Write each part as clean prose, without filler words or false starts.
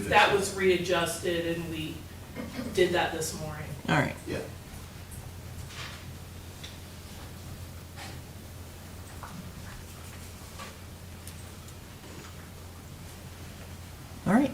that was readjusted, and we did that this morning. All right. Yeah. All right.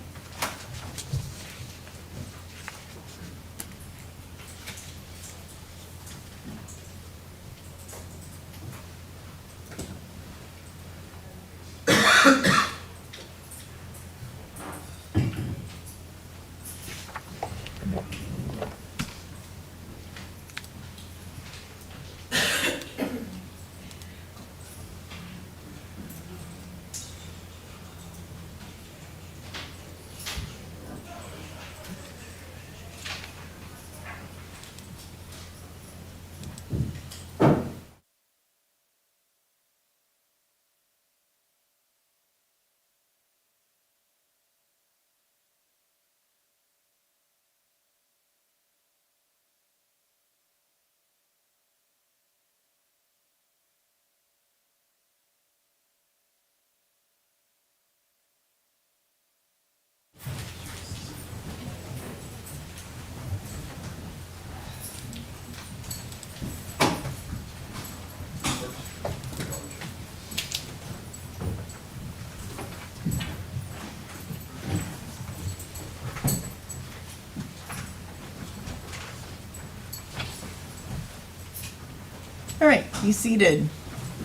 All right, be seated.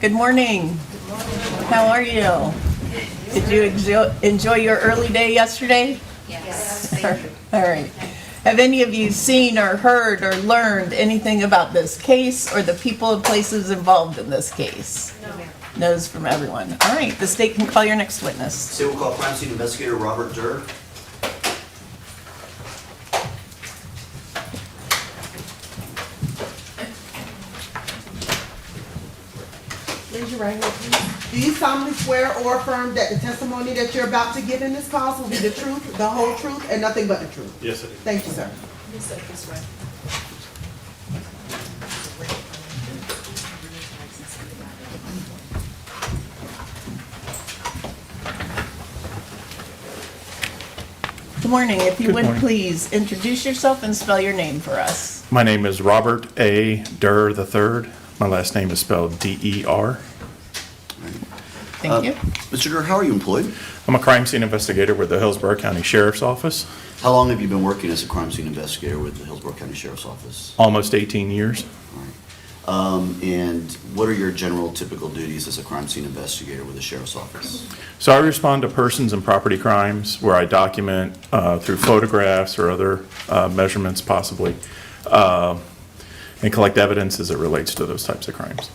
Good morning. Good morning. How are you? Did you enjoy your early day yesterday? Yes. All right. Have any of you seen or heard or learned anything about this case or the people and places involved in this case? No. Knows from everyone. All right, the state can call your next witness. State will call crime scene investigator Robert Durr. Raise your right hand, please. Do you solemnly swear or affirm that the testimony that you're about to give in this cause will be the truth, the whole truth, and nothing but the truth? Yes, I do. Thank you, sir. Let me sit this way. Good morning. If you Good would morning. please introduce yourself and spell your name for us. My name is Robert A. Durr III. My last name is spelled D-E-R. Thank you. Mr. Durr, how are you employed? I'm a crime scene investigator with the Hillsborough County Sheriff's Office, How long have you been working as a crime scene investigator with the Hillsborough County Sheriff's Office? almost 18 years. And what are your general typical duties as a crime scene investigator with the Sheriff's Office? So I respond to persons and property crimes where I document through photographs or other measurements possibly, and collect evidence as it relates to those types of crimes.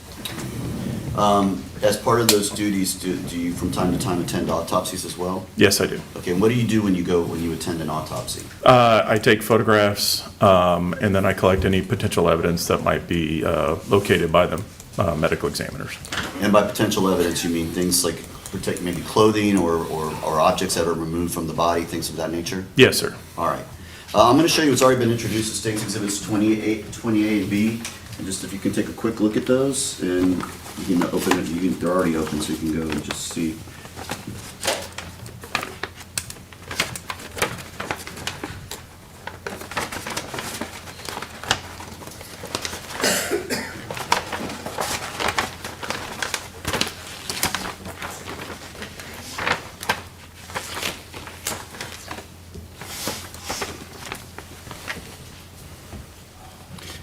As part of those duties, do you from time to time attend autopsies as well? Yes, I do. Okay, and what do you do when you attend an autopsy? I take photographs and then I collect any potential evidence that might be located by the medical examiners. And by potential evidence, you mean things like protect maybe clothing or objects that are removed from the body, things of that nature? Yes, sir. All right. I'm going to show you what's already been introduced as State's Exhibits 28 and B. And just if you can take a quick look at those and you can open it, they're already open, so you can go and just see.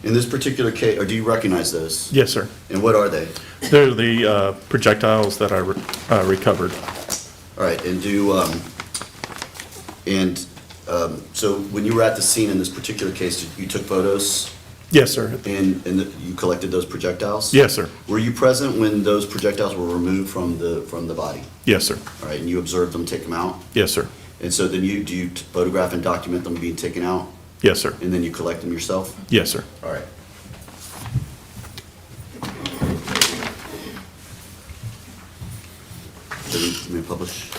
In this particular case, or do you recognize those? Yes, sir. And what are they? They're the projectiles that I recovered. All right, and so when you were at the scene in this particular case, you took photos Yes, sir. and you collected those projectiles? Yes, sir. Were you present when those projectiles were removed from the body? Yes, sir. All right, and you observed them take them out? Yes, sir. And so then do you photograph and document them being taken out? Yes, sir. And then you collect them yourself? Yes, sir. All right. So you may publish.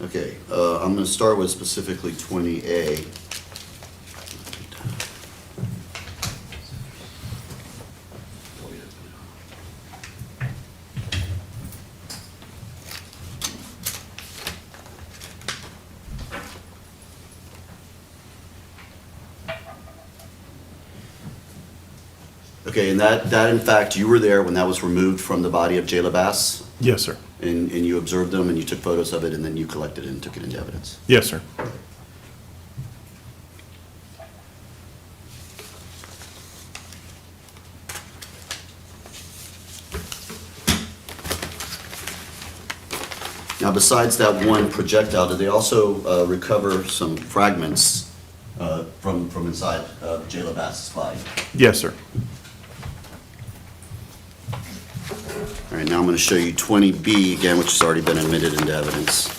Okay, I'm I'm going to start with specifically 20A. Okay, and that in fact, you were there when that was removed from the body of Jayla Bass, Yes, sir. and you observed them, and you took photos of it, and then you collected it and took it into evidence. Yes, sir. Now, besides that one projectile, did they also recover some fragments from inside Jayla Bass's body? Yes, sir. All right, now I'm going to show you 20B again, which has already been admitted into evidence.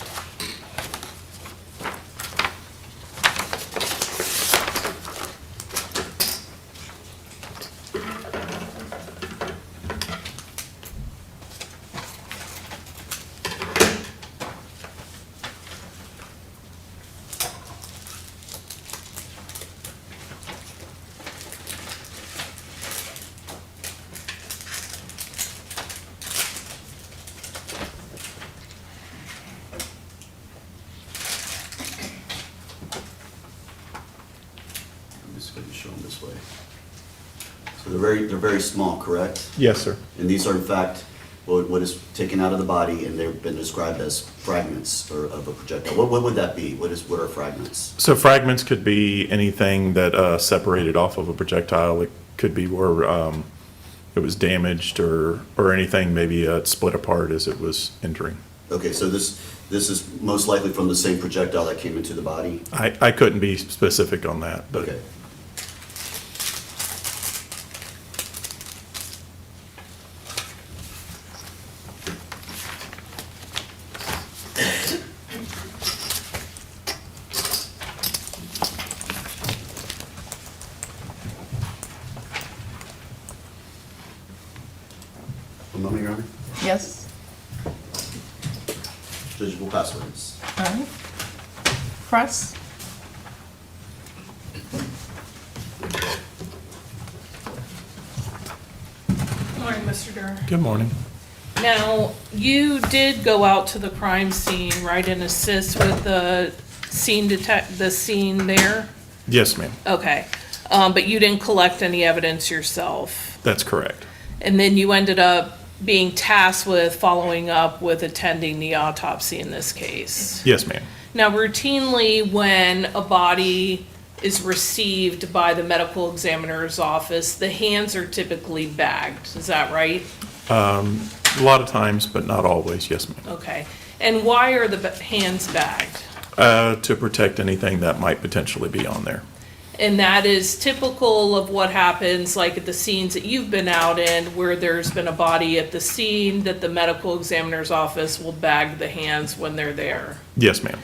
I'm just going to show them this way. So they're very small, correct? Yes, sir. And these are in fact what is taken out of the body, and they've been described as fragments of a projectile. What would that be? What are fragments? So fragments could be anything that separated off of a projectile. It could be where it was damaged or anything, maybe split apart as it was entering. Okay, so this is most likely from the same projectile that came into the body? I couldn't be specific on that, but Okay. One moment, Your Honor. Yes? Judge, we'll pass witness. All right. Press? Morning, Mr. Durr. good morning. Now, you did go out to the crime scene, right, and assist with the scene there? Yes, ma'am. Okay, but you didn't collect any evidence yourself? That's correct. And then you ended up being tasked with following up with attending the autopsy in this case? Yes, ma'am. Now, routinely, when a body is received by the medical examiner's office, the hands are typically bagged, is that right? A lot of times, but not always. Yes, ma'am. Okay, and why are the hands bagged? To protect anything that might potentially be on there. And that is typical of what happens, like at the scenes that you've been out in, where there's been a body at the scene, that the medical examiner's office will bag the hands when they're there. Yes, ma'am.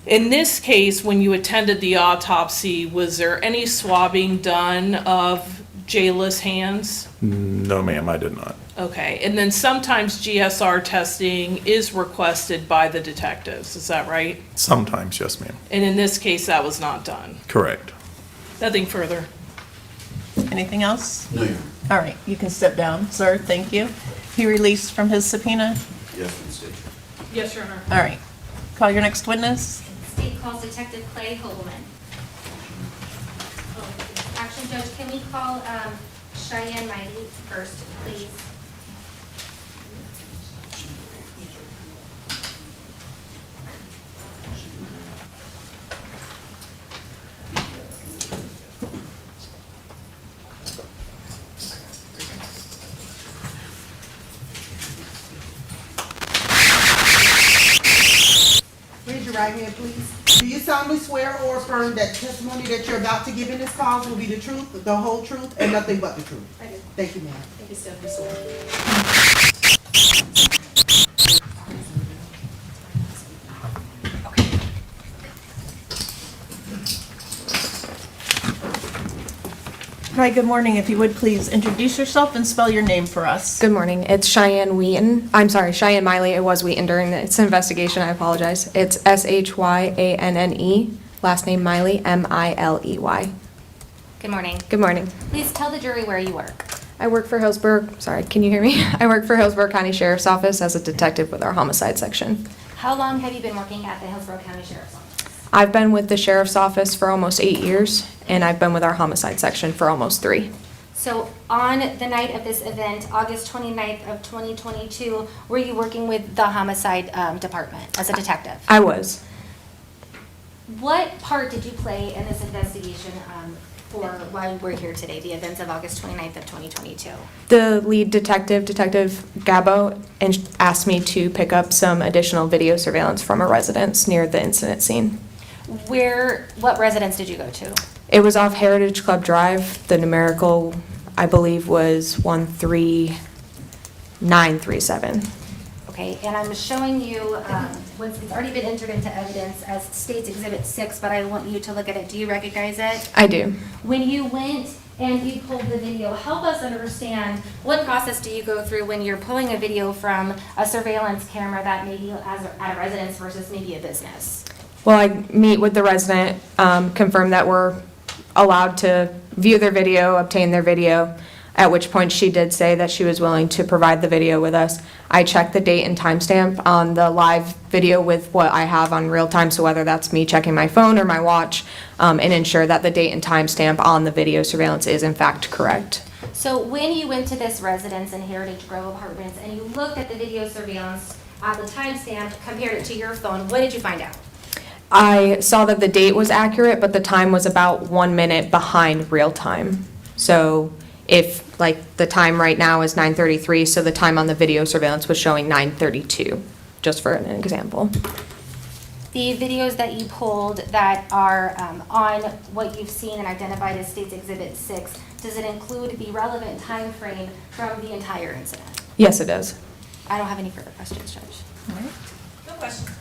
In this case, when you attended the autopsy, was there any swabbing done of Jayla's hands? No, ma'am, I did not. Okay, and then sometimes GSR testing is requested by the detectives, is that right? Sometimes, yes, ma'am. And in this case, that was not done. Correct. Nothing further. Anything else? No, Your Honor. All right, you can step down, sir. Thank you. He released from his subpoena. Yes, Ms. State. Yes, Your Honor. All right. Call your next witness. State calls Detective Clay Hogelman. Action Judge, can we call Cheyenne Miley first, please? Raise your right hand, please. Do you solemnly swear or affirm that the testimony that you're about to give in this cause will be the truth, the whole truth, and nothing but the truth? I do. Thank you, ma'am. Thank you, Stephanie Sewell. Hi, good morning. If you would please introduce yourself and spell your name for us. Good morning. It's Cheyenne Wheaton. I'm sorry, Cheyenne Miley. It was Wheaton during its investigation. I apologize. It's Shyanne. Last name Miley, Miley. Good morning. Good morning. Please tell the jury where you work. I work for Hillsborough, sorry, can you hear me? I work for Hillsborough County Sheriff's Office as a detective with our homicide section. How long have you been working at the Hillsborough County Sheriff's Office? I've been with the Sheriff's Office for almost 8 years, and I've been with our homicide section for almost 3. So on the night of this event, August 29th of 2022, were you working with the homicide department as a detective? I was. What part did you play in this investigation for why we're here today, the events of August 29th of 2022? The lead detective, Detective Gabo, asked me to pick up some additional video surveillance from a residence near the incident scene. What residence did you go to? It was off Heritage Club Drive. The numerical, I believe, was 13937. Okay, and I'm showing you, once it's already been entered into evidence as State's Exhibit 6, but I want you to look at it. Do you recognize it? I do. When you went and you pulled the video, help us understand what process do you go through when you're pulling a video from a surveillance camera that may be at a residence versus maybe a business? Well, I meet with the resident, confirm that we're allowed to view their video, obtain their video, at which point she did say that she was willing to provide the video with us. I checked the date and timestamp on the live video with what I have on real time, so whether that's me checking my phone or my watch, and ensure that the date and timestamp on the video surveillance is in fact correct. So when you went to this residence in Heritage Grove Apartments and you looked at the video surveillance at the timestamp, compared it to your phone, what did you find out? I saw that the date was accurate, but the time was about 1 minute behind real time. So if, like, the time right now is 9:33, so the time on the video surveillance was showing 9:32, just for an example. The videos that you pulled that are on what you've seen and identified as State's Exhibit 6, does it include the relevant time frame from the entire incident? Yes, it does. I don't have any further questions, Judge. All right. No questions.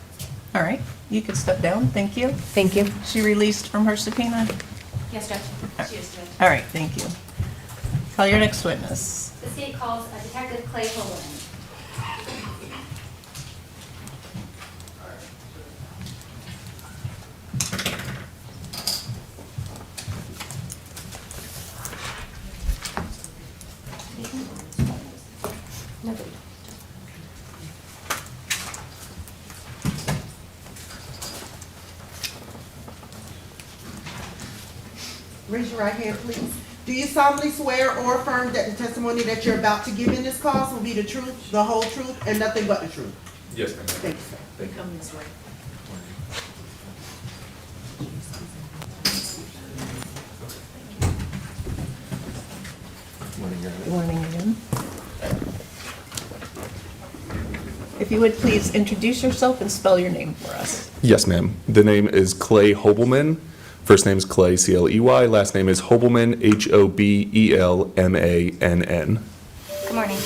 All right, you can step down. Thank you. Thank you. She released from her subpoena? Yes, Judge. She is, Judge. All right, thank you. Call your next witness. The state calls Detective Clay Holland. Nobody. Raise your right hand, please. Do you solemnly swear or affirm that the testimony that you're about to give in this cause will be the truth, the whole truth, and nothing but the truth? Yes, ma'am. Thank you, sir. Thank you. Good morning again. If you would please introduce yourself and spell your name for us. Yes, ma'am. The name is Clay Hobelman. First name is Clay, C-L-E-Y. Last name is Hobelman, H-O-B-E-L-M-A-N-N. Good morning.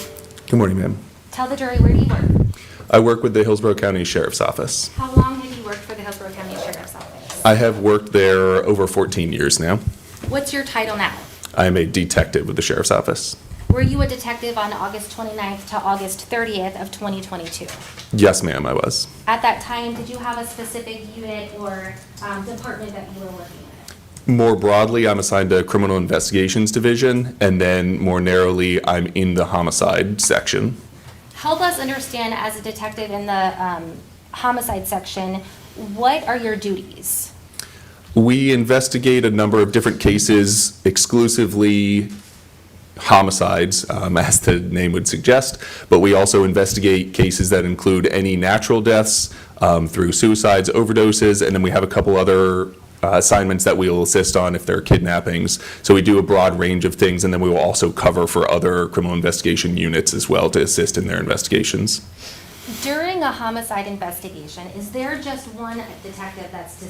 Good morning, ma'am. Tell the jury where do you work? I work with the Hillsborough County Sheriff's Office. How long have you worked for the Hillsborough County Sheriff's Office? I have worked there over 14 years now. What's your title now? I am a detective with the Sheriff's Office. Were you a detective on August 29th to August 30th of 2022? Yes, ma'am, I was. At that time, did you have a specific unit or department that you were working with? More broadly, I'm assigned to Criminal Investigations Division, and then more narrowly, I'm in the homicide section. Help us understand, as a detective in the homicide section, what are your duties? We investigate a number of different cases, exclusively homicides, as the name would suggest, but we also investigate cases that include any natural deaths through suicides, overdoses, and then we have a couple other assignments that we will assist on if they're kidnappings. So we do a broad range of things, and then we will also cover for other criminal investigation units as well to assist in their investigations. During a homicide investigation, is there just one detective that's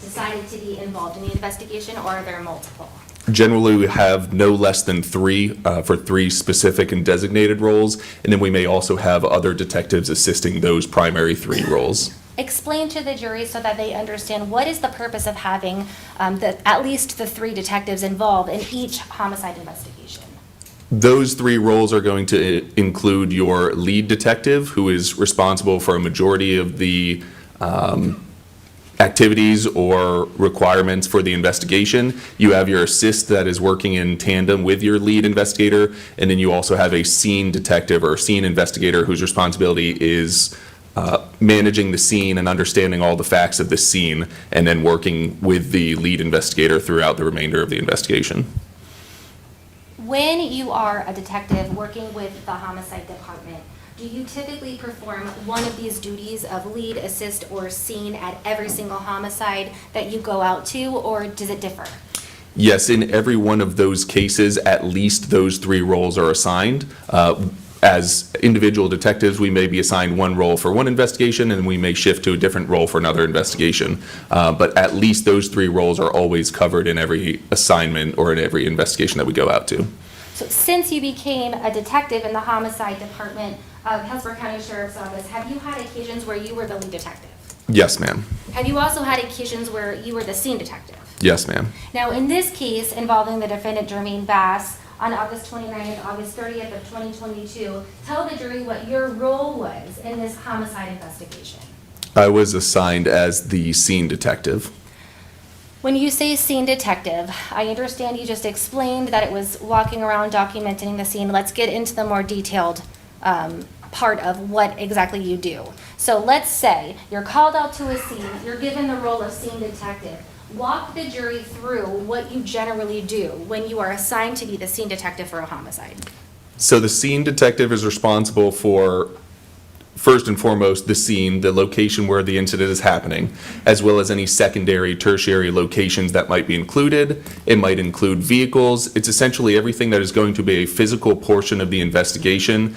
decided to be involved in the investigation, or are there multiple? Generally, we have no less than 3 for 3 specific and designated roles, and then we may also have other detectives assisting those primary 3 roles. explain to the jury so that they understand what is the purpose of having at least the 3 detectives involved in each homicide investigation. Those 3 roles are going to include your lead detective, who is responsible for a majority of the activities or requirements for the investigation. You have your assist that is working in tandem with your lead investigator, and then you also have a scene detective or scene investigator whose responsibility is managing the scene and understanding all the facts of the scene, and then working with the lead investigator throughout the remainder of the investigation. When you are a detective working with the homicide department, do you typically perform one of these duties of lead, assist, or scene at every single homicide that you go out to, or does it differ? Yes, in every one of those cases, at least those 3 roles are assigned. As individual detectives, we may be assigned one role for one investigation, and we may shift to a different role for another investigation. But at least those 3 roles are always covered in every assignment or in every investigation that we go out to. So since you became a detective in the homicide department of Hillsborough County Sheriff's Office, have you had occasions where you were the lead detective? Yes, ma'am. Have you also had occasions where you were the scene detective? Yes, ma'am. Now, in this case involving the defendant Jermaine Bass, on August 29th and August 30th of 2022, tell the jury what your role was in this homicide investigation. I was assigned as the scene detective. When you say scene detective, I understand you just explained that it was walking around documenting the scene. Let's get into the more detailed part of what exactly you do. So let's say you're called out to a scene, you're given the role of scene detective. Walk the jury through what you generally do when you are assigned to be the scene detective for a homicide. So the scene detective is responsible for, first and foremost, the scene, the location where the incident is happening, as well as any secondary, tertiary locations that might be included. It might include vehicles. It's essentially everything that is going to be a physical portion of the investigation.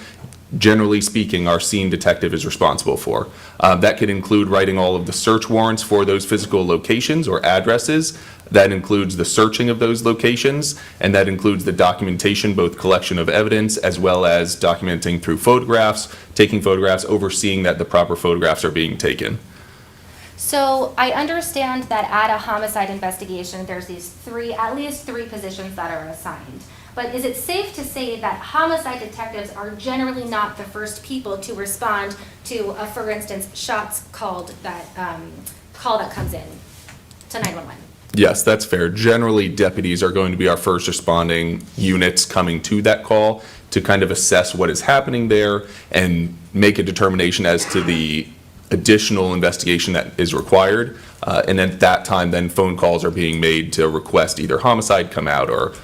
Generally speaking, our scene detective is responsible for. That could include writing all of the search warrants for those physical locations or addresses. That includes the searching of those locations, and that includes the documentation, both collection of evidence as well as documenting through photographs, taking photographs, overseeing that the proper photographs are being taken. So I understand that at a homicide investigation, there's these at least three positions that are assigned. But is it safe to say that homicide detectives are generally not the first people to respond to a, for instance, shots called that call that comes in to 911? Yes, that's fair. Generally, deputies are going to be our first responding units coming to that call to kind of assess what is happening there and make a determination as to the additional investigation that is required. And at that time, then phone calls are being made to request either homicide come out or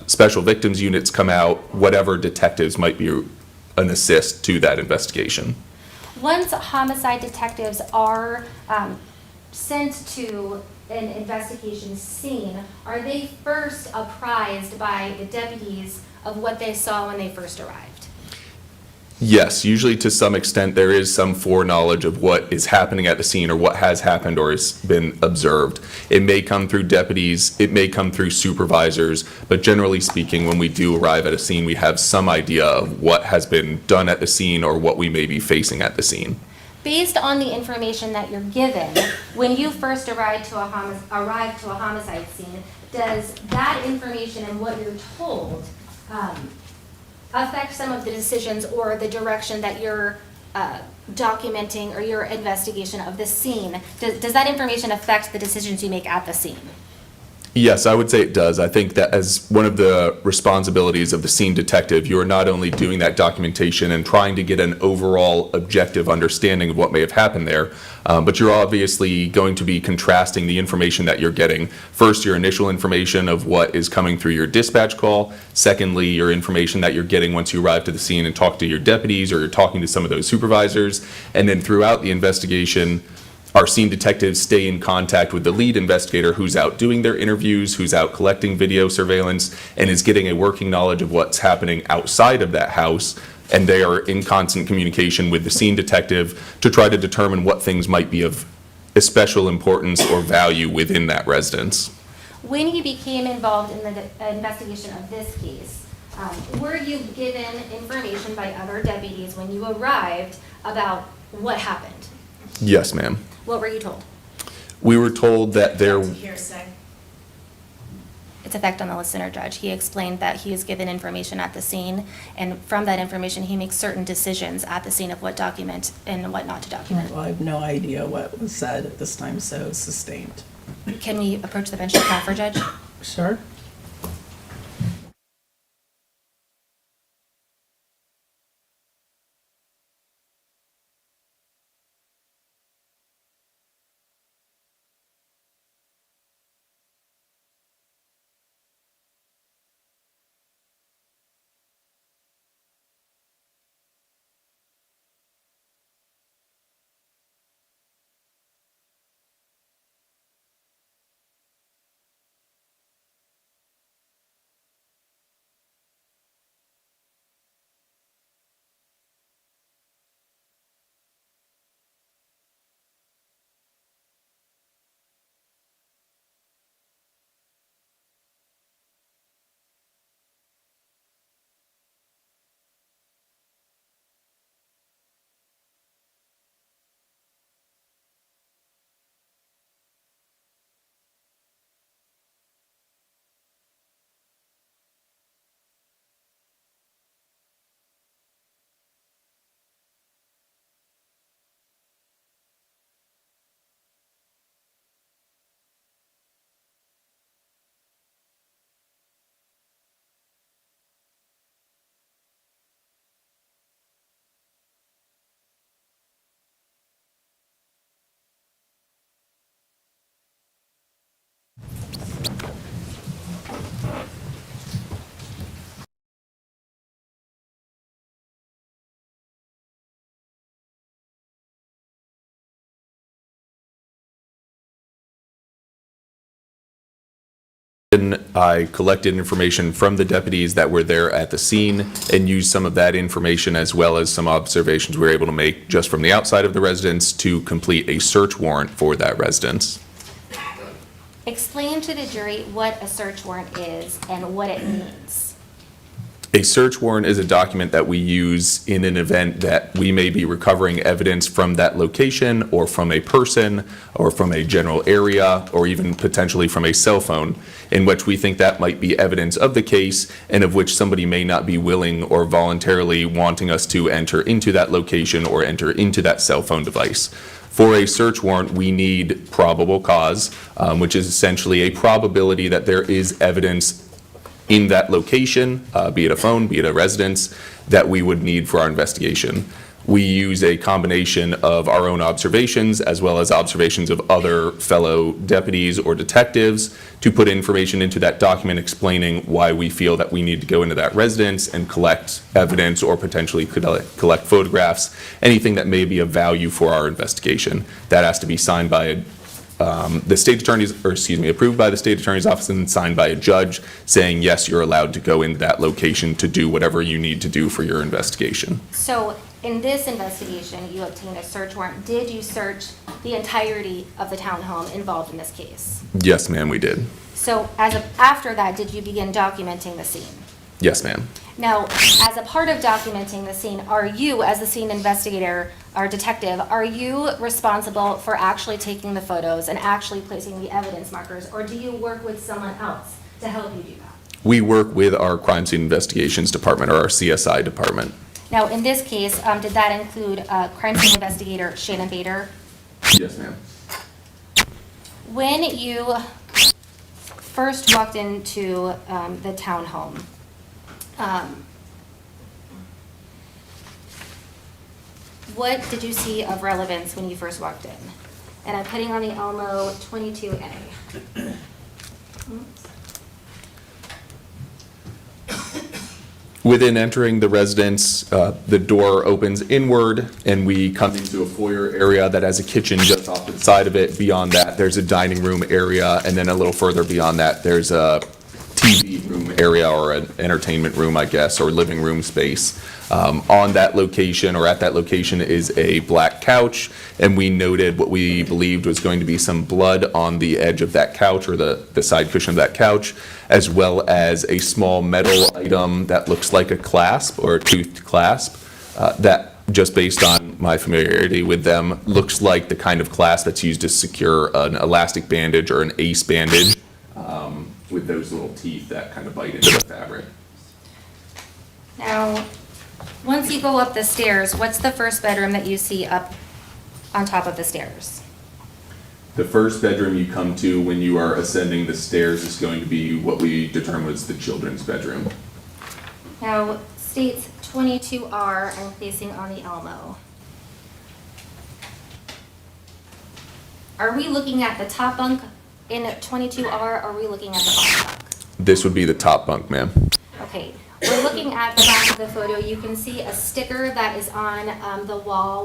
special victims units come out, whatever detectives might be an assist to that investigation. Once homicide detectives are sent to an investigation scene, are they first apprised by the deputies of what they saw when they first arrived? Yes, usually to some extent there is some foreknowledge of what is happening at the scene or what has happened or has been observed. It may come through deputies, it may come through supervisors, but generally speaking, when we do arrive at a scene, we have some idea of what has been done at the scene or what we may be facing at the scene. Based on the information that you're given, when you first arrive to a homicide scene, does that information and what you're told affect some of the decisions or the direction that you're documenting or your investigation of the scene? Does that information affect the decisions you make at the scene? Yes, I would say it does. I think that as one of the responsibilities of the scene detective, you are not only doing that documentation and trying to get an overall objective understanding of what may have happened there, but you're obviously going to be contrasting the information that you're getting. First, your initial information of what is coming through your dispatch call. Secondly, your information that you're getting once you arrive to the scene and talk to your deputies or you're talking to some of those supervisors. And then throughout the investigation, our scene detectives stay in contact with the lead investigator who's out doing their interviews, who's out collecting video surveillance, and is getting a working knowledge of what's happening outside of that house. And they are in constant communication with the scene detective to try to determine what things might be of special importance or value within that residence. When you became involved in the investigation of this case, were you given information by other deputies when you arrived about what happened? Yes, ma'am. What were you told? We were told that there, Its effect on the listener, Judge. He explained that he is given information at the scene, and from that information, he makes certain decisions at the scene of what document and what not to document. Well, I have no idea what was said at this time, so sustained. Can we approach the bench to confer, Judge? Sure. I collected information from the deputies that were there at the scene and used some of that information as well as some observations we were able to make just from the outside of the residence to complete a search warrant for that residence. Explain to the jury what a search warrant is and what it means. A search warrant is a document that we use in an event that we may be recovering evidence from that location or from a person or from a general area or even potentially from a cell phone in which we think that might be evidence of the case and of which somebody may not be willing or voluntarily wanting us to enter into that location or enter into that cell phone device. For a search warrant, we need probable cause, which is essentially a probability that there is evidence in that location, be it a phone, be it a residence, that we would need for our investigation. We use a combination of our own observations as well as observations of other fellow deputies or detectives to put information into that document explaining why we feel that we need to go into that residence and collect evidence or potentially collect photographs, anything that may be of value for our investigation. That has to be signed by the state attorney's, or excuse me, approved by the state attorney's office and signed by a judge saying, yes, you're allowed to go into that location to do whatever you need to do for your investigation. So in this investigation, you obtained a search warrant. Did you search the entirety of the townhome involved in this case? Yes, ma'am, we did. So after that, did you begin documenting the scene? Yes, ma'am. Now, as a part of documenting the scene, are you, as the scene investigator or detective, are you responsible for actually taking the photos and actually placing the evidence markers, or do you work with someone else to help you do that? We work with our crime scene investigations department or our CSI department. Now, in this case, did that include crime scene investigator Shannon Bader? Yes, ma'am. When you first walked into the townhome, what did you see of relevance when you first walked in? And I'm putting on the Elmo 22A. Within entering the residence, the door opens inward and we come into a foyer area that has a kitchen just off to the side of it. Beyond that, there's a dining room area, and then a little further beyond that, there's a TV room area or an entertainment room, I guess, or living room space. On that location or at that location is a black couch, and we noted what we believed was going to be some blood on the edge of that couch or the side cushion of that couch, as well as a small metal item that looks like a clasp or a toothed clasp that just based on my familiarity with them, looks like the kind of clasp that's used to secure an elastic bandage or an ace bandage, with those little teeth that kind of bite into the fabric. Now, once you go up the stairs, what's the first bedroom that you see up on top of the stairs? The first bedroom you come to when you are ascending the stairs is going to be what we determine was the children's bedroom. Now, states 22R, I'm placing on the Elmo. Are we looking at the top bunk in 22R, or are we looking at the bottom bunk? This would be the top bunk, ma'am. Okay, we're looking at the back of the photo. You can see a sticker that is on the wall,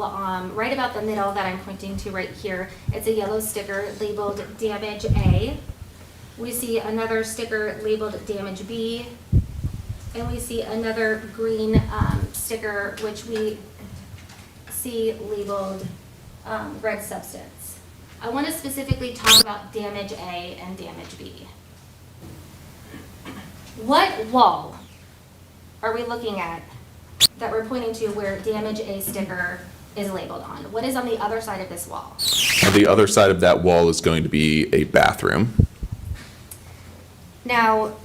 right about the middle that I'm pointing to right here. It's a yellow sticker labeled Damage A. We see another sticker labeled Damage B. And we see another green sticker, which we see labeled red substance. I want to specifically talk about Damage A and Damage B. What wall are we looking at that we're pointing to where Damage A sticker is labeled on? What is on the other side of this wall? On the other side of that wall is going to be a bathroom. Now,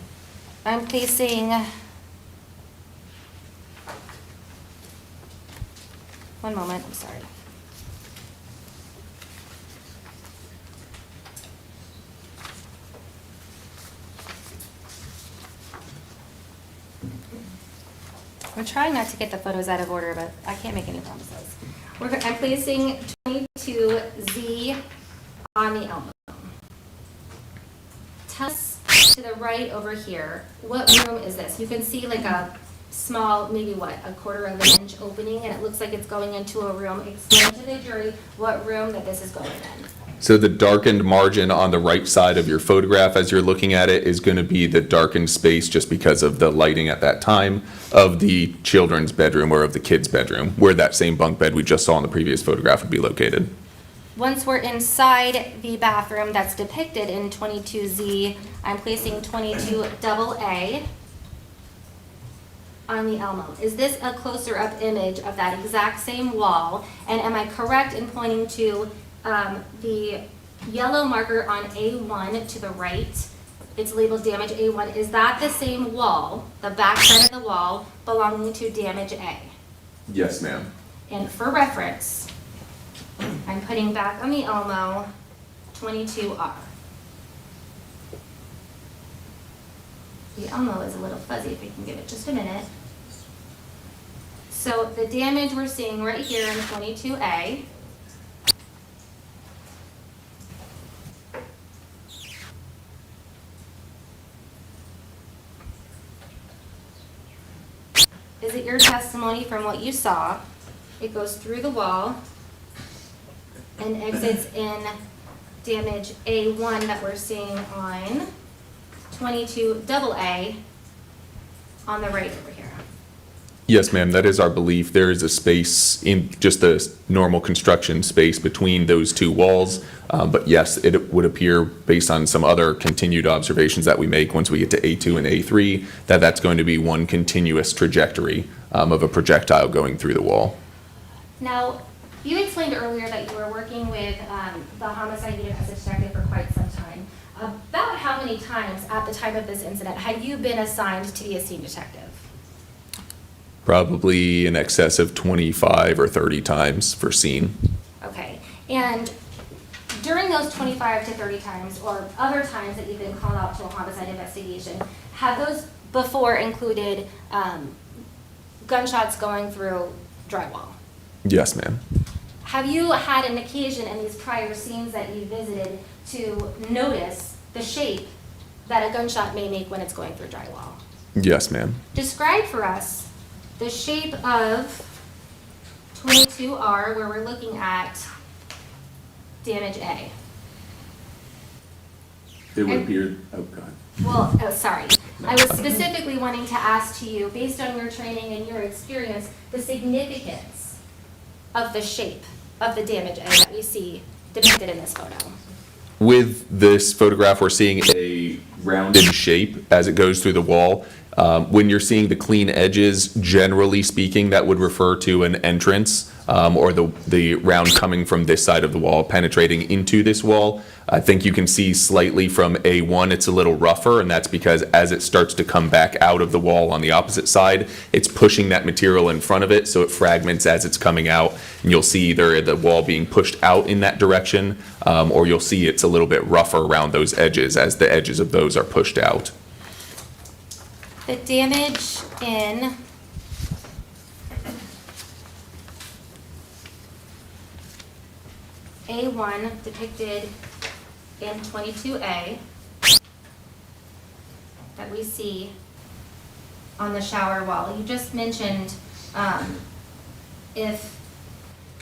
I'm placing, one moment, I'm sorry. We're trying not to get the photos out of order, but I can't make any promises. I'm placing 22Z on the Elmo. Tell us to the right over here, what room is this? You can see like a small, maybe what, a quarter of an inch opening, and it looks like it's going into a room. Explain to the jury what room that this is going in. So the darkened margin on the right side of your photograph as you're looking at it is going to be the darkened space just because of the lighting at that time of the children's bedroom or of the kids' bedroom, where that same bunk bed we just saw in the previous photograph would be located. Once we're inside the bathroom that's depicted in 22Z, I'm placing 22AA on the Elmo. Is this a closer up image of that exact same wall? And am I correct in pointing to the yellow marker on A1 to the right? It's labeled Damage A1. Is that the same wall, the back side of the wall, belonging to Damage A? Yes, ma'am. And for reference, I'm putting back on the Elmo 22R. The Elmo is a little fuzzy, if we can give it just a minute. So the damage we're seeing right here in 22A. Is it your testimony from what you saw? It goes through the wall and exits in Damage A1 that we're seeing on 22AA on the right over here. Yes, ma'am, that is our belief. There is a space in just the normal construction space between those two walls. But yes, it would appear, based on some other continued observations that we make once we get to A2 and A3, that that's going to be one continuous trajectory of a projectile going through the wall. Now, you explained earlier that you were working with the homicide unit as a detective for quite some time. About how many times at the time of this incident had you been assigned to be a scene detective? Probably in excess of 25 or 30 times for scene. Okay, and during those 25 to 30 times, or other times that you've been called out to a homicide investigation, have those before included gunshots going through drywall? Yes, ma'am. Have you had an occasion in these prior scenes that you visited to notice the shape that a gunshot may make when it's going through drywall? Yes, ma'am. Describe for us the shape of 22R, where we're looking at Damage A. It would appear, oh, God. Well, oh, sorry. I was specifically wanting to ask to you, based on your training and your experience, the significance of the shape of the Damage A that we see depicted in this photo. With this photograph, we're seeing a rounded shape as it goes through the wall. When you're seeing the clean edges, generally speaking, that would refer to an entrance, or the round coming from this side of the wall, penetrating into this wall. I think you can see slightly from A1, it's a little rougher, and that's because as it starts to come back out of the wall on the opposite side, it's pushing that material in front of it, so it fragments as it's coming out. And you'll see either the wall being pushed out in that direction, or you'll see it's a little bit rougher around those edges as the edges of those are pushed out. The damage in A1 depicted in 22A that we see on the shower wall. You just mentioned if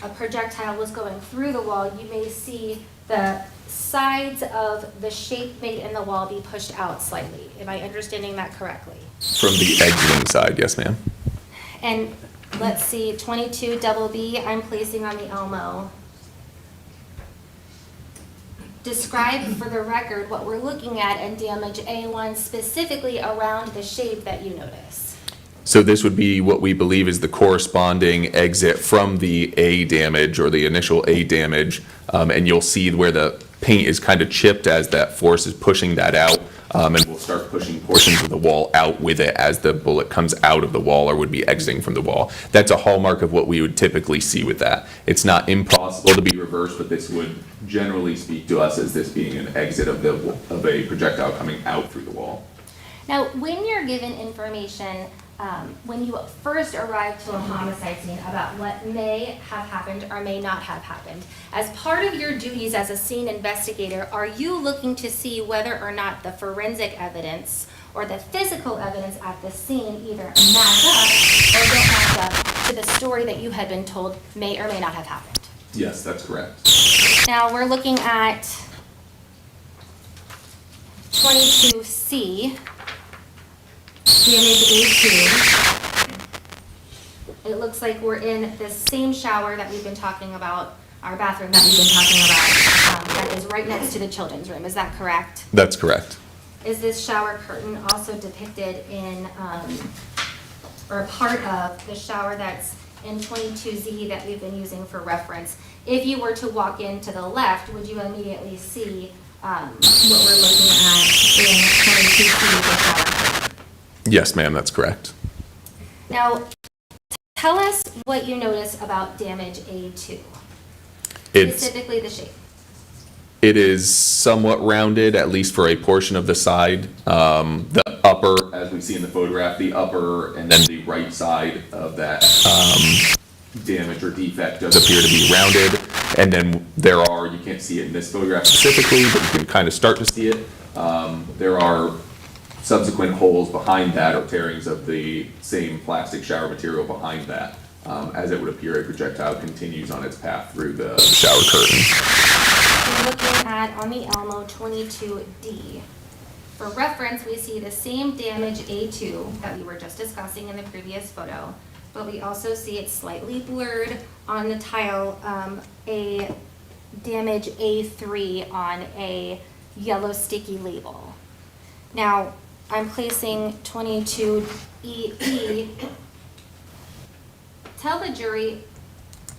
a projectile was going through the wall, you may see the sides of the shape made in the wall be pushed out slightly. Am I understanding that correctly? From the exiting side, yes, ma'am. And let's see, 22 double B, I'm placing on the Elmo. Describe for the record what we're looking at in damage A1 specifically around the shape that you notice. So this would be what we believe is the corresponding exit from the A damage or the initial A damage. And you'll see where the paint is kind of chipped as that force is pushing that out. And we'll start pushing portions of the wall out with it as the bullet comes out of the wall or would be exiting from the wall. That's a hallmark of what we would typically see with that. It's not impossible to be reversed, but this would generally speak to us as this being an exit of a projectile coming out through the wall. Now, when you're given information, when you first arrive to a homicide scene about what may have happened or may not have happened, as part of your duties as a scene investigator, are you looking to see whether or not the forensic evidence or the physical evidence at the scene either match up or don't match up to the story that you had been told may or may not have happened? Yes, that's correct. Now, we're looking at 22C. Damage A2. It looks like we're in the same shower that we've been talking about, our bathroom that we've been talking about, that is right next to the children's room. Is that correct? That's correct. Is this shower curtain also depicted in, or a part of the shower that's in 22Z that we've been using for reference? If you were to walk in to the left, would you immediately see what we're looking at in 22C, the shower curtain? Yes, ma'am, that's correct. Now, tell us what you notice about damage A2, It's, specifically the shape. it is somewhat rounded, at least for a portion of the side. The upper, as we see in the photograph, the upper and then the right side of that damage or defect does appear to be rounded. And then there are, you can't see it in this photograph specifically, but you can kind of start to see it. There are subsequent holes behind that, or tearings of the same plastic shower material behind that, as it would appear a projectile continues on its path through the shower curtain. We're looking at, on the Elmo, 22D. For reference, we see the same damage A2 that we were just discussing in the previous photo, but we also see it slightly blurred on the tile, a damage A3 on a yellow sticky label. Now, I'm placing 22EE. Tell the jury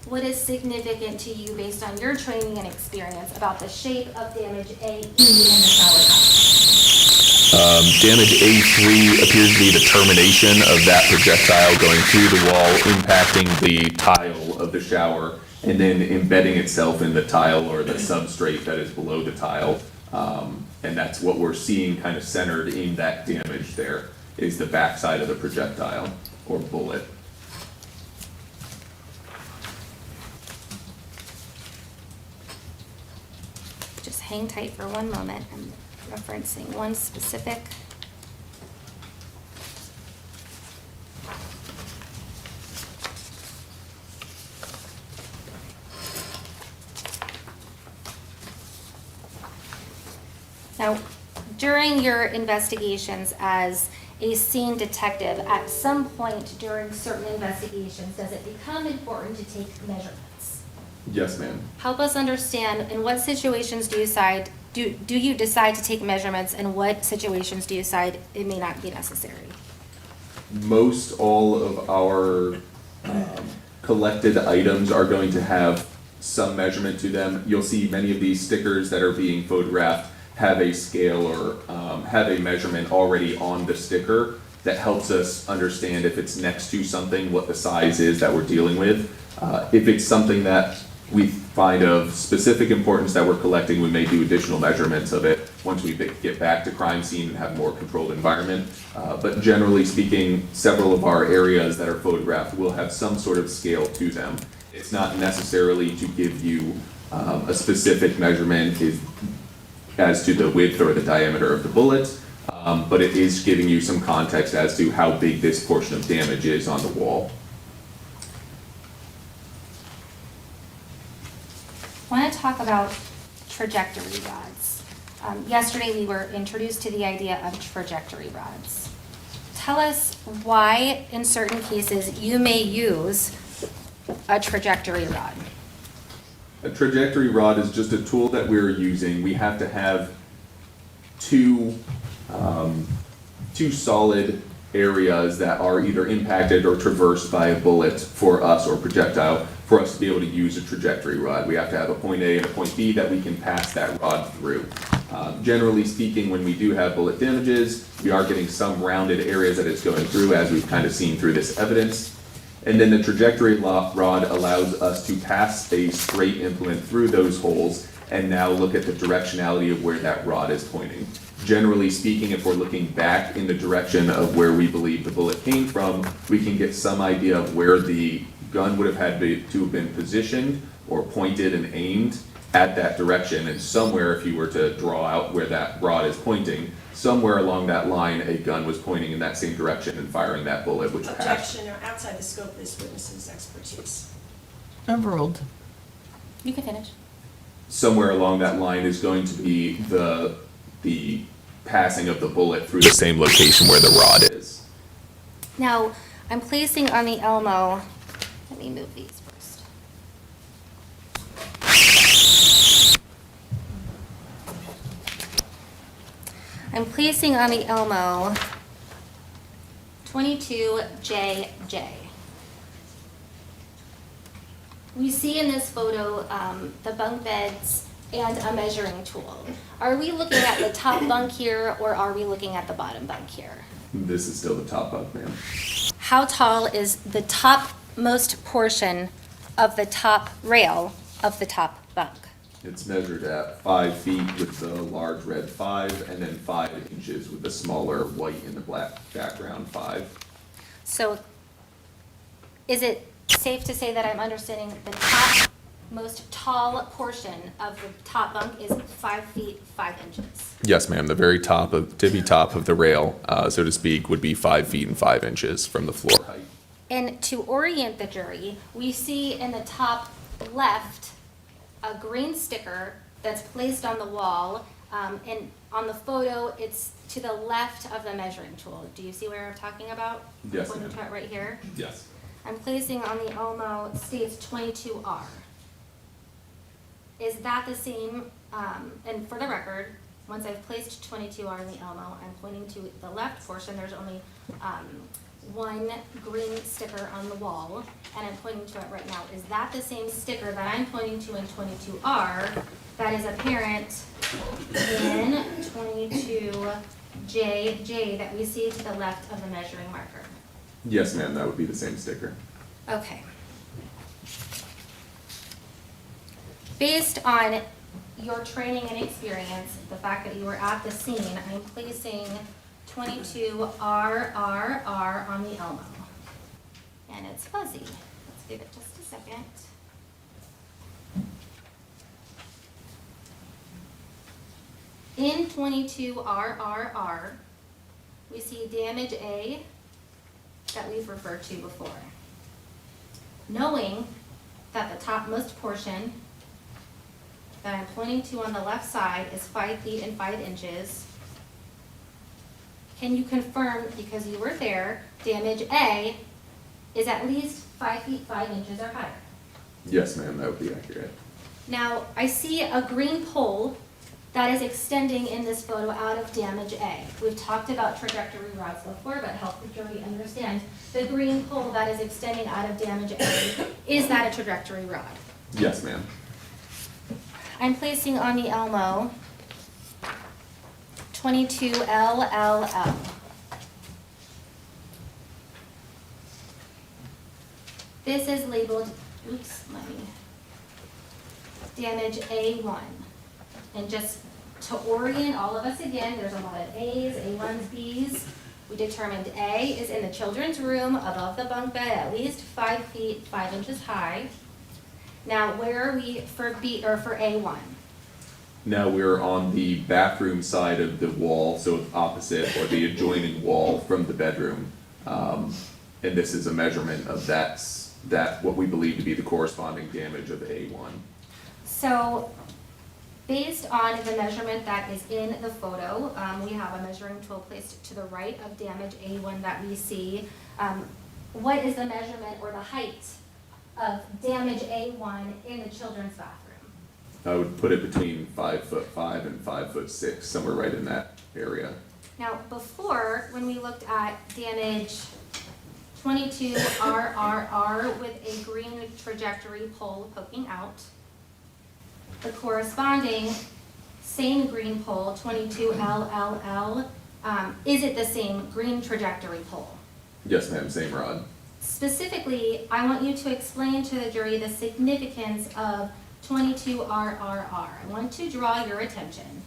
what is significant to you based on your training and experience about the shape of damage AE in the shower tile. Damage A3 appears to be the termination of that projectile going through the wall, impacting the tile of the shower, and then embedding itself in the tile or the substrate that is below the tile. And that's what we're seeing kind of centered in that damage there, is the backside of the projectile or bullet. Just hang tight for one moment. I'm referencing one specific. Now, during your investigations as a scene detective, at some point during certain investigations, does it become important to take measurements? Yes, ma'am. Help us understand, in what situations do you decide to take measurements, and what situations do you decide it may not be necessary? most all of our collected items are going to have some measurement to them. You'll see many of these stickers that are being photographed have a scale or have a measurement already on the sticker that helps us understand if it's next to something, what the size is that we're dealing with. If it's something that we find of specific importance that we're collecting, we may do additional measurements of it once we get back to crime scene and have a more controlled environment. But generally speaking, several of our areas that are photographed will have some sort of scale to them. It's not necessarily to give you a specific measurement as to the width or the diameter of the bullet, but it is giving you some context as to how big this portion of damage is on the wall. I want to talk about trajectory rods. Yesterday, we were introduced to the idea of trajectory rods. Tell us why, in certain cases, you may use a trajectory rod. A trajectory rod is just a tool that we're using. We have to have two solid areas that are either impacted or traversed by a bullet for us, or projectile, for us to be able to use a trajectory rod. We have to have a point A and a point B that we can pass that rod through. Generally speaking, when we do have bullet damages, we are getting some rounded areas that it's going through, as we've kind of seen through this evidence. And then the trajectory rod allows us to pass a straight implement through those holes and now look at the directionality of where that rod is pointing. Generally speaking, if we're looking back in the direction of where we believe the bullet came from, we can get some idea of where the gun would have had to have been positioned or pointed and aimed at that direction. And somewhere, if you were to draw out where that rod is pointing, somewhere along that line, a gun was pointing in that same direction and firing that bullet, which passed. Objection, or outside the scope of this witness's expertise. Overruled. You can finish. Somewhere along that line is going to be the passing of the bullet through the same location where the rod is. Now, I'm placing on the Elmo, let me move these first. I'm placing on the Elmo 22JJ. We see in this photo the bunk beds and a measuring tool. Are we looking at the top bunk here, or are we looking at the bottom bunk here? This is still the top bunk, ma'am. How tall is the topmost portion of the top rail of the top bunk? It's measured at 5 feet with the large red 5, and then 5 inches with the smaller white in the black background 5. So is it safe to say that I'm understanding the top most tall portion of the top bunk is 5 feet 5 inches? Yes, ma'am. The very tippy top of the rail, so to speak, would be 5 feet and 5 inches from the floor height. And to orient the jury, we see in the top left a green sticker that's placed on the wall, and on the photo, it's to the left of the measuring tool. Do you see where I'm talking about? Yes, Pointing ma'am. to it right here. Yes. I'm placing on the Elmo, it states 22R. Is that the same, and for the record, once I've placed 22R in the Elmo, I'm pointing to the left portion. There's only one green sticker on the wall, and I'm pointing to it right now. Is that the same sticker that I'm pointing to in 22R that is apparent in 22JJ that we see to the left of the measuring marker? Yes, ma'am. That would be the same sticker. Okay. Based on your training and experience, the fact that you were at the scene, I'm placing 22RRR on the Elmo. And it's fuzzy. Let's give it just a second. In 22RRR, we see damage A that we've referred to before. Knowing that the topmost portion that I'm pointing to on the left side is 5 feet and 5 inches, can you confirm, because you were there, damage A is at least 5 feet 5 inches or higher? Yes, ma'am. That would be accurate. Now, I see a green pole that is extending in this photo out of damage A. We've talked about trajectory rods before, but help the jury understand. The green pole that is extending out of damage A, is that a trajectory rod? Yes, ma'am. I'm placing on the Elmo 22 LLL. This is labeled, damage A1. And just to orient all of us again, there's a lot of A's, A1s, B's. We determined A is in the children's room above the bunk bed, at least 5 feet, 5 inches high. Now, where are we for B, or for A1? Now we're on the bathroom side of the wall, so opposite or the adjoining wall from the bedroom. And this is a measurement of that what we believe to be the corresponding damage of A1. So, based on the measurement that is in the photo, we have a measuring tool placed to the right of damage A1 that we see. What is the measurement or the height of damage A1 in the children's bathroom? I would put it between 5'5" and 5'6", somewhere right in that area. Now, before, when we looked at damage 22 RRR with a green trajectory pole poking out, the corresponding same green pole, 22 LLL, is it the same green trajectory pole? Yes, ma'am, same rod. Specifically, I want you to explain to the jury the significance of 22 RRR. I want to draw your attention.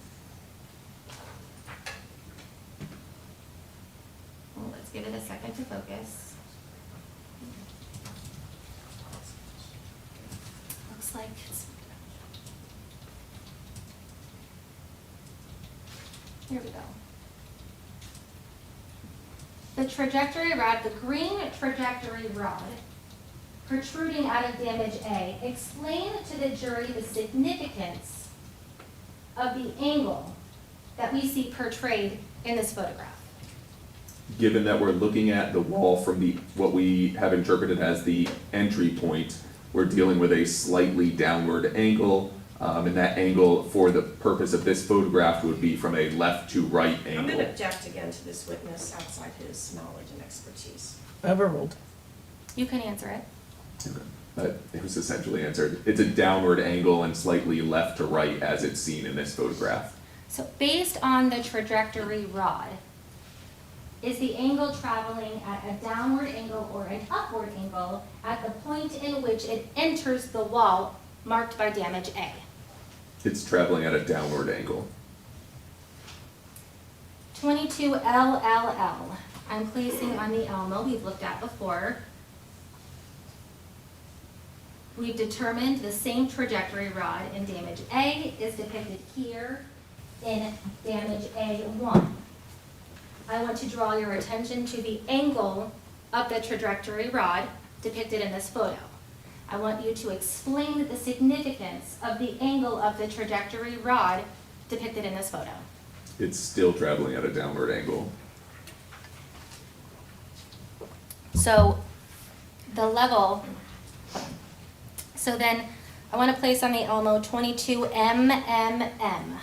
Well, let's give it a second to focus. Looks like it's... Here we go. The trajectory rod, the green trajectory rod, protruding out of damage A, explain to the jury the significance of the angle that we see portrayed in this photograph. Given that we're looking at the wall from what we have interpreted as the entry point, we're dealing with a slightly downward angle, and that angle, for the purpose of this photograph, would be from a left to right I'm angle. going to object again to this witness outside his knowledge and expertise. Overruled. You can answer it. But it was essentially answered. It's a downward angle and slightly left to right as it's seen in this photograph. So based on the trajectory rod, is the angle traveling at a downward angle or an upward angle at the point in which it enters the wall marked by damage A? It's traveling at a downward angle. 22 LLL. I'm placing on the Elmo we've looked at before. We've determined the same trajectory rod in damage A is depicted here in damage A1. I want to draw your attention to the angle of the trajectory rod depicted in this photo. I want you to explain the significance of the angle of the trajectory rod depicted in this photo. It's still traveling at a downward angle. So the level, so then I want to place on the Elmo 22 MMM.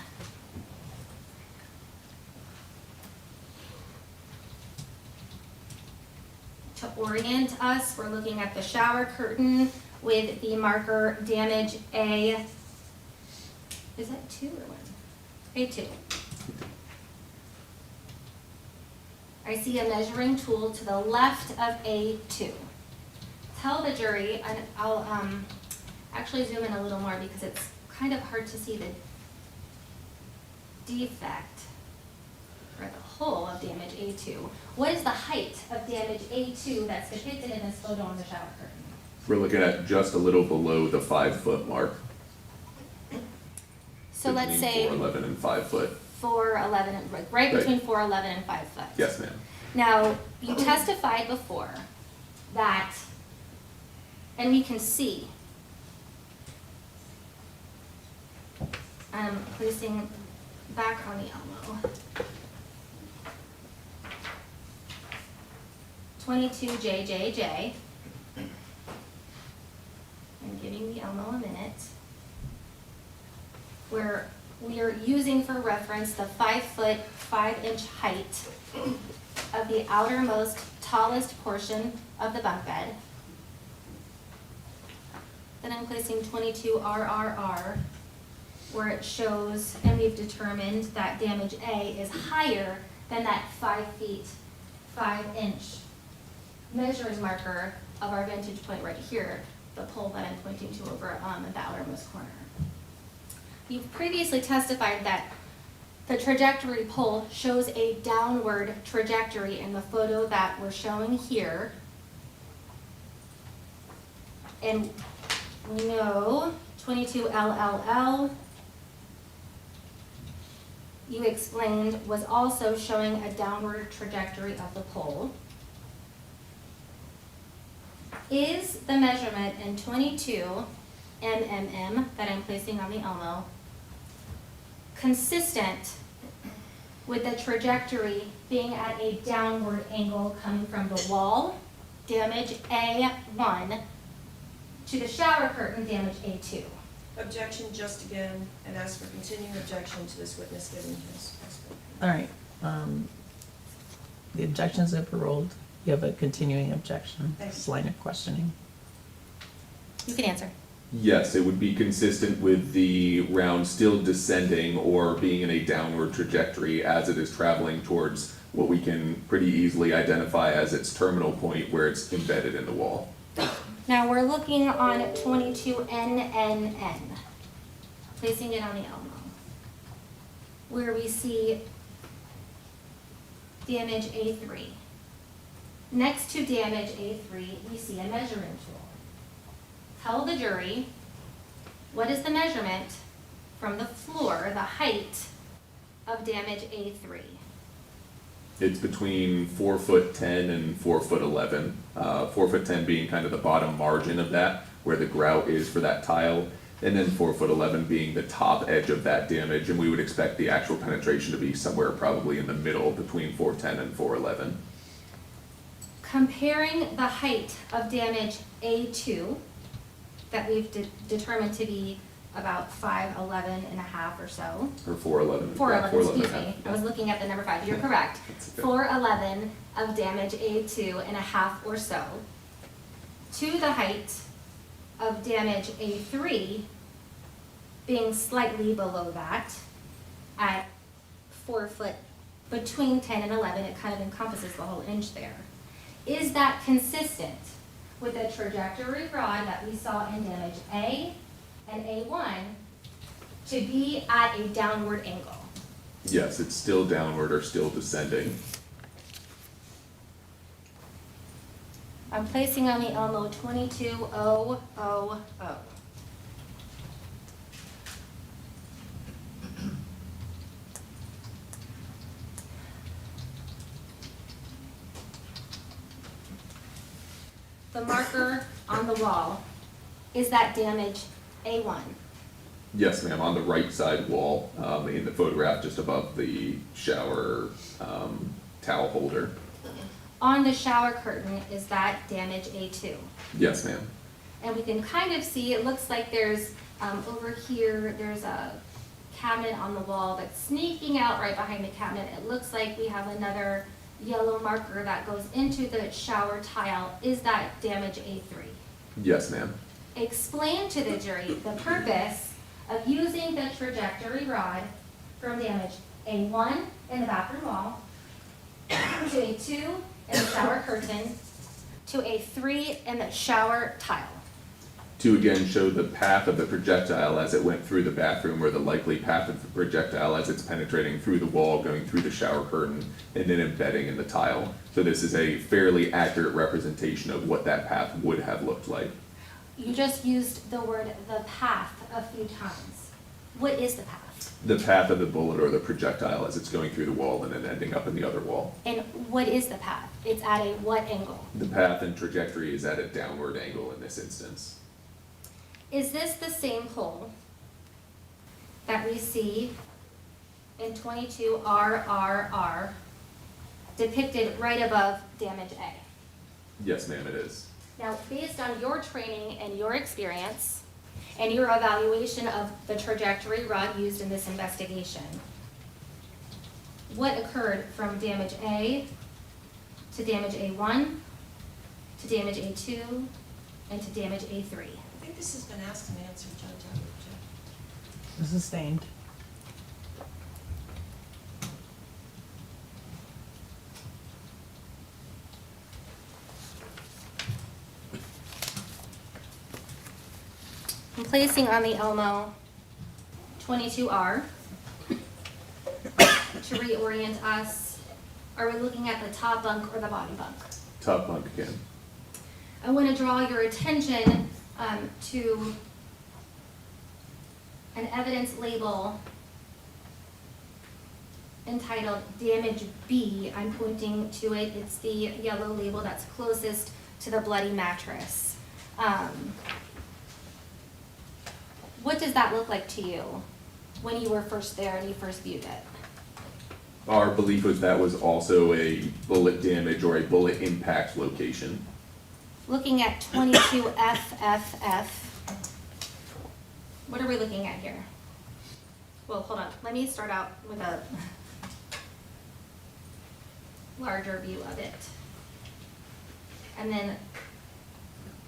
To orient us, we're looking at the shower curtain with the marker damage A. Is that 2 or 1? A2. I see a measuring tool to the left of A2. Tell the jury, and I'll actually zoom in a little more because it's kind of hard to see the defect or the whole of damage A2. What is the height of damage A2 that's depicted in this photo on the shower curtain? We're looking at just a little below the 5-foot mark. So let's say between 4'11" and 5 foot. 4'11", right between 4'11" and 5 foot. Yes, ma'am. Now, you testified before that, and we can see, I'm placing back on the Elmo. 22 JJJ. I'm giving the Elmo a minute. Where we are using for reference the 5-foot, 5-inch height of the outermost tallest portion of the bunk bed. Then I'm placing 22 RRR, where it shows, and we've determined that damage A is higher than that 5 feet, 5-inch measuring marker of our vantage point right here, the pole that I'm pointing to over at the outermost corner. You've previously testified that the trajectory pole shows a downward trajectory in the photo that we're showing here. And we know 22 LLL, you explained, was also showing a downward trajectory of the pole. Is the measurement in 22 MMM that I'm placing on the Elmo consistent with the trajectory being at a downward angle coming from the wall, damage A1, to the shower curtain, damage A2? Objection just again, and ask for continuing objection to this witness giving his explanation. All right. The objections are paroled. You have a continuing objection. Thank you. This line of questioning. You can answer. Yes, it would be consistent with the round still descending or being in a downward trajectory as it is traveling towards what we can pretty easily identify as its terminal point where it's embedded in the wall. Now we're looking on 22 NNN, placing it on the Elmo, where we see damage A3. Next to damage A3, we see a measuring tool. Tell the jury, what is the measurement from the floor, the height of damage A3? It's between 4'10" and 4'11". 4'10" being kind of the bottom margin of that, where the grout is for that tile, and then 4'11" being the top edge of that damage, and we would expect the actual penetration to be somewhere probably in the middle between 4'10" and 4'11". Comparing the height of damage A2 that we've determined to be about 5'11" and a half or so. Or 4'11". 4'11", excuse me. Yeah. I was looking at the number 5. You're correct. That's okay. 4'11" of damage A2 and a half or so, to the height of damage A3 being slightly below that at 4 foot, between 10 and 11. It kind of encompasses the whole inch there. Is that consistent with the trajectory rod that we saw in damage A and A1 to be at a downward angle? Yes, it's still downward or still descending. I'm placing on the Elmo 22000. The marker on the wall, is that damage A1? Yes, ma'am, on the right side wall, in the photograph just above the shower towel holder. On the shower curtain, is that damage A2? Yes, ma'am. And we can kind of see, it looks like there's, over here, there's a cabinet on the wall that's sneaking out right behind the cabinet. It looks like we have another yellow marker that goes into the shower tile. Is that damage A3? Yes, ma'am. Explain to the jury the purpose of using the trajectory rod from damage A1 in the bathroom wall to A2 in the shower curtain to A3 in the shower tile. To again show the path of the projectile as it went through the bathroom, or the likely path of the projectile as it's penetrating through the wall, going through the shower curtain, and then embedding in the tile. So this is a fairly accurate representation of what that path would have looked like. You just used the word "the path" a few times. What is the path? The path of the bullet or the projectile as it's going through the wall and then ending up in the other wall. And what is the path? It's at a what angle? The path and trajectory is at a downward angle in this instance. Is this the same pole that we see in 22 RRR depicted right above damage A? Yes, ma'am, it is. Now, based on your training and your experience, and your evaluation of the trajectory rod used in this investigation. What occurred from damage A to damage A1 to damage A2 and to damage A3? I think this has been asked and answered, Judge. I would object. Sustained. I'm placing on the Elmo 22R. To reorient us, are we looking at the top bunk or the bottom bunk? Top bunk again. I want to draw your attention to an evidence label entitled Damage B. I'm pointing to it. It's the yellow label that's closest to the bloody mattress. What does that look like to you when you were first there and you first viewed it? Our belief was that was also a bullet damage or a bullet impact location. Looking at 22FFF, what are we looking at here? Well, hold on. Let me start out with a larger view of it. And then,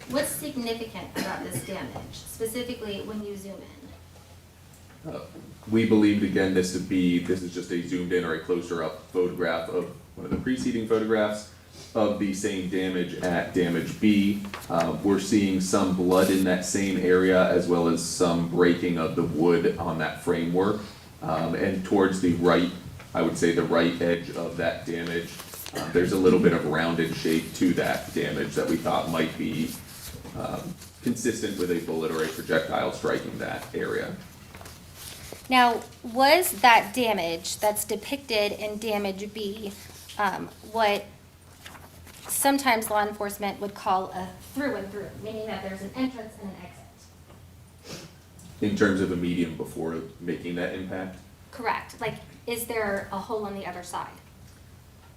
what's significant about this damage, specifically when you zoom in? We believed, again, this is just a zoomed in or a closer up photograph of one of the preceding photographs of the same damage at damage B. We're seeing some blood in that same area as well as some breaking of the wood on that framework. And towards the right, I would say the right edge of that damage, there's a little bit of rounded shape to that damage that we thought might be consistent with a bullet or a projectile striking that area. Now, was that damage that's depicted in damage B what sometimes law enforcement would call a through and through, meaning that there's an entrance and an exit? In terms of a medium before making that impact? Correct. Like, is there a hole on the other side?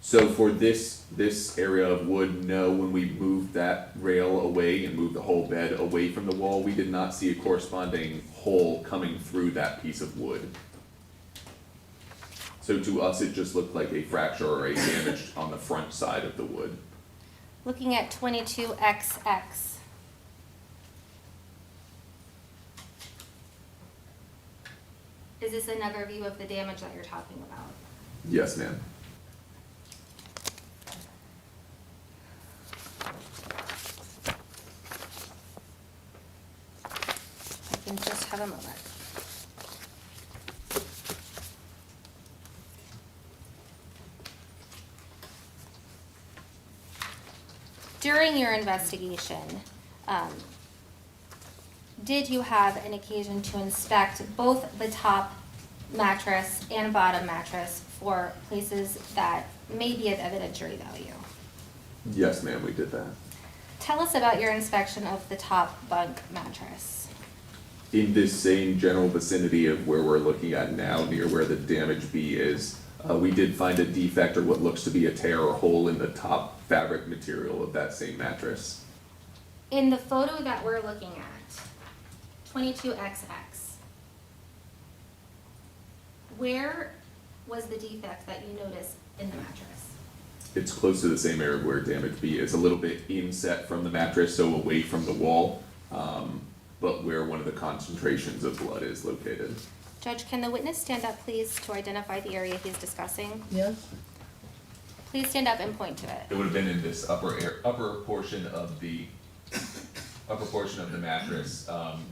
So for this area of wood, no, when we moved that rail away and moved the whole bed away from the wall, we did not see a corresponding hole coming through that piece of wood. So to us, it just looked like a fracture or a damage on the front side of the wood. Looking at 22XX. Is this another view of the damage that you're talking about? Yes, ma'am. I can just have a moment. During your investigation, did you have an occasion to inspect both the top mattress and bottom mattress for places that may be of evidentiary value? Yes, ma'am, we did that. Tell us about your inspection of the top bunk mattress. In this same general vicinity of where we're looking at now, near where the damage B is, we did find a defect or what looks to be a tear or hole in the top fabric material of that same mattress. In the photo that we're looking at, 22XX, where was the defect that you noticed in the mattress? It's close to the same area where damage B is, a little bit inset from the mattress, so away from the wall, but where one of the concentrations of blood is located. Judge, can the witness stand up, please, to identify the area he's discussing? Yes? Please stand up and point to it. It would have been in this upper portion of the mattress,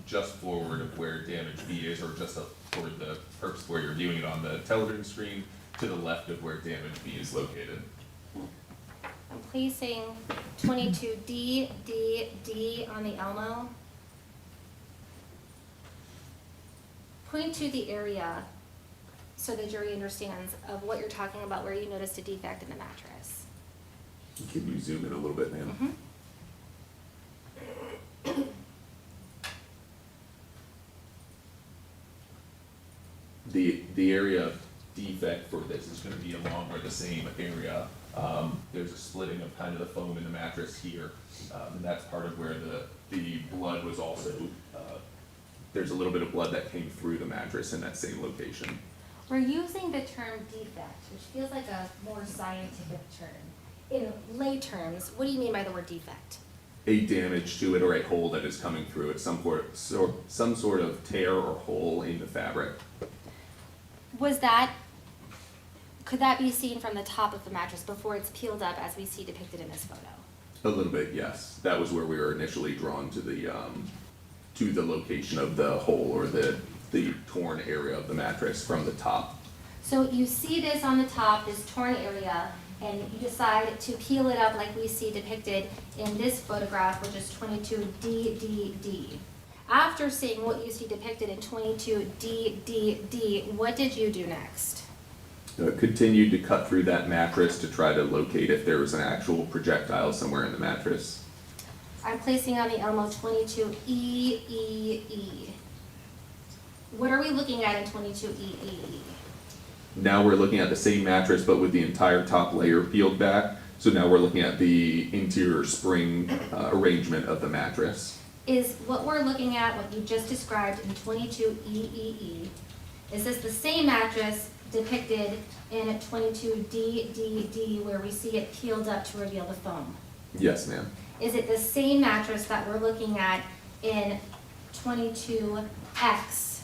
just forward of where damage B is, or just for the purpose where you're viewing it on the television screen, to the left of where damage B is located. I'm placing 22D on the Elmo. Point to the area so the jury understands of what you're talking about where you noticed a defect in the mattress. Can you zoom in a little bit, ma'am? The area of defect for this is going to be along where the same area, there's a splitting of kind of the foam in the mattress here, and that's part of where the blood was also there's a little bit of blood that came through the mattress in that same location. We're using the term defect, which feels like a more scientific term. In lay terms, what do you mean by the word defect? A damage to it or a hole that is coming through it, some sort of tear or hole in the fabric. Could that be seen from the top of the mattress before it's peeled up as we see depicted in this photo? A little bit, yes. That was where we were initially drawn to the location of the hole or the torn area of the mattress from the top. So you see this on the top, this torn area, and you decide to peel it up like we see depicted in this photograph, which is 22DDD. After seeing what you see depicted in 22DDD, what did you do next? Continued to cut through that mattress to try to locate if there was an actual projectile somewhere in the mattress. I'm placing on the Elmo 22EEE. What are we looking at in 22EEE? Now we're looking at the same mattress but with the entire top layer peeled back. So now we're looking at the interior spring arrangement of the mattress. Is what we're looking at, what you just described in 22EEE, is this the same mattress depicted in 22DDD where we see it peeled up to reveal the foam? Yes, ma'am. Is it the same mattress that we're looking at in 22X,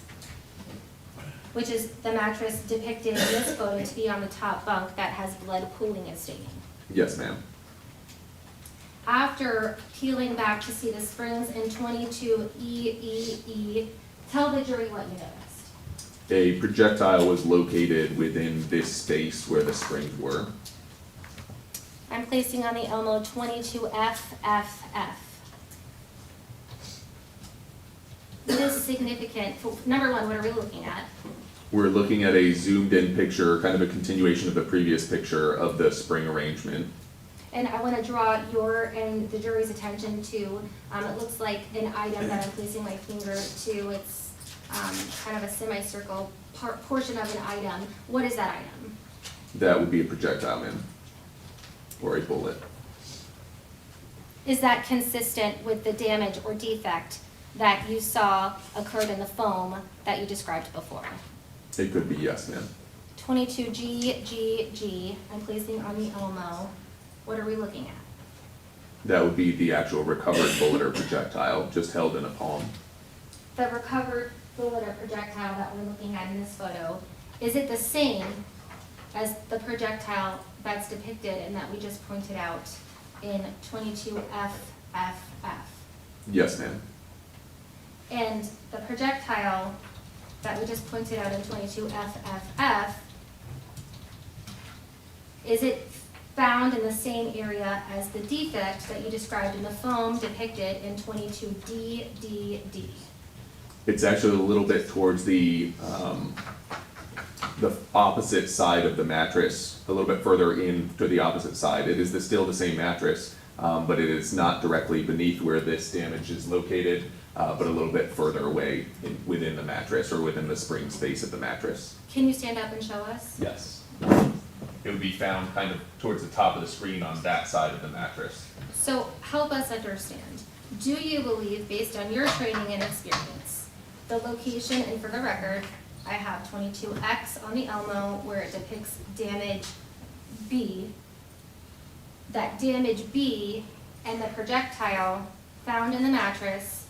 which is the mattress depicted in this photo to be on the top bunk that has blood pooling and staining? Yes, ma'am. After peeling back to see the springs in 22EEE, tell the jury what you noticed. A projectile was located within this space where the springs were. I'm placing on the Elmo 22FFF. What is significant? Number one, what are we looking at? We're looking at a zoomed in picture, kind of a continuation of the previous picture of the spring arrangement. And I want to draw your and the jury's attention to, it looks like an item that I'm placing my finger to. It's kind of a semicircle portion of an item. What is that item? That would be a projectile, ma'am, or a bullet. Is that consistent with the damage or defect that you saw occurred in the foam that you described before? It could be, yes, ma'am. 22GGG, I'm placing on the Elmo. What are we looking at? That would be the actual recovered bullet or projectile, just held in a palm. The recovered bullet or projectile that we're looking at in this photo, is it the same as the projectile that's depicted and that we just pointed out in 22FFF? Yes, ma'am. And the projectile that we just pointed out in 22FFF, is it found in the same area as the defect that you described in the foam depicted in 22DDD? It's actually a little bit towards the opposite side of the mattress, a little bit further in to the opposite side. It is still the same mattress, but it is not directly beneath where this damage is located, but a little bit further away within the mattress or within the spring space of the mattress. Can you stand up and show us? Yes. It would be found kind of towards the top of the screen on that side of the mattress. So help us understand. Do you believe, based on your training and experience, the location, and for the record, I have 22X on the Elmo where it depicts damage B, that damage B and the projectile found in the mattress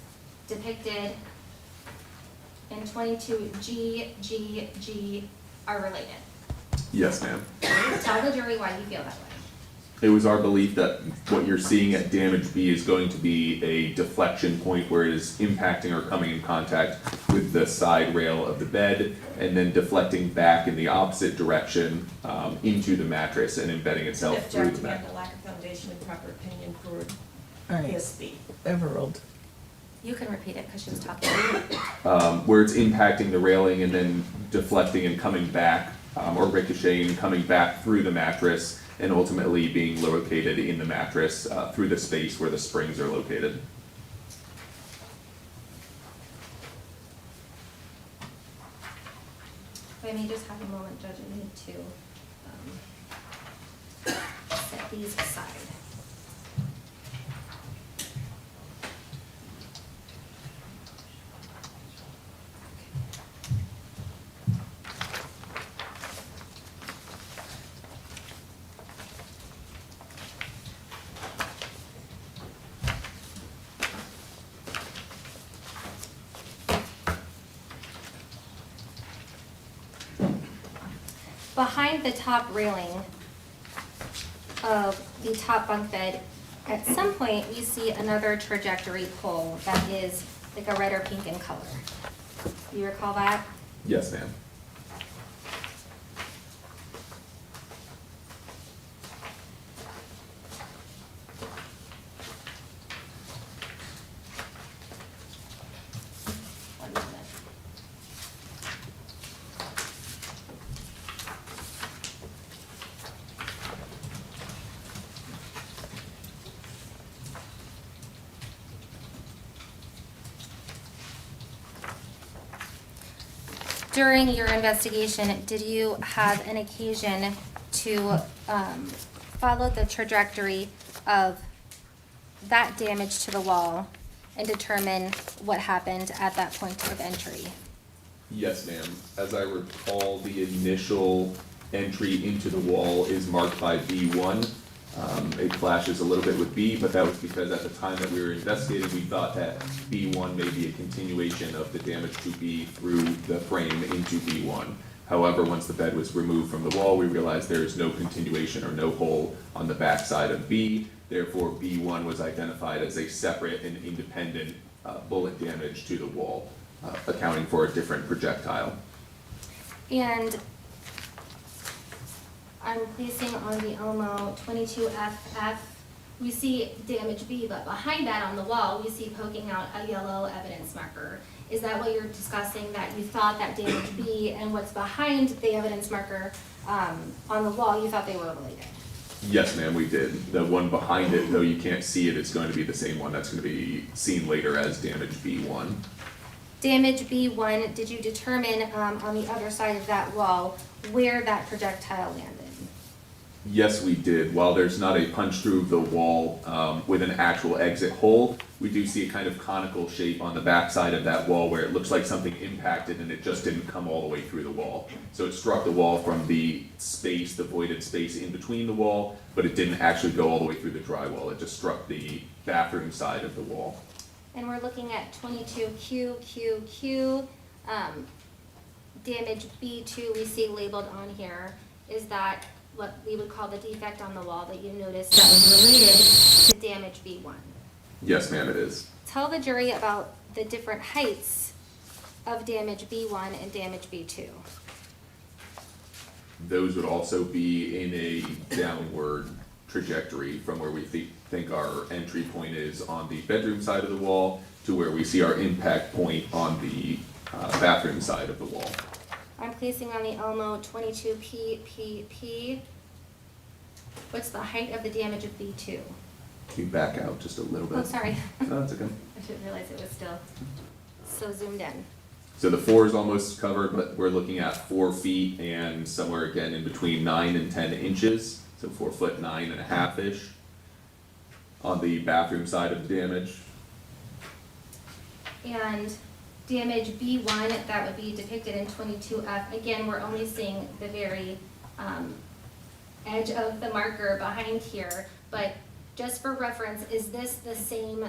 depicted in 22GGG are related? Yes, ma'am. Tell the jury why you feel that way. It was our belief that what you're seeing at damage B is going to be a deflection point where it is impacting or coming in contact with the side rail of the bed and then deflecting back in the opposite direction into the mattress and embedding itself through the Objecting at mattress. the lack of foundation and proper opinion for All right, PSB. overruled. You can repeat it because she was talking. Where it's impacting the railing and then deflecting and coming back or ricocheting, coming back through the mattress and ultimately being located in the mattress through the space where the springs are located. If I may just have a moment, Judge, I need to set these aside. behind the top railing of the top bunk bed, at some point, we see another trajectory pole that is like a red or pink in color. Do you recall that? Yes, ma'am. One moment. During your investigation, did you have an occasion to follow the trajectory of that damage to the wall and determine what happened at that point of entry? Yes, ma'am. As I recall, the initial entry into the wall is marked by B1. It clashes a little bit with B, but that was because at the time that we were investigating, we thought that B1 may be a continuation of the damage to B through the frame into B1. However, once the bed was removed from the wall, we realized there is no continuation or no hole on the back side of B. Therefore, B1 was identified as a separate and independent bullet damage to the wall, accounting for a different projectile. And I'm placing on the Elmo 22FF, we see damage B, but behind that on the wall, we see poking out a yellow evidence marker. Is that what you're discussing, that you thought that damage B and what's behind the evidence marker on the wall, you thought they were related? Yes, ma'am, we did. The one behind it, though you can't see it, it's going to be the same one that's going to be seen later as damage B1. Damage B1, did you determine on the other side of that wall where that projectile landed? Yes, we did. While there's not a punch through the wall with an actual exit hole, we do see a kind of conical shape on the back side of that wall where it looks like something impacted and it just didn't come all the way through the wall. So it struck the wall from the space, the voided space in between the wall, but it didn't actually go all the way through the drywall. It just struck the bathroom side of the wall. And we're looking at 22QQQ. Damage B2 we see labeled on here. Is that what we would call the defect on the wall that you noticed that was related to damage B1? Yes, ma'am, it is. Tell the jury about the different heights of damage B1 and damage B2. Those would also be in a downward trajectory from where we think our entry point is on the bedroom side of the wall to where we see our impact point on the bathroom side of the wall. I'm placing on the Elmo 22PPP. What's the height of the damage of B2? Can you back out just a little bit? Oh, sorry. No, that's okay. I didn't realize it was still so zoomed in. So the floor is almost covered, but we're looking at 4 feet and somewhere again in between 9 and 10 inches. So 4 foot 9.5-ish on the bathroom side of the damage. And damage B1, that would be depicted in 22F. Again, we're only seeing the very edge of the marker behind here, but just for reference, is this the same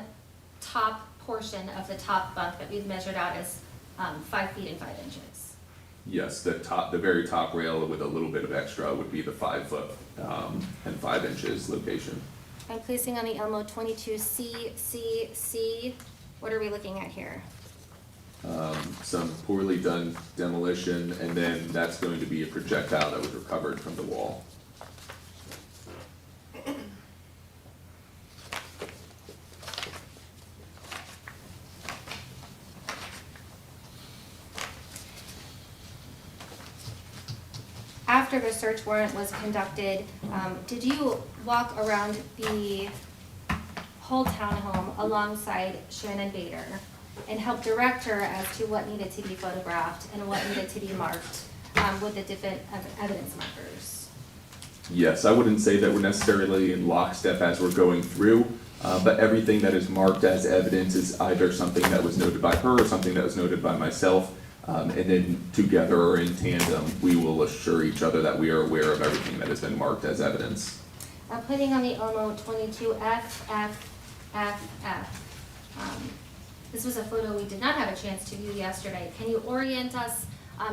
top portion of the top bunk that we've measured out as 5 feet and 5 inches? Yes, the very top rail with a little bit of extra would be the 5 foot and 5 inches location. I'm placing on the Elmo 22CCC. What are we looking at here? Some poorly done demolition, and then that's going to be a projectile that was recovered from the wall. After the search warrant was conducted, did you walk around the whole townhome alongside Shannon Bader and help direct her as to what needed to be photographed and what needed to be marked with the different evidence markers? Yes, I wouldn't say that we're necessarily in lockstep as we're going through, but everything that is marked as evidence is either something that was noted by her or something that was noted by myself. And then together or in tandem, we will assure each other that we are aware of everything that has been marked as evidence. Putting on the Elmo 22FFFF. This was a photo we did not have a chance to view yesterday. Can you orient us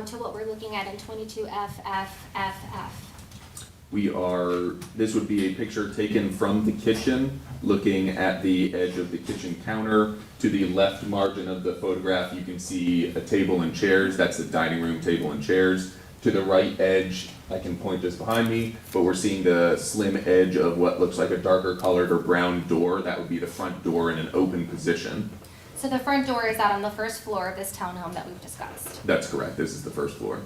to what we're looking at in 22FFFF? This would be a picture taken from the kitchen, looking at the edge of the kitchen counter. To the left margin of the photograph, you can see a table and chairs. That's the dining room table and chairs. To the right edge, I can point just behind me, but we're seeing the slim edge of what looks like a darker colored or brown door. That would be the front door in an open position. So the front door is out on the first floor of this townhome that we've discussed. That's correct. This is the first floor.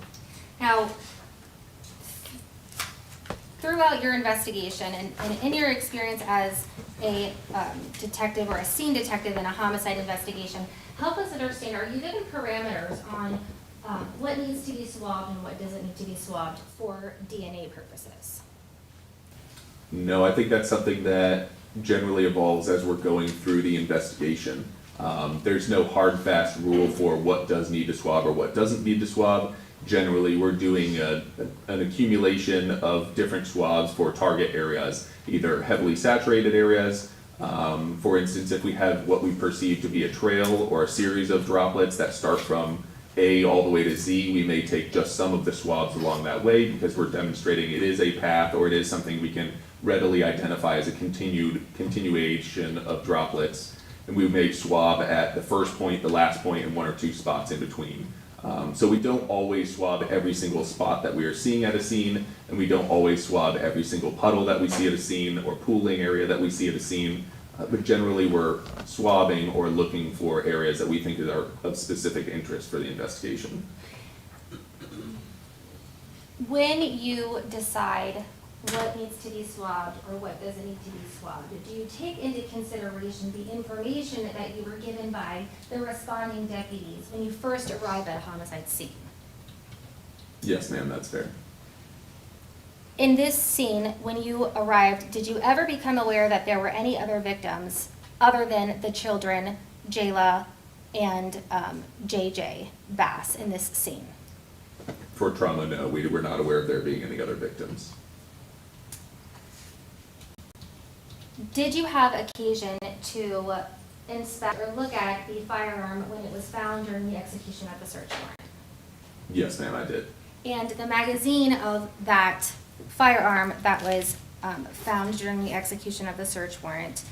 Now, throughout your investigation and in your experience as a detective or a scene detective in a homicide investigation, help us understand, are you given parameters on what needs to be swabbed and what doesn't need to be swabbed for DNA purposes? No, I think that's something that generally evolves as we're going through the investigation. There's no hard, fast rule for what does need to swab or what doesn't need to swab. Generally, we're doing an accumulation of different swabs for target areas, either heavily saturated areas. For instance, if we have what we perceive to be a trail or a series of droplets that start from A all the way to Z, we may take just some of the swabs along that way because we're demonstrating it is a path or it is something we can readily identify as a continuation of droplets. And we may swab at the first point, the last point, and one or two spots in between. So we don't always swab every single spot that we are seeing at a scene, and we don't always swab every single puddle that we see at a scene or pooling area that we see at a scene. But generally, we're swabbing or looking for areas that we think are of specific interest for the investigation. When you decide what needs to be swabbed or what doesn't need to be swabbed, do you take into consideration the information that you were given by the responding deputies when you first arrive at a homicide scene? Yes, ma'am, that's fair. In this scene, when you arrived, did you ever become aware that there were any other victims other than the children, Jayla and JJ Bass, in this scene? For trauma, no, we were not aware of there being any other victims. Did you have occasion to inspect or look at the firearm when it was found during the execution of the search warrant? Yes, ma'am, I did. And the magazine of that firearm that was found during the execution of the search warrant,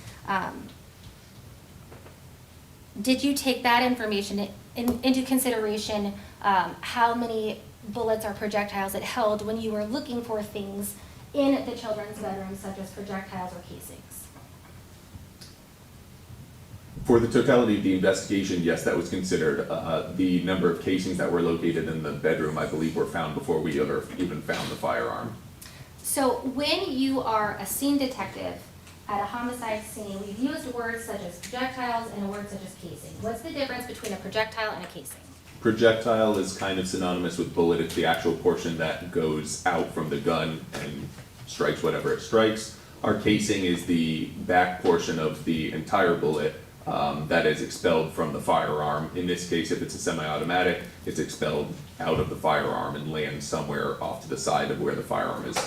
did you take that information into consideration, how many bullets or projectiles it held when you were looking for things in the children's bedrooms, such as projectiles or casings? For the totality of the investigation, yes, that was considered. The number of casings that were located in the bedroom, I believe, were found before we ever even found the firearm. So when you are a scene detective at a homicide scene, we've used words such as projectiles and a word such as casing. What's the difference between a projectile and a casing? Projectile is kind of synonymous with bullet. It's the actual portion that goes out from the gun and strikes whatever it strikes. Our casing is the back portion of the entire bullet that is expelled from the firearm. In this case, if it's a semi-automatic, it's expelled out of the firearm and lands somewhere off to the side of where the firearm is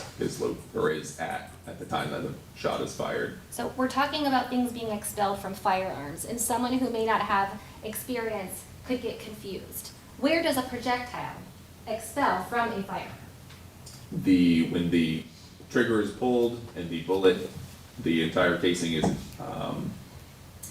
at the time that the shot is fired. So we're talking about things being expelled from firearms, and someone who may not have experience could get confused. Where does a projectile expel from a firearm? When the trigger is pulled and the bullet, the entire casing is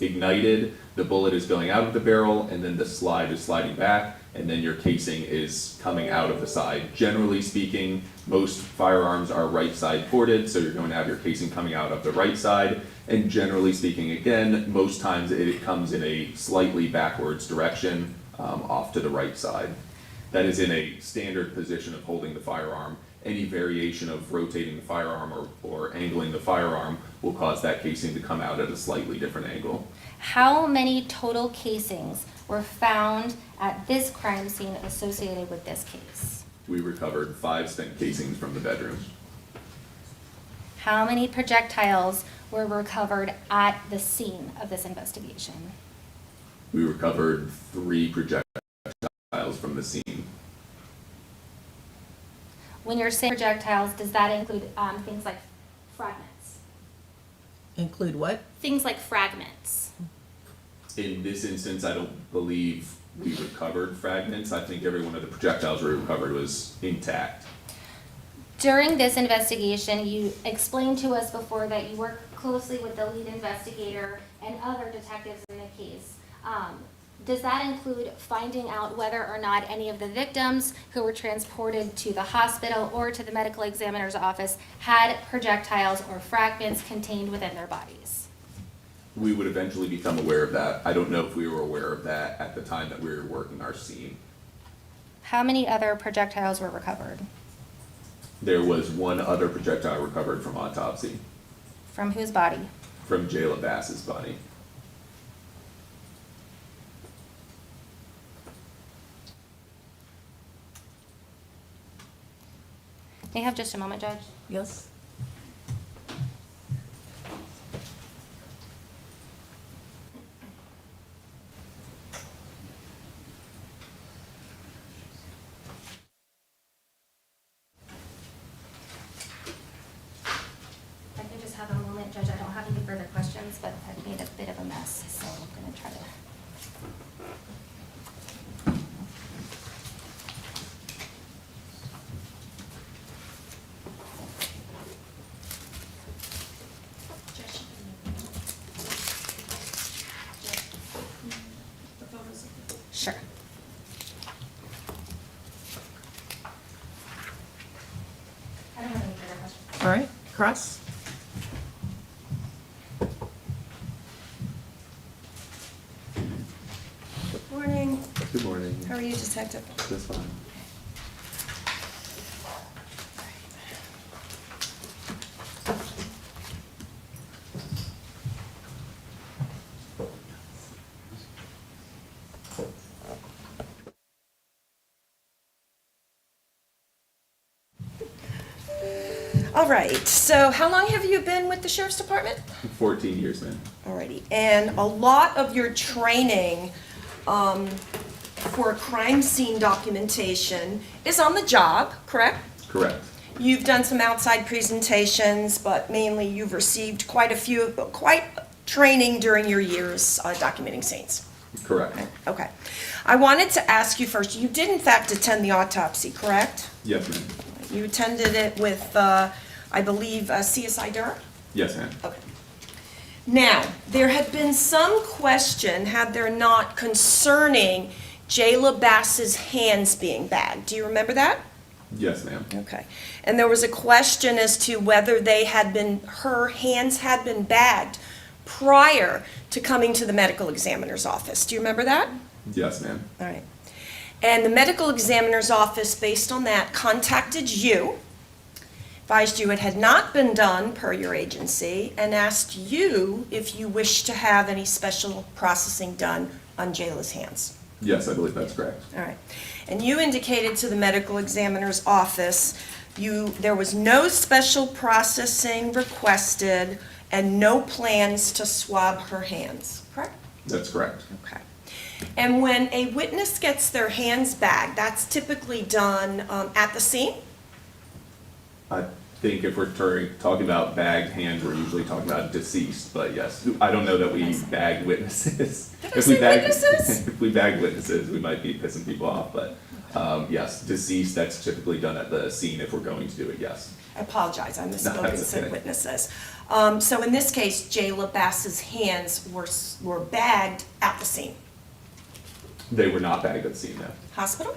ignited, the bullet is going out of the barrel, and then the slide is sliding back, and then your casing is coming out of the side. Generally speaking, most firearms are right side ported, so you're going to have your casing coming out of the right side, and generally speaking, again, most times it comes in a slightly backwards direction, off to the right side. That is in a standard position of holding the firearm. Any variation of rotating the firearm or angling the firearm will cause that casing to come out at a slightly different angle. How many total casings were found at this crime scene associated with this case? We recovered 5 spent casings from the bedroom. How many projectiles were recovered at the scene of this investigation? We recovered 3 projectiles from the scene. When you're saying projectiles, does that include things like fragments? Include what? Things like fragments. In this instance, I don't believe we recovered fragments. I think every one of the projectiles we recovered was intact. During this investigation, you explained to us before that you work closely with the lead investigator and other detectives in the case. Does that include finding out whether or not any of the victims who were transported to the hospital or to the medical examiner's office had projectiles or fragments contained within their bodies? We would eventually become aware of that. I don't know if we were aware of that at the time that we were working our scene. How many other projectiles were recovered? There was one other projectile recovered from autopsy, From whose body? from Jayla Bass's body. May I have just a moment, Judge? Yes. I could just have a moment, Judge. I don't have any further questions, but I've made a bit of a mess, so I'm gonna try to. The photos of the Sure. I don't have any further questions. All right, Cross? Good morning. Good morning. How are you, Detective? That's fine. All right, so how long have you been with the Sheriff's Department? 14 years, man. Alrighty, and a lot of your training for crime scene documentation is on the job, correct? Correct. You've done some outside presentations, but mainly you've received quite training during your years documenting scenes. Correct. Okay. I wanted to ask you first, you did in fact attend the autopsy, correct? Yes, ma'am. You attended it with, I believe, CSI Durham? Yes, ma'am. Okay. Now, there had been some question, had there not, concerning Jayla Bass's hands being bagged. Do you remember that? Yes, ma'am. Okay. And there was a question as to whether her hands had been bagged prior to coming to the medical examiner's office. Do you remember that? Yes, ma'am. All right. And the medical examiner's office, based on that, contacted you, advised you it had not been done per your agency, and asked you if you wished to have any special processing done on Jayla's hands. Yes, I believe that's correct. All right. And you indicated to the medical examiner's office there was no special processing requested and no plans to swab her hands, correct? That's correct. Okay. And when a witness gets their hands bagged, that's typically done at the scene? I think if we're talking about bagged hands, we're usually talking about deceased, but yes, I don't know that we bag witnesses. Did I say witnesses? If we bag witnesses, we might be pissing people off, but yes, deceased, that's typically done at the scene if we're going to do it, yes. I apologize, I misspoke and that's said okay. witnesses. So in this case, Jayla Bass's hands were bagged at the scene. They were not bagged at the scene, though. Hospital?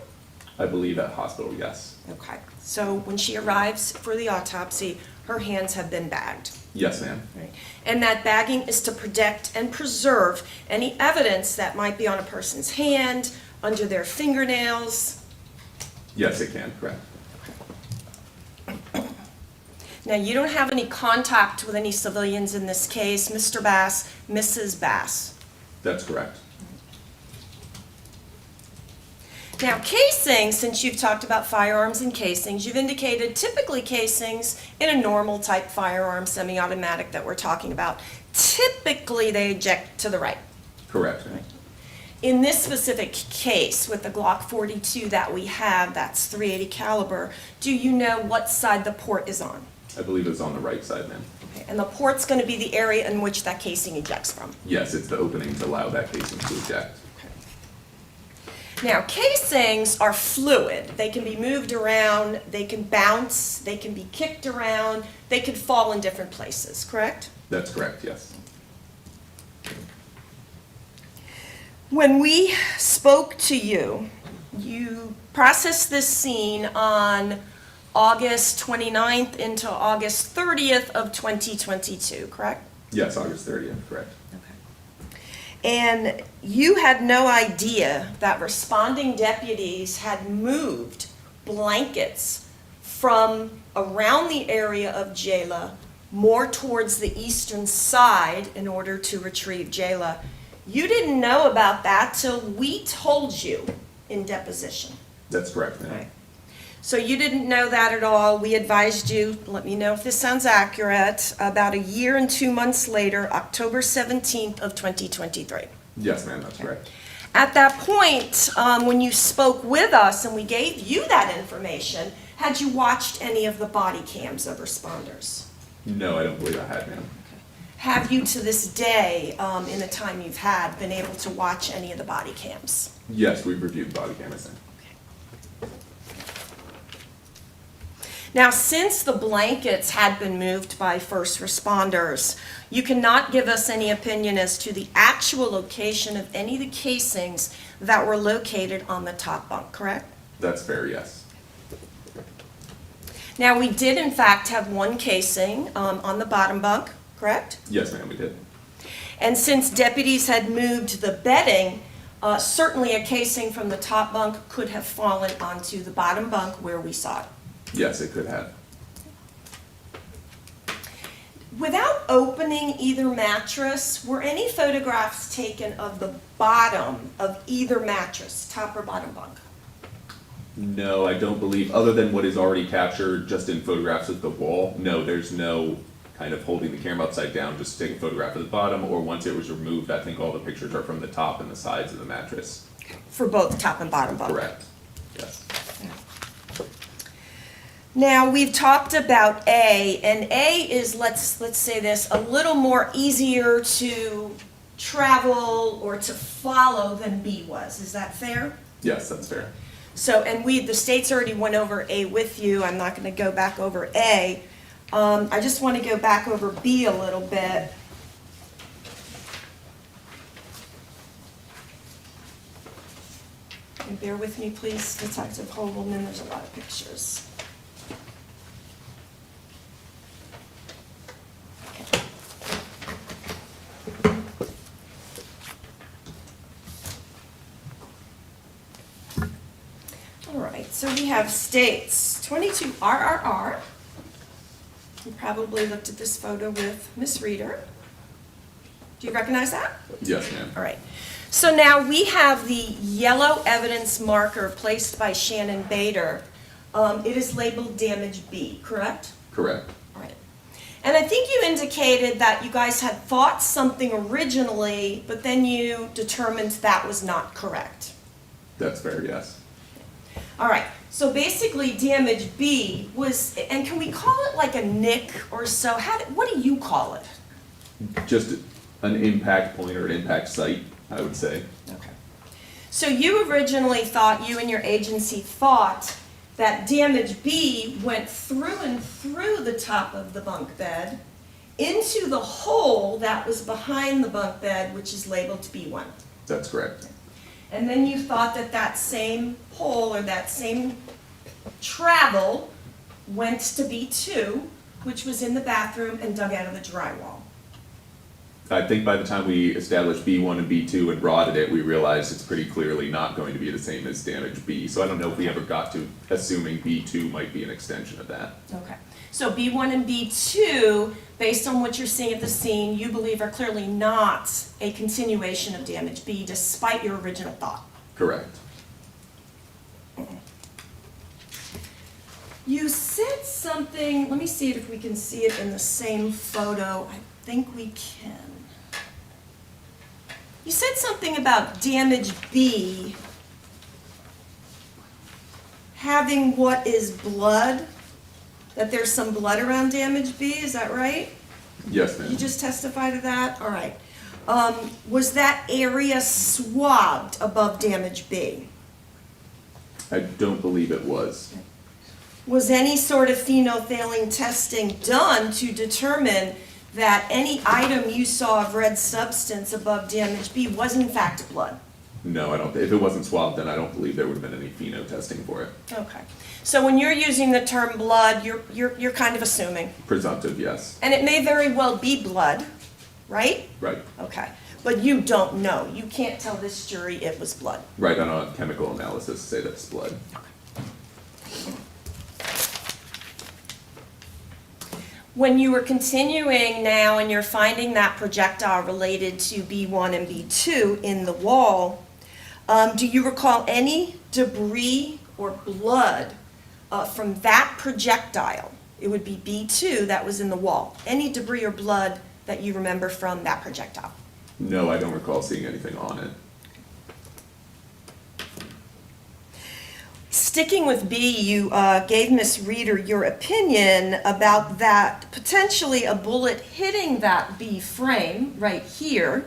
I believe at hospital, yes. Okay. So when she arrives for the autopsy, her hands have been bagged. Yes, ma'am. Right. And that bagging is to protect and preserve any evidence that might be on a person's hand, under their fingernails. Yes, it can, correct. Now, you don't have any contact with any civilians in this case, Mr. Bass, Mrs. Bass. That's correct. Now, casings, since you've talked about firearms and casings, you've indicated typically casings in a normal type firearm, semi-automatic that we're talking about, typically they eject to the right. Correct. In this specific case, with the Glock 42 that we have, that's .380 caliber, do you know what side the port is on? I believe it's on the right side, ma'am. Okay. And the port's going to be the area in which that casing ejects from. Yes, it's the opening to allow that casing to eject. Now, casings are fluid. They can be moved around, they can bounce, they can be kicked around, they could fall in different places, correct? That's correct, yes. When we spoke to you, you processed this scene on August 29th into August 30th of 2022, correct? Yes, August 30th, correct. And you had no idea that responding deputies had moved blankets from around the area of Jayla more towards the eastern side in order to retrieve Jayla. You didn't know about that till we told you in deposition. That's correct, ma'am. Right. So you didn't know that at all. We advised you, let me know if this sounds accurate, about a year and 2 months later, October 17th of 2023. Yes, ma'am, that's correct. At that point, when you spoke with us and we gave you that information, had you watched any of the body cams of responders? No, I don't believe I had, ma'am. Have you to this day, in the time you've had, been able to watch any of the body cams? Yes, we've reviewed the body cameras, ma'am. Now, since the blankets had been moved by first responders, you cannot give us any opinion as to the actual location of any of the casings that were located on the top bunk, correct? That's fair, yes. Now, we did in fact have one casing on the bottom bunk, correct? Yes, ma'am, we did. And since deputies had moved the bedding, certainly a casing from the top bunk could have fallen onto the bottom bunk where we saw it. Yes, it could have. Without opening either mattress, were any photographs taken of the bottom of either mattress, top or bottom bunk? No, I don't believe, other than what is already captured just in photographs of the wall, no, there's no kind of holding the camera upside down, just take a photograph of the bottom, or once it was removed, I think all the pictures are from the top and the sides of the mattress. For both top and bottom bunk? Correct, yes. Now, we've talked about A, and A is, let's say this, a little more easier to travel or to follow than B was. Is that fair? Yes, that's fair. So, and the states already went over A with you. I'm not going to go back over A. I just want to go back over B a little bit. And bear with me, please, Detective Hogelman. There's a lot of pictures. All right, so we have states 22 RRR. You probably looked at this photo with Miss Reeder. Do you recognize that? Yes, ma'am. All right. So now we have the yellow evidence marker placed by Shannon Bader. It is labeled damage B, correct? Correct. All right. And I think you indicated that you guys had thought something originally, but then you determined that was not correct. That's fair, yes. All right, so basically damage B was, and can we call it like a nick or so? What do you call it? Just an impact point or an impact site, I would say. Okay. So you originally thought, you and your agency thought that damage B went through and through the top of the bunk bed into the hole that was behind the bunk bed, which is labeled B1. That's correct. And then you thought that that same hole or that same travel went to B2, which was in the bathroom and dug out of the drywall. I think by the time we established B1 and B2 and rotted it, we realized it's pretty clearly not going to be the same as damage B. So I don't know if we ever got to assuming B2 might be an extension of that. Okay. So B1 and B2, based on what you're seeing at the scene, you believe are clearly not a continuation of damage B, despite your original thought. Correct. You said something, let me see if we can see it in the same photo. I think we can. You said something about damage B having what is blood, that there's some blood around damage B, is that right? Yes, ma'am. You just testified to that? All right. Was that area swabbed above damage B? I don't believe it was. Was any sort of phenolphthalein testing done to determine that any item you saw of red substance above damage B was in fact blood? No, I don't. If it wasn't swabbed, then I don't believe there would have been any pheno testing for it. Okay. So when you're using the term blood, you're kind of assuming. Presumptive, yes. And it may very well be blood, right? Right. Okay. But you don't know. You can't tell this jury it was blood. Right, on a chemical analysis, say that's blood. When you were continuing now and you're finding that projectile related to B1 and B2 in the wall, do you recall any debris or blood from that projectile? It would be B2 that was in the wall. Any debris or blood that you remember from that projectile? No, I don't recall seeing anything on it. Sticking with B, you gave Miss Reeder your opinion about that potentially a bullet hitting that B frame right here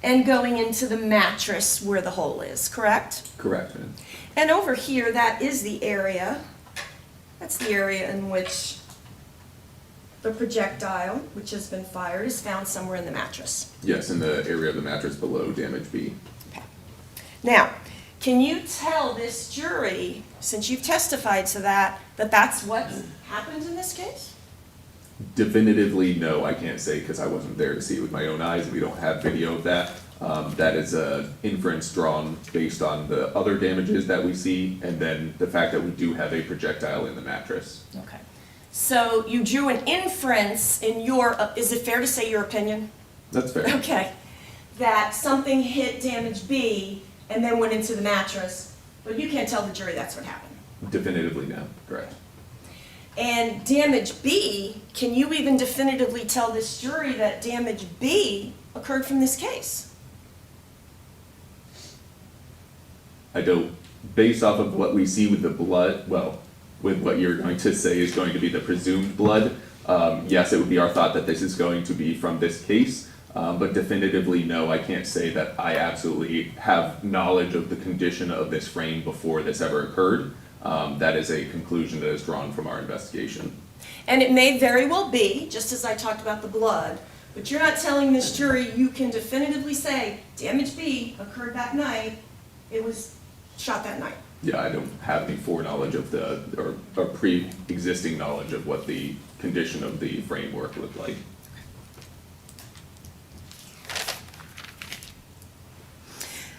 and going into the mattress where the hole is, correct? Correct, ma'am. And over here, that is the area, that's the area in which the projectile, which has been fired, is found somewhere in the mattress. Yes, in the area of the mattress below damage B. Okay. Now, can you tell this jury, since you've testified to that, that that's what happened in this case? Definitively, no, I can't say because I wasn't there to see it with my own eyes. We don't have video of that. That is an inference drawn based on the other damages that we see and then the fact that we do have a projectile in the mattress. Okay. So you drew an inference in your, is it fair to say your opinion? That's fair. Okay. That something hit damage B and then went into the mattress, but you can't tell the jury that's what happened. Definitively, no, correct. And damage B, can you even definitively tell this jury that damage B occurred from this case? I don't, based off of what we see with the blood, well, with what you're going to say is going to be the presumed blood, yes, it would be our thought that this is going to be from this case, but definitively, no, I can't say that I absolutely have knowledge of the condition of this frame before this ever occurred. That is a conclusion that is drawn from our investigation. And it may very well be, just as I talked about the blood, but you're not telling this jury you can definitively say damage B occurred that night, it was shot that night. Yeah, I don't have any foreknowledge of the, or pre-existing knowledge of what the condition of the framework looked like.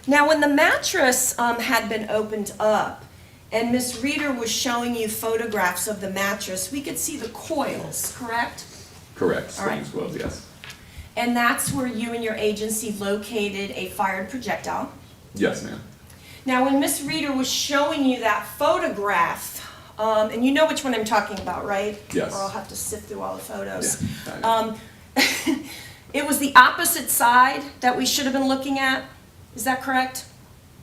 Now, when the mattress had been opened up, and Miss Reeder was showing you photographs of the mattress, we could see the coils, correct? Correct, All right. springs, gloves, yes. And that's where you and your agency located a fired projectile. Yes, ma'am. Now, when Miss Reeder was showing you that photograph, and you know which one I'm talking about, right? Yes. Or I'll have to sift through all the photos. Yeah, I know. It was the opposite side that we should have been looking at, is that correct?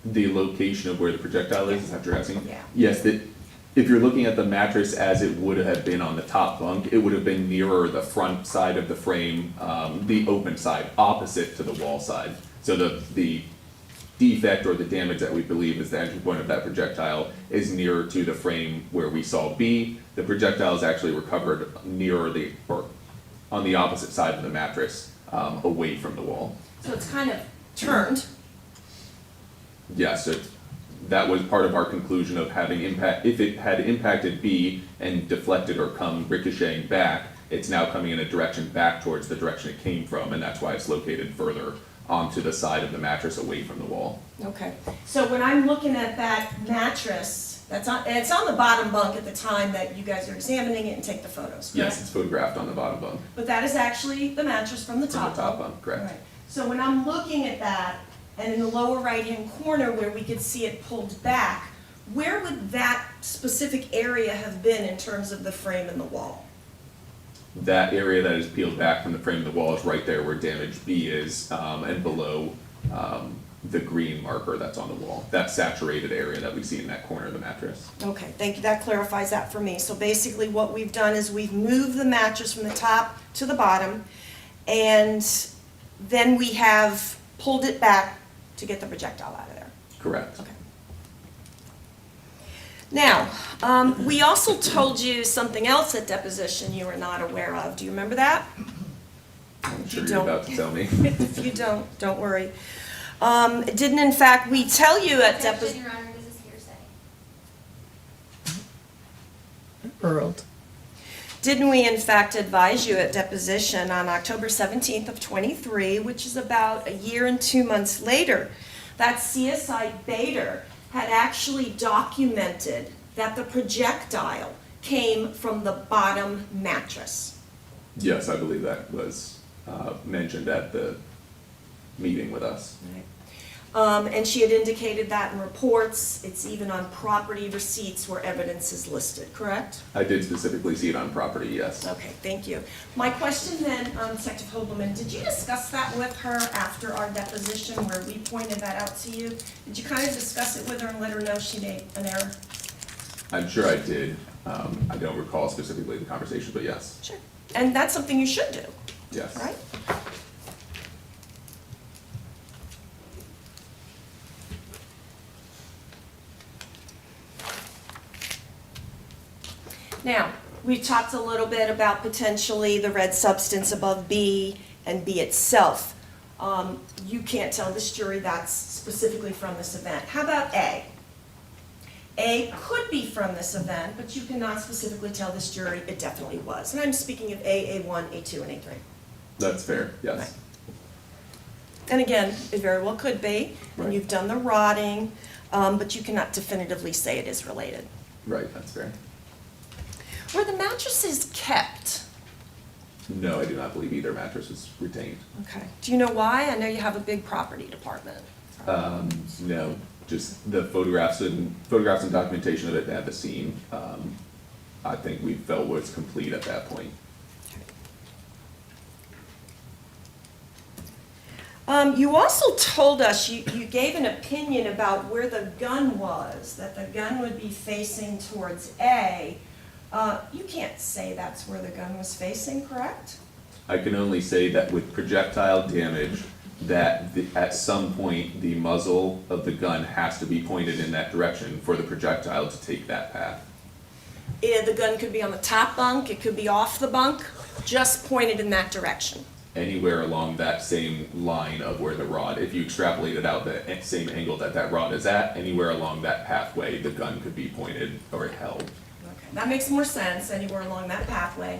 The location of where the projectile is that what you're asking? Yeah. Yes, if you're looking at the mattress as it would have been on the top bunk, it would have been nearer the front side of the frame, the open side, opposite to the wall side. So the defect or the damage that we believe is the entry point of that projectile is nearer to the frame where we saw B. The projectile is actually recovered nearer or on the opposite side of the mattress, away from the wall. So it's kind of turned. Yes, that was part of our conclusion of having impact. If it had impacted B and deflected or come ricocheting back, it's now coming in a direction back towards the direction it came from, and that's why it's located further onto the side of the mattress away from the wall. Okay. So when I'm looking at that mattress, and it's on the bottom bunk at the time that you guys are examining it and take the photos, correct? Yes, it's photographed on the bottom bunk. But that is actually the mattress from the From top the top bunk. bunk, correct. Right. So when I'm looking at that, and in the lower right-hand corner where we could see it pulled back, where would that specific area have been in terms of the frame and the wall? That area that is peeled back from the frame of the wall is right there where damage B is, and below the green marker that's on the wall. That saturated area that we see in that corner of the mattress. Okay, thank you, that clarifies that for me. So basically what we've done is we've moved the mattress from the top to the bottom, and then we have pulled it back to get the projectile out of there. Correct. Okay. Now, we also told you something else at deposition you were not aware of. Do you remember that? I'm sure you're about to tell me. If you don't worry. Didn't in fact we tell you at Objection, deposition? Your Honor, this is hearsay. Earled. Didn't we in fact advise you at deposition on October 17th of '23, which is about a year and 2 months later, that CSI Bader had actually documented that the projectile came from the bottom mattress? Yes, I believe that was mentioned at the meeting with us. And she had indicated that in reports. It's even on property receipts where evidence is listed, correct? I did specifically see it on property, yes. Okay, thank you. My question then, Detective Hogelman, did you discuss that with her after our deposition where we pointed that out to you? Did you kind of discuss it with her and let her know she made an error? I'm sure I did. I don't recall specifically the conversation, but yes, Sure. And that's something you should do, yes. right? Now, we talked a little bit about potentially the red substance above B and B itself. You can't tell this jury that's specifically from this event. How about A? A could be from this event, but you cannot specifically tell this jury it definitely was. And I'm speaking of A, A1, A2, and A3. That's fair, yes. Right. And again, it very well could be, and Right. you've done the rotting, but you cannot definitively say it is related. Right, that's fair. Were the mattresses kept? No, I do not believe either mattress was retained. Okay. Do you know why? I know you have a big property department. No, just the photographs and documentation of it at the scene, I think we felt was complete at that point. You also told us, you gave an opinion about where the gun was, that the gun would be facing towards A. You can't say that's where the gun was facing, correct? I can only say that with projectile damage, that at some point, the muzzle of the gun has to be pointed in that direction for the projectile to take that path. The gun could be on the top bunk, it could be off the bunk, just pointed in that direction. Anywhere along that same line of where the rod, if you extrapolate it out the same angle that that rod is at, anywhere along that pathway, the gun could be pointed or held. Okay, that makes more sense, anywhere along that pathway.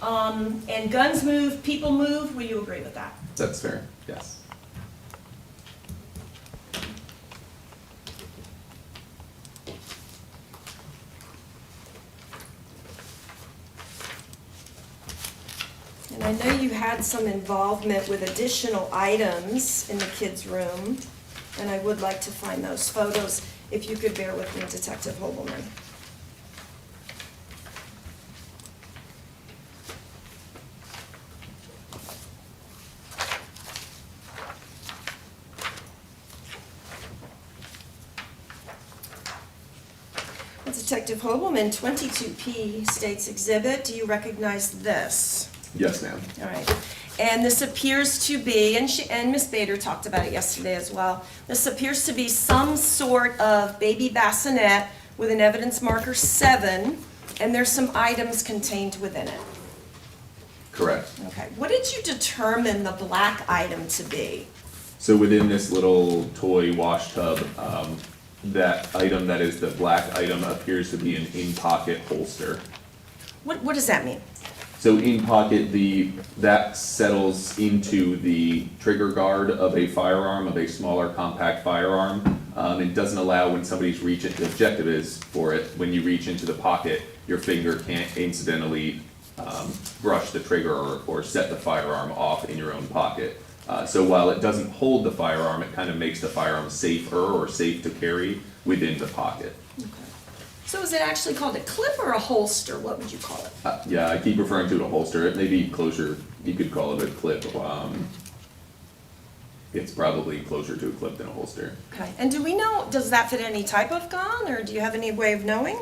And guns move, people move, will you agree with that? That's fair, yes. And I know you had some involvement with additional items in the kids' room, and I would like to find those photos, if you could bear with me, Detective Hogelman. Detective Hogelman, 22P State's Exhibit, do you recognize this? Yes, ma'am. All right. And this appears to be, and Ms. Bader talked about it yesterday as well, this appears to be some sort of baby bassinet with an evidence marker 7, and there's some items contained within it. Correct. Okay. What did you determine the black item to be? So within this little toy wash tub, that item that is the black item appears to be an in-pocket holster. What does that mean? So in pocket, that settles into the trigger guard of a firearm, of a smaller compact firearm. It doesn't allow when somebody's reaching, the objective is for it, when you reach into the pocket, your finger can't incidentally brush the trigger or set the firearm off in your own pocket. So while it doesn't hold the firearm, it kind of makes the firearm safer or safe to carry within the pocket. Okay. So is it actually called a clip or a holster? What would you call it? Yeah, I keep referring to it a holster. It may be closer, you could call it a clip. It's probably closer to a clip than a holster. Okay. And do we know, does that fit any type of gun, or do you have any way of knowing?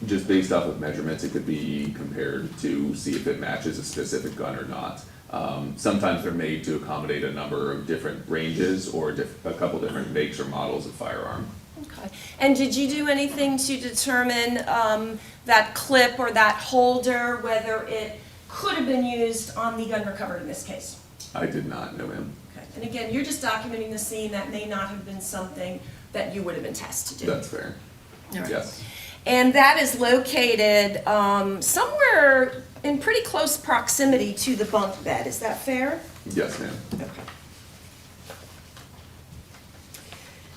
Just based off of measurements, it could be compared to see if it matches a specific gun or not. Sometimes they're made to accommodate a number of different ranges or a couple different makes or models of firearm. Okay. And did you do anything to determine that clip or that holder, whether it could have been used on the gun recovered in this case? I did not know him. Okay. And again, you're just documenting the scene. That may not have been something that you would have been tasked to do. That's fair. All right. Yes. And that is located somewhere in pretty close proximity to the bunk bed. Is that fair? Yes, ma'am. Okay.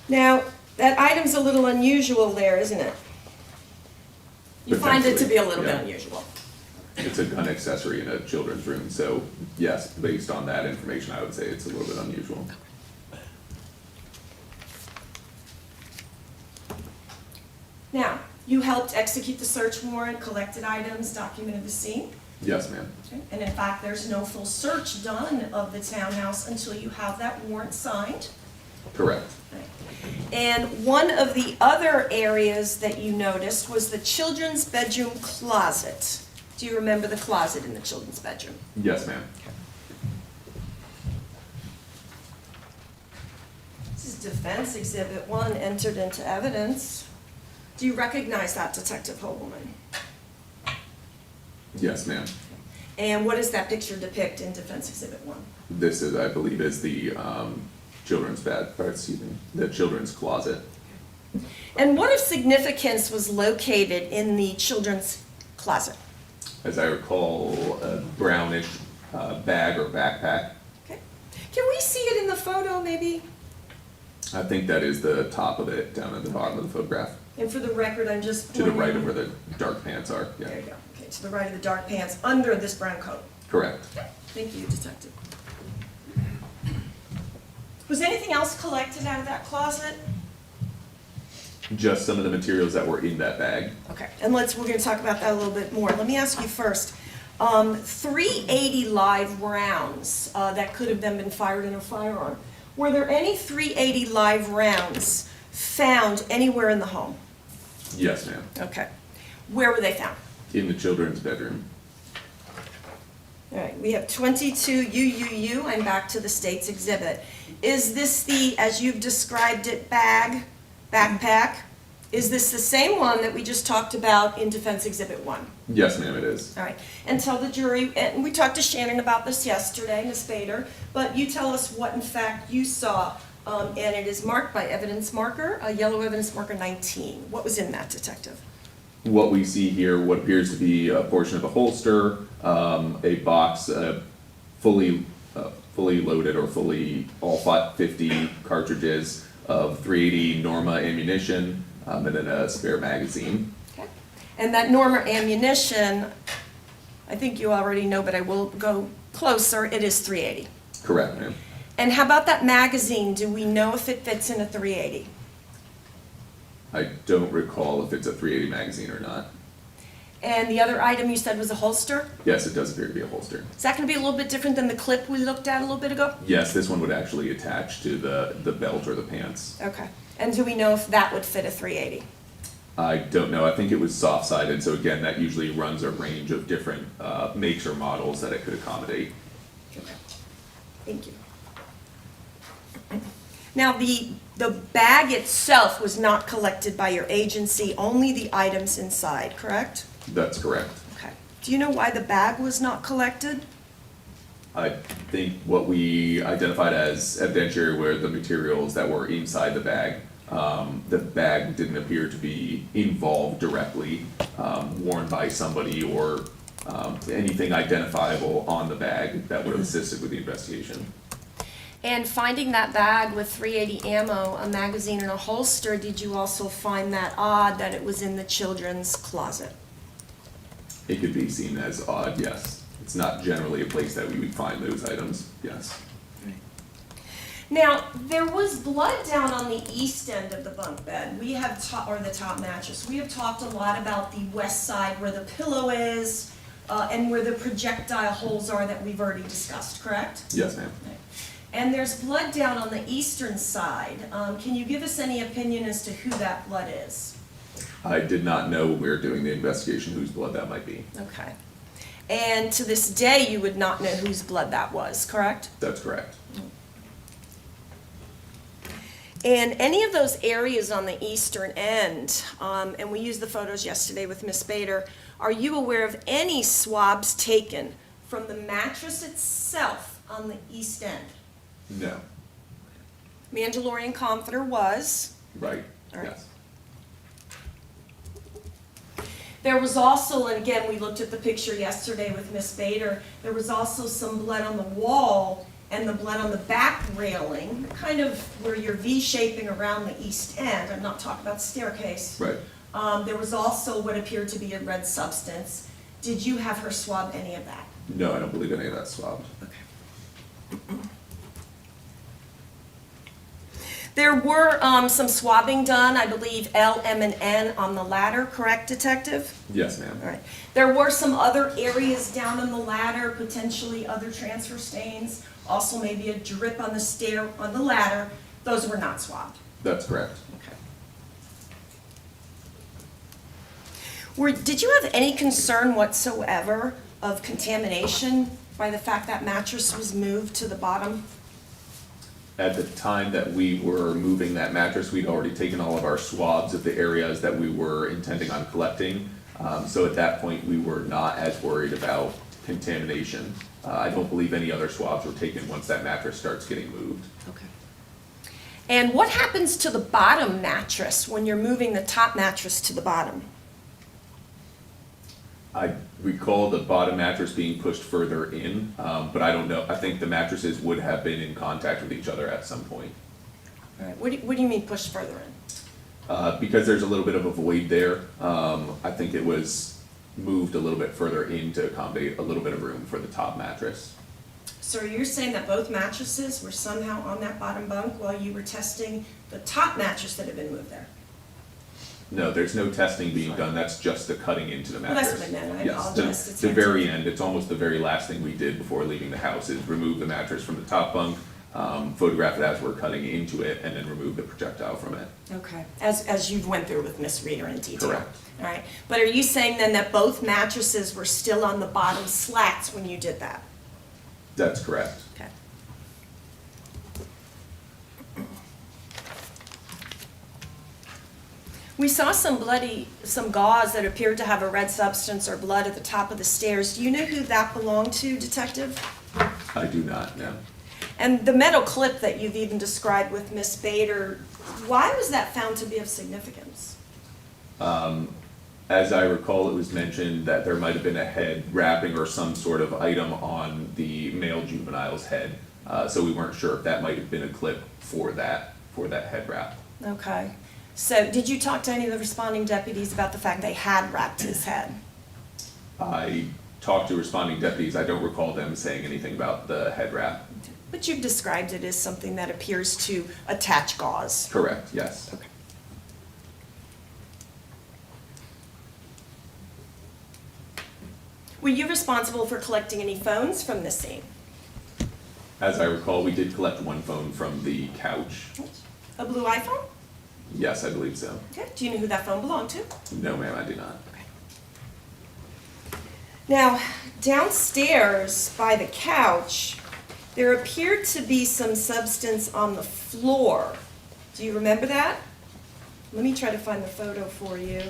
Now, that item's a little unusual there, isn't it? You find it to be a little bit Potentially, yeah. unusual. It's a gun accessory in a children's room, so yes, based on that information, I would say it's a little bit unusual. Now, you helped execute the search warrant, collected items, documented the scene. Yes, ma'am. Okay. And in fact, there's no full search done of the townhouse until you have that warrant signed. Correct. Right. And one of the other areas that you noticed was the children's bedroom closet. Do you remember the closet in the children's bedroom? Yes, ma'am. This is Defense Exhibit 1 entered into evidence. Do you recognize that, Detective Hogelman? Yes, ma'am. And what does that picture depict in Defense Exhibit 1? This is, I believe, is the children's the children's closet. And what of significance was located in the children's closet? As I recall, a brownish bag or backpack. Okay. Can we see it in the photo, maybe? I think that is the top of it, down at the bottom of the photograph. And for the record, I'm just To the right pointing- of where the dark pants are, yeah. There you go. Okay, to the right of the dark pants, under this brown coat. Correct. Thank you, Detective. Was anything else collected out of that closet? Just some of the materials that were in that bag. Okay, and we're gonna talk about that a little bit more. Let me ask you first, 380 live rounds that could have then been fired in a firearm. Were there any 380 live rounds found anywhere in the home? Yes, ma'am. Okay. Where were they found? In the children's bedroom. All right, we have 22 UUU, and back to the state's exhibit. Is this the, as you've described it, backpack? Is this the same one that we just talked about in Defense Exhibit 1? Yes, ma'am, it is. All right, and tell the jury, and we talked to Shannon about this yesterday, Ms. Bader, but you tell us what in fact you saw, and it is marked by evidence marker, a yellow evidence marker 19. What was in that, Detective? What we see here, what appears to be a portion of a holster, a box fully loaded or all 50 cartridges of 380 Norma ammunition, and then a spare magazine. Okay. And that Norma ammunition, I think you already know, but I will go closer, it is 380. Correct, ma'am. And how about that magazine? Do we know if it fits in a 380? I don't recall if it's a 380 magazine or not. And the other item you said was a holster? Yes, it does appear to be a holster. Is that going to be a little bit different than the clip we looked at a little bit ago? Yes, this one would actually attach to the belt or the pants. Okay. And do we know if that would fit a 380? I don't know. I think it was soft-sided, so again, that usually runs a range of different makes or models that it could accommodate. Okay. Thank you. Now, the bag itself was not collected by your agency, only the items inside, correct? That's correct. Okay. Do you know why the bag was not collected? I think what we identified as evidentiary were the materials that were inside the bag. The bag didn't appear to be involved directly, worn by somebody or anything identifiable on the bag that would have assisted with the investigation. And finding that bag with 380 ammo, a magazine, and a holster, did you also find that odd that it was in the children's closet? It could be seen as odd, yes. It's not generally a place that we would find those items, yes. Now, there was blood down on the east end of the bunk bed. We have or the top mattress. We have talked a lot about the west side where the pillow is and where the projectile holes are that we've already discussed, correct? Yes, ma'am. And there's blood down on the eastern side. Can you give us any opinion as to who that blood is? I did not know when we were doing the investigation whose blood that might be. Okay. And to this day, you would not know whose blood that was, correct? That's correct. In any of those areas on the eastern end, and we used the photos yesterday with Miss Bader, are you aware of any swabs taken from the mattress itself on the east end? No. Mandalorian Comforter was. Right. All right. Yes. There was also, and again, we looked at the picture yesterday with Miss Bader, there was also some blood on the wall and the blood on the back railing, kind of where you're V-shaping around the east end. I'm not talking about the staircase. Right. There was also what appeared to be a red substance. Did you have her swab any of that? No, I don't believe any of that swabbed. There were some swabbing done, I believe L, M, and N on the ladder, correct, Detective? Yes, ma'am. All right. There were some other areas down on the ladder, potentially other transfer stains, also maybe a drip on the stair, on the ladder. Those were not swabbed. That's correct. Okay. Did you have any concern whatsoever of contamination by the fact that mattress was moved to the bottom? At the time that we were moving that mattress, we'd already taken all of our swabs of the areas that we were intending on collecting. So at that point, we were not as worried about contamination. I don't believe any other swabs were taken once that mattress starts getting moved. Okay. And what happens to the bottom mattress when you're moving the top mattress to the bottom? I recall the bottom mattress being pushed further in, but I don't know. I think the mattresses would have been in contact with each other at some point. All right. What do you mean pushed further in? Because there's a little bit of a void there, I think it was moved a little bit further in to accommodate a little bit of room for the top mattress. So you're saying that both mattresses were somehow on that bottom bunk while you were testing the top mattress that had been moved there? No, there's no testing being done, that's just the cutting into the Well, mattress. that's what I meant. I Yes, apologize. It's the my very turn. end, it's almost the very last thing we did before leaving the house is remove the mattress from the top bunk, photograph it as we're cutting into it, and then remove the projectile from it. Okay, as you went through with Miss Reader in detail? Correct. All right, but are you saying then that both mattresses were still on the bottom slats when you did that? That's correct. Okay. We saw some gauze that appeared to have a red substance or blood at the top of the stairs. Do you know who that belonged to, Detective? I do not, no. And the metal clip that you've even described with Miss Bader, why was that found to be of significance? As I recall, it was mentioned that there might have been a head wrapping or some sort of item on the male juvenile's head. So we weren't sure if that might have been a clip for that head wrap. Okay. So did you talk to any of the responding deputies about the fact they had wrapped his head? I talked to responding deputies. I don't recall them saying anything about the head wrap. But you've described it as something that appears to attach gauze. Correct, yes. Okay. Were you responsible for collecting any phones from the scene? As I recall, we did collect one phone from the couch. A blue iPhone? Yes, I believe so. Okay. Do you know who that phone belonged to? No, ma'am, I do not. Okay. Now, downstairs by the couch, there appeared to be some substance on the floor. Do you remember that? Let me try to find the photo for you.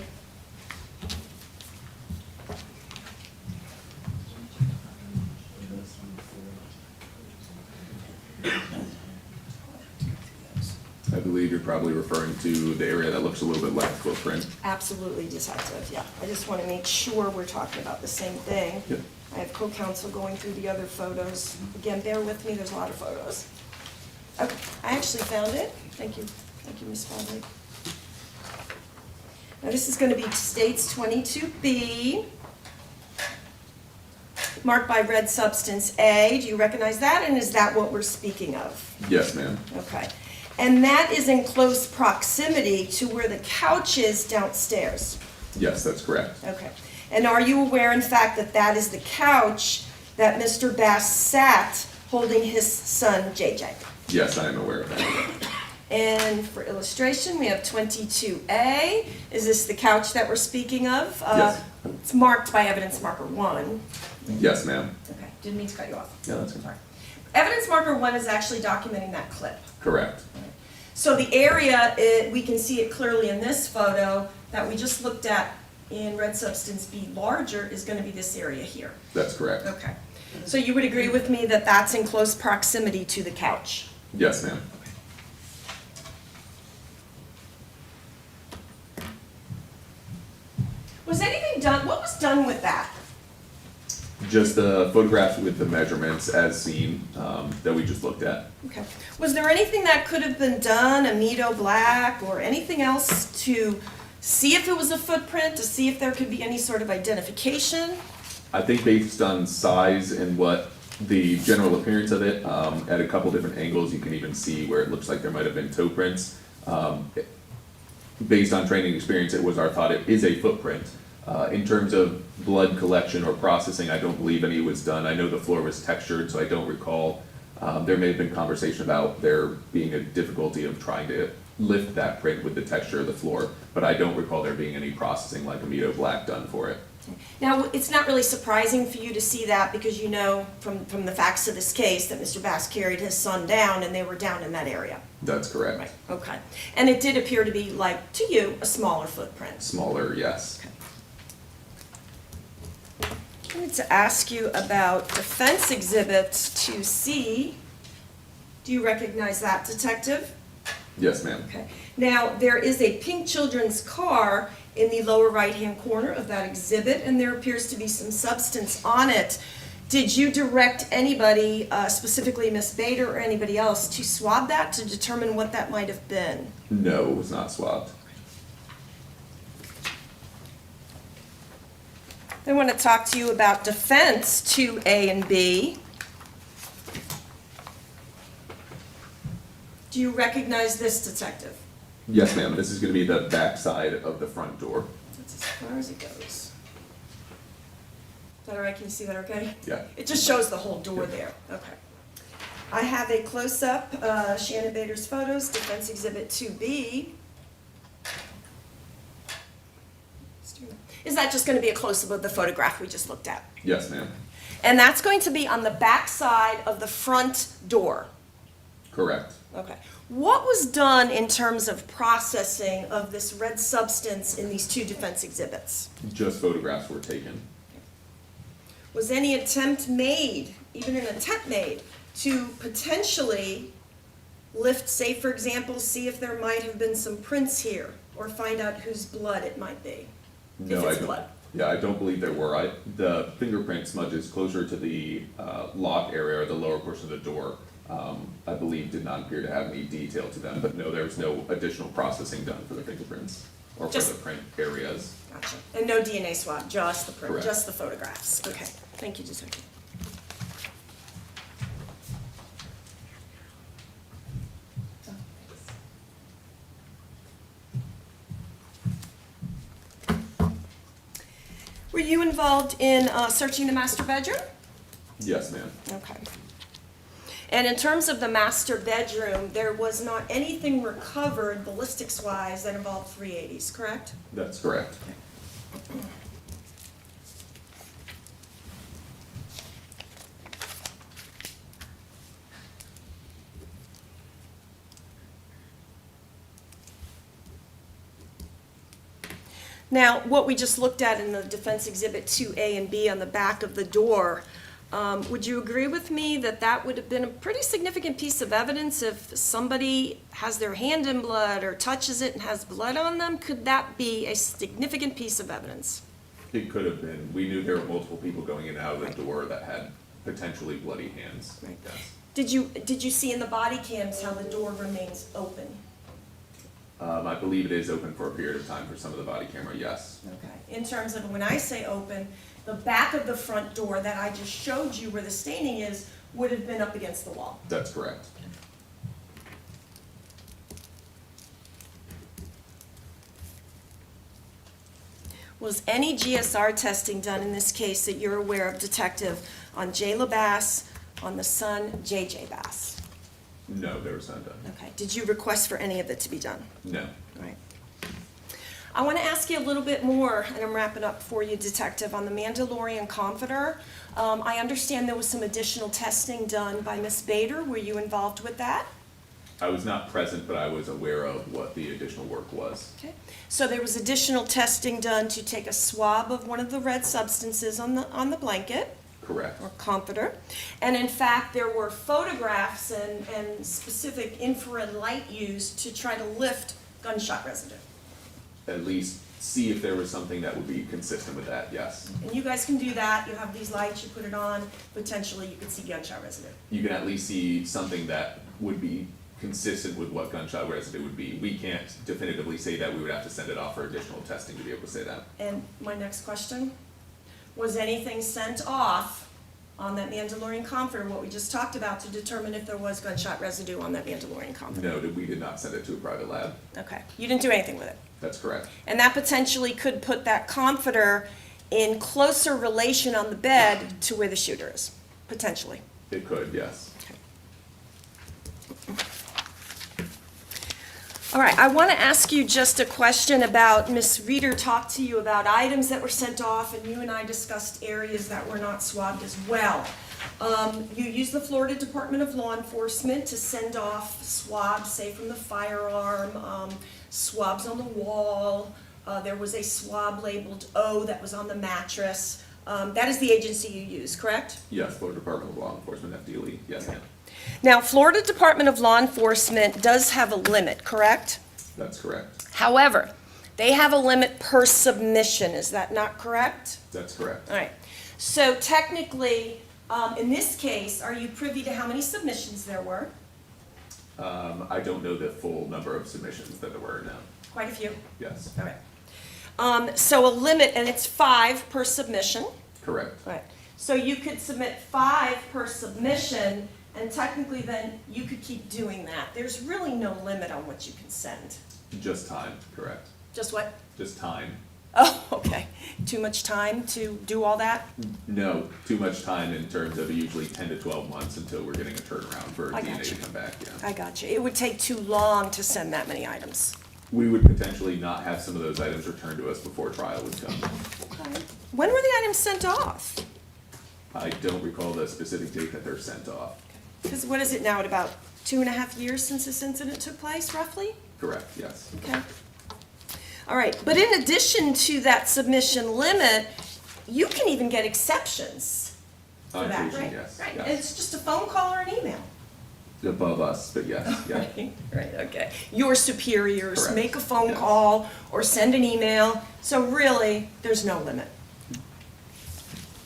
I believe you're probably referring to the area that looks a little bit like the footprint. Absolutely, Detective, yeah. I just want to make sure we're talking about the same thing. Yep. I have co-counsel going through the other photos. Again, bear with me, there's a lot of photos. Okay, I actually found it. Thank you, Ms. Spalding. Now, this is going to be States 22B, marked by red substance A. Do you recognize that, and is that what we're speaking of? Yes, ma'am. Okay. And that is in close proximity to where the couch is downstairs. Yes, that's correct. Okay. And are you aware, in fact, that that is the couch that Mr. Bass sat holding his son, JJ? Yes, I am aware of that. And for illustration, we have 22A. Is this the couch that we're speaking of? Yes. It's marked by evidence marker 1. Yes, ma'am. Okay, didn't mean to cut you off. No, that's good. Sorry. Evidence marker 1 is actually documenting that clip. Correct. So the area, we can see it clearly in this photo that we just looked at in red substance B larger is going to be this area here. That's correct. Okay. So you would agree with me that that's in close proximity to the couch? Yes, ma'am. Was anything done, what was done with that? Just the photographs with the measurements as seen that we just looked at. Okay. Was there anything that could have been done, amido black or anything else to see if it was a footprint, to see if there could be any sort of identification? I think based on size and what the general appearance of it, at a couple different angles, you can even see where it looks like there might have been toe prints. Based on training experience, it was our thought it is a footprint. In terms of blood collection or processing, I don't believe any was done. I know the floor was textured, so I don't recall. There may have been conversation about there being a difficulty of trying to lift that print with the texture of the floor, but I don't recall there being any processing like amido black done for it. Now, it's not really surprising for you to see that because you know from the facts of this case that Mr. Bass carried his son down and they were down in that area. That's correct. Right, okay. And it did appear to be, like, to you, a smaller footprint. Smaller, yes. I wanted to ask you about Defense Exhibit 2C. Do you recognize that, Detective? Yes, ma'am. Okay. Now, there is a pink children's car in the lower right-hand corner of that exhibit, and there appears to be some substance on it. Did you direct anybody, specifically Miss Bader or anybody else, to swab that to determine what that might have been? No, it was not swabbed. I want to talk to you about Defense 2A and B. Do you recognize this, Detective? Yes, ma'am. This is going to be the back side of the front door. That's as far as it goes. Is that all right? Can you see that okay? Yeah. It just shows the whole door there. Okay. I have a close-up, Shannon Bader's photos, Defense Exhibit 2B. Is that just going to be a close-up of the photograph we just looked at? Yes, ma'am. And that's going to be on the back side of the front door. Correct. Okay. What was done in terms of processing of this red substance in these two defense exhibits? Just photographs were taken. Was any attempt made, even an attempt made, to potentially lift, say for example, see if there might have been some prints here, or find out whose blood it might be? No, If I it's don't. blood. Yeah, I don't believe there were. The fingerprint smudges closer to the lock area or the lower portion of the door, I believe did not appear to have any detail to them. But no, there was no additional processing done for the fingerprints or for Just- the print areas. Gotcha. And no DNA swab, just the print, Correct. just the photographs. Okay. Thank you, Detective. Were you involved in searching the master bedroom? Yes, ma'am. Okay. And in terms of the master bedroom, there was not anything recovered ballistics-wise that involved 380s, correct? That's correct. Now, what we just looked at in the Defense Exhibit 2A and B on the back of the door, would you agree with me that that would have been a pretty significant piece of evidence if somebody has their hand in blood or touches it and has blood on them? Could that be a significant piece of evidence? It could have been. We knew there were multiple people going in and out of the door that had potentially bloody hands. Right. Yes. Did you see in the body cams how the door remains open? I believe it is open for a period of time for some of the body camera, yes. Okay. In terms of when I say open, the back of the front door that I just showed you where the staining is would have been up against the wall. That's correct. Was any GSR testing done in this case that you're aware of, Detective, on Jayla Bass, on the son, JJ Bass? No, there was none done. Okay. Did you request for any of it to be done? No. All right. I want to ask you a little bit more, and I'm wrapping up for you, Detective, on the Mandalorian Comforter. I understand there was some additional testing done by Miss Bader. Were you involved with that? I was not present, but I was aware of what the additional work was. Okay. So there was additional testing done to take a swab of one of the red substances on the blanket Correct. or comforter. And in fact, there were photographs and specific infrared light used to try to lift gunshot residue. At least see if there was something that would be consistent with that, yes. And you guys can do that. You have these lights, you put it on, potentially you could see gunshot residue. You can at least see something that would be consistent with what gunshot residue would be. We can't definitively say that. We would have to send it off for additional testing to be able to say that. And my next question, was anything sent off on that Mandalorian comforter, what we just talked about, to determine if there was gunshot residue on that Mandalorian comforter? No, we did not send it to a private lab. Okay, you didn't do anything with it? That's correct. And that potentially could put that comforter in closer relation on the bed to where the shooter is, potentially. It could, yes. All right, I want to ask you just a question about, Ms. Reeder talked to you about items that were sent off, and you and I discussed areas that were not swabbed as well. You used the Florida Department of Law Enforcement to send off swabs, say from the firearm, swabs on the wall. There was a swab labeled O that was on the mattress. That is the agency you use, correct? Yes, Florida Department of Law Enforcement, FDLE, yes, ma'am. Now, Florida Department of Law Enforcement does have a limit, correct? That's correct. However, they have a limit per submission, is that not correct? That's correct. All right, so technically, in this case, are you privy to how many submissions there were? I don't know the full number of submissions that there were now. Quite a few, Yes, all right. So a limit, and it's 5 per submission. correct. All right, so you could submit 5 per submission, and technically then you could keep doing that. There's really no limit on what you can send. Just time, correct. Just what? Just time. Oh, okay. Too much time to do all that? No, too much time in terms of usually 10 to 12 months until we're getting a turnaround for I DNA got you. to come back, yeah. I got you. It would take too long to send that many items. We would potentially not have some of those items returned to us before trial would come. When were the items sent off? I don't recall the specific date that they're sent off. Because what is it now, at about 2.5 years since this incident took place, roughly? Correct, yes. Okay. All right, but in addition to that submission limit, you can even get exceptions for On that, occasion, right? yes, Right, yes. it's just a phone call or an email. Above us, but yes, yeah. Right, okay. Your superiors Correct. make a phone Yes. call or send an email, so really, there's no limit.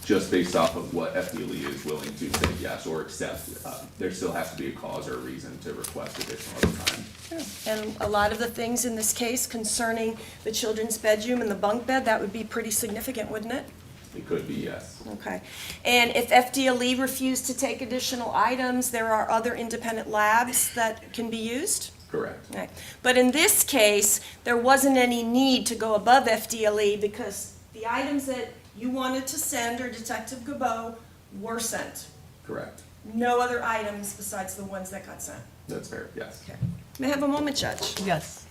Just based off of what FDLE is willing to say yes or accept, there still has to be a cause or a reason to request additional time. And a lot of the things in this case concerning the children's bedroom and the bunk bed, that would be pretty significant, wouldn't it? It could be, yes. Okay. And if FDLE refused to take additional items, there are other independent labs that can be used? Correct. Right. But in this case, there wasn't any need to go above FDLE because the items that you wanted to send, or Detective Gabot, were sent. Correct. No other items besides the ones that got sent. That's fair, yes. Okay. May I have a moment, Judge? Yes.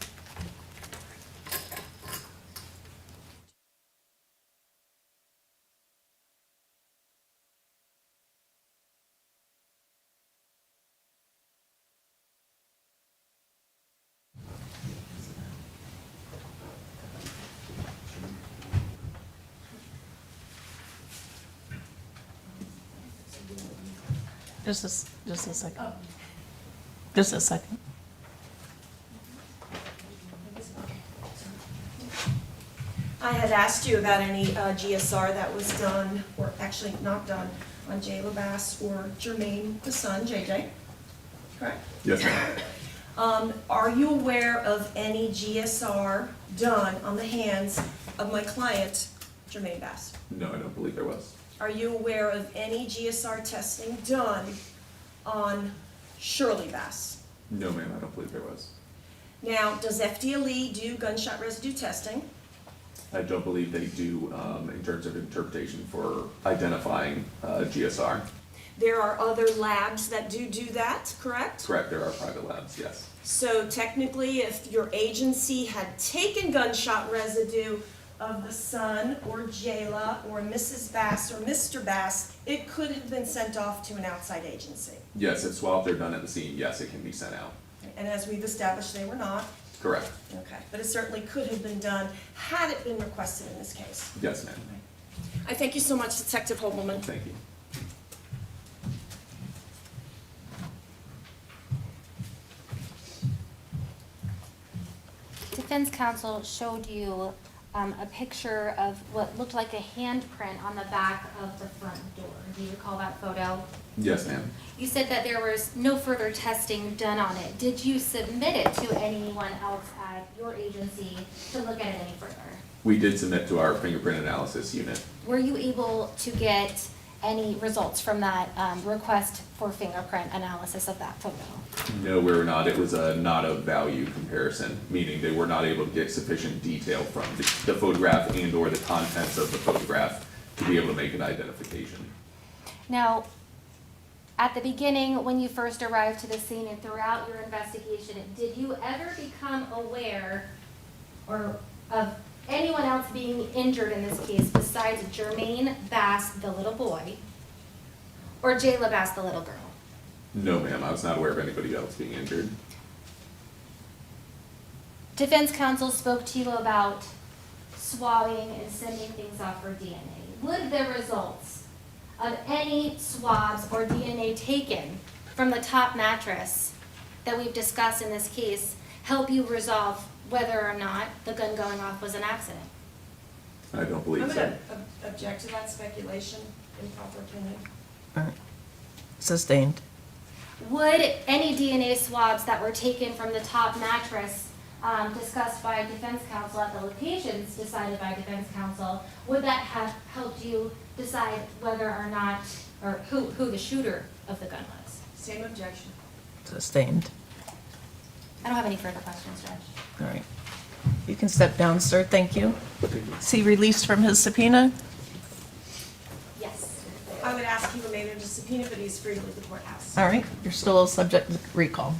Just a second. Just a second. I had asked you about any GSR that was done, or actually not done, on Jayla Bass or Jermaine, the son, JJ, correct? Yes, ma'am. Are you aware of any GSR done on the hands of my client, Jermaine Bass? No, I don't believe there was. Are you aware of any GSR testing done on Shirley Bass? No, ma'am, I don't believe there was. Now, does FDLE do gunshot residue testing? I don't believe they do in terms of interpretation for identifying GSR. There are other labs that do that, correct? Correct, there are private labs, yes. So technically, if your agency had taken gunshot residue of the son or Jayla or Mrs. Bass or Mr. Bass, it could have been sent off to an outside agency. Yes, if swabs are done at the scene, yes, it can be sent out. And as we've established, they were not. Correct. Okay. But it certainly could have been done had it been requested in this case. Yes, ma'am. I thank you so much, Detective Hobelman. Thank you. Defense counsel showed you a picture of what looked like a handprint on the back of the front door. Do you recall that photo? Yes, ma'am. You said that there was no further testing done on it. Did you submit it to anyone else at your agency to look at it any further? We did submit to our fingerprint analysis unit. Were you able to get any results from that request for fingerprint analysis of that photo? No, we were not. It was a not of value comparison, meaning they were not able to get sufficient detail from the photograph and or the contents of the photograph to be able to make an identification. Now, at the beginning, when you first arrived to the scene and throughout your investigation, did you ever become aware or of anyone else being injured in this case besides Jermaine Bass, the little boy, or Jayla Bass, the little girl? No, ma'am, I was not aware of anybody else being injured. Defense counsel spoke to you about swabbing and sending things off for DNA. Would the results of any swabs or DNA taken from the top mattress that we've discussed in this case help you resolve whether or not the gun going off was an accident? I don't believe I'm so. going to object to that speculation, improper opinion. Sustained. Would any DNA swabs that were taken from the top mattress discussed by defense counsel at the locations decided by defense counsel, would that have helped you decide whether or not, or who the shooter of the gun was? Same objection. Sustained. I don't have any further questions, Judge. All right. You can step down, sir. Thank you. Is he released from his subpoena? Yes. I would ask he remain under subpoena, but he's free to leave the courthouse. All right. You're still subject to recall.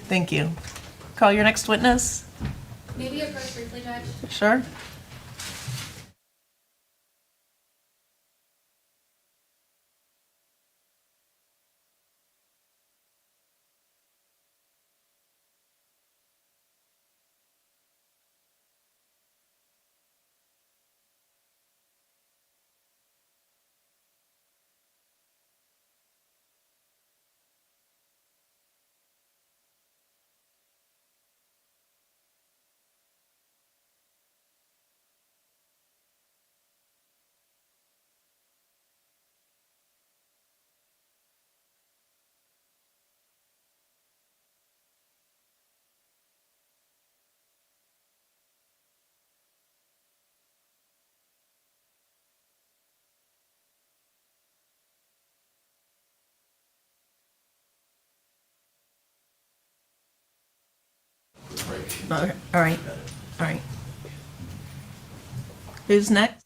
Thank you. Call your next witness. Maybe approach briefly, Judge. Sure. All right. All right. Who's next?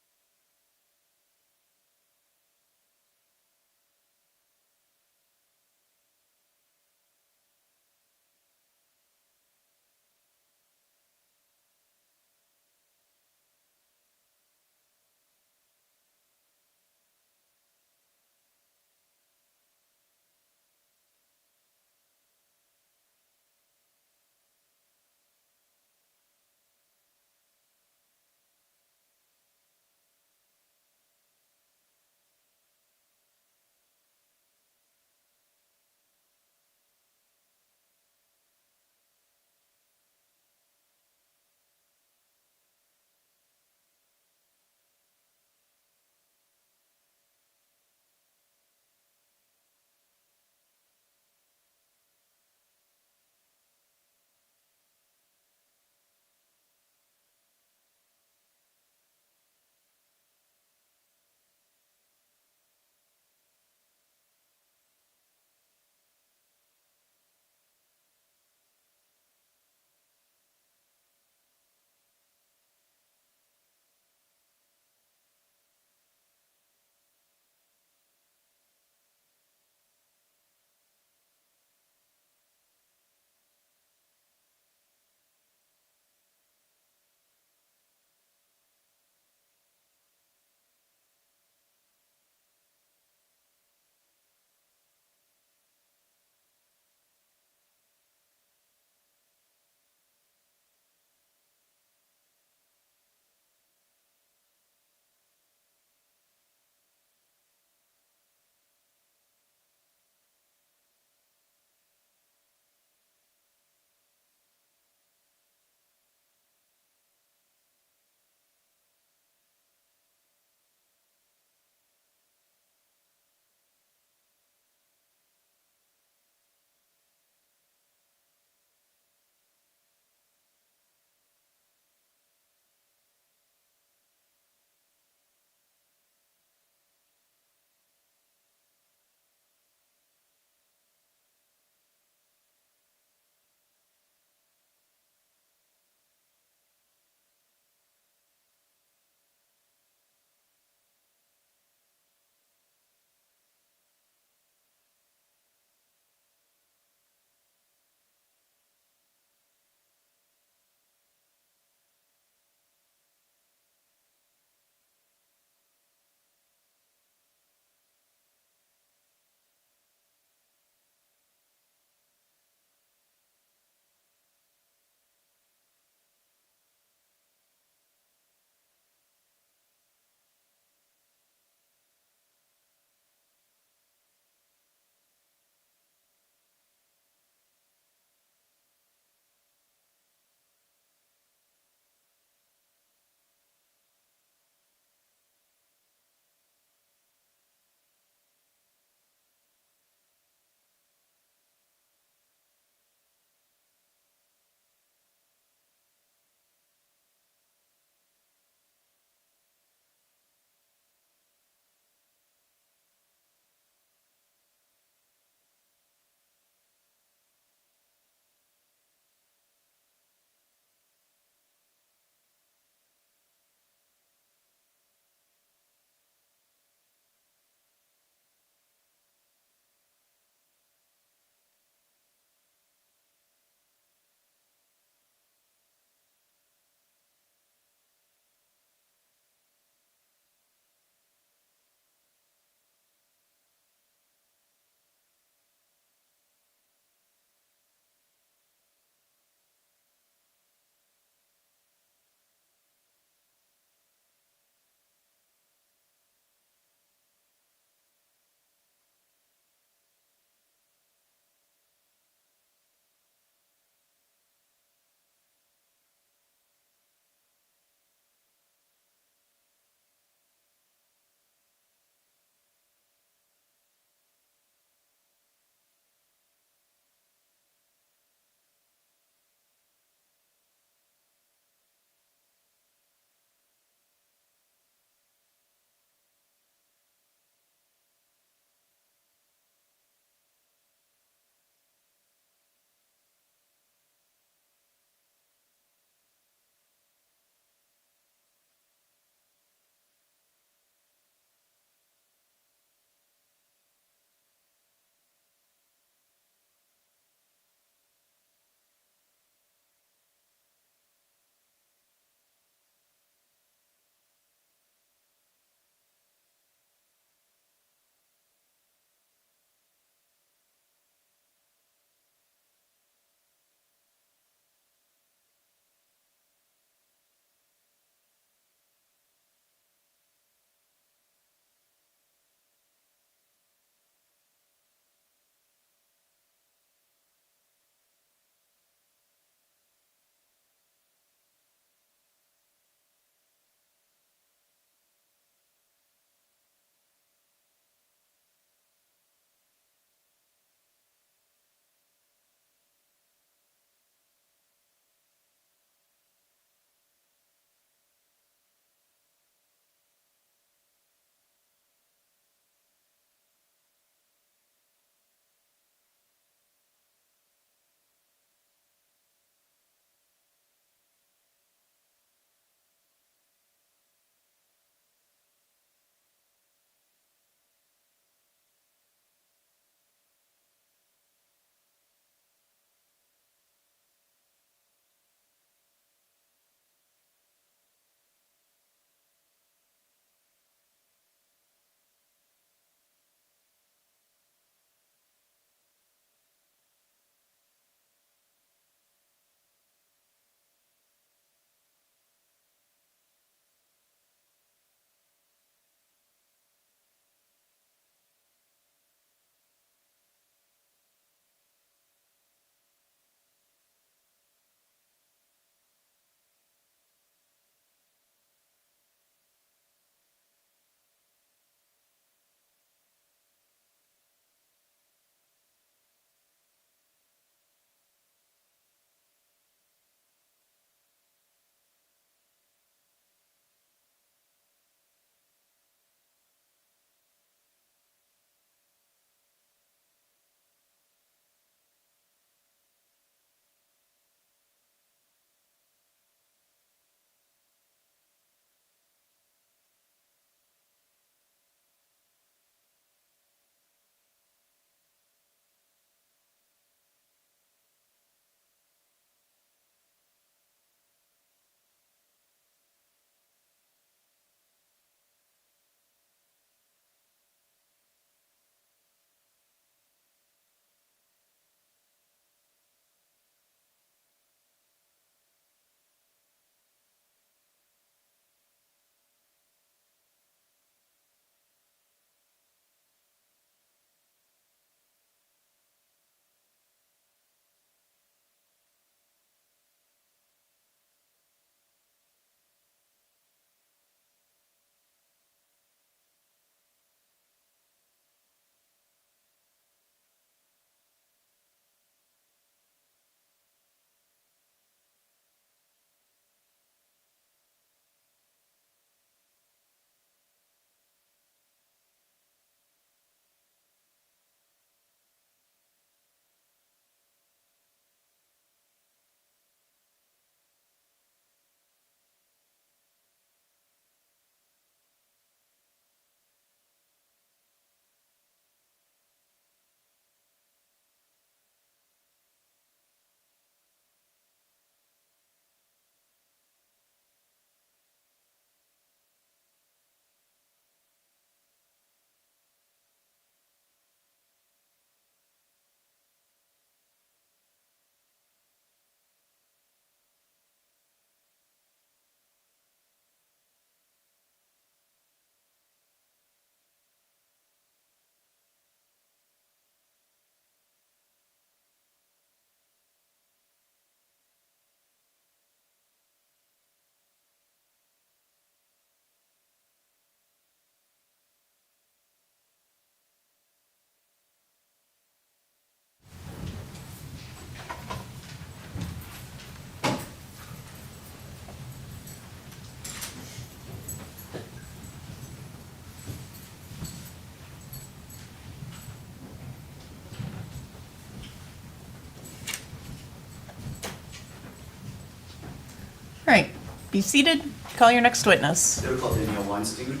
All right, be seated. Call your next witness. They were called Danielle Weinstein.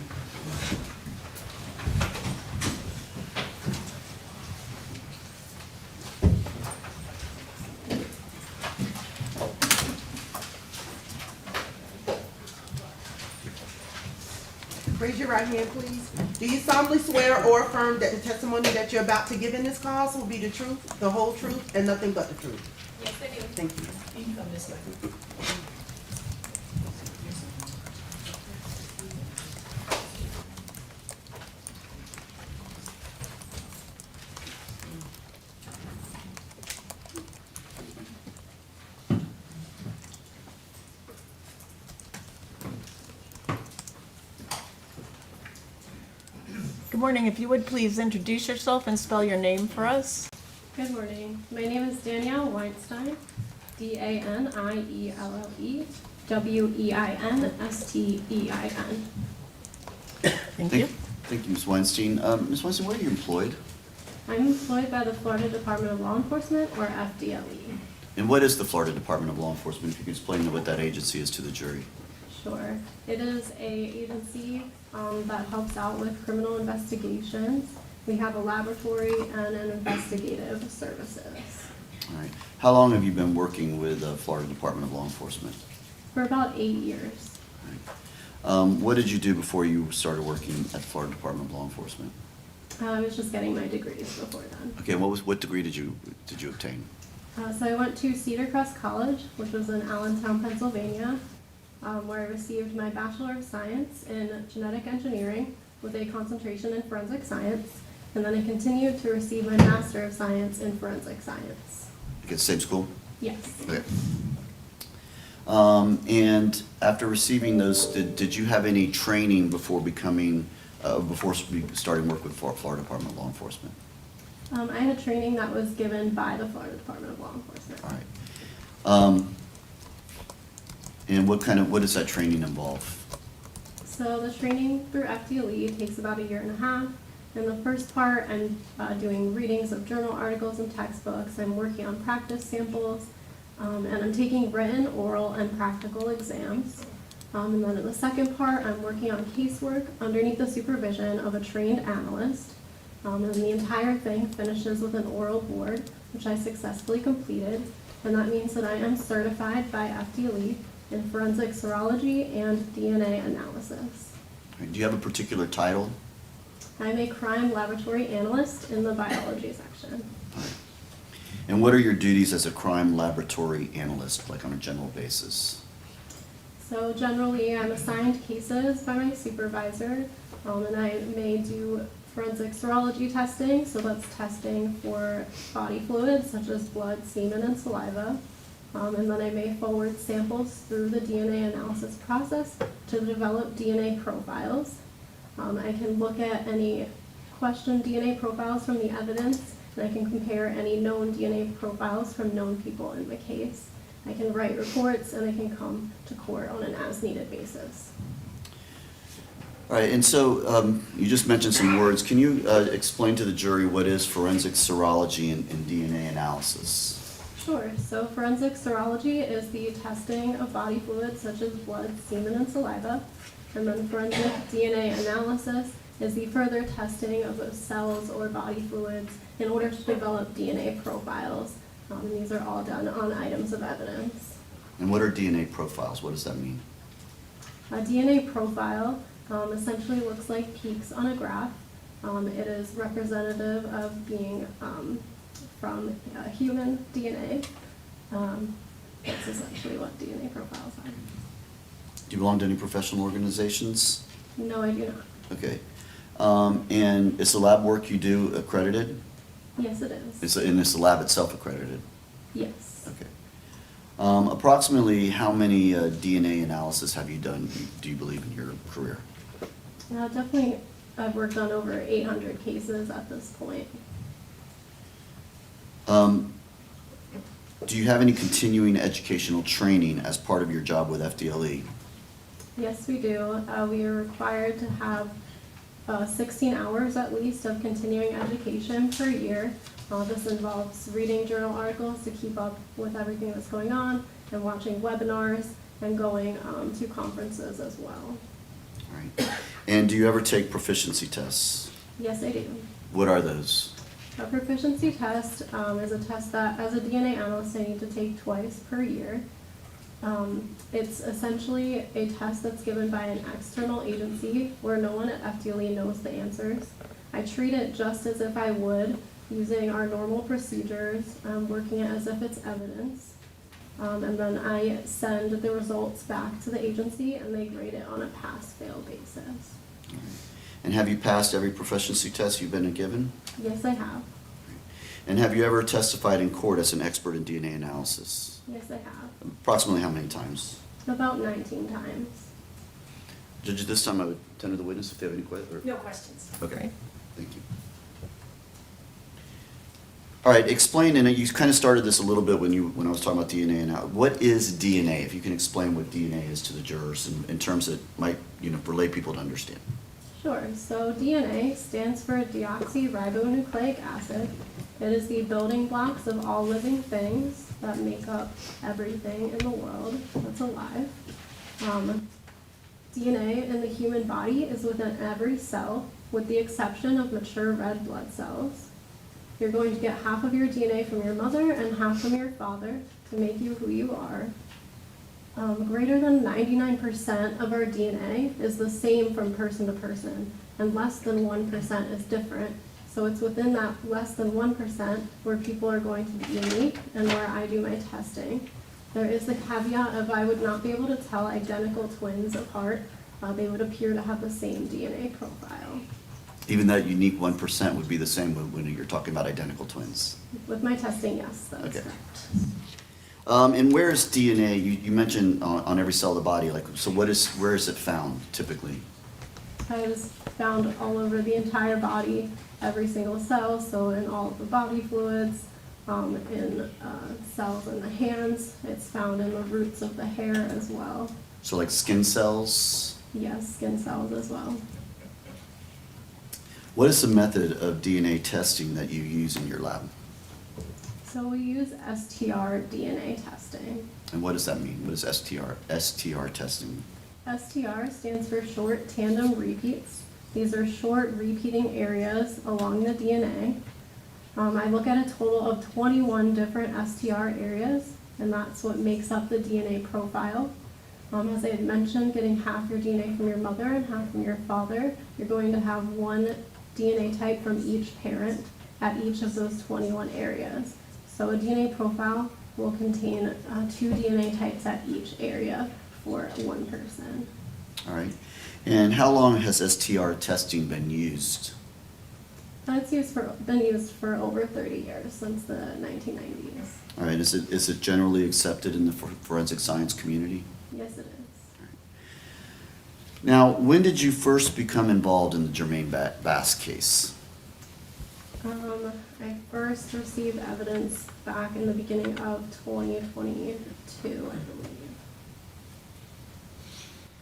Raise your right hand, please. Do you solemnly swear or affirm that the testimony that you're about to give in this cause will be the truth, the whole truth, and nothing but the truth? Yes, I do. Thank you. Good morning. If you would please introduce yourself and spell your name for us. Good morning. My name is Danielle Weinstein, D-A-N-I-E-L-L-E, W-E-I-N-S-T-E-I-N. Thank you. Thank you, Ms. Weinstein. Ms. Weinstein, where are you employed? I'm employed by the Florida Department of Law Enforcement, or FDLE. And what is the Florida Department of Law Enforcement? If you could explain what that agency is to the jury. Sure. It is a agency that helps out with criminal investigations. We have a laboratory and an investigative services. All right. How long have you been working with the Florida Department of Law Enforcement? For about 8 years. All right. What did you do before you started working at the Florida Department of Law Enforcement? I was just getting my degrees before then. Okay. What degree did you obtain? So I went to Cedar Crest College, which was in Allentown, Pennsylvania, where I received my Bachelor of Science in Genetic Engineering with a concentration in Forensic Science, and then I continued to receive my Master of Science in Forensic Science. At the same school? Yes. Okay. And after receiving those, did you have any training before becoming, before starting work with Florida Department of Law Enforcement? I had training that was given by the Florida Department of Law Enforcement. All right. And what does that training involve? So the training through FDLE takes about 1.5 years. In the first part, I'm doing readings of journal articles and textbooks. I'm working on practice samples, and I'm taking written, oral, and practical exams. And then in the second part, I'm working on casework underneath the supervision of a trained analyst. And the entire thing finishes with an oral board, which I successfully completed. And that means that I am certified by FDLE in forensic serology and DNA analysis. All right. Do you have a particular title? I'm a crime laboratory analyst in the biology section. All right. And what are your duties as a crime laboratory analyst, like on a general basis? So generally, I'm assigned cases by my supervisor, and I may do forensic serology testing, so that's testing for body fluids such as blood, semen, and saliva. And then I may forward samples through the DNA analysis process to develop DNA profiles. I can look at any questioned DNA profiles from the evidence, and I can compare any known DNA profiles from known people in the case. I can write reports, and I can come to court on an as-needed basis. All right, and so you just mentioned some words. Can you explain to the jury what is forensic serology and DNA analysis? Sure. So forensic serology is the testing of body fluids such as blood, semen, and saliva. And then forensic DNA analysis is the further testing of those cells or body fluids in order to develop DNA profiles. These are all done on items of evidence. And what are DNA profiles? What does that mean? A DNA profile essentially looks like peaks on a graph. It is representative of being from human DNA. That's essentially what DNA profiles are. Do you belong to any professional organizations? No, I do not. Okay. And is the lab work you do accredited? Yes, it is. And is the lab itself accredited? Yes. Okay. Approximately how many DNA analysis have you done, do you believe, in your career? Definitely, I've worked on over 800 cases at this point. Do you have any continuing educational training as part of your job with FDLE? Yes, we do. We are required to have 16 hours at least of continuing education per year. This involves reading journal articles to keep up with everything that's going on and watching webinars and going to conferences as well. All right. And do you ever take proficiency tests? Yes, I do. What are those? A proficiency test is a test that, as a DNA analyst, I need to take twice per year. It's essentially a test that's given by an external agency where no one at FDLE knows the answers. I treat it just as if I would, using our normal procedures, working it as if it's evidence. And then I send the results back to the agency and they grade it on a pass-fail basis. All right. And have you passed every proficiency test you've been given? Yes, I have. And have you ever testified in court as an expert in DNA analysis? Yes, I have. Approximately how many times? About 19 times. Judge, at this time I would tender the witness if they have any questions. No questions. Okay, thank you. All right, explain, and you kind of started this a little bit when I was talking about DNA and how, what is DNA? If you can explain what DNA is to the jurors in terms that might, for lay people to understand. Sure. So DNA stands for deoxyribonucleic acid. It is the building blocks of all living things that make up everything in the world that's alive. DNA in the human body is within every cell, with the exception of mature red blood cells. You're going to get half of your DNA from your mother and half from your father to make you who you are. Greater than 99% of our DNA is the same from person to person, and less than 1% is different. So it's within that less than 1% where people are going to be unique and where I do my testing. There is the caveat of I would not be able to tell identical twins apart. They would appear to have the same DNA profile. Even that unique 1% would be the same when you're talking about identical twins. With my testing, yes, that is Okay. correct. And where is DNA? You mentioned on every cell of the body. So where is it found typically? It is found all over the entire body, every single cell, so in all of the body fluids, in cells in the hands. It's found in the roots of the hair as well. So like skin cells. Yes, skin cells as well. What is the method of DNA testing that you use in your lab? So we use STR DNA testing. And what does that mean? What is STR testing? STR stands for short tandem repeats. These are short repeating areas along the DNA. I look at a total of 21 different STR areas, and that's what makes up the DNA profile. As I had mentioned, getting half your DNA from your mother and half from your father, you're going to have one DNA type from each parent at each of those 21 areas. So a DNA profile will contain 2 DNA types at each area for one person. All right. And how long has STR testing been used? It's been used for over 30 years, since the 1990s. All right. Is it generally accepted in the forensic science community? Yes, it is. Now, when did you first become involved in the Jermaine Bass case? I first received evidence back in the beginning of 2022, I believe.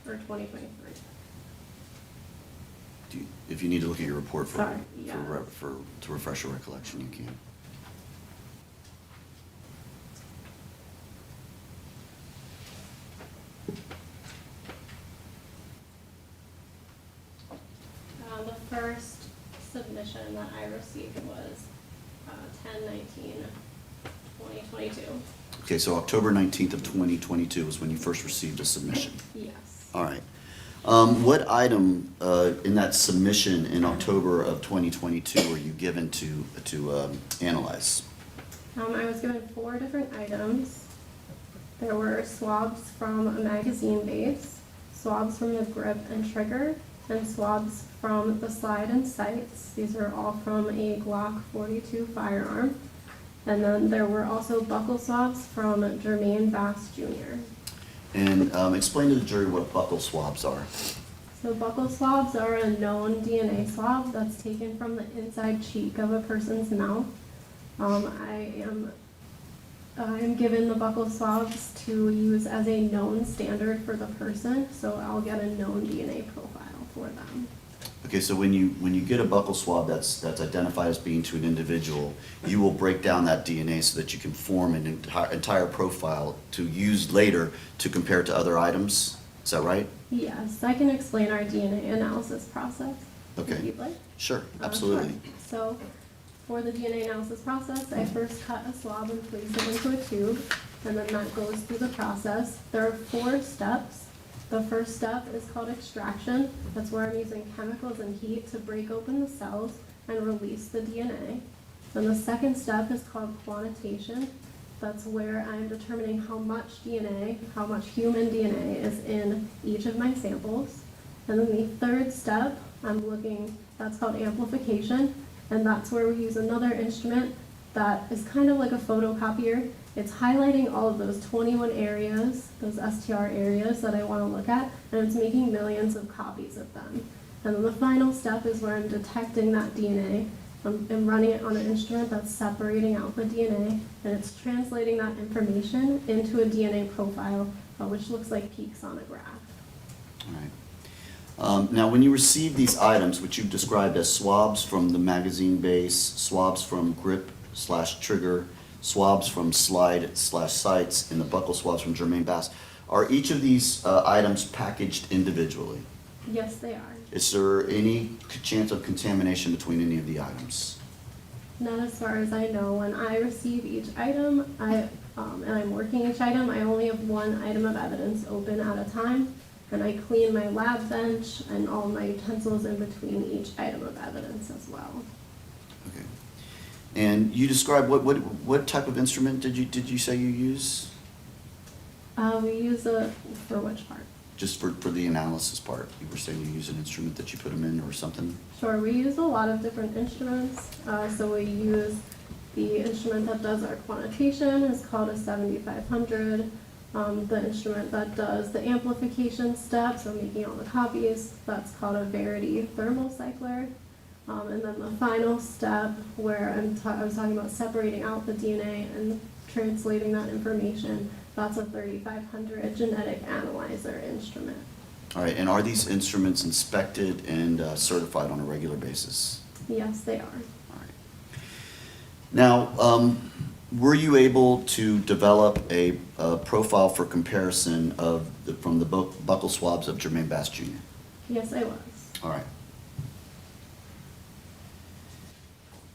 Or 2023. If you need to look at your report Sorry, yeah. to refresh your recollection, you can. The first submission that I received was 10/19/2022. Okay, so October 19th of 2022 is when you first received a submission. Yes. All right. What item in that submission in October of 2022 were you given to analyze? I was given 4 different items. There were swabs from a magazine base, swabs from the grip and trigger, and swabs from the slide and sights. These are all from a Glock 42 firearm. And then there were also buccal swabs from Jermaine Bass Jr. And explain to the jury what buccal swabs are. So buccal swabs are a known DNA swab that's taken from the inside cheek of a person's mouth. I am given the buccal swabs to use as a known standard for the person, so I'll get a known DNA profile for them. Okay, so when you get a buccal swab that's identified as being to an individual, you will break down that DNA so that you can form an entire profile to use later to compare to other items? Is that right? Yes, I can explain our DNA analysis process. Okay. If you'd like. Sure, absolutely. Sure. So, for the DNA analysis process, I first cut a swab and place it into a tube, and then that goes through the process. There are 4 steps. The first step is called extraction. That's where I'm using chemicals and heat to break open the cells and release the DNA. Then the second step is called quantitation. That's where I'm determining how much DNA, how much human DNA is in each of my samples. And then the third step, that's called amplification, and that's where we use another instrument that is kind of like a photocopier. It's highlighting all of those 21 areas, those STR areas that I want to look at, and it's making millions of copies of them. And then the final step is where I'm detecting that DNA. I'm running it on an instrument that's separating out the DNA, and it's translating that information into a DNA profile, which looks like peaks on a graph. All right. Now, when you receive these items, which you've described as swabs from the magazine base, swabs from grip/trigger, swabs from slide/sights, and the buccal swabs from Jermaine Bass, are each of these items packaged individually? Yes, they are. Is there any chance of contamination between any of the items? Not as far as I know. When I receive each item, and I'm working each item, I only have one item of evidence open at a time, and I clean my lab bench and all my utensils in between each item of evidence as well. Okay. And you described what type of instrument did you say you use? We use it for which part? Just for the analysis part. You were saying you use an instrument that you put them in or something? Sure, we use a lot of different instruments. So we use the instrument that does our quantitation is called a 7500. The instrument that does the amplification step, so making all the copies, that's called a Verity thermal cycler. And then the final step where I was talking about separating out the DNA and translating that information, that's a 3500 genetic analyzer instrument. All right, and are these instruments inspected and certified on a regular basis? Yes, they are. All right. Now, were you able to develop a profile for comparison from the buccal swabs of Jermaine Bass Jr.? Yes, I was. All right.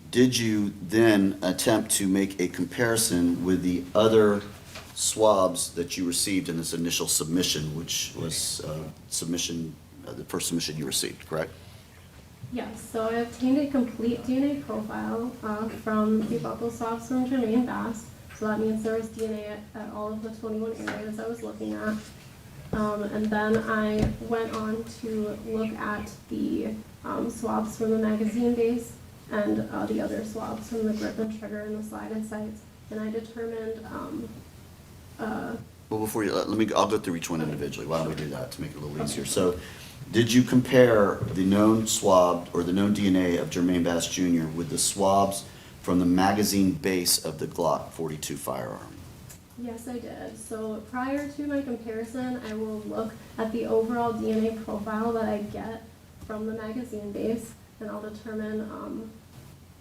Did you then attempt to make a comparison with the other swabs that you received in this initial submission, which was the first submission you received, correct? Yes, so I obtained a complete DNA profile from the buccal swabs from Jermaine Bass. So that means there was DNA at all of the 21 areas I was looking at. And then I went on to look at the swabs from the magazine base and the other swabs from the grip and trigger and the slide and sights. And I determined Well, before you, I'll go through each one individually. Why don't we do that to make it a little easier? So, did you compare the known swab or the known DNA of Jermaine Bass Jr. with the swabs from the magazine base of the Glock 42 firearm? Yes, I did. So prior to my comparison, I will look at the overall DNA profile that I get from the magazine base, and I'll determine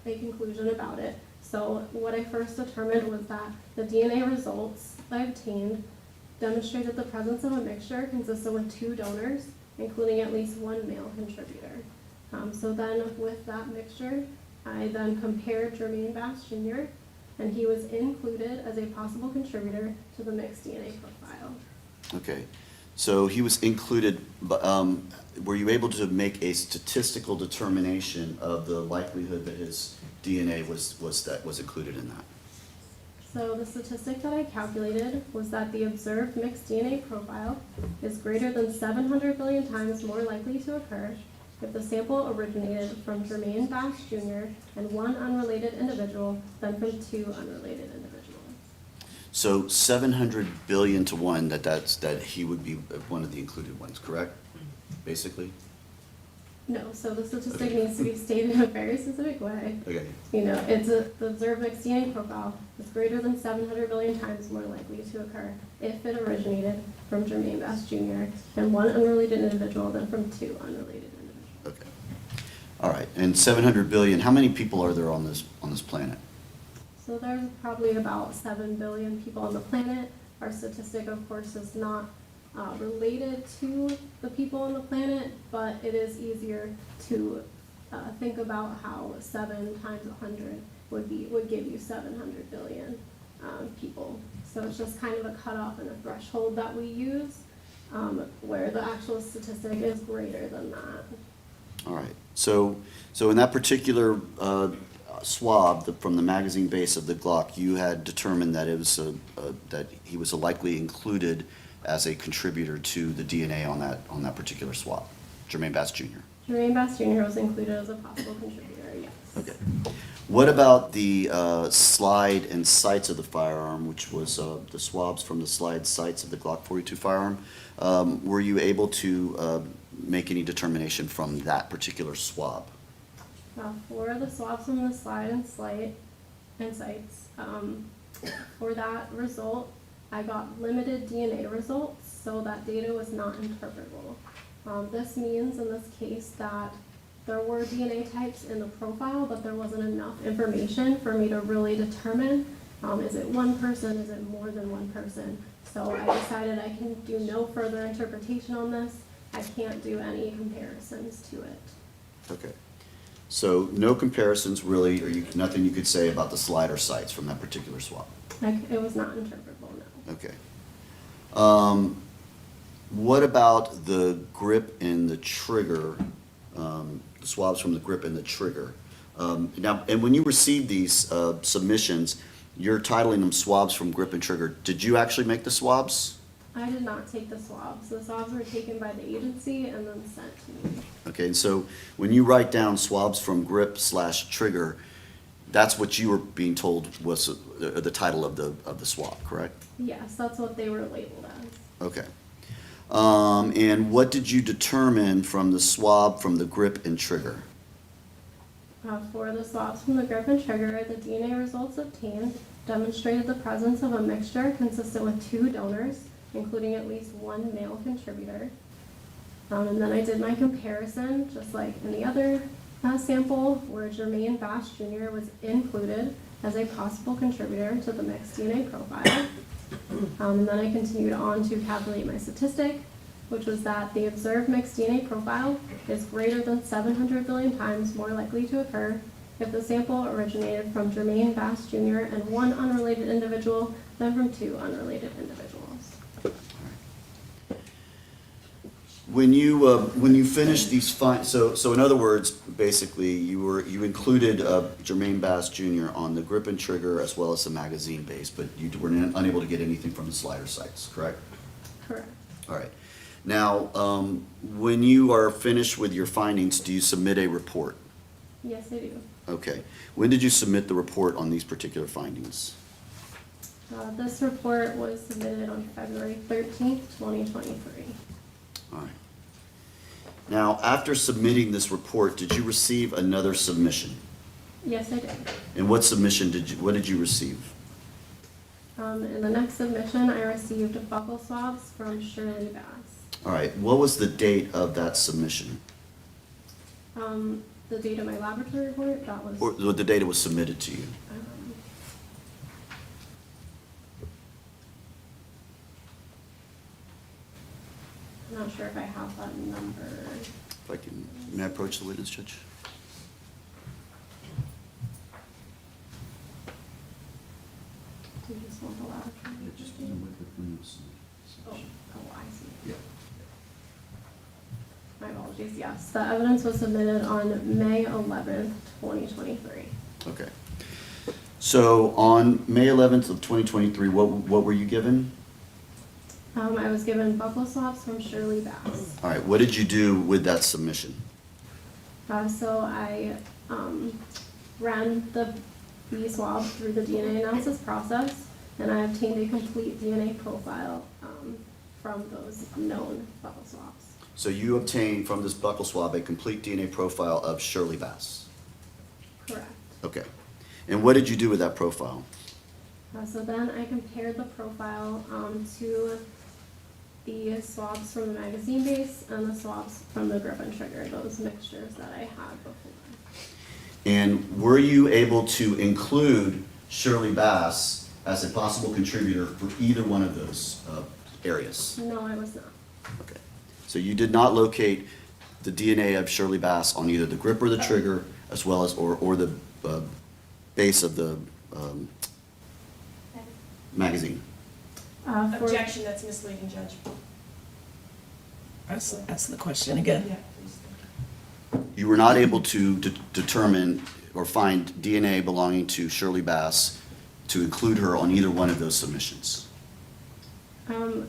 a conclusion about it. So what I first determined was that the DNA results I obtained demonstrated the presence of a mixture consistent with 2 donors, including at least 1 male contributor. So then with that mixture, I then compared Jermaine Bass Jr., and he was included as a possible contributor to the mixed DNA profile. Okay, so he was included, but were you able to make a statistical determination of the likelihood that his DNA was included in that? So the statistic that I calculated was that the observed mixed DNA profile is greater than 700 billion times more likely to occur if the sample originated from Jermaine Bass Jr. and 1 unrelated individual than from 2 unrelated individuals. So 700 billion to 1 that he would be one of the included ones, correct? Basically? No, so the statistic needs to be stated in a very specific way. Okay. You know, the observed mixed DNA profile is greater than 700 billion times more likely to occur if it originated from Jermaine Bass Jr. and 1 unrelated individual than from 2 unrelated individuals. Okay. All right, and 700 billion, how many people are there on this planet? So there's probably about 7 billion people on the planet. Our statistic, of course, is not related to the people on the planet, but it is easier to think about how 7 times 100 would give you 700 billion people. So it's just kind of a cutoff and a threshold that we use, where the actual statistic is greater than that. All right, so in that particular swab from the magazine base of the Glock, you had determined that it was that he was likely included as a contributor to the DNA on that particular swab, Jermaine Bass Jr. Jermaine Bass Jr. was included as a possible contributor, yes. Okay. What about the slide and sights of the firearm, which was the swabs from the slide sights of the Glock 42 firearm? Were you able to make any determination from that particular swab? For the swabs from the slide and sights, for that result, I got limited DNA results, so that data was not interpretable. This means in this case that there were DNA types in the profile, but there wasn't enough information for me to really determine, is it one person, is it more than one person? So I decided I can do no further interpretation on this. I can't do any comparisons to it. Okay. So no comparisons really, or nothing you could say about the slide or sights from that particular swab? It was not interpretable, no. Okay. What about the grip and the trigger, the swabs from the grip and the trigger? Now, and when you received these submissions, you're titling them swabs from grip and trigger. Did you actually make the swabs? I did not take the swabs. The swabs were taken by the agency and then sent to me. Okay, and so when you write down swabs from grip/trigger, that's what you were being told was the title of the swab, correct? Yes, that's what they were labeled as. Okay. And what did you determine from the swab from the grip and trigger? For the swabs from the grip and trigger, the DNA results obtained demonstrated the presence of a mixture consistent with 2 donors, including at least 1 male contributor. And then I did my comparison, just like in the other sample, where Jermaine Bass Jr. was included as a possible contributor to the mixed DNA profile. And then I continued on to calculate my statistic, which was that the observed mixed DNA profile is greater than 700 billion times more likely to occur if the sample originated from Jermaine Bass Jr. and 1 unrelated individual than from 2 unrelated individuals. When you finished these so in other words, basically you included Jermaine Bass Jr. on the grip and trigger as well as the magazine base, but you were unable to get anything from the slider sights, correct? Correct. All right. Now, when you are finished with your findings, do you submit a report? Yes, I do. Okay. When did you submit the report on these particular findings? This report was submitted on February 13th, 2023. All right. Now, after submitting this report, did you receive another submission? Yes, I did. And what did you receive? In the next submission, I received buccal swabs from Shirley Bass. All right. What was the date of that submission? The date of my laboratory report, that was. Or the date it was submitted to you? I'm not sure if I have that number. If I can, may I approach the witness, Judge? Do you just want the laboratory? Oh, I see. Yeah. My apologies, yes. The evidence was submitted on May 11th, 2023. Okay. So on May 11th of 2023, what were you given? I was given buccal swabs from Shirley Bass. All right. What did you do with that submission? So I ran the B swab through the DNA analysis process, and I obtained a complete DNA profile from those known buccal swabs. So you obtained from this buccal swab a complete DNA profile of Shirley Bass? Correct. Okay. And what did you do with that profile? So then I compared the profile to the swabs from the magazine base and the swabs from the grip and trigger, those mixtures that I had before. And were you able to include Shirley Bass as a possible contributor for either one of those areas? No, I was not. Okay. So you did not locate the DNA of Shirley Bass on either the grip or the trigger, as well as, or the base of the magazine? For- Objection, that's misleading, Judge. Ask the question again. Yeah, please. You were not able to determine or find DNA belonging to Shirley Bass to include her on either one of those submissions?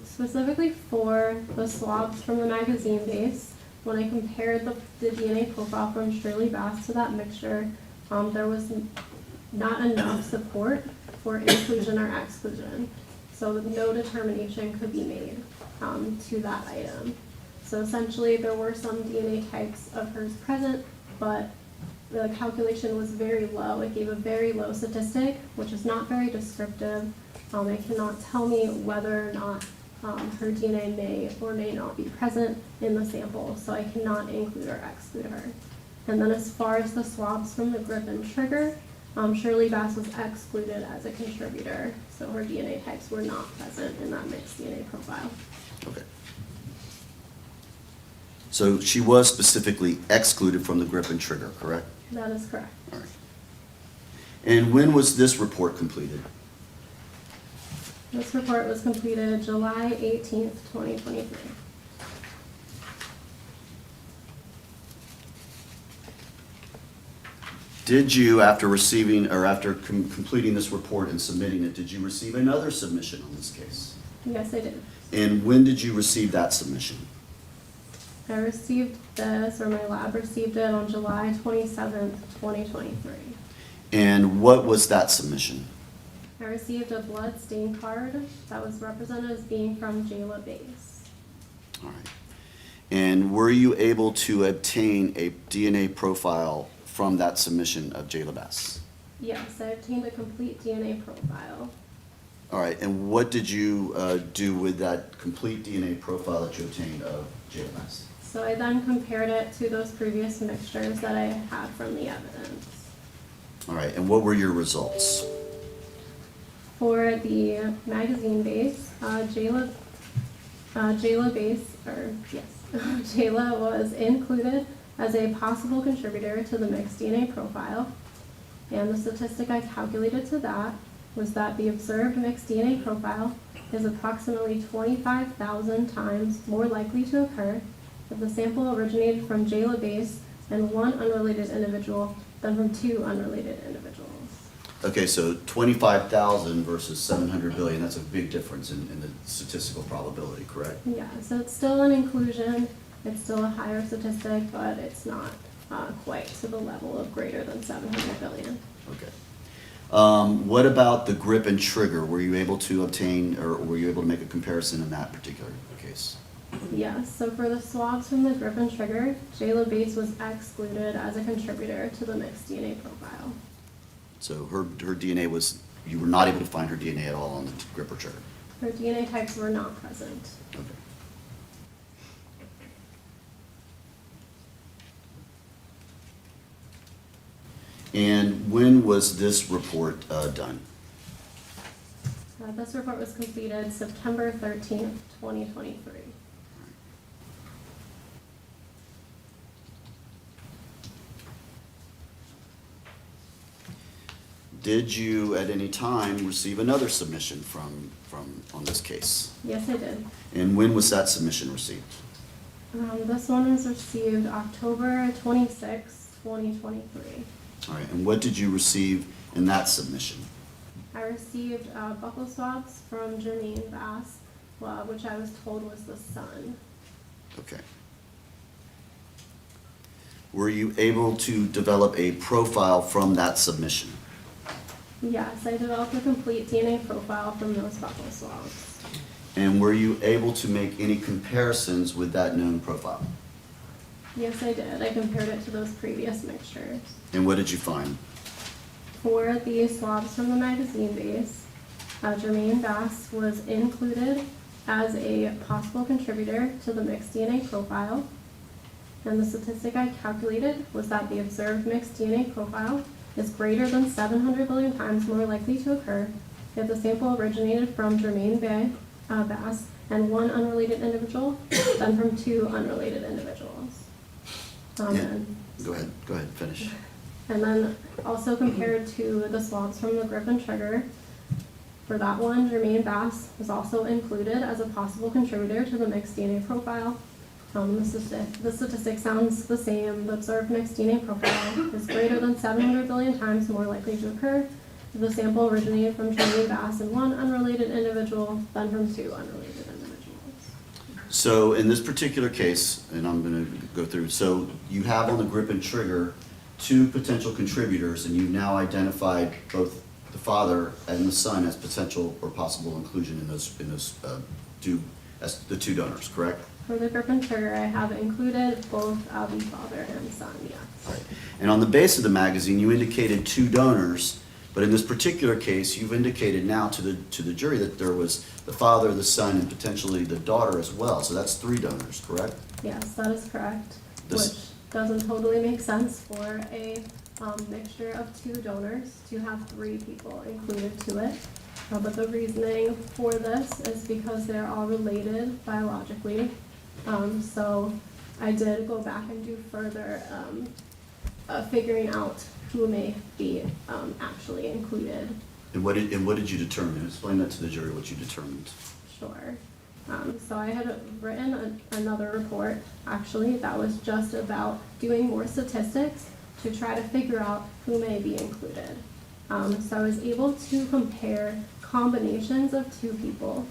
Specifically for the swabs from the magazine base, when I compared the DNA profile from Shirley Bass to that mixture, there was not enough support for inclusion or exclusion. So no determination could be made to that item. So essentially, there were some DNA types of hers present, but the calculation was very low. It gave a very low statistic, which is not very descriptive. It cannot tell me whether or not her DNA may or may not be present in the sample, so I cannot include or exclude her. And then as far as the swabs from the grip and trigger, Shirley Bass was excluded as a contributor, so her DNA types were not present in that mixed DNA profile. Okay. So she was specifically excluded from the grip and trigger, correct? That is correct. All right. And when was this report completed? This report was completed July 18th, 2023. Did you, after receiving, or after completing this report and submitting it, did you receive another submission on this case? Yes, I did. And when did you receive that submission? I received this, or my lab received it on July 27th, 2023. And what was that submission? I received a blood stain card that was represented as being from Jayla Base. All right. And were you able to obtain a DNA profile from that submission of Jayla Bass? Yes, I obtained a complete DNA profile. All right, and what did you do with that complete DNA profile that you obtained of Jayla Bass? So I then compared it to those previous mixtures that I had from the evidence. All right, and what were your results? For the magazine base, Jayla Base, or yes, Jayla was included as a possible contributor to the mixed DNA profile. And the statistic I calculated to that was that the observed mixed DNA profile is approximately 25,000 times more likely to occur if the sample originated from Jayla Base and one unrelated individual than from two unrelated individuals. Okay, so 25,000 versus 700 billion, that's a big difference in the statistical probability, correct? Yeah, so it's still an inclusion, it's still a higher statistic, but it's not quite to the level of greater than 700 billion. Okay. What about the grip and trigger? Were you able to obtain, or were you able to make a comparison in that particular case? Yes, so for the swabs from the grip and trigger, Jayla Base was excluded as a contributor to the mixed DNA profile. So her DNA was, you were not able to find her DNA at all on the grip or trigger? Her DNA types were not present. Okay. And when was this report done? This report was completed September 13th, 2023. Did you at any time receive another submission from on this case? Yes, I did. And when was that submission received? This one was received October 26th, 2023. All right, and what did you receive in that submission? I received buccal swabs from Jermaine Bass, which I was told was the son. Okay. Were you able to develop a profile from that submission? Yes, I developed a complete DNA profile from those buccal swabs. And were you able to make any comparisons with that known profile? Yes, I did. I compared it to those previous mixtures. And what did you find? For the swabs from the magazine base, Jermaine Bass was included as a possible contributor to the mixed DNA profile. And the statistic I calculated was that the observed mixed DNA profile is greater than 700 billion times more likely to occur if the sample originated from Jermaine Bass and one unrelated individual than from two unrelated individuals. Yeah. And Go ahead, finish. and then also compared to the swabs from the grip and trigger. For that one, Jermaine Bass was also included as a possible contributor to the mixed DNA profile. The statistic sounds the same. The observed mixed DNA profile is greater than 700 billion times more likely to occur if the sample originated from Jermaine Bass and one unrelated individual than from two unrelated individuals. So in this particular case, and I'm going to go through, so you have on the grip and trigger 2 potential contributors, and you've now identified both the father and the son as potential or possible inclusion in those as the 2 donors, correct? For the grip and trigger, I have included both the father and son, yes. All right. And on the base of the magazine, you indicated 2 donors, but in this particular case, you've indicated now to the jury that there was the father, the son, and potentially the daughter as well. So that's 3 donors, correct? Yes, that is correct, This- which doesn't totally make sense for a mixture of 2 donors to have 3 people included to it. But the reasoning for this is because they're all related biologically. So I did go back and do further figuring out who may be actually included. And what did you determine? Explain that to the jury, what you determined. Sure. So I had written another report, actually, that was just about doing more statistics to try to figure out who may be included. So I was able to compare combinations of 2 people.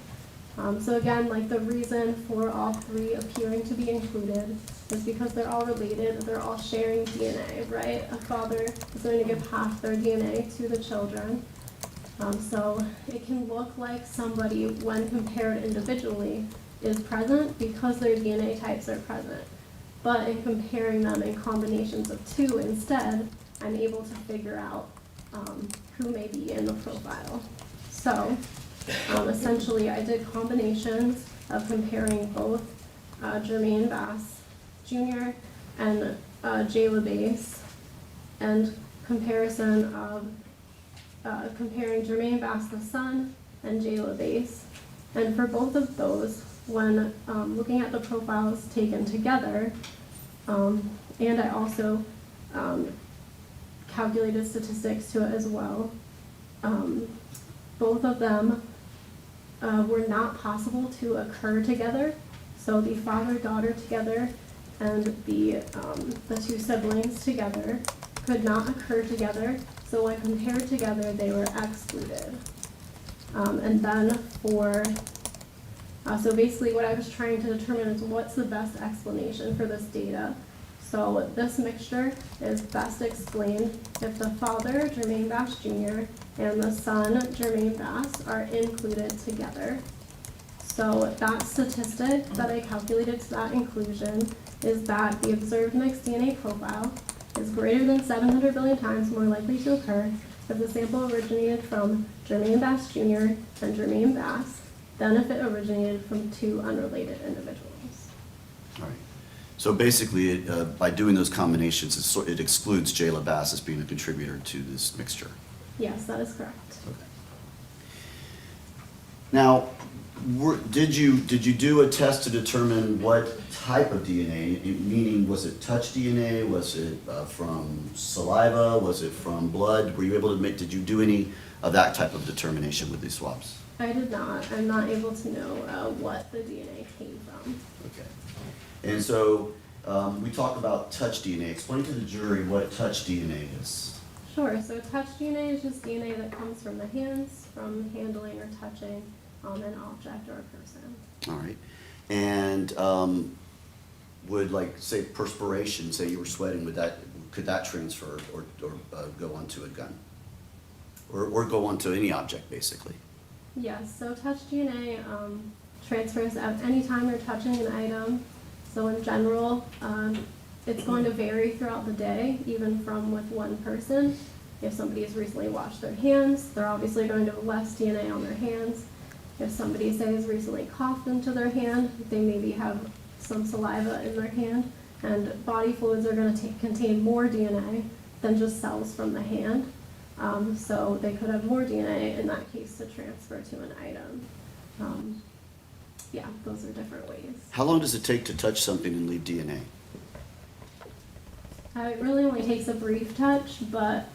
So again, like the reason for all 3 appearing to be included is because they're all related, they're all sharing DNA, right? A father is going to give half their DNA to the children. So it can look like somebody, when compared individually, is present because their DNA types are present. But in comparing them in combinations of 2 instead, I'm able to figure out who may be in the profile. So essentially, I did combinations of comparing both Jermaine Bass Jr. and Jayla Bass, and comparison of comparing Jermaine Bass the son and Jayla Bass. And for both of those, when looking at the profiles taken together, and I also calculated statistics to it as well, both of them were not possible to occur together. So the father-daughter together and the 2 siblings together could not occur together. So when compared together, they were excluded. And then so basically what I was trying to determine is what's the best explanation for this data. So this mixture is best explained if the father, Jermaine Bass Jr., and the son, Jermaine Bass, are included together. So that statistic that I calculated to that inclusion is that the observed mixed DNA profile is greater than 700 billion times more likely to occur if the sample originated from Jermaine Bass Jr. and Jermaine Bass than if it originated from 2 unrelated individuals. All right. So basically, by doing those combinations, it excludes Jayla Bass as being a contributor to this mixture. Yes, that is correct. Okay. Now, did you do a test to determine what type of DNA? Meaning, was it touch DNA? Was it from saliva? Was it from blood? Were you able to did you do any of that type of determination with these swabs? I did not. I'm not able to know what the DNA came from. Okay. And so we talk about touch DNA. Explain to the jury what touch DNA is. Sure. So touch DNA is just DNA that comes from the hands, from handling or touching an object or a person. All right. And would, like, say perspiration, say you were sweating, could that transfer or go onto a gun? Or go onto any object, basically? Yes. So touch DNA transfers at any time you're touching an item. So in general, it's going to vary throughout the day, even from with one person. If somebody has recently washed their hands, they're obviously going to have less DNA on their hands. If somebody, say, has recently coughed into their hand, they maybe have some saliva in their hand, and body fluids are going to contain more DNA than just cells from the hand. So they could have more DNA in that case to transfer to an item. Yeah, those are different ways. How long does it take to touch something and leave DNA? It really only takes a brief touch, but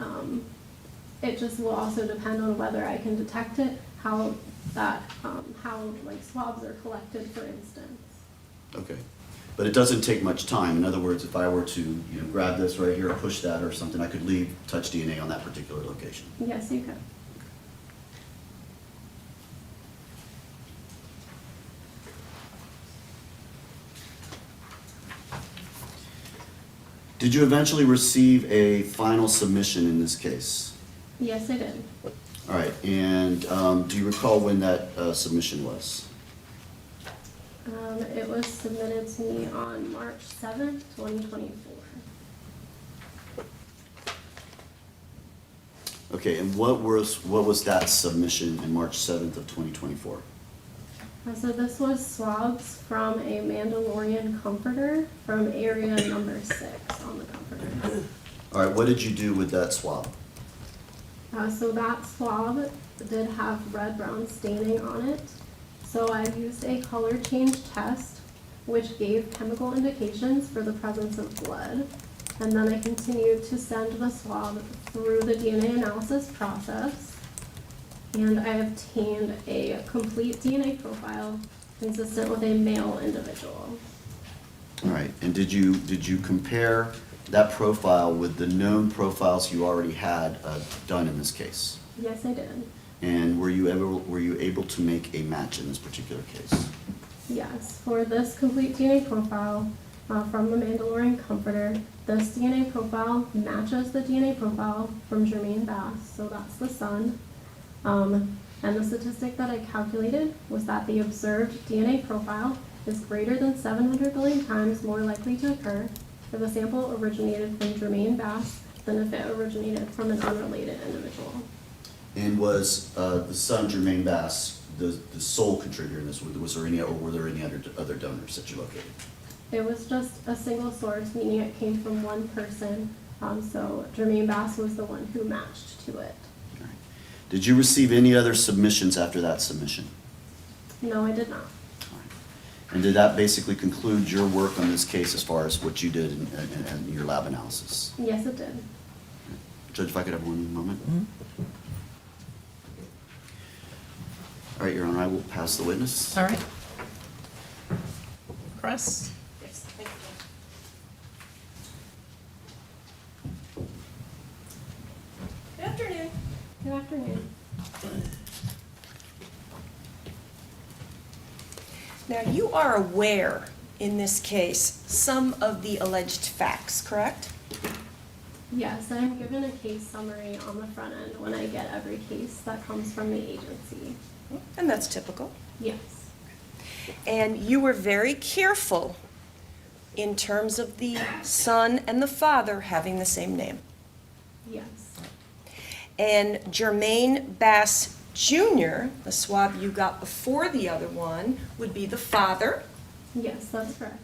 it just will also depend on whether I can detect it, how like swabs are collected, for instance. Okay. But it doesn't take much time. In other words, if I were to grab this right here, or push that or something, I could leave touch DNA on that particular location. Yes, you could. Did you eventually receive a final submission in this case? Yes, I did. All right, and do you recall when that submission was? It was submitted to me on March 7th, 2024. Okay, and what was that submission in March 7th of 2024? So this was swabs from a Mandalorian comforter from area number 6 on the comforter. All right, what did you do with that swab? So that swab did have red-brown staining on it. So I used a color change test, which gave chemical indications for the presence of blood. And then I continued to send the swab through the DNA analysis process. And I obtained a complete DNA profile consistent with a male individual. All right, and did you compare that profile with the known profiles you already had done in this case? Yes, I did. And were you able to make a match in this particular case? Yes, for this complete DNA profile from the Mandalorian comforter, this DNA profile matches the DNA profile from Jermaine Bass, so that's the son. And the statistic that I calculated was that the observed DNA profile is greater than 700 billion times more likely to occur if a sample originated from Jermaine Bass than if it originated from an unrelated individual. And was the son Jermaine Bass the sole contributor in this? Was there any, or were there any other donors that you located? It was just a single source, meaning it came from one person. So Jermaine Bass was the one who matched to it. All right. Did you receive any other submissions after that submission? No, I did not. All right. And did that basically conclude your work on this case as far as what you did in your lab analysis? Yes, it did. Judge, if I could have one moment. All right, Your Honor, I will pass the witness. All right. Chris? Yes, thank you. Good afternoon. Good afternoon. Now, you are aware, in this case, some of the alleged facts, correct? Yes, I'm given a case summary on the front end when I get every case that comes from the agency. And that's typical. Yes. And you were very careful in terms of the son and the father having the same name. Yes. And Jermaine Bass Jr., the swab you got before the other one, would be the father. Yes, that's correct.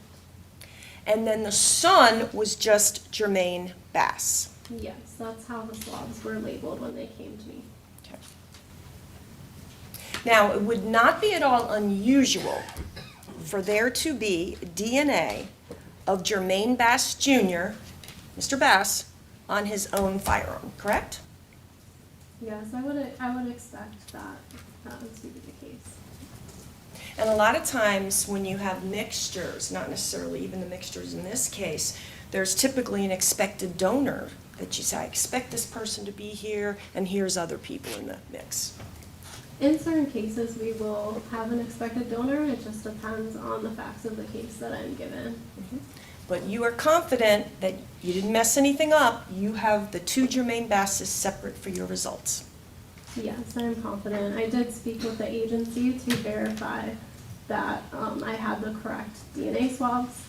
And then the son was just Jermaine Bass. Yes, that's how the swabs were labeled when they came to me. Okay. Now, it would not be at all unusual for there to be DNA of Jermaine Bass Jr., Mr. Bass, on his own firearm, correct? Yes, I would expect that to be the case. And a lot of times when you have mixtures, not necessarily even the mixtures in this case, there's typically an expected donor that you say, I expect this person to be here, and here's other people in the mix. In certain cases, we will have an expected donor. It just depends on the facts of the case that I'm given. But you are confident that you didn't mess anything up. You have the two Jermaine Basses separate for your results. Yes, I'm confident. I did speak with the agency to verify that I had the correct DNA swabs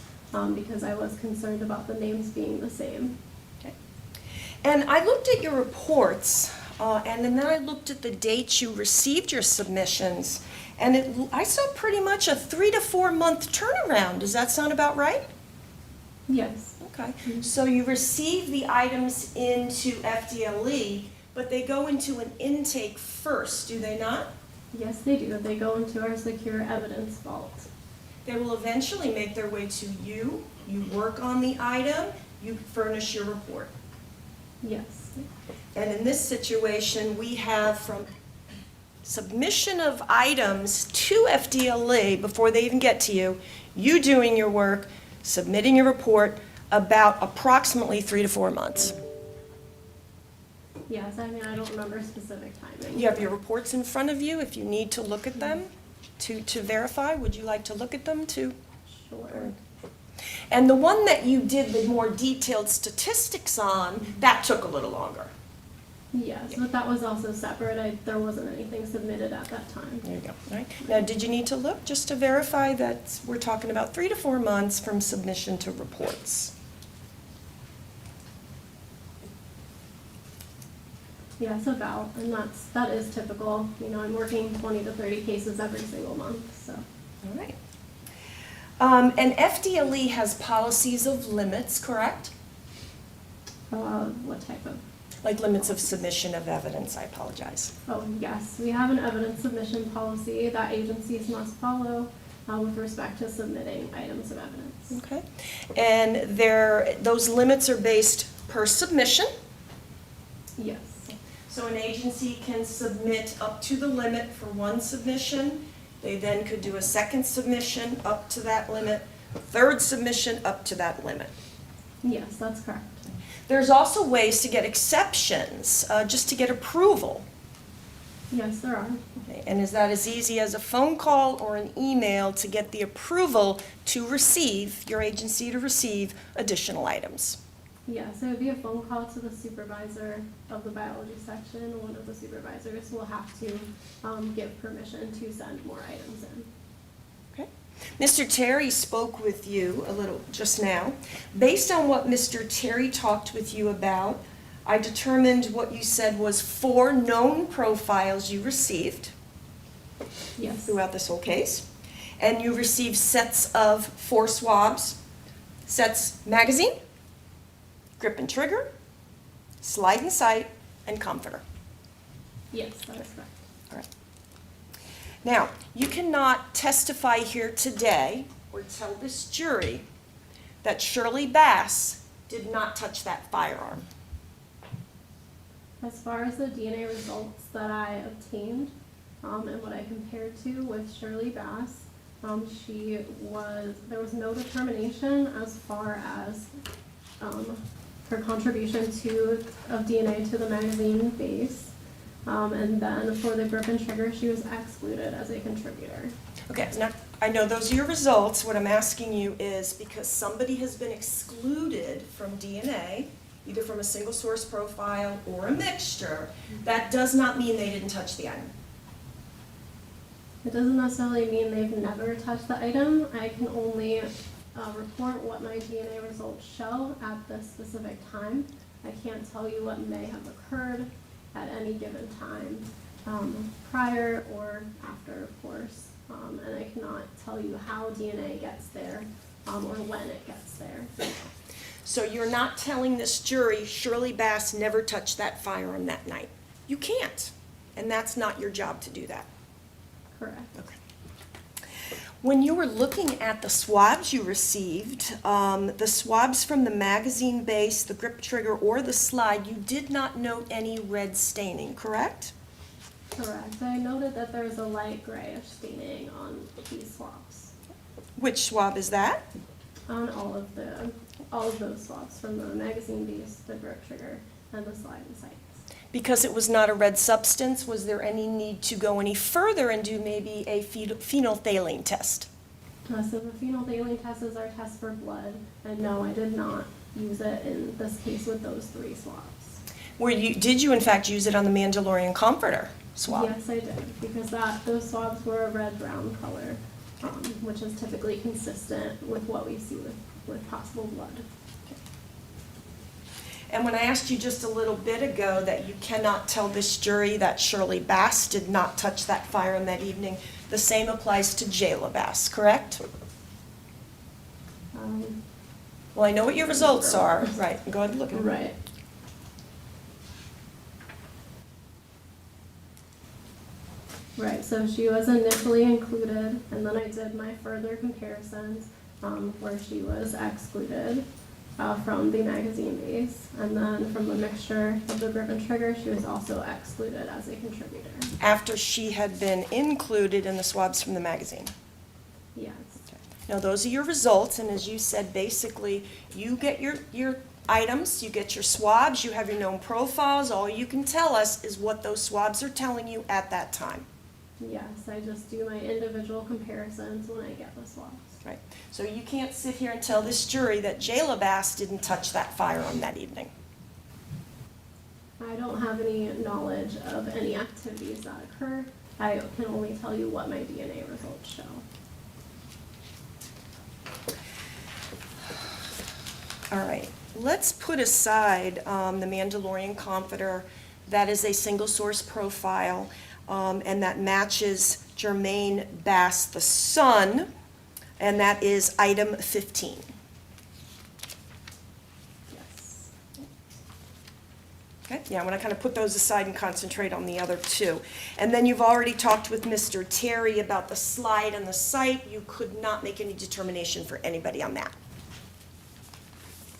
because I was concerned about the names being the same. Okay. And I looked at your reports, and then I looked at the dates you received your submissions, And I saw pretty much a 3 to 4 month turnaround. Does that sound about right? Yes. Okay. So you receive the items into FDLE, but they go into an intake first, do they not? Yes, they do. They go into our secure evidence vault. They will eventually make their way to you. You work on the item, you furnish your report. Yes. And in this situation, we have from submission of items to FDLE before they even get to you, you doing your work, submitting your report, about approximately 3 to 4 months. Yes, I mean, I don't remember specific timing. You have your reports in front of you if you need to look at them to verify. Would you like to look at them too? Sure. And the one that you did the more detailed statistics on, that took a little longer. Yes, but that was also separate. There wasn't anything submitted at that time. There you go. All right. Now, did you need to look just to verify that we're talking about 3 to 4 months from submission to reports? Yes, about, and that is typical. You know, I'm working 20 to 30 cases every single month, so. All right. And FDLE has policies of limits, correct? What type of? Like limits of submission of evidence, I apologize. Oh, yes, we have an evidence submission policy that agencies must follow with respect to submitting items of evidence. Okay. And those limits are based per submission. Yes. So an agency can submit up to the limit for one submission. They then could do a second submission up to that limit, third submission up to that limit. Yes, that's correct. There's also ways to get exceptions, just to get approval. Yes, there are. Okay, and is that as easy as a phone call or an email to get the approval to receive, your agency to receive additional items? Yes, it would be a phone call to the supervisor of the biology section. One of the supervisors will have to give permission to send more items in. Okay. Mr. Terry spoke with you a little just now. Based on what Mr. Terry talked with you about, I determined what you said was 4 known profiles you received Yes. throughout this whole case. And you received sets of 4 swabs, sets magazine, grip and trigger, slide and sight, and comforter. Yes, that is correct. All right. Now, you cannot testify here today or tell this jury that Shirley Bass did not touch that firearm. As far as the DNA results that I obtained and what I compared to with Shirley Bass, there was no determination as far as her contribution of DNA to the magazine base. And then for the grip and trigger, she was excluded as a contributor. Okay, now, I know those are your results. What I'm asking you is because somebody has been excluded from DNA, either from a single source profile or a mixture, that does not mean they didn't touch the item. It doesn't necessarily mean they've never touched the item. I can only report what my DNA results show at this specific time. I can't tell you what may have occurred at any given time, prior or after, of course. And I cannot tell you how DNA gets there or when it gets there. So you're not telling this jury Shirley Bass never touched that firearm that night. You can't, and that's not your job to do that. Correct. Okay. When you were looking at the swabs you received, the swabs from the magazine base, the grip trigger, or the slide, you did not note any red staining, correct? Correct. I noted that there was a light grayish staining on these swabs. Which swab is that? On all of those swabs, from the magazine base, the grip trigger, and the slide and sights. Because it was not a red substance, was there any need to go any further and do maybe a phenolphthalein test? So the phenolphthalein test is our test for blood, and no, I did not use it in this case with those 3 swabs. Did you in fact use it on the Mandalorian comforter swab? Yes, I did, because those swabs were a red-brown color, which is typically consistent with what we see with possible blood. And when I asked you just a little bit ago that you cannot tell this jury that Shirley Bass did not touch that firearm that evening, The same applies to Jayla Bass, correct? Well, I know what your results are. Right, go ahead and look at them. Right. Right, so she was initially included, and then I did my further comparisons, where she was excluded, from the magazine base. And then from the mixture of the grip and trigger, she was also excluded as a contributor. After she had been included in the swabs from the magazine. Yes. Now, those are your results, and as you said, basically, you get your items, you get your swabs, you have your known profiles. All you can tell us is what those swabs are telling you at that time. Yes, I just do my individual comparisons when I get the swabs. Right. So you can't sit here and tell this jury that Jayla Bass didn't touch that firearm that evening. I don't have any knowledge of any activities that occur. I can only tell you what my DNA results show. All right, let's put aside the Mandalorian Comforter. That is a single source profile, and that matches Jermaine Bass, the son, and that is item 15. Yes. Okay, yeah, I'm gonna kind of put those aside and concentrate on the other two. And then you've already talked with Mr. Terry about the slide and the site. You could not make any determination for anybody on that.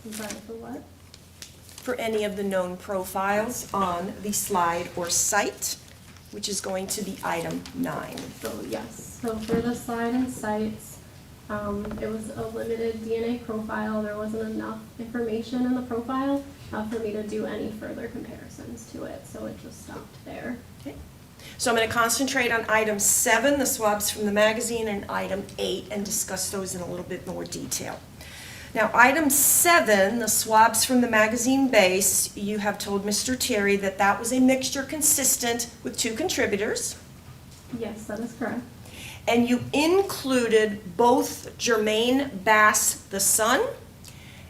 I'm sorry, for what? For any of the known profiles on the slide or site, which is going to be item 9. So yes, so for the slide and sites, it was a limited DNA profile. There wasn't enough information in the profile for me to do any further comparisons to it, so it just stopped there. Okay. So I'm going to concentrate on item 7, the swabs from the magazine, and item 8, and discuss those in a little bit more detail. Now, item 7, the swabs from the magazine base, you have told Mr. Terry that that was a mixture consistent with 2 contributors, Yes, that is correct. and you included both Jermaine Bass, the son,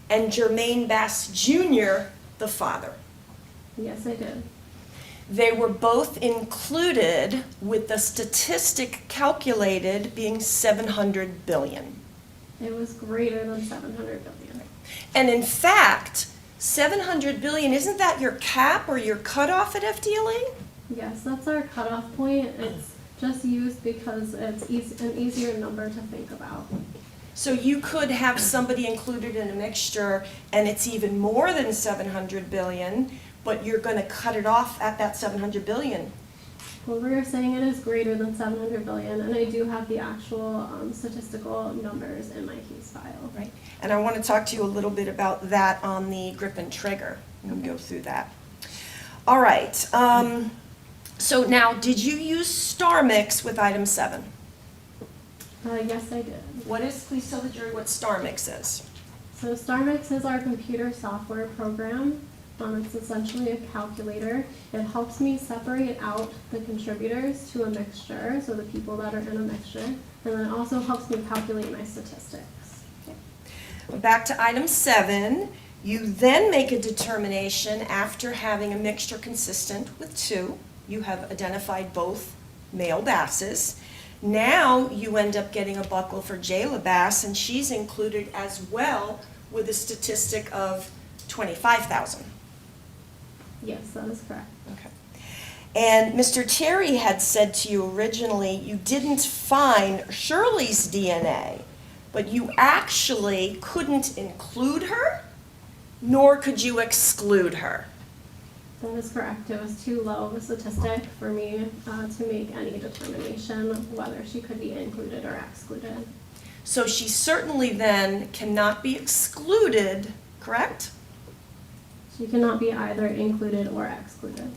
and Jermaine Bass Jr., the father. Yes, I did. They were both included with the statistic calculated being 700 billion. It was greater than 700 billion. And in fact, 700 billion, isn't that your cap or your cutoff at FDLE? Yes, that's our cutoff point. It's just used because it's an easier number to think about. So you could have somebody included in a mixture and it's even more than 700 billion, but you're going to cut it off at that 700 billion. Well, we are saying it is greater than 700 billion, and I do have the actual statistical numbers in my case file. Right. And I want to talk to you a little bit about that on the grip and trigger. We'll go through that. All right. So now, did you use Star Mix with item 7? Yes, I did. What is, please tell the jury what Star Mix is. So StarMix is our computer software program. It's essentially a calculator. It helps me separate out the contributors to a mixture, so the people that are in a mixture, and then it also helps me calculate my statistics. Back to item 7, you then make a determination after having a mixture consistent with 2. You have identified both male basses. Now you end up getting a buckle for Jayla Bass, and she's included as well with a statistic of 25,000. Yes, that is correct. Okay. And Mr. Terry had said to you originally you didn't find Shirley's DNA, but you actually couldn't include her, nor could you exclude her. That is correct. It was too low of a statistic for me to make any determination whether she could be included or excluded. So she certainly then cannot be excluded, correct? She cannot be either included or excluded.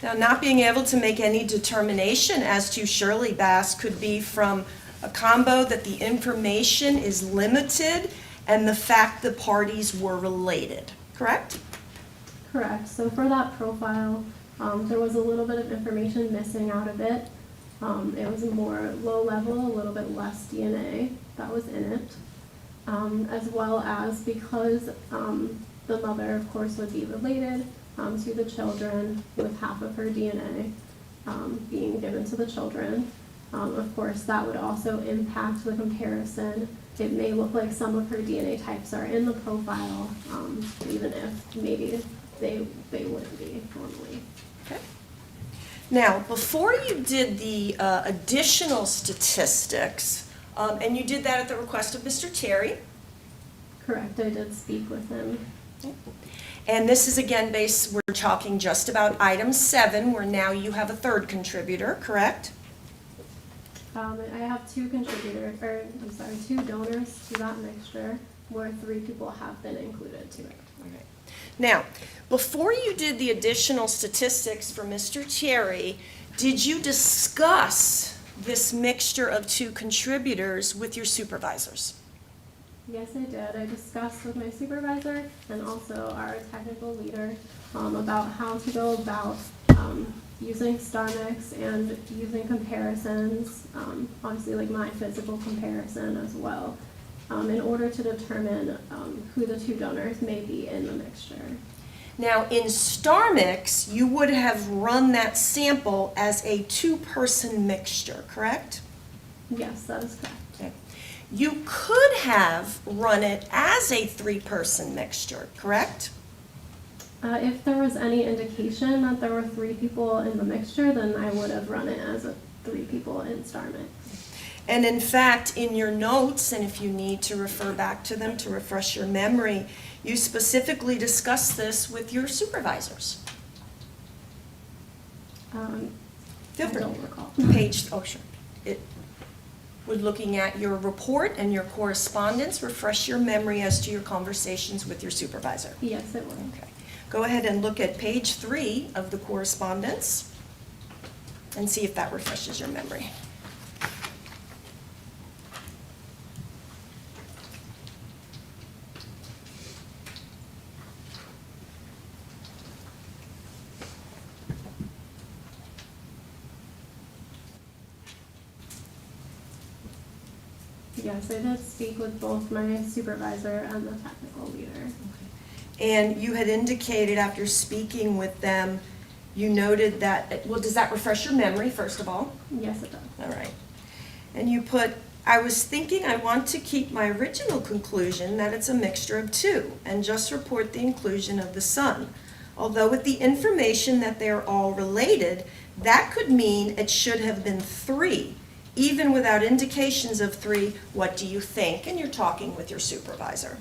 Now, not being able to make any determination as to Shirley Bass could be from a combo that the information is limited and the fact the parties were related, correct? Correct. So for that profile, there was a little bit of information missing out of it. It was more low level, a little bit less DNA that was in it, as well as because the mother, of course, would be related, to the children, with half of her DNA being given to the children. Of course, that would also impact the comparison. It may look like some of her DNA types are in the profile, even if maybe they wouldn't be normally. Okay. Now, before you did the additional statistics, and you did that at the request of Mr. Terry, Correct, I did speak with him. and this is again based, we're talking just about item 7, where now you have a third contributor, correct? I have two donors to that mixture, where 3 people have been included to it. Okay. Now, before you did the additional statistics for Mr. Terry, did you discuss this mixture of 2 contributors with your supervisors? Yes, I did. I discussed with my supervisor and also our technical leader about how to go about using StarMix and using comparisons, obviously like my physical comparison as well, in order to determine who the 2 donors may be in the mixture. Now, in StarMix, you would have run that sample as a 2-person mixture, correct? Yes, that is correct. Okay. You could have run it as a 3-person mixture, correct? If there was any indication that there were 3 people in the mixture, then I would have run it as 3 people in StarMix. And in fact, in your notes, and if you need to refer back to them to refresh your memory, you specifically discuss this with your supervisors. I Feel free. don't recall. Oh, sure. Would looking at your report and your correspondence refresh your memory as to your conversations with your supervisor? Yes, it would. Okay. Go ahead and look at page 3 of the correspondence and see if that refreshes your memory. Yes, I did speak with both my supervisor and the technical leader. And you had indicated after speaking with them, you noted that, well, does that refresh your memory, first of all? Yes, it does. All right. And you put, I was thinking I want to keep my original conclusion that it's a mixture of 2 and just report the inclusion of the son. Although with the information that they're all related, that could mean it should have been 3. Even without indications of 3, what do you think? And you're talking with your supervisor.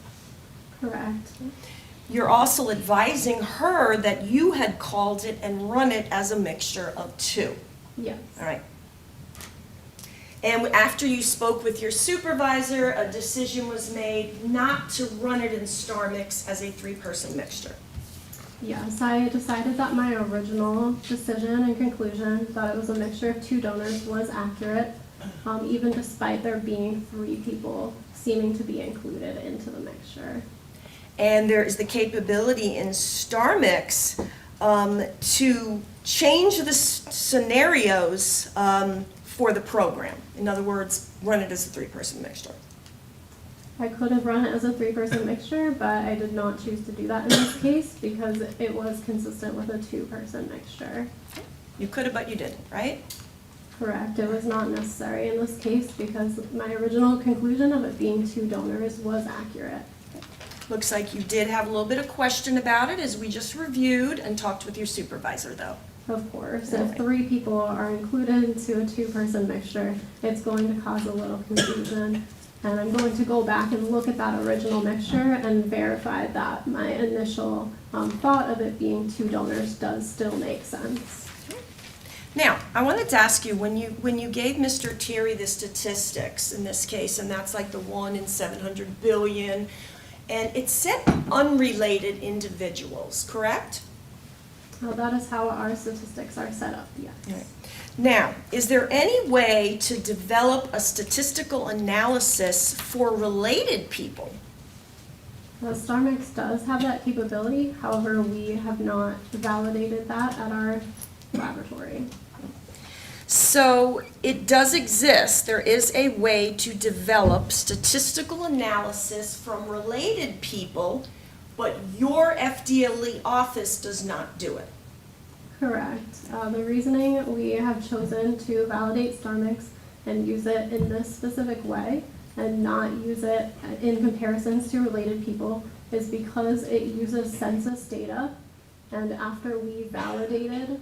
Correct. You're also advising her that you had called it and run it as a mixture of 2. Yes. All right. And after you spoke with your supervisor, a decision was made not to run it in StarMix as a 3-person mixture. Yes, I decided that my original decision and conclusion that it was a mixture of 2 donors was accurate, even despite there being 3 people seeming to be included into the mixture. And there is the capability in StarMix to change the scenarios for the program. In other words, run it as a 3-person mixture. I could have run it as a 3-person mixture, but I did not choose to do that in this case because it was consistent with a 2-person mixture. You could have, but you didn't, right? Correct. It was not necessary in this case because my original conclusion of it being 2 donors was accurate. Looks like you did have a little bit of question about it as we just reviewed and talked with your supervisor, though. Of course, if 3 people are included into a 2-person mixture, it's going to cause a little confusion. And I'm going to go back and look at that original mixture and verify that my initial thought of it being 2 donors does still make sense. Now, I wanted to ask you, when you gave Mr. Terry the statistics in this case, and that's like the 1 in 700 billion, and it said unrelated individuals, correct? That is how our statistics are set up, yes. Right. Now, is there any way to develop a statistical analysis for related people? StarMix does have that capability, however, we have not validated that at our laboratory. So it does exist. There is a way to develop statistical analysis from related people but your FDLE office does not do it. Correct. The reasoning we have chosen to validate StarMix and use it in this specific way and not use it in comparisons to related people is because it uses census data. And after we would validate it,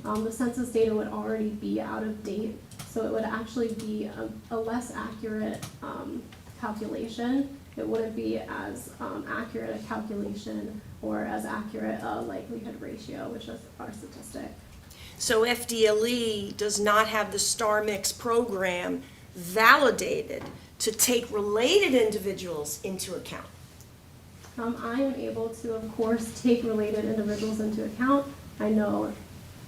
the census data would already be out of date. So it would actually be a less accurate calculation. It wouldn't be as accurate a calculation or as accurate a likelihood ratio, which is our statistic. So FDLE does not have the StarMix program validated to take related individuals into account. I am able to, of course, take related individuals into account. I know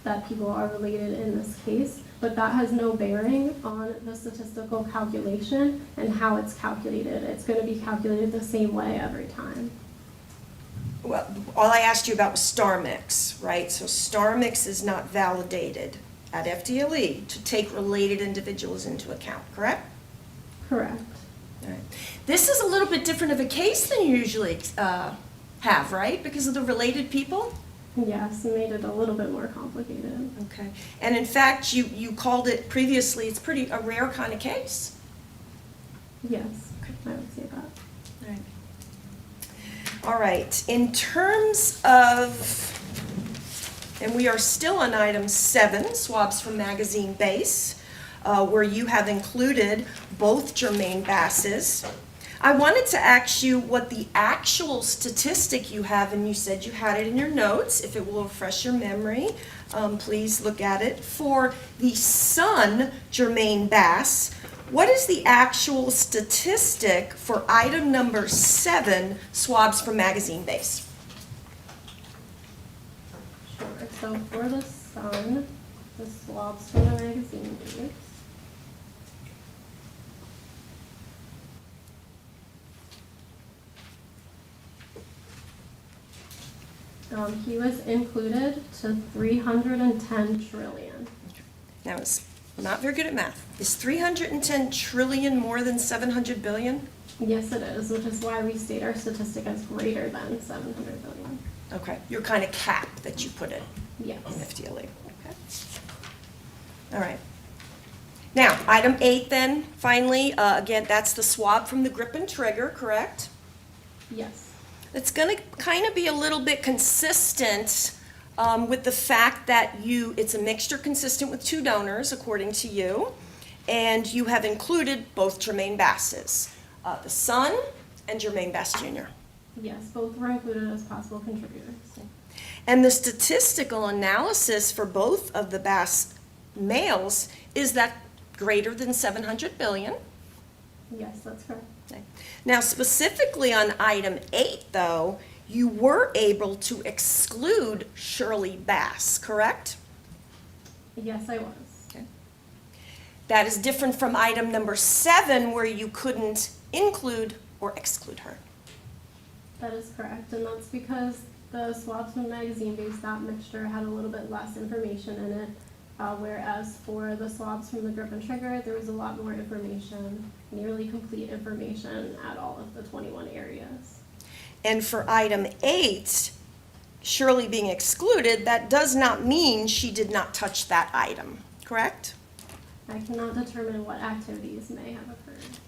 that people are related in this case, but that has no bearing on the statistical calculation and how it's calculated. It's going to be calculated the same way every time. Well, all I asked you about was StarMix, right? So StarMix is not validated at FDLE to take related individuals into account, correct? Correct. All right. This is a little bit different of a case than you usually have, right? Because of the related people? Yes, it made it a little bit more complicated. Okay. And in fact, you called it previously, it's a rare kind of case. Yes, I would say that. All right. All right. In terms of, and we are still on item 7, swabs from magazine base, where you have included both Jermaine Basses. I wanted to ask you what the actual statistic you have, and you said you had it in your notes. If it will refresh your memory, please look at it. For the son, Jermaine Bass, what is the actual statistic for item number 7, swabs from magazine base? Sure. So for the son, the swabs from the magazine base. He was included to 310 trillion. Now, I'm not very good at math. Is 310 trillion more than 700 billion? Yes, it is, which is why we state our statistic as greater than 700 billion. Okay, your kind of cap that you put in Yes. FDLE. Okay. All right. Now, item 8 then, finally, again, that's the swab from the grip and trigger, correct? Yes. It's going to kind of be a little bit consistent with the fact that it's a mixture consistent with 2 donors, according to you, and you have included both Jermaine Basses, the son and Jermaine Bass Jr. Yes, both were included as possible contributors. And the statistical analysis for both of the Bass males is that greater than 700 billion. Yes, that's correct. Okay. Now, specifically on item 8, though, you were able to exclude Shirley Bass, correct? Yes, I was. Okay. That is different from item number 7, where you couldn't include or exclude her. That is correct, and that's because the swabs from magazine base, that mixture had a little bit less information in it, whereas for the swabs from the grip and trigger, there was a lot more information, nearly complete information at all of the 21 areas. And for item 8, Shirley being excluded, that does not mean she did not touch that item, correct? I cannot determine what activities may have occurred.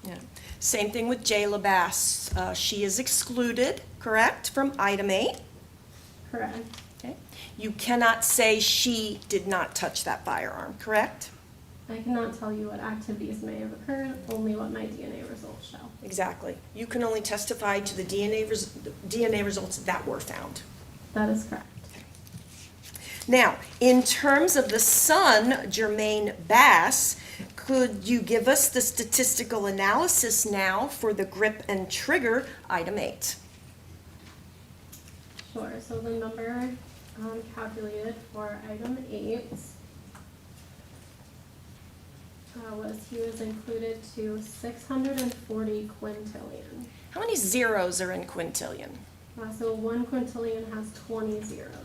Yeah. Same thing with Jayla Bass. She is excluded, correct, from item 8? Correct. Okay. You cannot say she did not touch that firearm, correct? I cannot tell you what activities may have occurred, only what my DNA results show. Exactly. You can only testify to the DNA results that were found. That is correct. Now, in terms of the son, Jermaine Bass, could you give us the statistical analysis now for the grip and trigger, item 8? Sure, so the number calculated for item 8 was he was included to 640 quintillion. How many zeros are in quintillion? So 1 quintillion has 20 zeros.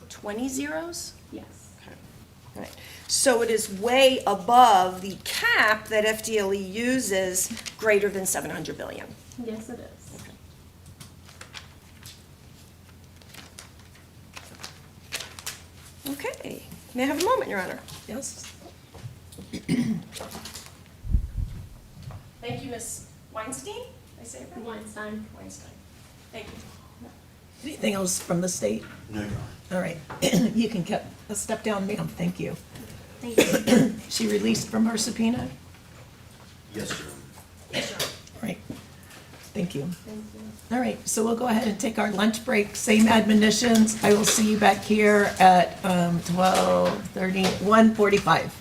20 zeros? Yes. Okay. All right. So it is way above the cap that FDLE uses, greater than 700 billion. Yes, it is. May I have a moment, Your Honor? Yes. Thank you, Ms. Weinstein. Did I say it right? Weinstein. Weinstein. Thank you. Anything else from the state? No, Your Honor. All right. You can get a step down, ma'am. Thank you. Thank you. She released from her subpoena? Yes, Your Honor. Yes, Your Honor. Right. Thank you. Thank you. All right, so we'll go ahead and take our lunch break. Same admonitions. I will see you back here at 12:30, 1:45.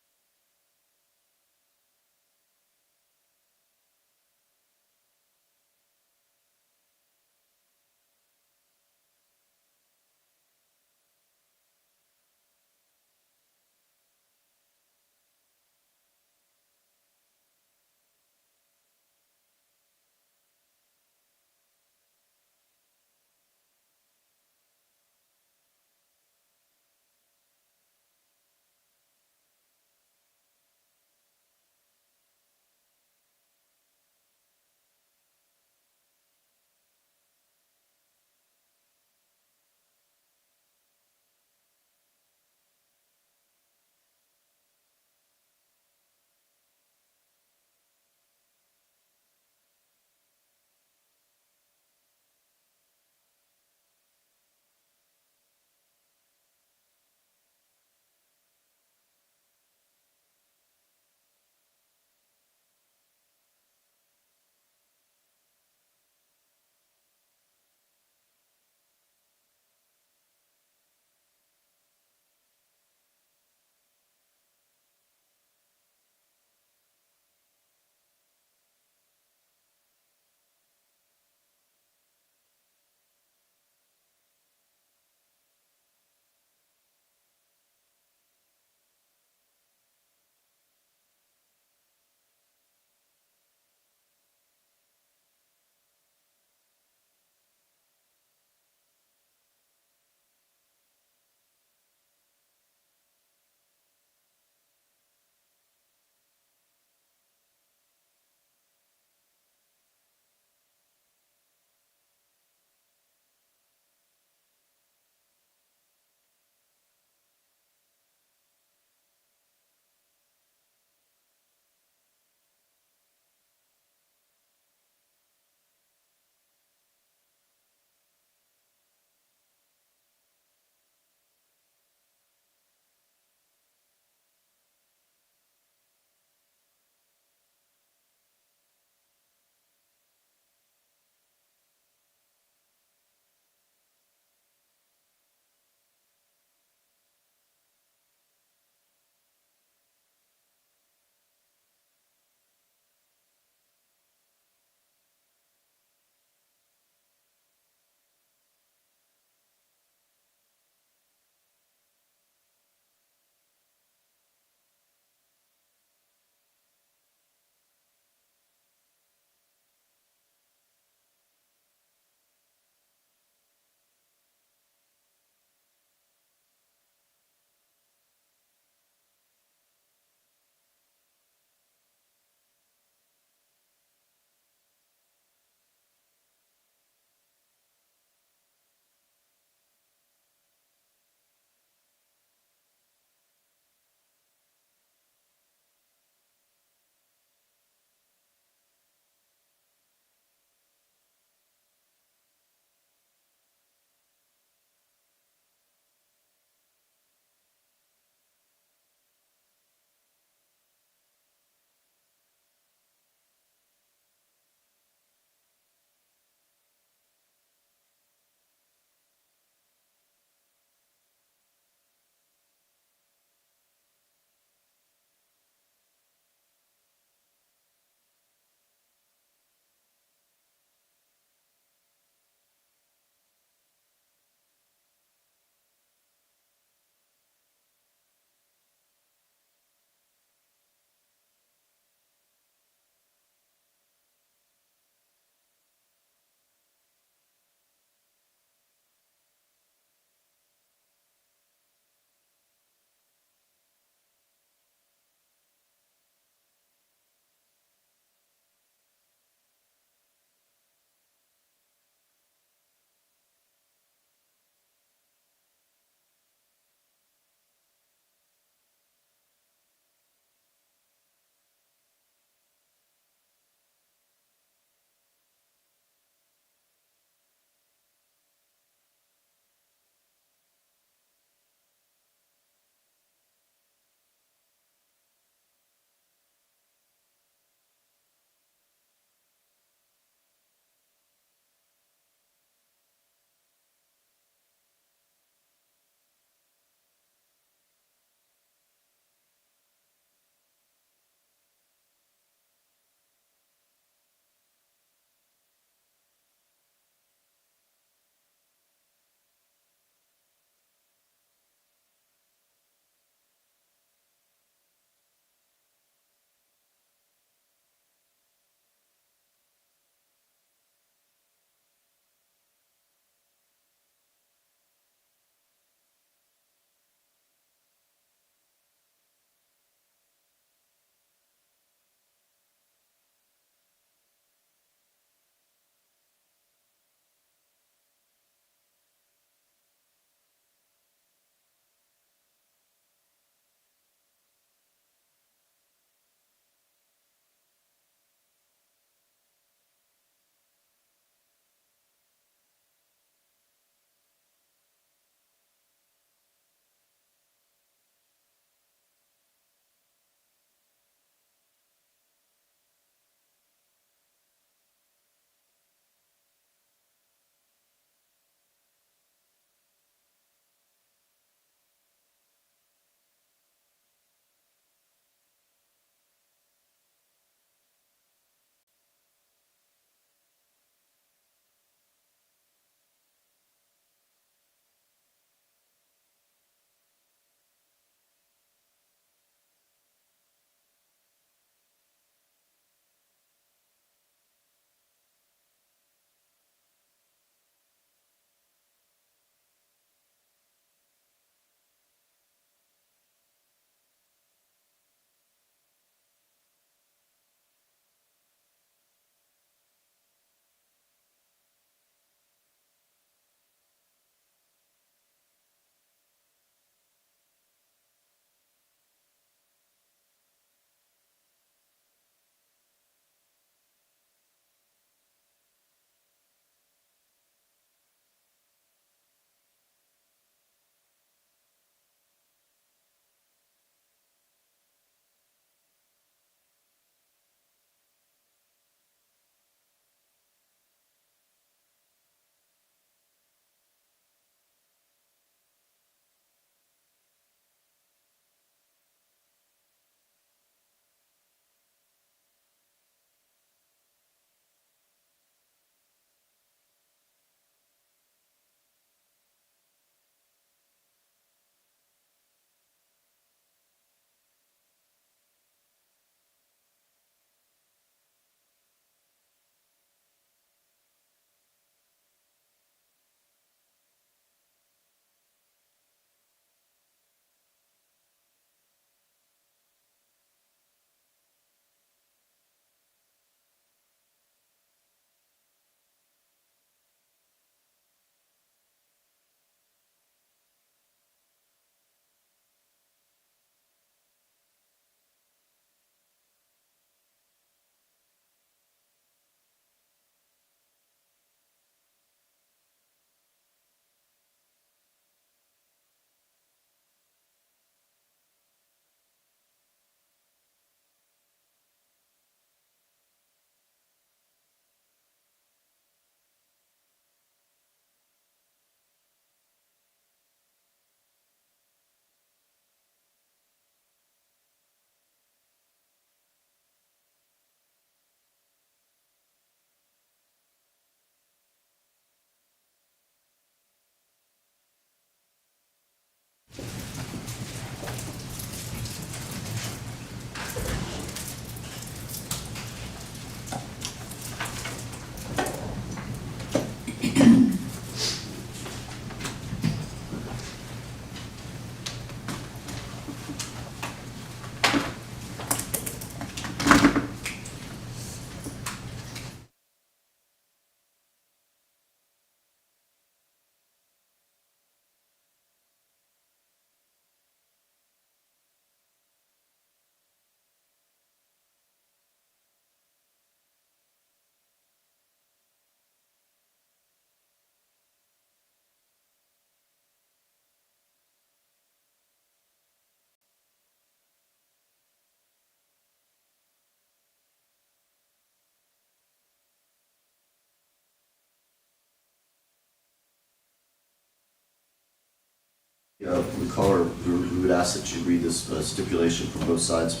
we would ask that you read this stipulation from both sides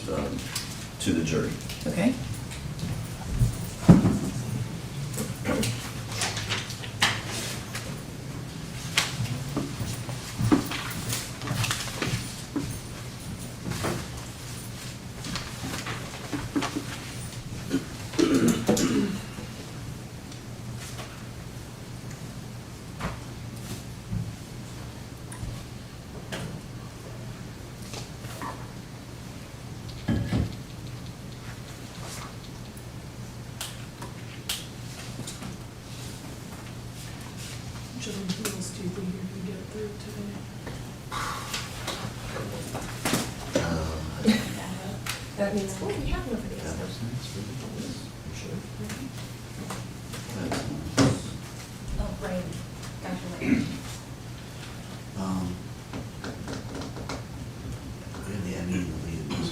to the jury. Okay. Which of the bills do you think you're gonna get through today? That means, oh, we have no videos. Oh, right. Gotcha, right. The Emmy and the lead was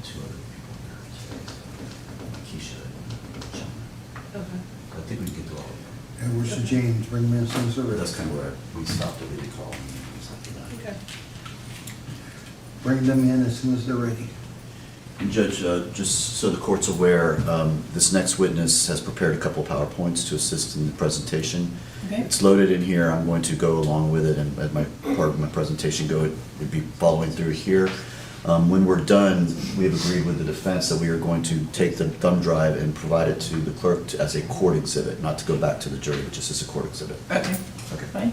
two other people there today. Keisha and John. Okay. I think we can get through all of them. And where's the James, bring him in as soon as they're ready. That's kind of where we stopped at the call. And he's like, "You're not." Okay. Bring them in as soon as they're ready. And Judge, just so the court's aware, this next witness has prepared a couple PowerPoints to assist in the presentation. Okay. It's loaded in here, I'm going to go along with it, and at my part of my presentation would be following through here. When we're done, we have agreed with the defense that we are going to take the thumb drive and provide it to the clerk as a court exhibit, not to go back to the jury, but just as a court exhibit. Okay. Okay. Fine.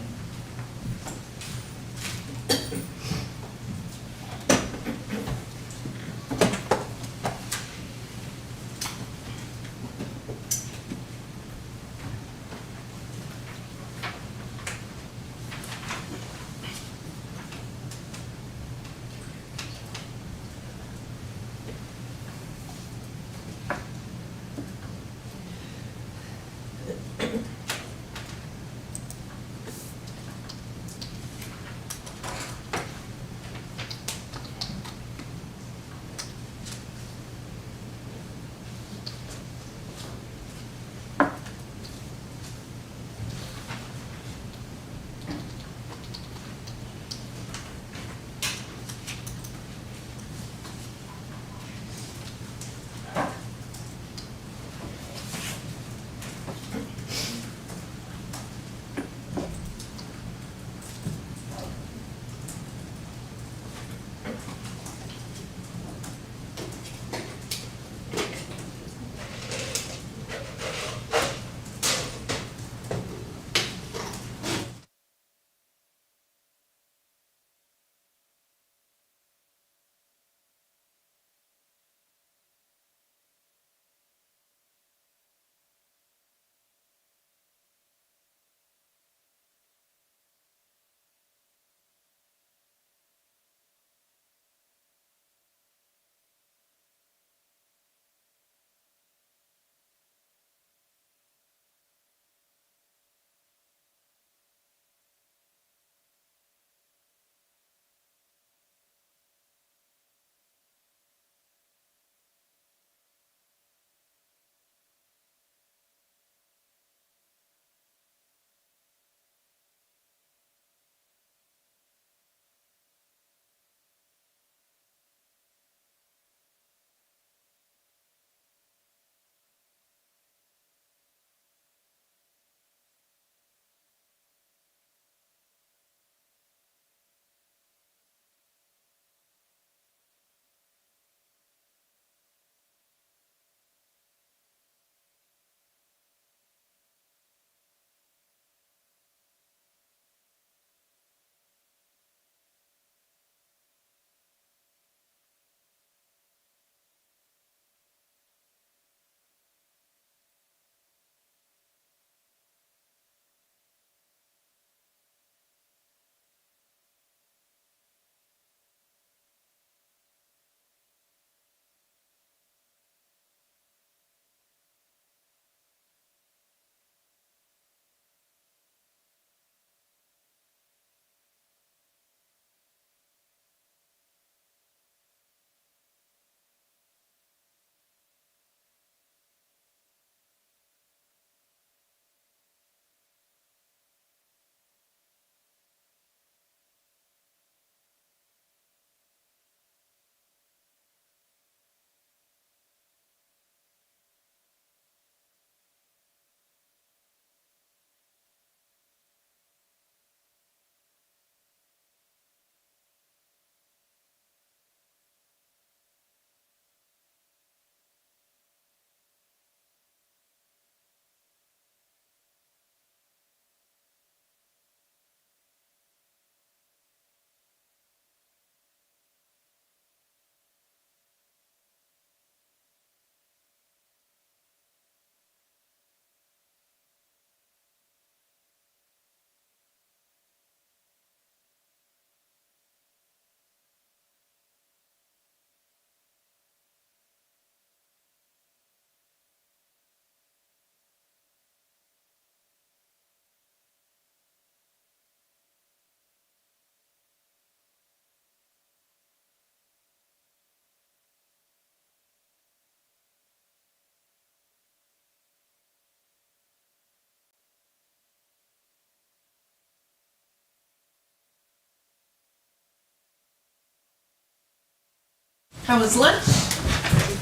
How was lunch?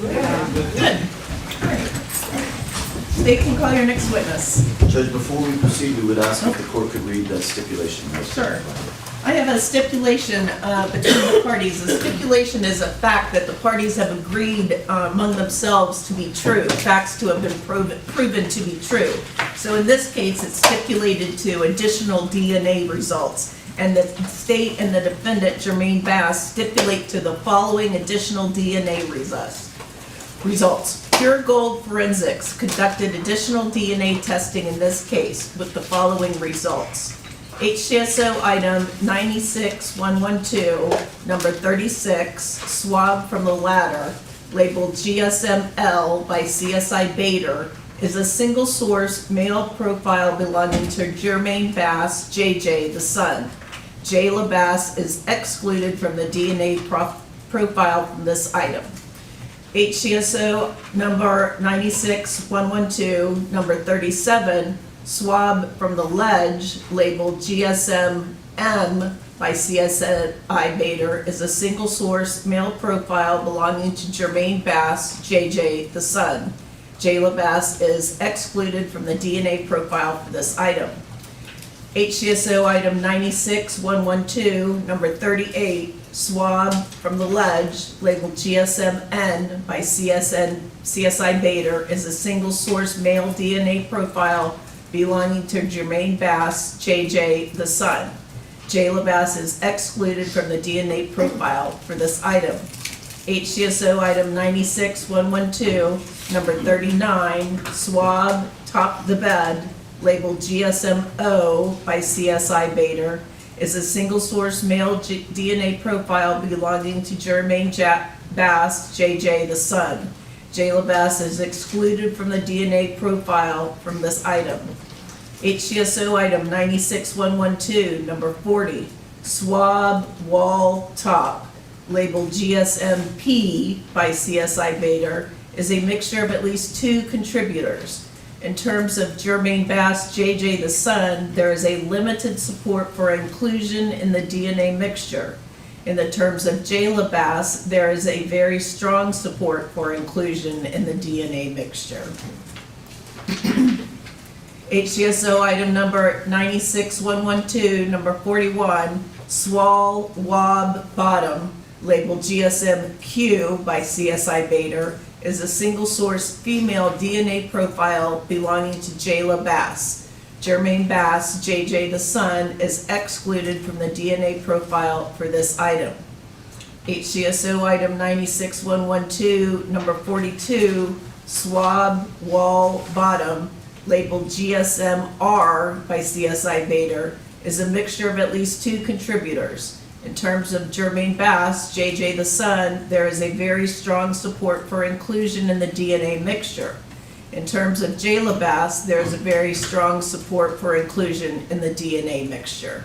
Good. All right. State can call your next witness. Judge, before we proceed, we would ask if the court could read that stipulation. Sure. I have a stipulation between the parties. A stipulation is a fact that the parties have agreed among themselves to be true, facts to have been proven to be true. So in this case, it's stipulated to additional DNA results. And the state and the defendant, Jermaine Bass, stipulate to the following additional DNA results. Pure Gold Forensics conducted additional DNA testing in this case with the following results. HCSO item 96112, number 36, swab from the ladder, labeled GSM-L by CSI Bader, is a single source male profile belonging to Jermaine Bass, JJ, the son. Jayla Bass is excluded from the DNA profile from this item. HCSO number 96112, number 37, swab from the ledge labeled GSM-M by CSI Bader is a single source male profile belonging to Jermaine Bass, JJ, the son. Jayla Bass is excluded from the DNA profile for this item. HCSO item 96112, number 38, swab from the ledge labeled GSM-N by CSI Bader is a single source male DNA profile belonging to Jermaine Bass, JJ, the son. Jayla Bass is excluded from the DNA profile for this item. HCSO item 96112, number 39, swab top the bed, labeled GSM-O by CSI Bader, is a single source male DNA profile belonging to Jermaine Bass, JJ, the son. Jayla Bass is excluded from the DNA profile from this item. HCSO item 96112, number 40, swab wall top, labeled GSM-P by CSI Bader, is a mixture of at least 2 contributors. In terms of Jermaine Bass, JJ, the son, there is a limited support for inclusion in the DNA mixture. In the terms of Jayla Bass, there is a very strong support for inclusion in the DNA mixture. HCSO item number 96112, number 41, swall wab bottom, labeled GSM-Q by CSI Bader, is a single source female DNA profile belonging to Jayla Bass. Jermaine Bass, JJ, the son, is excluded from the DNA profile for this item. HCSO item 96112, number 42, swab wall bottom, labeled GSM-R by CSI Bader, is a mixture of at least 2 contributors. In terms of Jermaine Bass, JJ, the son, there is a very strong support for inclusion in the DNA mixture. In terms of Jayla Bass, there is a very strong support for inclusion in the DNA mixture.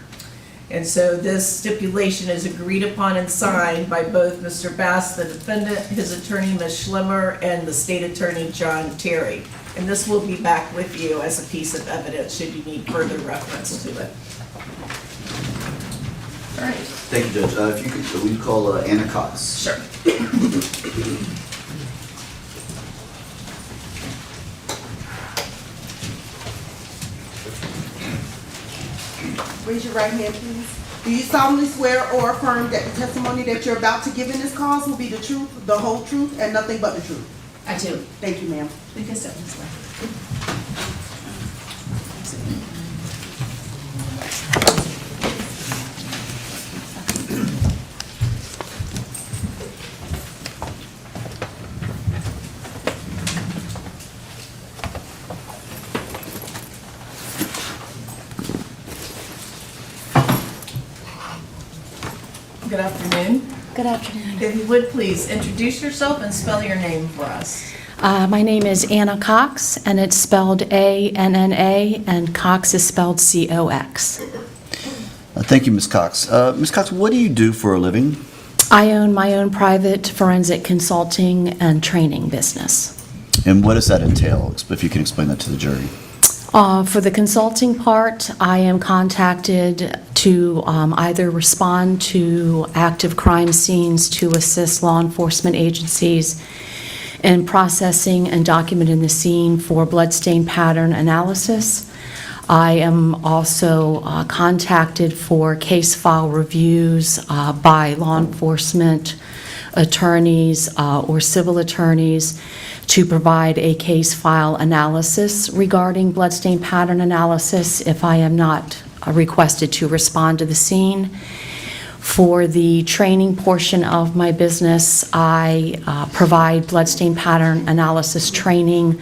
And so this stipulation is agreed upon and signed by both Mr. Bass, the defendant, his attorney, Ms. Schlemmer, and the state attorney, John Terry. And this will be back with you as a piece of evidence should you need further reference to it. All right. Thank you, Judge. If you could, we'd call Anna Cox. Sure. Raise your right hand, please. Do you solemnly swear or affirm that the testimony that you're about to give in this cause will be the truth, the whole truth, and nothing but the truth? I do. Thank you, ma'am. I guess that was left. Good afternoon. Good afternoon. If you would please introduce yourself and spell your name for us. My name is Anna Cox, and it's spelled A-N-N-A, and Cox is spelled C-O-X. Thank you, Ms. Cox. Ms. Cox, what do you do for a living? I own my own private forensic consulting and training business. And what does that entail, if you can explain that to the jury? For the consulting part, I am contacted to either respond to active crime scenes to assist law enforcement agencies in processing and documenting the scene for bloodstain pattern analysis. I am also contacted for case file reviews by law enforcement attorneys or civil attorneys to provide a case file analysis regarding bloodstain pattern analysis if I am not requested to respond to the scene. For the training portion of my business, I provide bloodstain pattern analysis training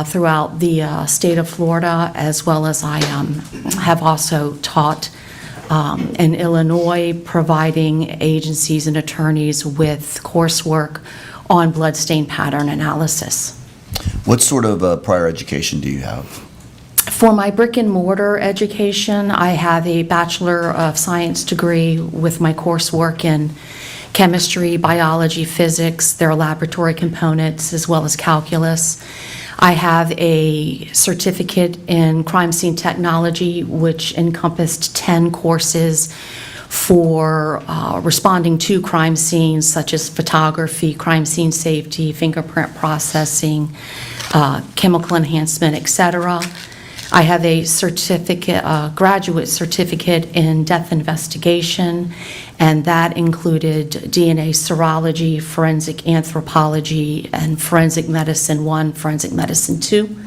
throughout the state of Florida, as well as I have also taught in Illinois, providing agencies and attorneys with coursework on bloodstain pattern analysis. What sort of prior education do you have? For my brick and mortar education, I have a Bachelor of Science degree with my coursework in chemistry, biology, physics, their laboratory components, as well as calculus. I have a certificate in crime scene technology, which encompassed 10 courses for responding to crime scenes, such as photography, crime scene safety, fingerprint processing, chemical enhancement, etc. I have a certificate, graduate certificate in death investigation, and that included DNA serology, forensic anthropology, and forensic medicine 1, forensic medicine 2.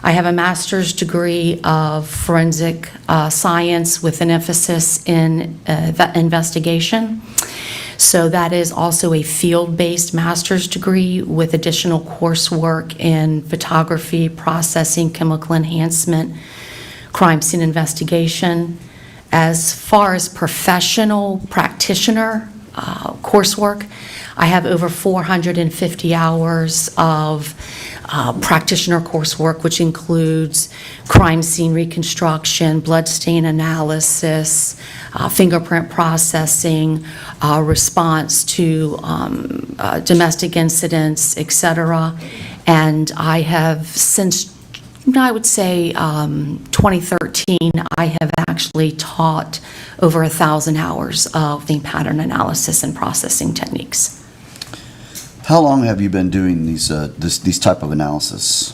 I have a master's degree of forensic science with an emphasis in investigation. So that is also a field-based master's degree with additional coursework in photography, processing, chemical enhancement, crime scene investigation. As far as professional practitioner coursework, I have over 450 hours of practitioner coursework, which includes crime scene reconstruction, bloodstain analysis, fingerprint processing, response to domestic incidents, etc. And I have since, I would say, 2013, I have actually taught over 1,000 hours of the pattern analysis and processing techniques. How long have you been doing these type of analysis?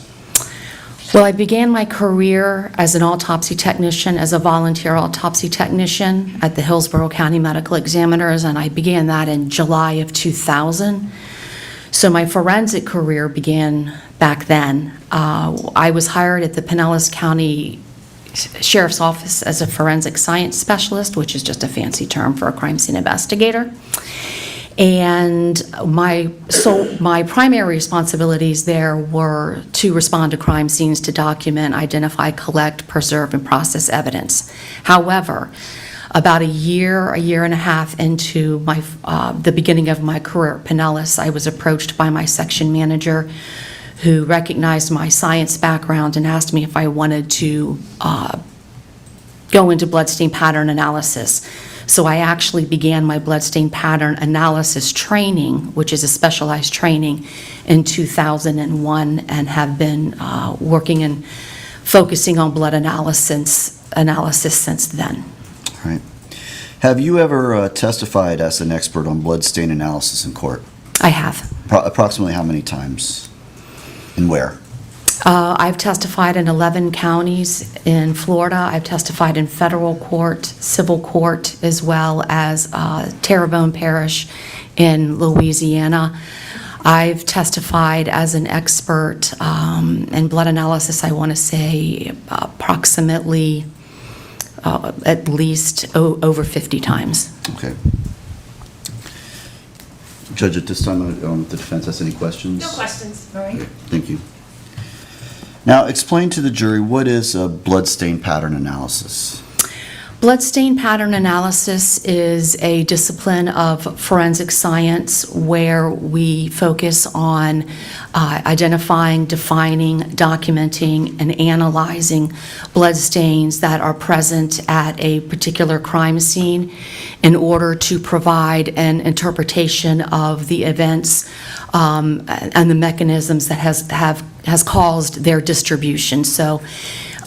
Well, I began my career as an autopsy technician, as a volunteer autopsy technician at the Hillsborough County Medical Examiners, and I began that in July of 2000. So my forensic career began back then. I was hired at the Pinellas County Sheriff's Office as a forensic science specialist, which is just a fancy term for a crime scene investigator. And my primary responsibilities there were to respond to crime scenes, to document, identify, collect, preserve, and process evidence. However, about a year and a half into the beginning of my career at Pinellas, I was approached by my section manager, who recognized my science background and asked me if I wanted to go into bloodstain pattern analysis. So I actually began my bloodstain pattern analysis training, which is a specialized training, in 2001, and have been working and focusing on blood analysis since then. All right. Have you ever testified as an expert on bloodstain analysis in court? I have. Approximately how many times and where? I've testified in 11 counties in Florida. I've testified in federal court, civil court, as well as Terrebonne Parish in Louisiana. I've testified as an expert in blood analysis, I want to say approximately at least over 50 times. Okay. Judge, at this time, I don't know if the defense has any questions? No questions. All right. Okay, thank you. Now, explain to the jury, what is a bloodstain pattern analysis? Bloodstain pattern analysis is a discipline of forensic science where we focus on identifying, defining, documenting, and analyzing bloodstains that are present at a particular crime scene in order to provide an interpretation of the events and the mechanisms that has caused their distribution. So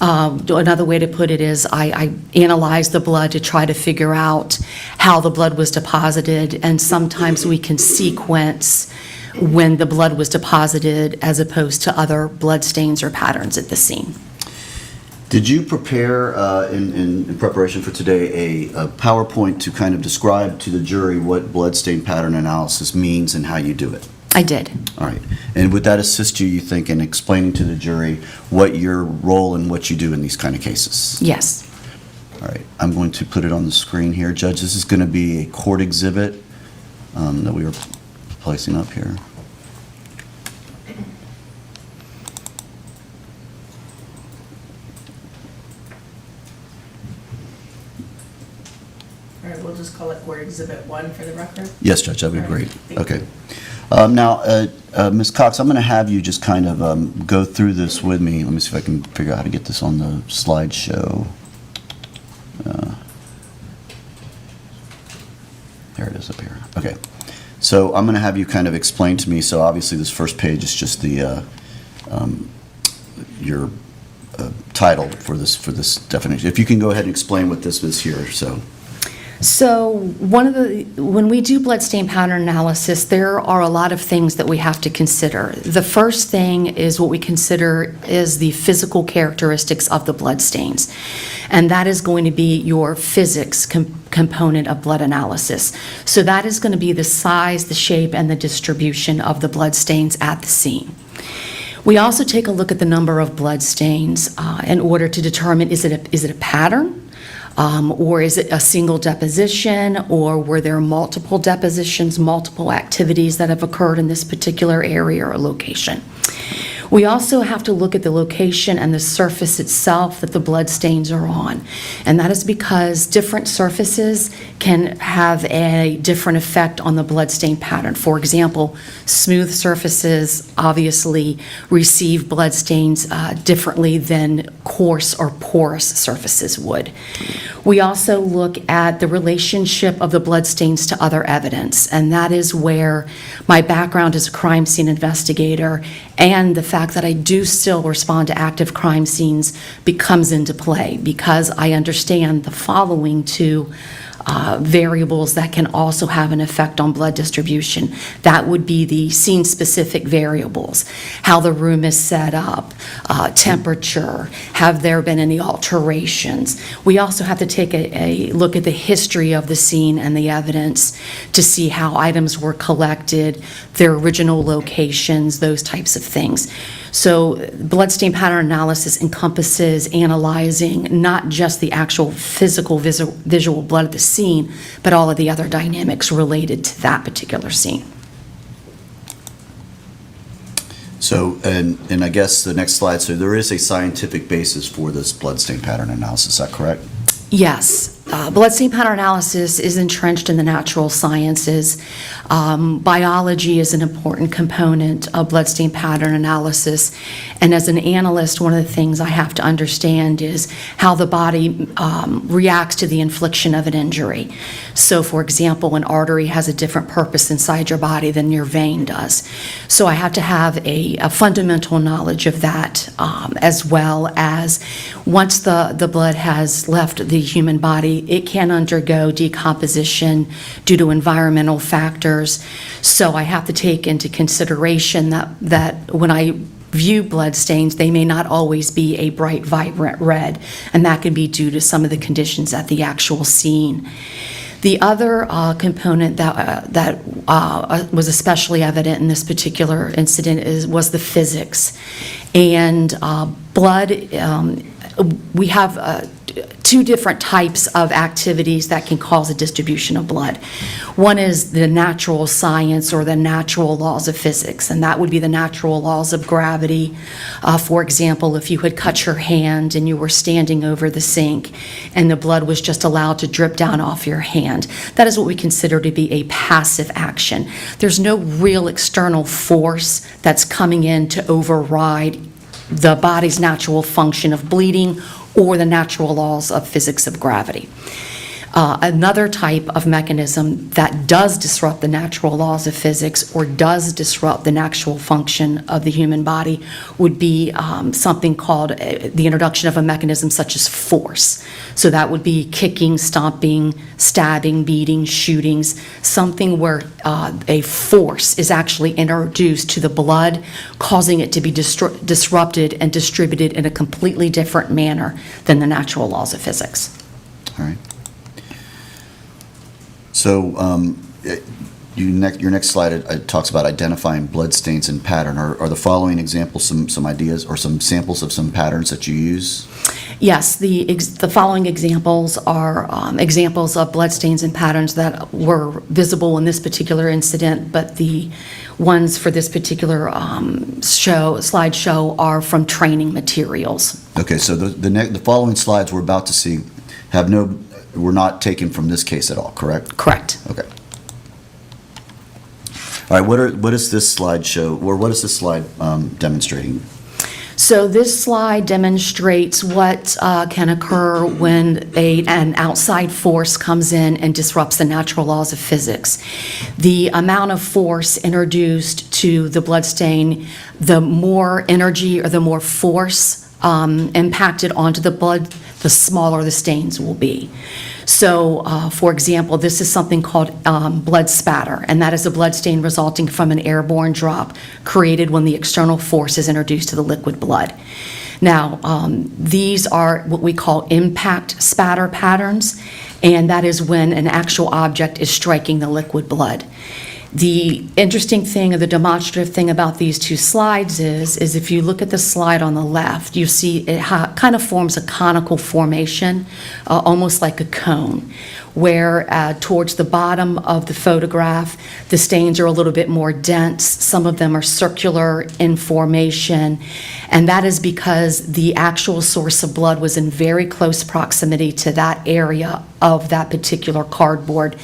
another way to put it is I analyze the blood to try to figure out how the blood was deposited, and sometimes we can sequence when the blood was deposited as opposed to other blood stains or patterns at the scene. Did you prepare, in preparation for today, a PowerPoint to kind of describe to the jury what bloodstain pattern analysis means and how you do it? I did. All right. And would that assist you think, in explaining to the jury what your role and what you do in these kind of cases? Yes. All right. I'm going to put it on the screen here. Judge, this is going to be a court exhibit that we were placing up here. All right, we'll just call it Court Exhibit 1 for the record. Yes, Judge, that would be All right, great. thank Okay. Now, Ms. Cox, I'm going to have you just kind of go through this with me. Let me see if I can figure out how to get this on the slideshow. There it is up here. Okay. So I'm going to have you kind of explain to me. So obviously this first page is just the your title for this definition. If you can go ahead and explain what this is here. So when we do bloodstain pattern analysis, there are a lot of things that we have to consider. The first thing is what we consider is the physical characteristics of the bloodstains, and that is going to be your physics component of blood analysis. So that is going to be the size, the shape, and the distribution of the bloodstains at the scene. We also take a look at the number of bloodstains in order to determine is it a pattern? Or is it a single deposition, or were there multiple depositions, multiple activities that have occurred in this particular area or location? We also have to look at the location and the surface itself that the blood stains are on. And that is because different surfaces can have a different effect on the blood stain pattern. For example, smooth surfaces obviously receive blood stains differently than coarse or porous surfaces would. We also look at the relationship of the blood stains to other evidence, and that is where my background as a crime scene investigator and the fact that I do still respond to active crime scenes becomes into play, because I understand the following two variables that can also have an effect on blood distribution. That would be the scene-specific variables, how the room is set up, temperature, have there been any alterations. We also have to take a look at the history of the scene and the evidence to see how items were collected, their original locations, those types of things. So bloodstain pattern analysis encompasses analyzing not just the actual physical visual blood of the scene, but all of the other dynamics related to that particular scene. So, and I guess the next slide, so there is a scientific basis for this bloodstain pattern analysis, is that correct? Yes. Bloodstain pattern analysis is entrenched in the natural sciences. Biology is an important component of bloodstain pattern analysis. And as an analyst, one of the things I have to understand is how the body reacts to the infliction of an injury. So, for example, an artery has a different purpose inside your body than your vein does. So I have to have a fundamental knowledge of that, as well as once the blood has left the human body, it can undergo decomposition due to environmental factors. So I have to take into consideration that when I view blood stains, they may not always be a bright, vibrant red, and that can be due to some of the conditions at the actual scene. The other component that was especially evident in this particular incident was the physics. And blood, we have two different types of activities that can cause a distribution of blood. One is the natural science or the natural laws of physics, and that would be the natural laws of gravity. For example, if you had cut your hand and you were standing over the sink and the blood was just allowed to drip down off your hand, that is what we consider to be a passive action. There's no real external force that's coming in to override the body's natural function of bleeding or the natural laws of physics of gravity. Another type of mechanism that does disrupt the natural laws of physics or does disrupt the natural function of the human body would be something called the introduction of a mechanism such as force. So that would be kicking, stomping, stabbing, beating, shootings, something where a force is actually introduced to the blood, causing it to be disrupted and distributed in a completely different manner than the natural laws of physics. All right. So your next slide talks about identifying blood stains and pattern. Are the following examples some ideas or some samples of some patterns that you use? Yes, the following examples are examples of blood stains and patterns that were visible in this particular incident, but the ones for this particular slideshow are from training materials. Okay, so the following slides we're about to see were not taken from this case at all, correct? Correct. Okay. All right, what is this slide show, or what is this slide demonstrating? So this slide demonstrates what can occur when an outside force comes in and disrupts the natural laws of physics. The amount of force introduced to the blood stain, the more energy or the more force impacted onto the blood, the smaller the stains will be. So, for example, this is something called blood spatter, and that is a blood stain resulting from an airborne drop created when the external force is introduced to the liquid blood. Now, these are what we call impact spatter patterns, and that is when an actual object is striking the liquid blood. The interesting thing or the demonstrative thing about these two slides is if you look at the slide on the left, you see it kind of forms a conical formation, almost like a cone, where towards the bottom of the photograph, the stains are a little bit more dense. Some of them are circular in formation, and that is because the actual source of blood was in very close proximity to that area of that particular cardboard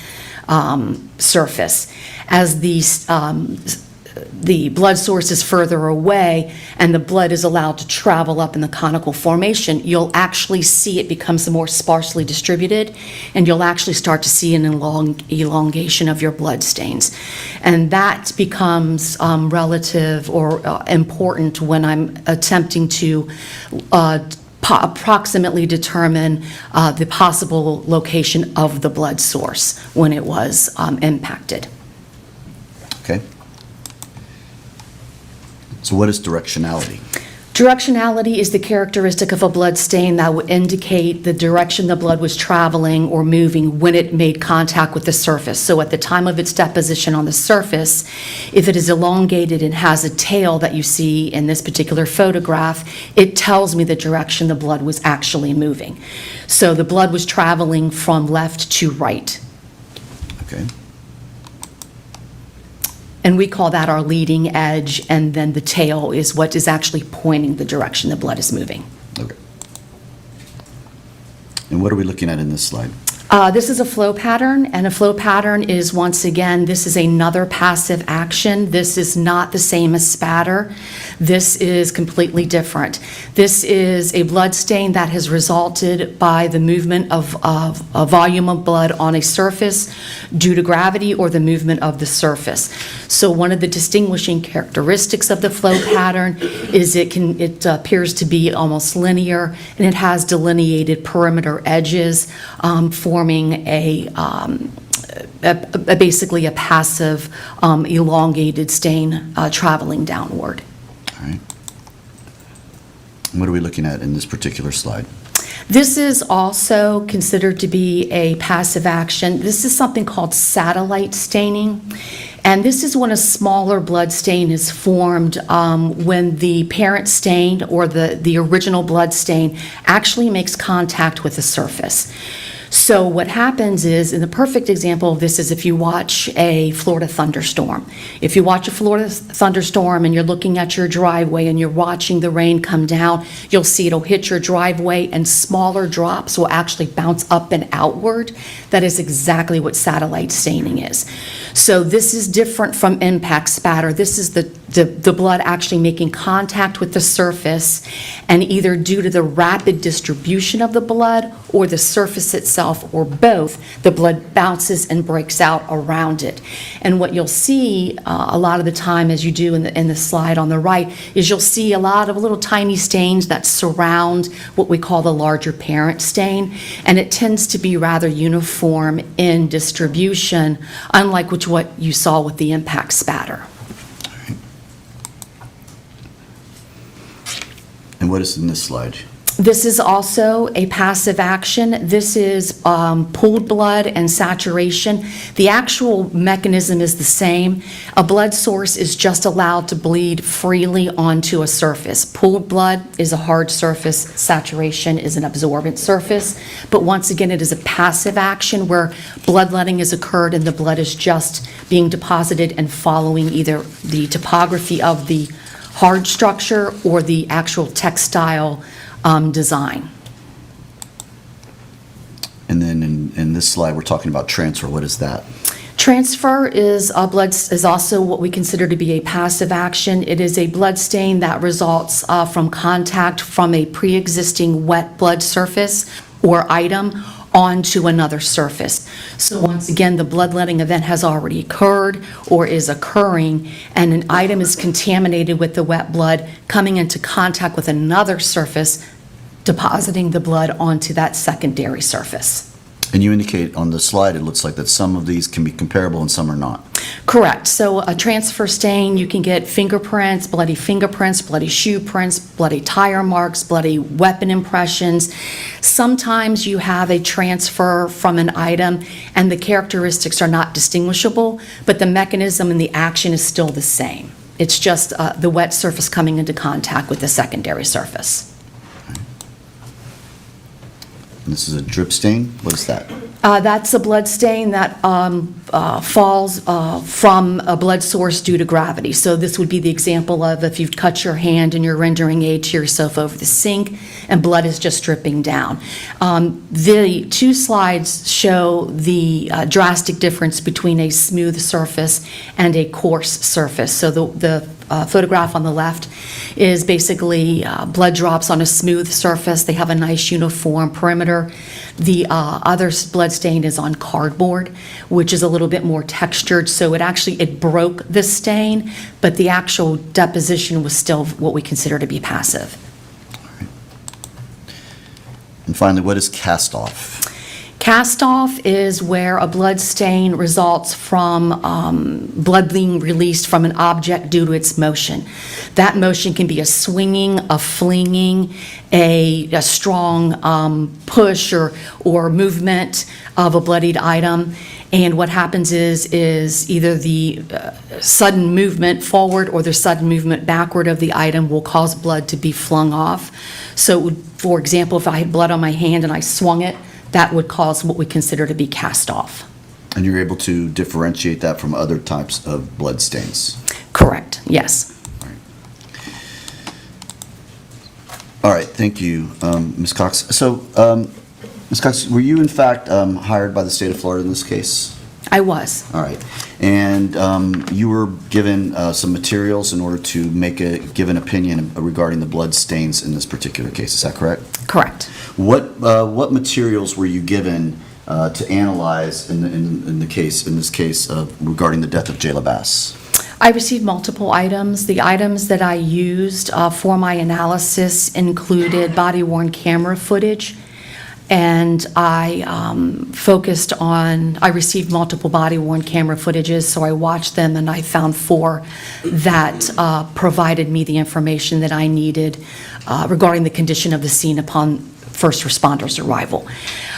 surface. As the blood source is further away and the blood is allowed to travel up in the conical formation, you'll actually see it becomes more sparsely distributed, and you'll actually start to see an elongation of your blood stains. And that becomes relative or important when I'm attempting to approximately determine the possible location of the blood source when it was impacted. Okay. So what is directionality? Directionality is the characteristic of a blood stain that would indicate the direction the blood was traveling or moving when it made contact with the surface. So at the time of its deposition on the surface, if it is elongated and has a tail that you see in this particular photograph, it tells me the direction the blood was actually moving. So the blood was traveling from left to right. Okay. And we call that our leading edge, and then the tail is what is actually pointing the direction the blood is moving. Okay. And what are we looking at in this slide? This is a flow pattern, and a flow pattern is, once again, this is another passive action. This is not the same as spatter. This is completely different. This is a blood stain that has resulted by the movement of a volume of blood on a surface due to gravity or the movement of the surface. So one of the distinguishing characteristics of the flow pattern is it appears to be almost linear, and it has delineated perimeter edges, forming basically a passive elongated stain traveling downward. All right. And what are we looking at in this particular slide? This is also considered to be a passive action. This is something called satellite staining. And this is when a smaller blood stain is formed when the parent stain or the original blood stain actually makes contact with the surface. So what happens is, and the perfect example of this is if you watch a Florida thunderstorm. If you watch a Florida thunderstorm and you're looking at your driveway and you're watching the rain come down, you'll see it'll hit your driveway and smaller drops will actually bounce up and outward. That is exactly what satellite staining is. So this is different from impact spatter. This is the blood actually making contact with the surface, and either due to the rapid distribution of the blood or the surface itself itself or both, the blood bounces and breaks out around it. And what you'll see a lot of the time, as you do in the slide on the right, is you'll see a lot of little tiny stains that surround what we call the larger parent stain, and it tends to be rather uniform in distribution, unlike what you saw with the impact spatter. And what is in this slide? This is also a passive action. This is pooled blood and saturation. The actual mechanism is the same. A blood source is just allowed to bleed freely onto a surface. Pooled blood is a hard surface. Saturation is an absorbent surface. But once again, it is a passive action where bloodletting has occurred and the blood is just being deposited and following either the topography of the hard structure or the actual textile design. And then in this slide, we're talking about transfer. What is that? Transfer is also what we consider to be a passive action. It is a blood stain that results from contact from a pre-existing wet blood surface or item onto another surface. So once again, the bloodletting event has already occurred or is occurring, and an item is contaminated with the wet blood coming into contact with another surface, depositing the blood onto that secondary surface. And you indicate on the slide, it looks like that some of these can be comparable and some are not. Correct. So a transfer stain, you can get fingerprints, bloody shoe prints, bloody tire marks, bloody weapon impressions. Sometimes you have a transfer from an item and the characteristics are not distinguishable, but the mechanism and the action is still the same. It's just the wet surface coming into contact with the secondary surface. And this is a drip stain. What is that? That's a blood stain that falls from a blood source due to gravity. So this would be the example of if you've cut your hand and you're rendering aid to yourself over the sink and blood is just dripping down. The two slides show the drastic difference between a smooth surface and a coarse surface. So the photograph on the left is basically blood drops on a smooth surface. They have a nice uniform perimeter. The other blood stain is on cardboard, which is a little bit more textured. So it broke the stain, but the actual deposition was still what we consider to be passive. And finally, what is cast off? Cast off is where a blood stain results from blood being released from an object due to its motion. That motion can be a swinging, a flinging, a strong push or movement of a bloodied item. And what happens is either the sudden movement forward or the sudden movement backward of the item will cause blood to be flung off. So, for example, if I had blood on my hand and I swung it, that would cause what we consider to be cast off. And you're able to differentiate that from other types of blood stains? Correct, yes. All right, thank you, Ms. Cox. So, Ms. Cox, were you in fact hired by the state of Florida in this case? I was. All right. And you were given some materials in order to give an opinion regarding the blood stains in this particular case. Is that correct? Correct. What materials were you given to analyze in this case regarding the death of Jayla Bass? I received multiple items. The items that I used for my analysis included body-worn camera footage, and I received multiple body-worn camera footages, so I watched them and I found 4 that provided me the information that I needed regarding the condition of the scene upon first responders' arrival.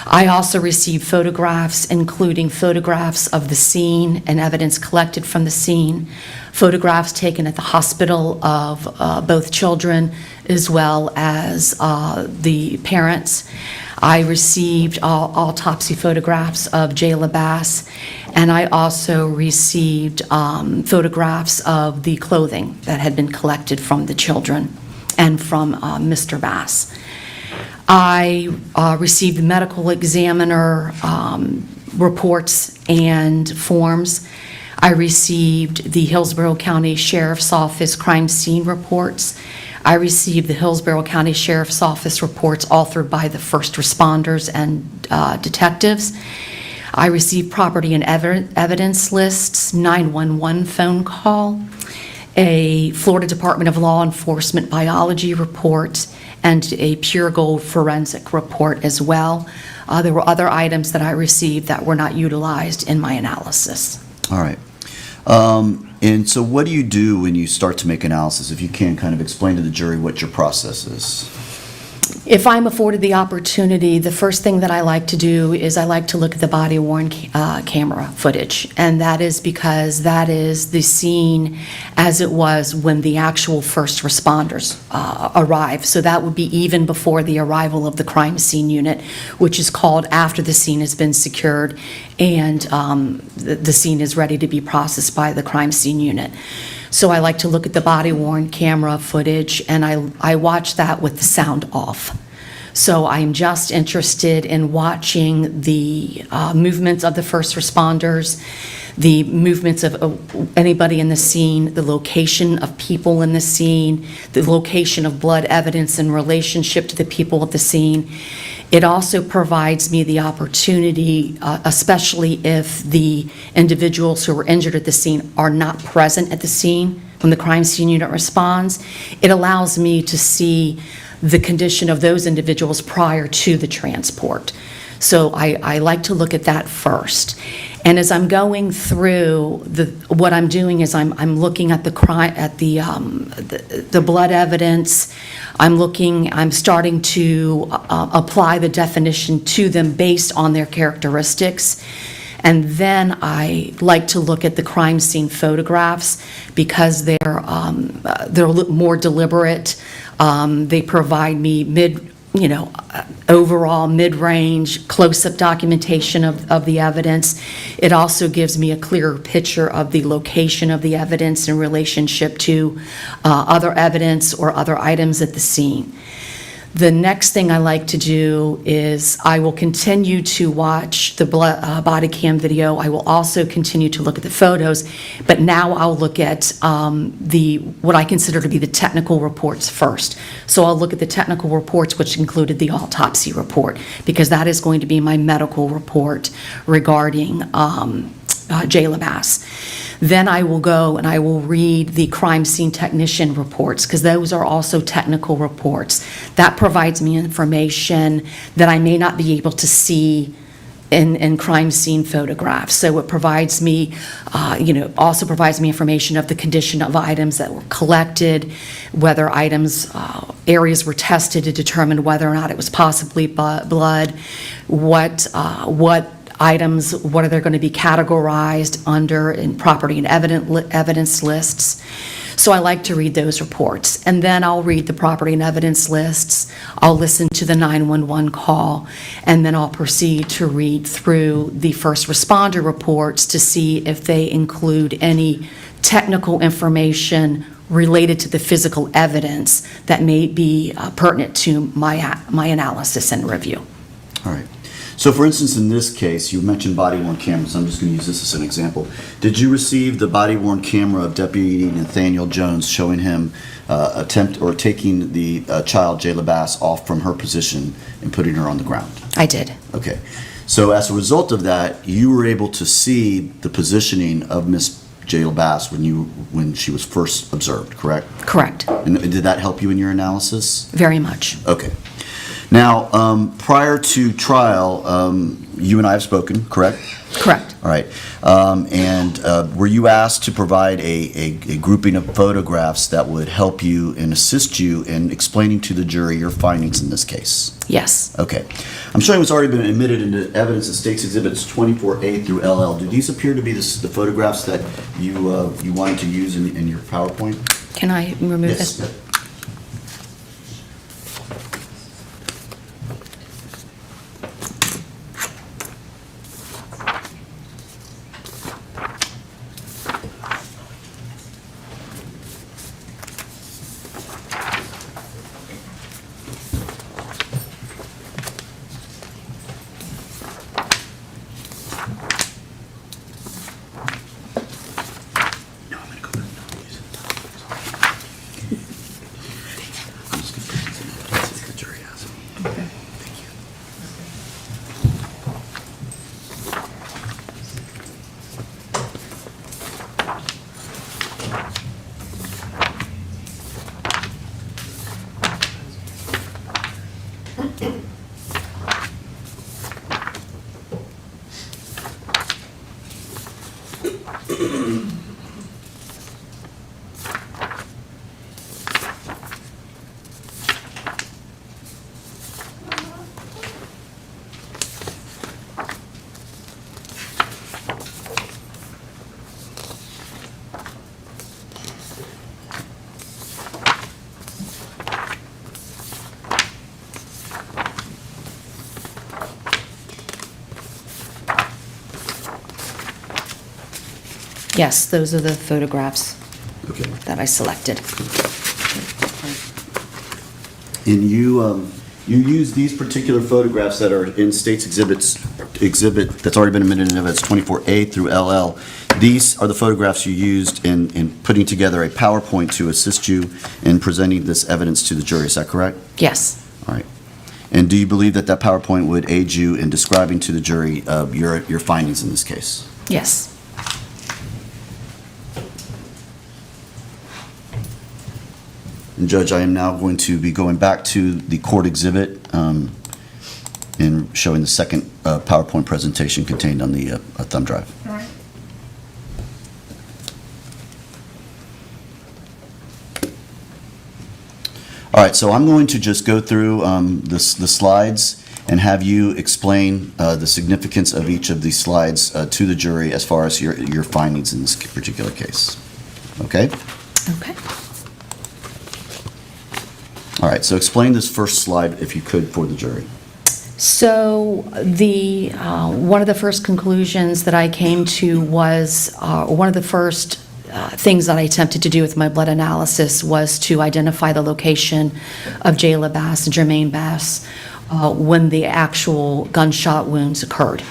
I also received photographs, including photographs of the scene and evidence collected from the scene, photographs taken at the hospital of both children as well as the parents. I received autopsy photographs of Jayla Bass, and I also received photographs of the clothing that had been collected from the children and from Mr. Bass. I received medical examiner reports and forms. I received the Hillsborough County Sheriff's Office crime scene reports. I received the Hillsborough County Sheriff's Office reports authored by the first responders and detectives. I received property and evidence lists, 911 phone call, a Florida Department of Law Enforcement biology report, and a Pure Gold forensic report as well. There were other items that I received that were not utilized in my analysis. All right. And so what do you do when you start to make analysis? If you can kind of explain to the jury what your process is. If I'm afforded the opportunity, the first thing that I like to do is I like to look at the body-worn camera footage, and that is because that is the scene as it was when the actual first responders arrive. So that would be even before the arrival of the crime scene unit, which is called after the scene has been secured and the scene is ready to be processed by the crime scene unit. So I like to look at the body-worn camera footage, and I watch that with the sound off. So I'm just interested in watching the movements of the first responders, the movements of anybody in the scene, the location of people in the scene, the location of blood evidence in relationship to the people at the scene. It also provides me the opportunity, especially if the individuals who were injured at the scene are not present at the scene when the crime scene unit responds, it allows me to see the condition of those individuals prior to the transport. So I like to look at that first. And as I'm going through, what I'm doing is I'm looking at the blood evidence. I'm starting to apply the definition to them based on their characteristics. And then I like to look at the crime scene photographs because they're more deliberate. They provide me overall mid-range close-up documentation of the evidence. It also gives me a clearer picture of the location of the evidence in relationship to other evidence or other items at the scene. The next thing I like to do is I will continue to watch the body cam video. I will also continue to look at the photos, but now I'll look at what I consider to be the technical reports first. So I'll look at the technical reports, which included the autopsy report, because that is going to be my medical report regarding Jayla Bass. Then I will go and I will read the crime scene technician reports, because those are also technical reports. That provides me information that I may not be able to see in crime scene photographs. So it provides me, also provides me information of the condition of items that were collected, whether areas were tested to determine whether or not it was possibly blood, what items, what are they going to be categorized under in property and evidence lists. So I like to read those reports. And then I'll read the property and evidence lists, I'll listen to the 911 call, and then I'll proceed to read through the first responder reports to see if they include any technical information related to the physical evidence that may be pertinent to my analysis and review. All right. So for instance, in this case, you mentioned body-worn cameras. I'm just going to use this as an example. Did you receive the body-worn camera of Deputy Nathaniel Jones showing him taking the child, Jayla Bass, off from her position and putting her on the ground? I did. Okay. So as a result of that, you were able to see the positioning of Miss Jayla Bass when she was first observed, correct? Correct. And did that help you in your analysis? Very much. Okay. Now, prior to trial, you and I have spoken, correct? Correct. All right. And were you asked to provide a grouping of photographs that would help you and assist you in explaining to the jury your findings in this case? Yes. Okay. I'm showing what's already been admitted into evidence of State's Exhibits 24A through LL. Do these appear to be the photographs that you wanted to use in your PowerPoint? Can I remove Yes. this? Yes, those are the photographs Okay. that I selected. And you use these particular photographs that are in State's exhibit that's already been admitted in evidence 24A through LL. These are the photographs you used in putting together a PowerPoint to assist you in presenting this evidence to the jury, is that correct? Yes, All right. And do you believe that that PowerPoint would aid you in describing to the jury your findings in this case? yes. And Judge, I am now going to be going back to the court exhibit and showing the second PowerPoint presentation contained on the thumb drive. All right. All right, so I'm going to just go through the slides and have you explain the significance of each of these slides to the jury as far as your findings in this particular case. Okay? Okay. All right, so explain this first slide, if you could, for the jury. So one of the first conclusions that I came to was, one of the first things that I attempted to do with my blood analysis was to identify the location of Jayla Bass and Jermaine Bass when the actual gunshot wounds occurred.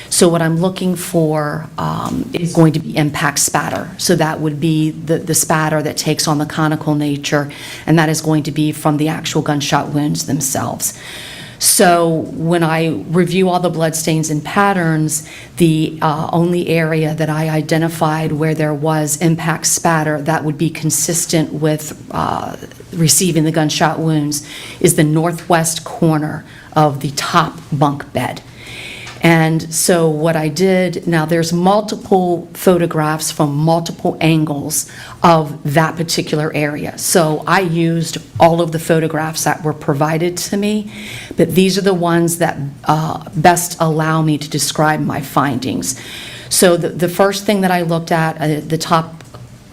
So what I'm looking for is going to be impact spatter. So that would be the spatter that takes on the conical nature, and that is going to be from the actual gunshot wounds themselves. So when I review all the bloodstains and patterns, the only area that I identified where there was impact spatter that would be consistent with receiving the gunshot wounds is the northwest corner of the top bunk bed. And so what I did, now there's multiple photographs from multiple angles of that particular area. So I used all of the photographs that were provided to me, but these are the ones that best allow me to describe my findings. So the first thing that I looked at, the top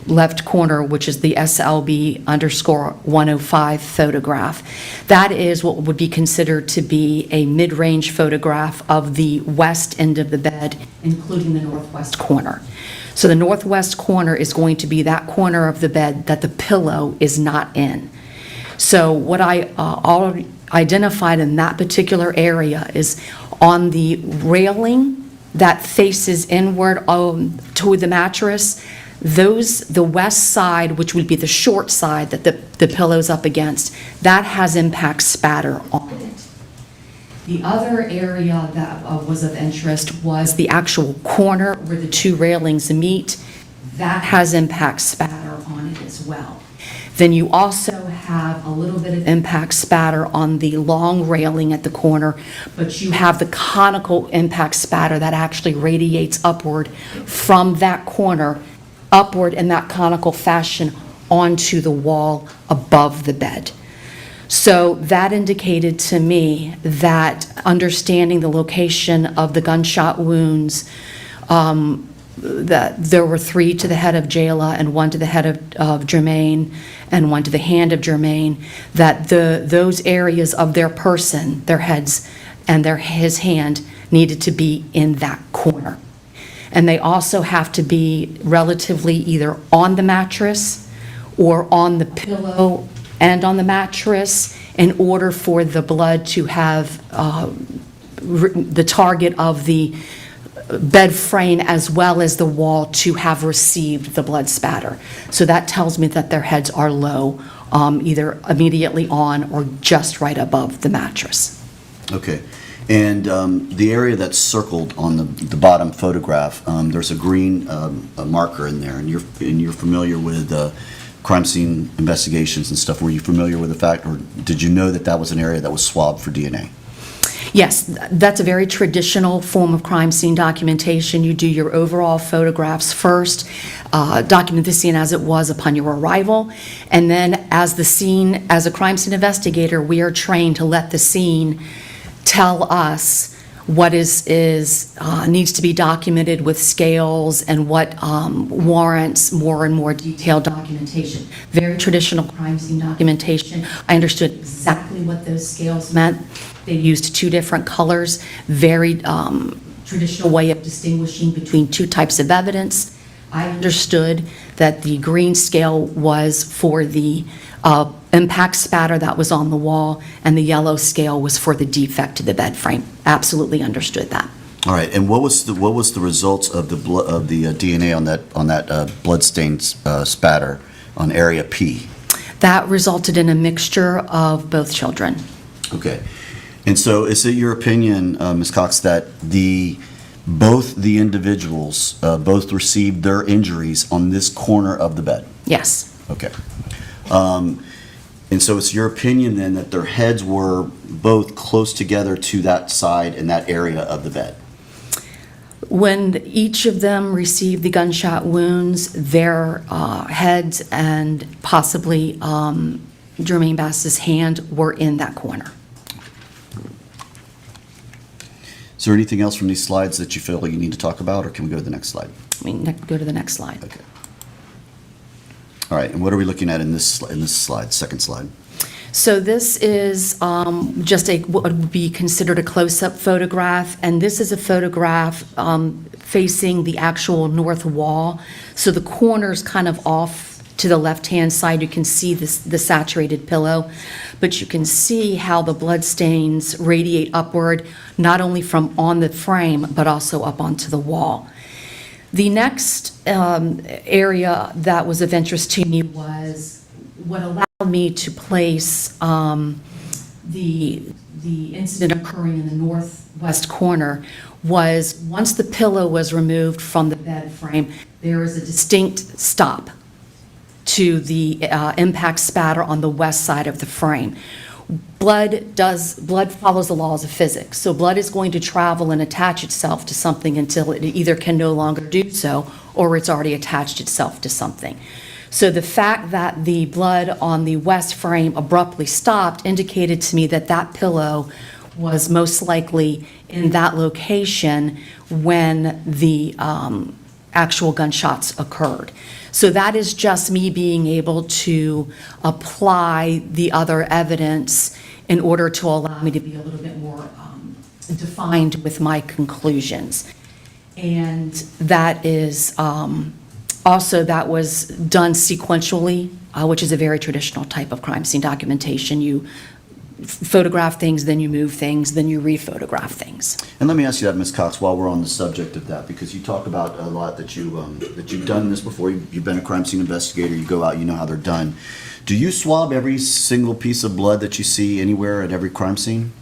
left corner, which is the SLB_105 photograph. That is what would be considered to be a mid-range photograph of the west end of the bed, including the northwest corner. So the northwest corner is going to be that corner of the bed that the pillow is not in. So what I identified in that particular area is on the railing that faces inward toward the mattress, the west side, which would be the short side that the pillow's up against, that has impact spatter on it. The other area that was of interest was the actual corner where the two railings meet. That has impact spatter on it as well. Then you also have a little bit of impact spatter on the long railing at the corner, but you have the conical impact spatter that actually radiates upward from that corner, upward in that conical fashion onto the wall above the bed. So that indicated to me that understanding the location of the gunshot wounds, that there were 3 to the head of Jayla and 1 to the head of Jermaine and 1 to the hand of Jermaine, that those areas of their person, their heads and his hand, needed to be in that corner. And they also have to be relatively either on the mattress or on the pillow and on the mattress in order for the blood to have the target of the bed frame as well as the wall to have received the blood spatter. So that tells me that their heads are low, either immediately on or just right above the mattress. Okay. And the area that's circled on the bottom photograph, there's a green marker in there, and you're familiar with crime scene investigations and stuff, were you familiar with the fact, or did you know that that was an area that was swabbed for DNA? Yes, that's a very traditional form of crime scene documentation. You do your overall photographs first, document the scene as it was upon your arrival, and then as a crime scene investigator, we are trained to let the scene tell us what needs to be documented with scales and what warrants more and more detailed documentation. Very traditional crime scene documentation. I understood exactly what those scales meant. They used two different colors, very traditional way of distinguishing between two types of evidence. I understood that the green scale was for the impact spatter that was on the wall, and the yellow scale was for the defect to the bed frame. Absolutely understood that. All right, and what was the results of the DNA on that bloodstained spatter on area P? That resulted in a mixture of both children. Okay, and so is it your opinion, Ms. Cox, that both the individuals both received their injuries on this corner of the bed? Yes. Okay. And so it's your opinion then that their heads were both close together to that side and that area of the bed? When each of them received the gunshot wounds, their heads and possibly Jermaine Bass's hand were in that corner. Is there anything else from these slides that you feel like you need to talk about, or can we go to the next slide? Go to the next slide. Okay. All right, and what are we looking at in this slide, second slide? So this is just what would be considered a close-up photograph, and this is a photograph facing the actual north wall. So the corner's kind of off to the left-hand side. You can see the saturated pillow, but you can see how the blood stains radiate upward, not only from on the frame, but also up onto the wall. The next area that was of interest to me was what allowed me to place the incident occurring in the northwest corner was once the pillow was removed from the bed frame, there is a distinct stop to the impact spatter on the west side of the frame. Blood follows the laws of physics. So blood is going to travel and attach itself to something until it either can no longer do so or it's already attached itself to something. So the fact that the blood on the west frame abruptly stopped indicated to me that that pillow was most likely in that location when the actual gunshots occurred. So that is just me being able to apply the other evidence in order to allow me to be a little bit more defined with my conclusions. And that is also, that was done sequentially, which is a very traditional type of crime scene documentation. You photograph things, then you move things, then you re-photograph things. And let me ask you that, Ms. Cox, while we're on the subject of that, because you talk about a lot that you've done this before. You've been a crime scene investigator. You go out, you know how they're done. Do you swab every single piece of blood that you see anywhere at every crime scene?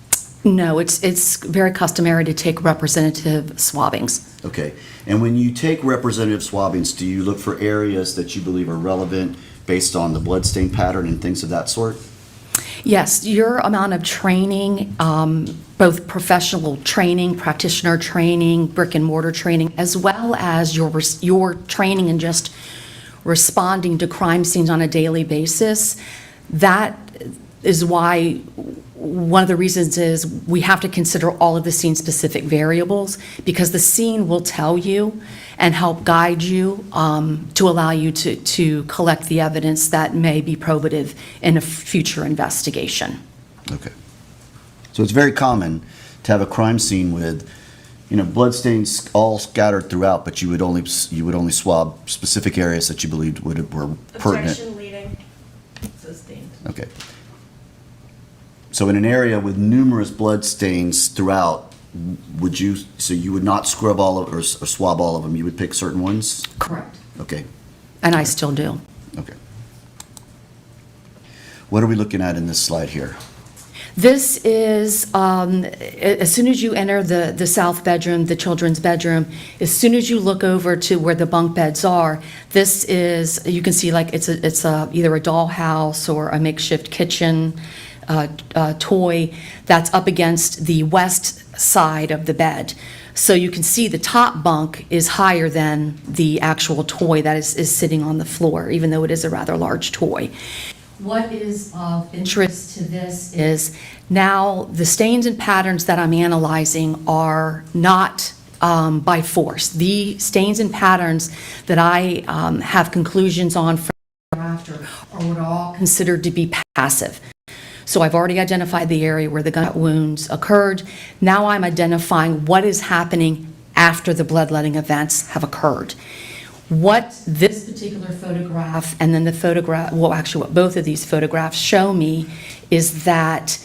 No, it's very customary to take representative swabbings. Okay. And when you take representative swabbings, do you look for areas that you believe are relevant based on the bloodstain pattern and things of that sort? Yes, your amount of training, both professional training, practitioner training, brick and mortar training, as well as your training in just responding to crime scenes on a daily basis, that is why one of the reasons is we have to consider all of the scene-specific variables, because the scene will tell you and help guide you to allow you to collect the evidence that may be probative in a future investigation. Okay. So it's very common to have a crime scene with, bloodstains all scattered throughout, but you would only swab specific areas that you believed were pertinent. Objection leading. Sustained. Okay. So in an area with numerous blood stains throughout, you would not scrub all of or swab all of them, you would pick certain ones? Correct. Okay. And I still do. Okay. What are we looking at in this slide here? This is, as soon as you enter the south bedroom, the children's bedroom, as soon as you look over to where the bunk beds are, this is, you can see like it's either a dollhouse or a makeshift kitchen toy that's up against the west side of the bed. So you can see the top bunk is higher than the actual toy that is sitting on the floor, even though it is a rather large toy. What is of interest to this is now the stains and patterns that I'm analyzing are not by force. The stains and patterns that I have conclusions on from after are what are all considered to be passive. So I've already identified the area where the gunshot wounds occurred. Now I'm identifying what is happening after the bloodletting events have occurred. What this particular photograph and then the photograph, well, actually what both of these photographs show me is that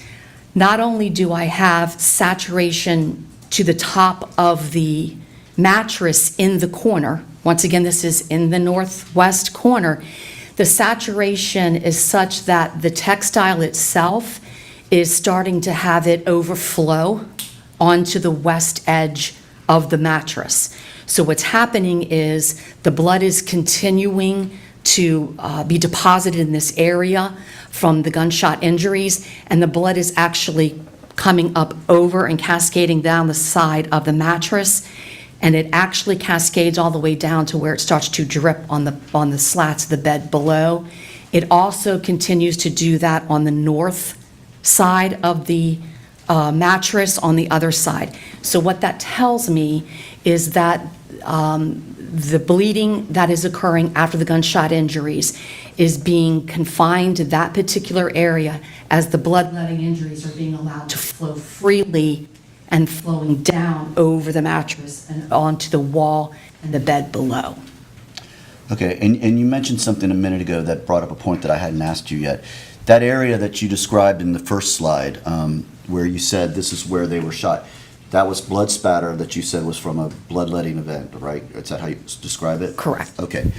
not only do I have saturation to the top of the mattress in the corner, once again, this is in the northwest corner, the saturation is such that the textile itself is starting to have it overflow onto the west edge of the mattress. So what's happening is the blood is continuing to be deposited in this area from the gunshot injuries, and the blood is actually coming up over and cascading down the side of the mattress, and it actually cascades all the way down to where it starts to drip on the slats of the bed below. It also continues to do that on the north side of the mattress on the other side. So what that tells me is that the bleeding that is occurring after the gunshot injuries is being confined to that particular area as the bloodletting injuries are being allowed to flow freely and flowing down over the mattress and onto the wall and the bed below. Okay, and you mentioned something a minute ago that brought up a point that I hadn't asked you yet. That area that you described in the first slide, where you said this is where they were shot, that was blood spatter that you said was from a bloodletting event, right? Is that how you describe it? Correct. Okay.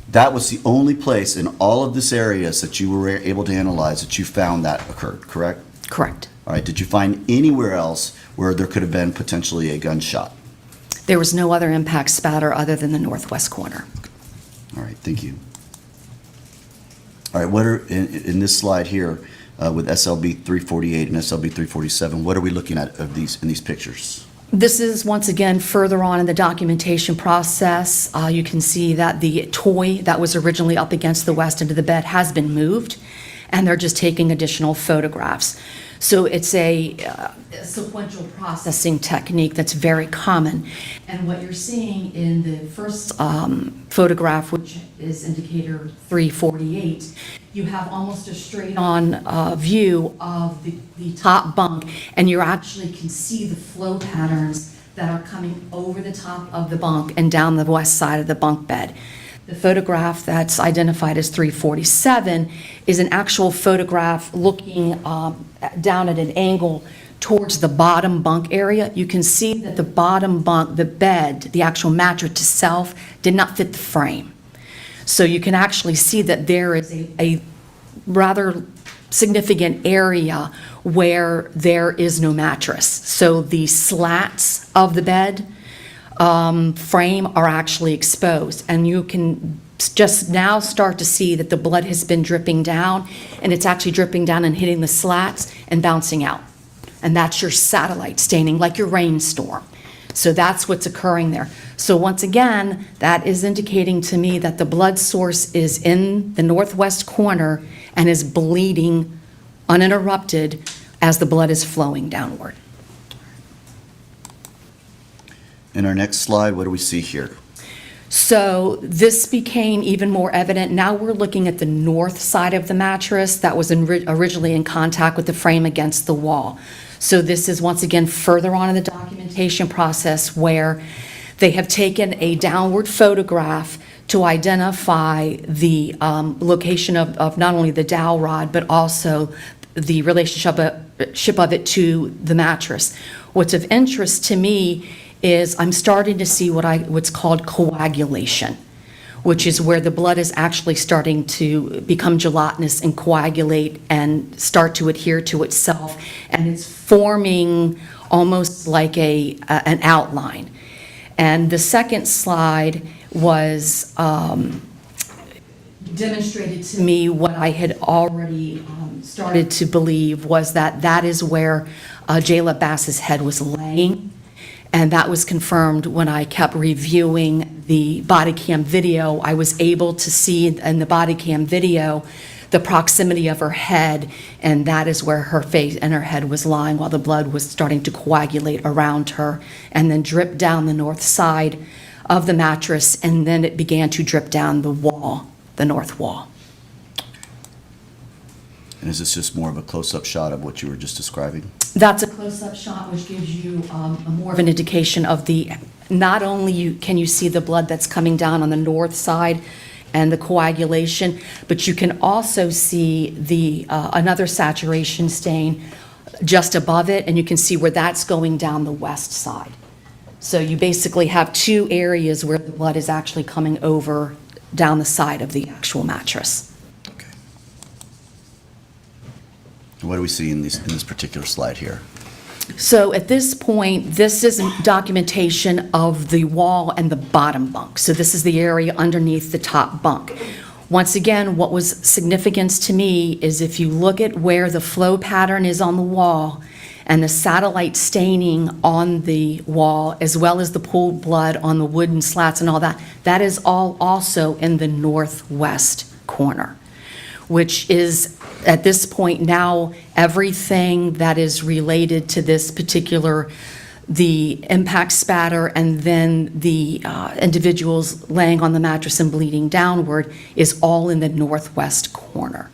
That was the only place in all of this areas that you were able to analyze that you found that occurred, correct? Correct. All right, did you find anywhere else where there could have been potentially a gunshot? There was no other impact spatter other than the northwest corner. All right, thank you. All right, what are, in this slide here, with SLB 348 and SLB 347, what are we looking at of these in these pictures? This is, once again, further on in the documentation process. You can see that the toy that was originally up against the west end of the bed has been moved, and they're just taking additional photographs. So it's a sequential processing technique that's very common. And what you're seeing in the first photograph, which is indicator 348, you have almost a straight-on view of the top bunk, and you actually can see the flow patterns that are coming over the top of the bunk and down the west side of the bunk bed. The photograph that's identified as 347 is an actual photograph looking down at an angle towards the bottom bunk area. You can see that the bottom bunk, the bed, the actual mattress itself, did not fit the frame. So you can actually see that there is a rather significant area where there is no mattress. So the slats of the bed frame are actually exposed, and you can just now start to see that the blood has been dripping down, and it's actually dripping down and hitting the slats and bouncing out. And that's your satellite staining, like your rainstorm. So that's what's occurring there. So once again, that is indicating to me that the blood source is in the northwest corner and is bleeding uninterrupted as the blood is flowing downward. In our next slide, what do we see here? So this became even more evident. Now we're looking at the north side of the mattress that was originally in contact with the frame against the wall. So this is once again further on in the documentation process where they have taken a downward photograph to identify the location of not only the dowel rod, but also the relationship of it to the mattress. What's of interest to me is I'm starting to see what's called coagulation, which is where the blood is actually starting to become gelatinous and coagulate and start to adhere to itself, and it's forming almost like an outline. And the second slide was demonstrated to me what I had already started to believe, was that that is where Jayla Bass's head was laying. And that was confirmed when I kept reviewing the body cam video. I was able to see in the body cam video the proximity of her head, and that is where her face and her head was lying while the blood was starting to coagulate around her and then drip down the north side of the mattress, and then it began to drip down the wall, the north wall. And is this just more of a close-up shot of what you were just describing? That's a close-up shot, which gives you more of an indication of the, not only can you see the blood that's coming down on the north side and the coagulation, but you can also see the another saturation stain just above it, and you can see where that's going down the west side. So you basically have two areas where the blood is actually coming over down the side of the actual mattress. What do we see in this particular slide here? So at this point, this is documentation of the wall and the bottom bunk. So this is the area underneath the top bunk. Once again, what was significant to me is if you look at where the flow pattern is on the wall and the satellite staining on the wall, as well as the pooled blood on the wooden slats and all that, that is all also in the northwest corner, which is, at this point now, everything that is related to this particular, the impact spatter and then the individuals laying on the mattress and bleeding downward is all in the northwest corner.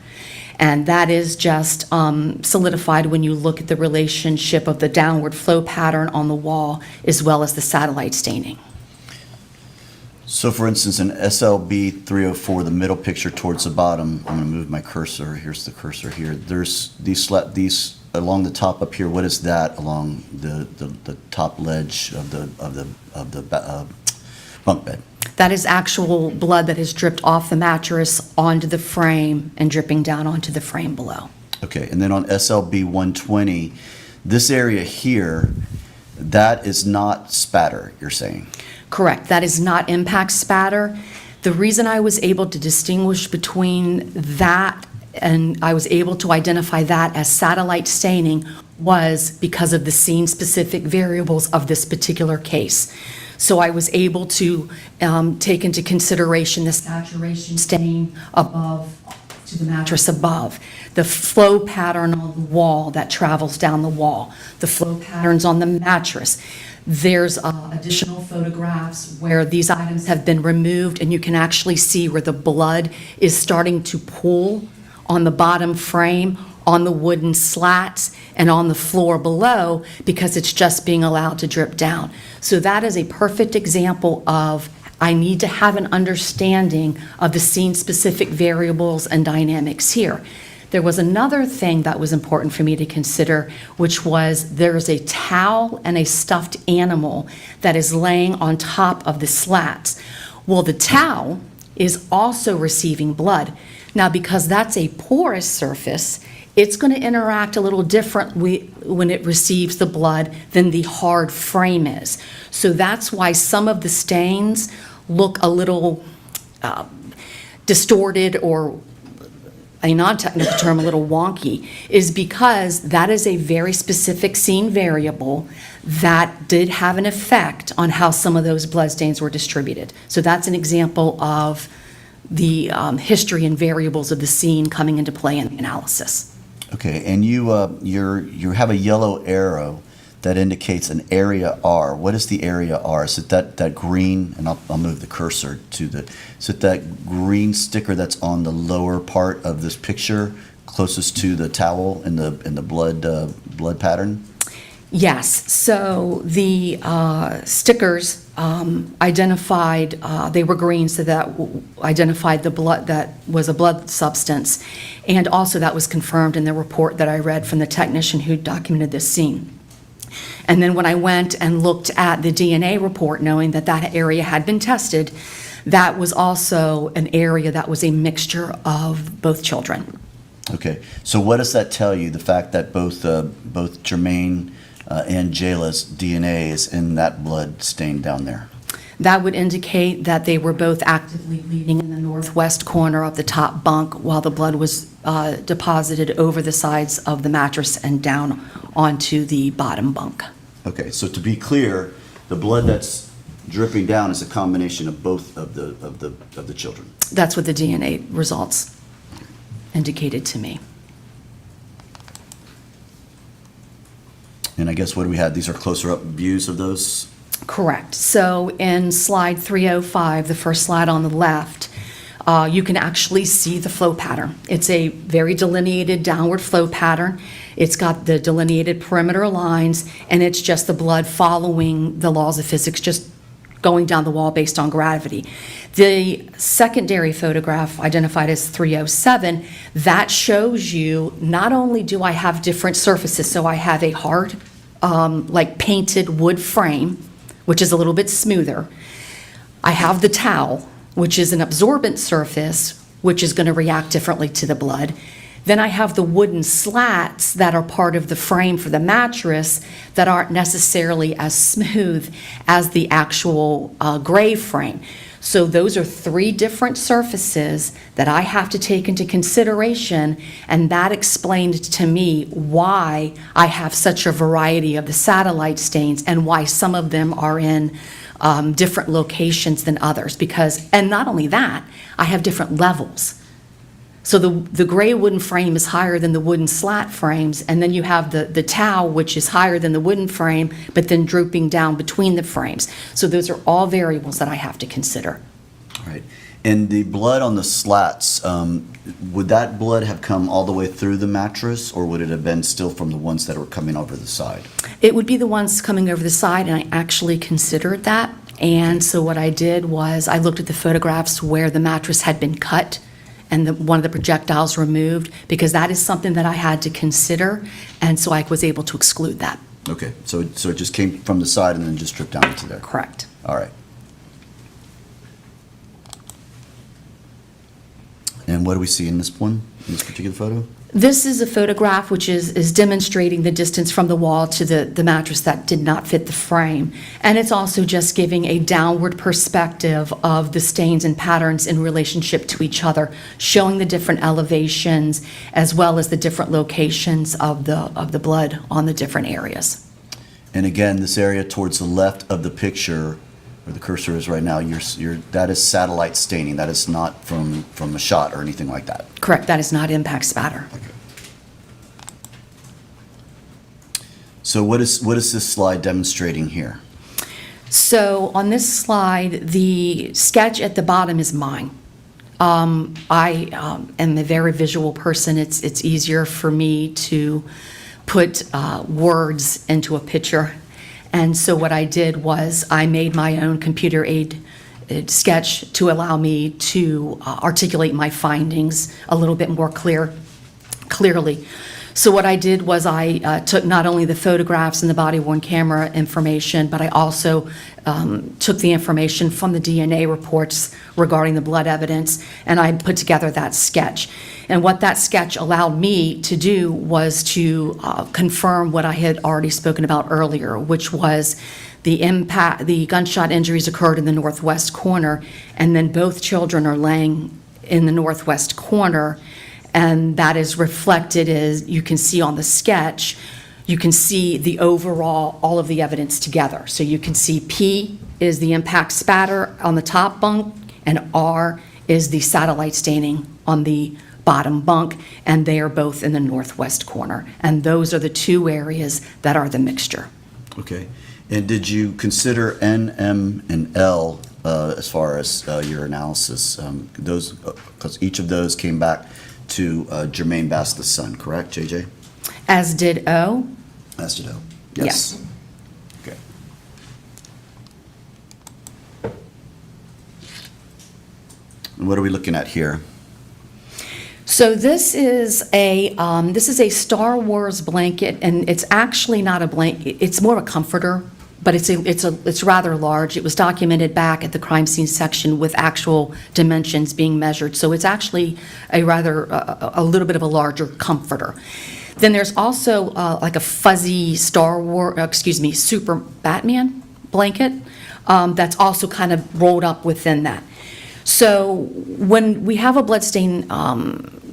And that is just solidified when you look at the relationship of the downward flow pattern on the wall as well as the satellite staining. So for instance, in SLB 304, the middle picture towards the bottom, I'm going to move my cursor. Here's the cursor here. There's these along the top up here. What is that along the top ledge of the bunk bed? That is actual blood that has dripped off the mattress onto the frame and dripping down onto the frame below. Okay, and then on SLB 120, this area here, that is not spatter, you're saying? Correct. That is not impact spatter. The reason I was able to distinguish between that and I was able to identify that as satellite staining was because of the scene-specific variables of this particular case. So I was able to take into consideration the saturation stain above to the mattress above, the flow pattern on the wall that travels down the wall, the flow patterns on the mattress. There's additional photographs where these items have been removed, and you can actually see where the blood is starting to pool on the bottom frame, on the wooden slats, and on the floor below because it's just being allowed to drip down. So that is a perfect example of I need to have an understanding of the scene-specific variables and dynamics here. There was another thing that was important for me to consider, which was there's a towel and a stuffed animal that is laying on top of the slats. Well, the towel is also receiving blood. Now, because that's a porous surface, it's going to interact a little differently when it receives the blood than the hard frame is. So that's why some of the stains look a little distorted, or a non-technical term, a little wonky, is because that is a very specific scene variable that did have an effect on how some of those blood stains were distributed. So that's an example of the history and variables of the scene coming into play in the analysis. Okay, and you have a yellow arrow that indicates an area R. What is the area R? Is it that green, and I'll move the cursor to the, is it that green sticker that's on the lower part of this picture, closest to the towel in the blood pattern? Yes, so the stickers identified, they were green, so that identified the blood, that was a blood substance, and also that was confirmed in the report that I read from the technician who documented this scene. And then when I went and looked at the DNA report, knowing that that area had been tested, that was also an area that was a mixture of both children. Okay, so what does that tell you, the fact that both Jermaine and Jayla's DNA is in that blood stain down there? That would indicate that they were both actively bleeding in the northwest corner of the top bunk while the blood was deposited over the sides of the mattress and down onto the bottom bunk. Okay, so to be clear, the blood that's dripping down is a combination of both of the children? That's what the DNA results indicated to me. And I guess what do we have? These are closer up views of those? Correct. So in slide 305, the first slide on the left, you can actually see the flow pattern. It's a very delineated downward flow pattern. It's got the delineated perimeter lines, and it's just the blood following the laws of physics, just going down the wall based on gravity. The secondary photograph, identified as 307, that shows you not only do I have different surfaces, so I have a hard, like painted wood frame, which is a little bit smoother. I have the towel, which is an absorbent surface, which is going to react differently to the blood. Then I have the wooden slats that are part of the frame for the mattress that aren't necessarily as smooth as the actual gray frame. So those are three different surfaces that I have to take into consideration, and that explained to me why I have such a variety of the satellite stains and why some of them are in different locations than others. Because, and not only that, I have different levels. So the gray wooden frame is higher than the wooden slat frames, and then you have the towel, which is higher than the wooden frame, but then drooping down between the frames. So those are all variables that I have to consider. All right. And the blood on the slats, would that blood have come all the way through the mattress, or would it have been still from the ones that were coming over the side? It would be the ones coming over the side, and I actually considered that. And so what I did was I looked at the photographs where the mattress had been cut and one of the projectiles removed, because that is something that I had to consider, and so I was able to exclude that. Okay, so it just came from the side and then just dripped down into there? Correct. All right. And what do we see in this one, in this particular photo? This is a photograph which is demonstrating the distance from the wall to the mattress that did not fit the frame. And it's also just giving a downward perspective of the stains and patterns in relationship to each other, showing the different elevations as well as the different locations of the blood on the different areas. And again, this area towards the left of the picture, where the cursor is right now, that is satellite staining. That is not from a shot or anything like that. Correct, that is not impact spatter. Okay. So what is this slide demonstrating here? So on this slide, the sketch at the bottom is mine. I am a very visual person. It's easier for me to put words into a picture. And so what I did was I made my own computer aid sketch to allow me to articulate my findings a little bit more clearly. So what I did was I took not only the photographs and the body-worn camera information, but I also took the information from the DNA reports regarding the blood evidence, and I put together that sketch. And what that sketch allowed me to do was to confirm what I had already spoken about earlier, which was the gunshot injuries occurred in the northwest corner, and then both children are laying in the northwest corner. And that is reflected, as you can see on the sketch. You can see the overall, all of the evidence together. So you can see P is the impact spatter on the top bunk, and R is the satellite staining on the bottom bunk, and they are both in the northwest corner. And those are the two areas that are the mixture. Okay. And did you consider N, M, and L as far as your analysis? Those, because each of those came back to Jermaine Bass, the son, correct, JJ? As did O? As did O. Yes. Okay. And what are we looking at here? So this is a Star Wars blanket, and it's actually not a blanket. It's more of a comforter but it's rather large. It was documented back at the crime scene section with actual dimensions being measured. So it's actually a little bit of a larger comforter. Then there's also like a fuzzy Super Batman blanket that's also kind of rolled up within that. So when we have a bloodstain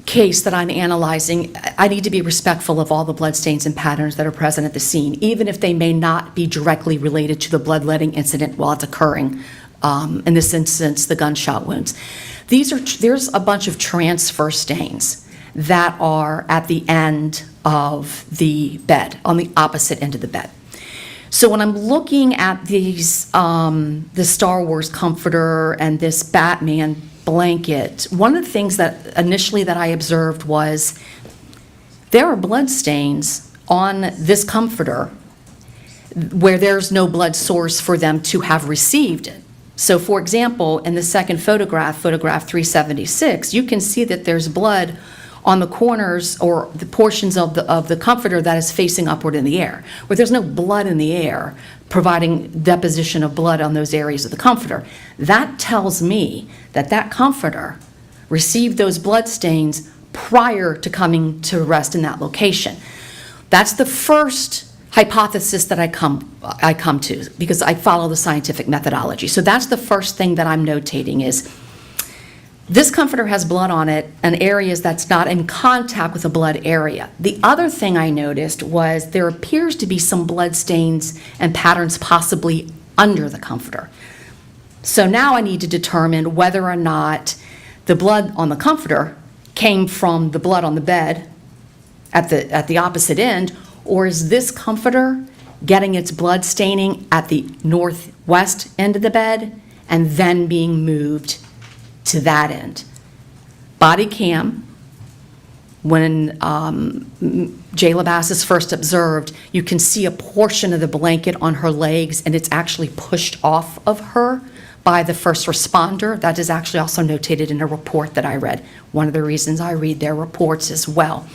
case that I'm analyzing, I need to be respectful of all the bloodstains and patterns that are present at the scene, even if they may not be directly related to the bloodletting incident while it's occurring. In this instance, the gunshot wounds. There's a bunch of transfer stains that are at the end of the bed, on the opposite end of the bed. So when I'm looking at these, the Star Wars comforter and this Batman blanket, one of the things that initially that I observed was there are blood stains on this comforter where there's no blood source for them to have received it. So for example, in the second photograph, photograph 376, you can see that there's blood on the corners or the portions of the comforter that is facing upward in the air, where there's no blood in the air providing deposition of blood on those areas of the comforter. That tells me that that comforter received those blood stains prior to coming to rest in that location. That's the first hypothesis that I come to, because I follow the scientific methodology. So that's the first thing that I'm notating is this comforter has blood on it in areas that's not in contact with a blood area. The other thing I noticed was there appears to be some blood stains and patterns possibly under the comforter. So now I need to determine whether or not the blood on the comforter came from the blood on the bed at the opposite end, or is this comforter getting its blood staining at the northwest end of the bed and then being moved to that end. Body cam, when Jayla Bass is first observed, you can see a portion of the blanket on her legs, and it's actually pushed off of her by the first responder. That is actually also notated in a report that I read. One of the reasons I read their reports as well.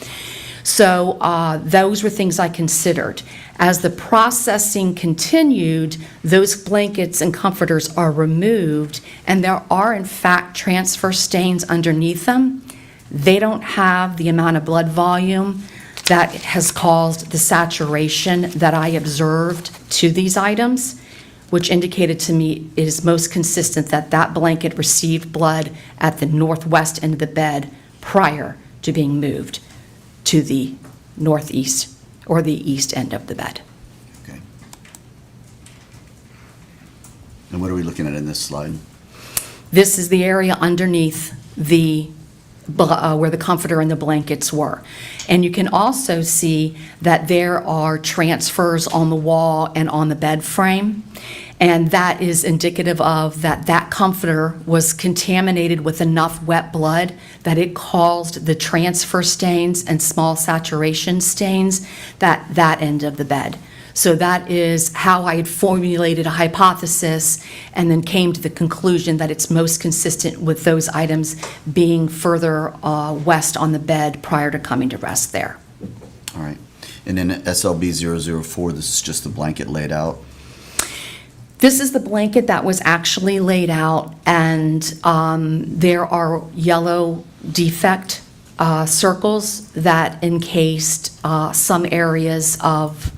So those were things I considered. As the processing continued, those blankets and comforters are removed, and there are in fact transfer stains underneath them. They don't have the amount of blood volume that has caused the saturation that I observed to these items, which indicated to me it is most consistent that that blanket received blood at the northwest end of the bed prior to being moved to the northeast or the east end of the bed. Okay. And what are we looking at in this slide? This is the area underneath the where the comforter and the blankets were. And you can also see that there are transfers on the wall and on the bed frame. And that is indicative of that comforter was contaminated with enough wet blood that it caused the transfer stains and small saturation stains that end of the bed. So that is how I had formulated a hypothesis and then came to the conclusion that it's most consistent with those items being further west on the bed prior to coming to rest there. All right. And then SLB 004, this is just the blanket laid out? This is the blanket that was actually laid out, and there are yellow defect circles that encased some areas of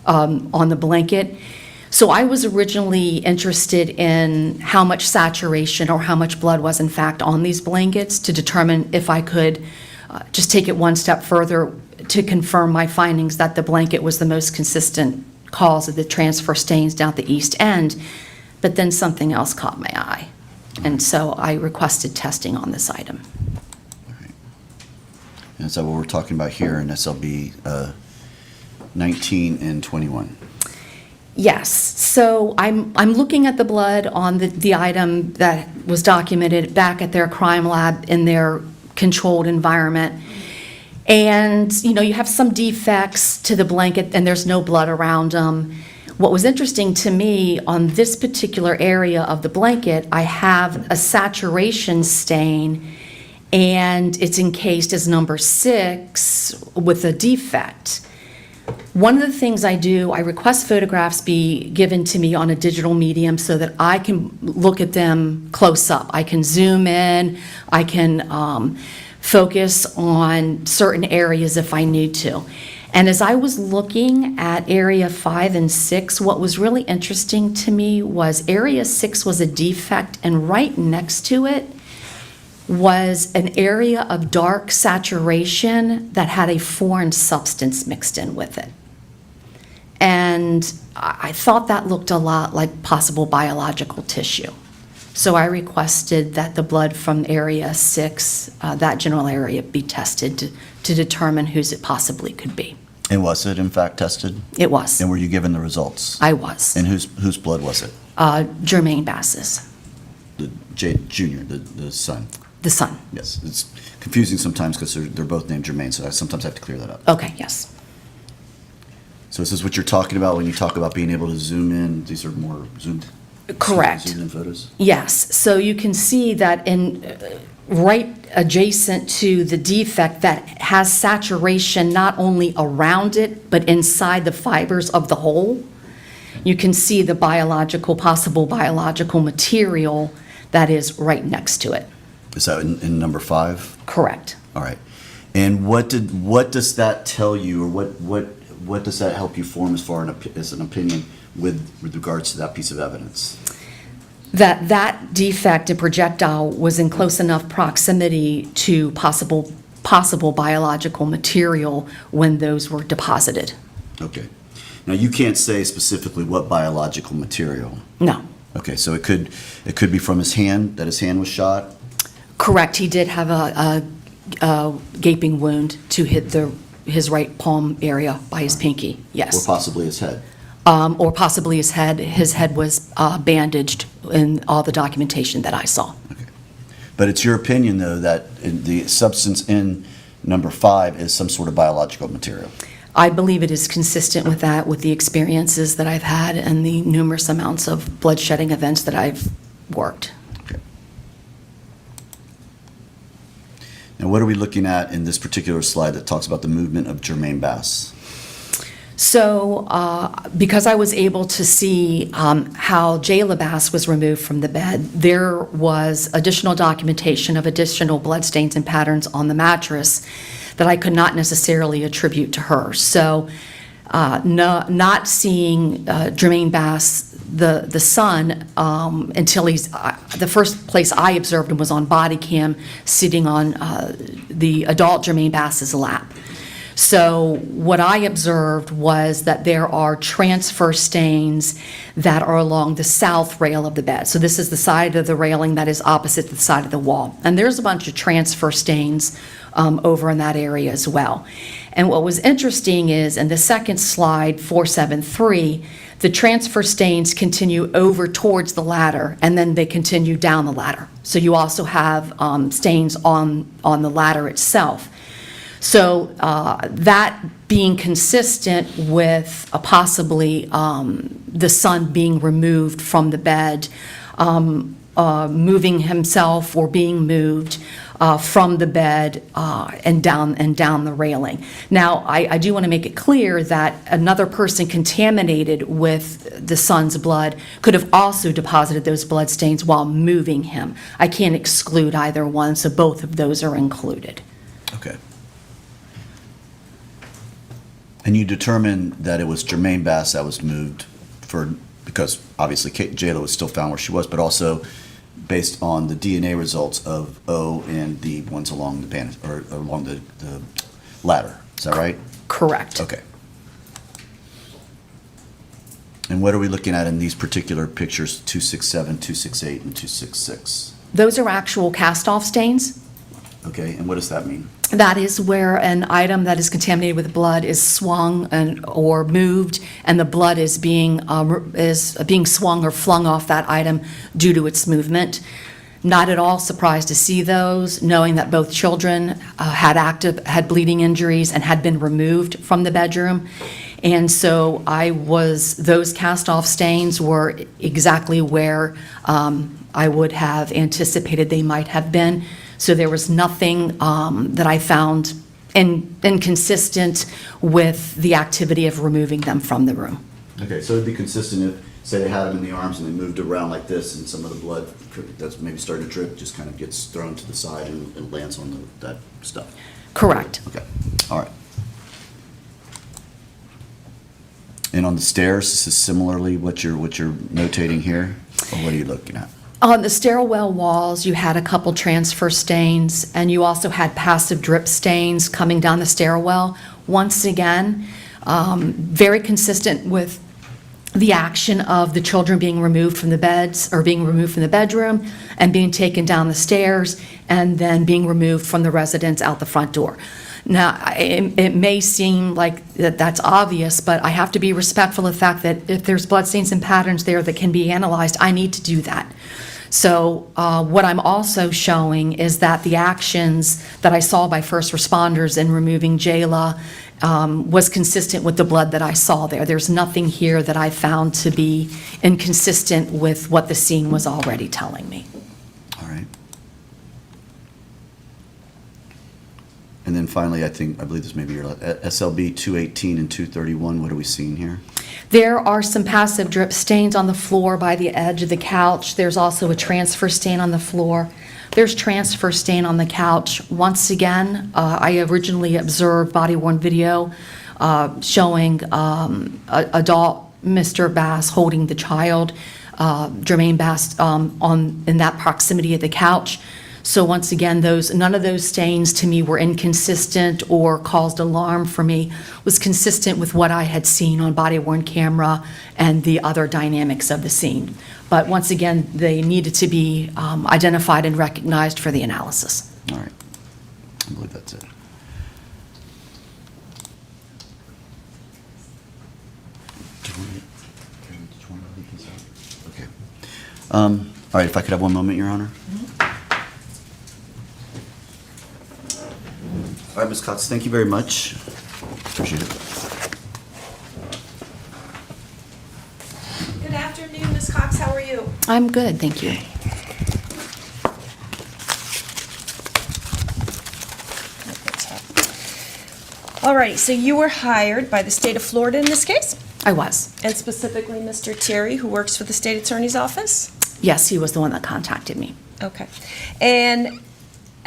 on the blanket. So I was originally interested in how much saturation or how much blood was in fact on these blankets to determine if I could just take it one step further to confirm my findings that the blanket was the most consistent cause of the transfer stains down at the east end. But then something else caught my eye, and so I requested testing on this item. All right. And is that what we're talking about here in SLB 19 and 21? Yes, so I'm looking at the blood on the item that was documented back at their crime lab in their controlled environment. And, you know, you have some defects to the blanket and there's no blood around them. What was interesting to me on this particular area of the blanket, I have a saturation stain and it's encased as number 6 with a defect. One of the things I do, I request photographs be given to me on a digital medium so that I can look at them close up. I can zoom in, I can focus on certain areas if I need to. And as I was looking at area 5 and 6, what was really interesting to me was area 6 was a defect, and right next to it was an area of dark saturation that had a foreign substance mixed in with it. And I thought that looked a lot like possible biological tissue. So I requested that the blood from area 6, that general area, be tested to determine whose it possibly could be. And was it in fact tested? It was. And were you given the results? I was. And whose blood was it? Jermaine Bass's, The Junior, the son? the son. Yes, it's confusing sometimes because they're both named Jermaine, so I sometimes have to clear that up. Okay, yes. So is this what you're talking about when you talk about being able to zoom in? These are more zoomed? Correct. Zoomed in photos? Yes, so you can see that right adjacent to the defect that has saturation not only around it, but inside the fibers of the hole, you can see the possible biological material that is right next to it. Is that in number 5? Correct. All right. And what does that tell you, or what does that help you form as an opinion with regards to that piece of evidence? That defect and projectile was in close enough proximity to possible biological material when those were deposited. Okay. Now, you can't say specifically what biological material. No. Okay, so it could be from his hand, that his hand was shot? Correct, he did have a gaping wound to hit his right palm area by his pinky, yes. Or possibly his head? Or possibly his head. His head was bandaged in all the documentation that I saw. Okay. But it's your opinion, though, that the substance in number 5 is some sort of biological material? I believe it is consistent with that, with the experiences that I've had and the numerous amounts of bloodshedding events that I've worked. Okay. Now, what are we looking at in this particular slide that talks about the movement of Jermaine Bass? So, because I was able to see how Jayla Bass was removed from the bed, there was additional documentation of additional bloodstains and patterns on the mattress that I could not necessarily attribute to her. So, not seeing Jermaine Bass, the son, until the first place I observed him was on body cam, sitting on the adult Jermaine Bass's lap. So what I observed was that there are transfer stains that are along the south rail of the bed. So this is the side of the railing that is opposite the side of the wall. And there's a bunch of transfer stains over in that area as well. And what was interesting is in the second slide, 473, the transfer stains continue over towards the ladder, and then they continue down the ladder. So you also have stains on the ladder itself. So that being consistent with possibly the son being removed from the bed, moving himself or being moved from the bed and down the railing. Now, I do want to make it clear that another person contaminated with the son's blood could have also deposited those blood stains while moving him. I can't exclude either one, so both of those are included. Okay. And you determined that it was Jermaine Bass that was moved because obviously Jayla was still found where she was, but also based on the DNA results of O and the ones along the band, or along the ladder. Is that right? Correct. Okay. And what are we looking at in these particular pictures, 267, 268, and 266? Those are actual cast-off stains. Okay, and what does that mean? That is where an item that is contaminated with blood is swung or moved, and the blood is being swung or flung off that item due to its movement. Not at all surprised to see those, knowing that both children had bleeding injuries and had been removed from the bedroom. And so those cast-off stains were exactly where I would have anticipated they might have been. So there was nothing that I found inconsistent with the activity of removing them from the room. Okay, so it'd be consistent if, say they had them in the arms and they moved around like this and some of the blood that's maybe starting to drip just kind of gets thrown to the side and lands on that stuff. Correct. Okay, all right. And on the stairs, this is similarly what you're notating here? Or what are you looking at? On the stairwell walls, you had a couple transfer stains, and you also had passive drip stains coming down the stairwell. Once again, very consistent with the action of the children being removed from the beds, or being removed from the bedroom, and being taken down the stairs, and then being removed from the residence out the front door. Now, it may seem like that's obvious, but I have to be respectful of the fact that if there's bloodstains and patterns there that can be analyzed, I need to do that. So what I'm also showing is that the actions that I saw by first responders in removing Jayla was consistent with the blood that I saw there. There's nothing here that I found to be inconsistent with what the scene was already telling me. All right. And then finally, I believe this may be your SLB 218 and 231. What are we seeing here? There are some passive drip stains on the floor by the edge of the couch. There's also a transfer stain on the floor. There's transfer stain on the couch. Once again, I originally observed body-worn video showing adult Mr. Bass holding the child, Jermaine Bass, in that proximity of the couch. So once again, none of those stains to me were inconsistent or caused alarm for me. Was consistent with what I had seen on body-worn camera and the other dynamics of the scene. But once again, they needed to be identified and recognized for the analysis. All right. I believe that's it. Do you want to leave this out? Okay. All right, if I could have one moment, Your Honor. All right, Ms. Cox, thank you very much. Appreciate it. Good afternoon, Ms. Cox, how are you? I'm good, thank you. All right, so you were hired by the state of Florida in this case? I was. And specifically Mr. Terry, who works for the state attorney's office? Yes, he was the one that contacted me. Okay. And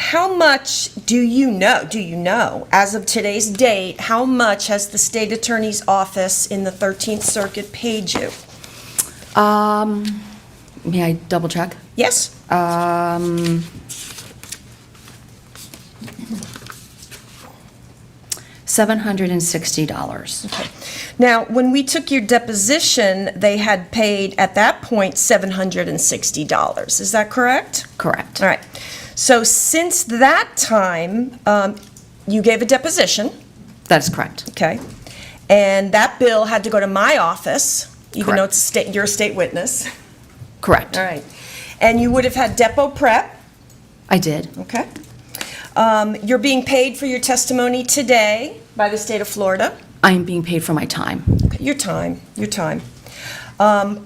how much do you know, as of today's date, how much has the state attorney's office in the 13th Circuit paid you? May I double check? Yes? $760. Okay. Now, when we took your deposition, they had paid, at that point, $760. Is that correct? Correct. All right. So since that time, you gave a deposition, That is correct. okay? And that bill had to go to my office, even though Correct. it's you're a state witness. Correct. All right. And you would have had depot prep, I did. okay? You're being paid for your testimony today by the state of Florida. I am being paid for my time. Okay, your time.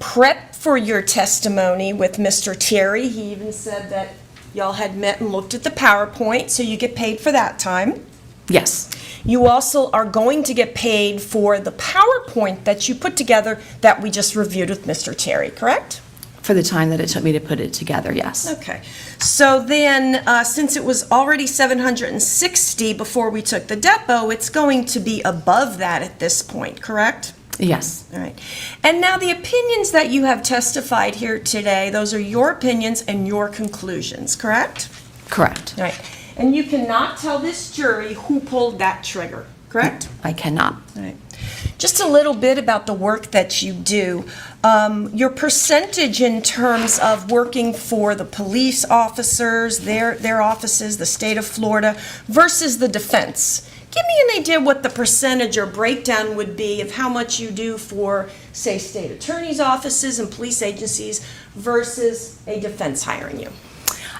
Prep for your testimony with Mr. Terry. He even said that y'all had met and looked at the PowerPoint, so you get paid for that time. Yes. You also are going to get paid for the PowerPoint that you put together that we just reviewed with Mr. Terry, correct? For the time that it took me to put it together, yes. Okay. So then, since it was already $760 before we took the depot, it's going to be above that at this point, correct? Yes. All right. And now the opinions that you have testified here today, those are your opinions and your conclusions, correct? Correct. All right. And you cannot tell this jury who pulled that trigger, correct? I cannot. All right. Just a little bit about the work that you do. Your percentage in terms of working for the police officers, their offices, the state of Florida, versus the defense. Give me an idea what the percentage or breakdown would be of how much you do for, say, state attorney's offices and police agencies versus a defense hiring you.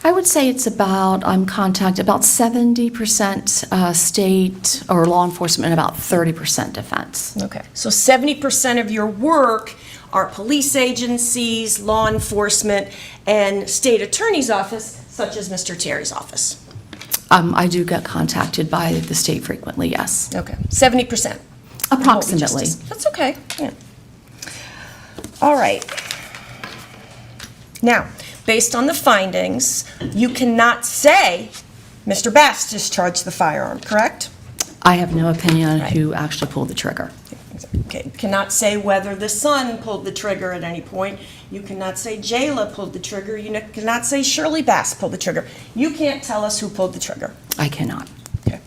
I would say it's about 70% state or law enforcement and about 30% defense. Okay. So 70% of your work are police agencies, law enforcement, and state attorney's office, such as Mr. Terry's office. I do get contacted by the state frequently, yes. Okay, 70%. Approximately. That's okay. Yeah. All right. Now, based on the findings, you cannot say Mr. Bass discharged the firearm, correct? I have no opinion on Right. who actually pulled the trigger. Okay, you cannot say whether the son pulled the trigger at any point. You cannot say Jayla pulled the trigger. You cannot say Shirley Bass pulled the trigger. You can't tell us who pulled the trigger. I cannot. Okay.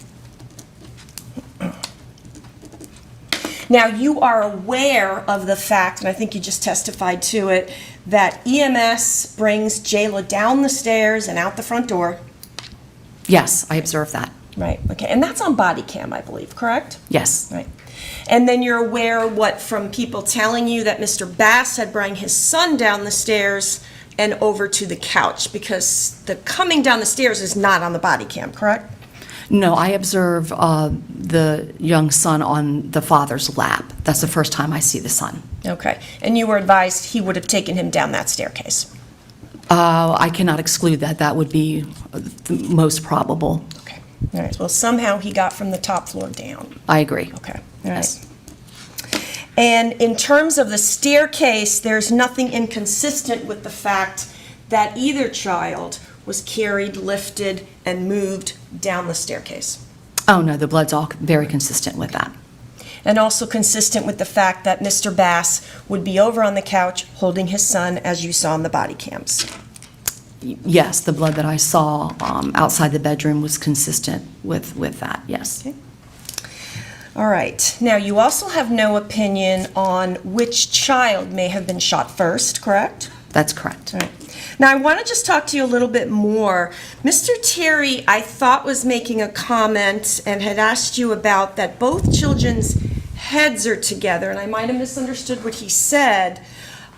Now, you are aware of the fact, and I think you just testified to it, that EMS brings Jayla down the stairs and out the front door. Yes, I observed that. Right, okay, and that's on body cam, I believe, correct? Yes. Right. And then you're aware from people telling you that Mr. Bass had brought his son down the stairs and over to the couch, because the coming down the stairs is not on the body cam, correct? No, I observe the young son on the father's lap. That's the first time I see the son. Okay, and you were advised he would have taken him down that staircase? I cannot exclude that. That would be the most probable. Okay, all right, well, somehow he got from the top floor down. I agree. Okay, all right. Yes. And in terms of the staircase, there's nothing inconsistent with the fact that either child was carried, lifted, and moved down the staircase. Oh, no, the blood's all very consistent with that. And also consistent with the fact that Mr. Bass would be over on the couch holding his son, as you saw in the body cams. Yes, the blood that I saw outside the bedroom was consistent with that, yes. Okay. All right. Now, you also have no opinion on which child may have been shot first, correct? That's correct. All right. Now, I want to just talk to you a little bit more. Mr. Terry, I thought, was making a comment and had asked you about that both children's heads are together, and I might have misunderstood what he said.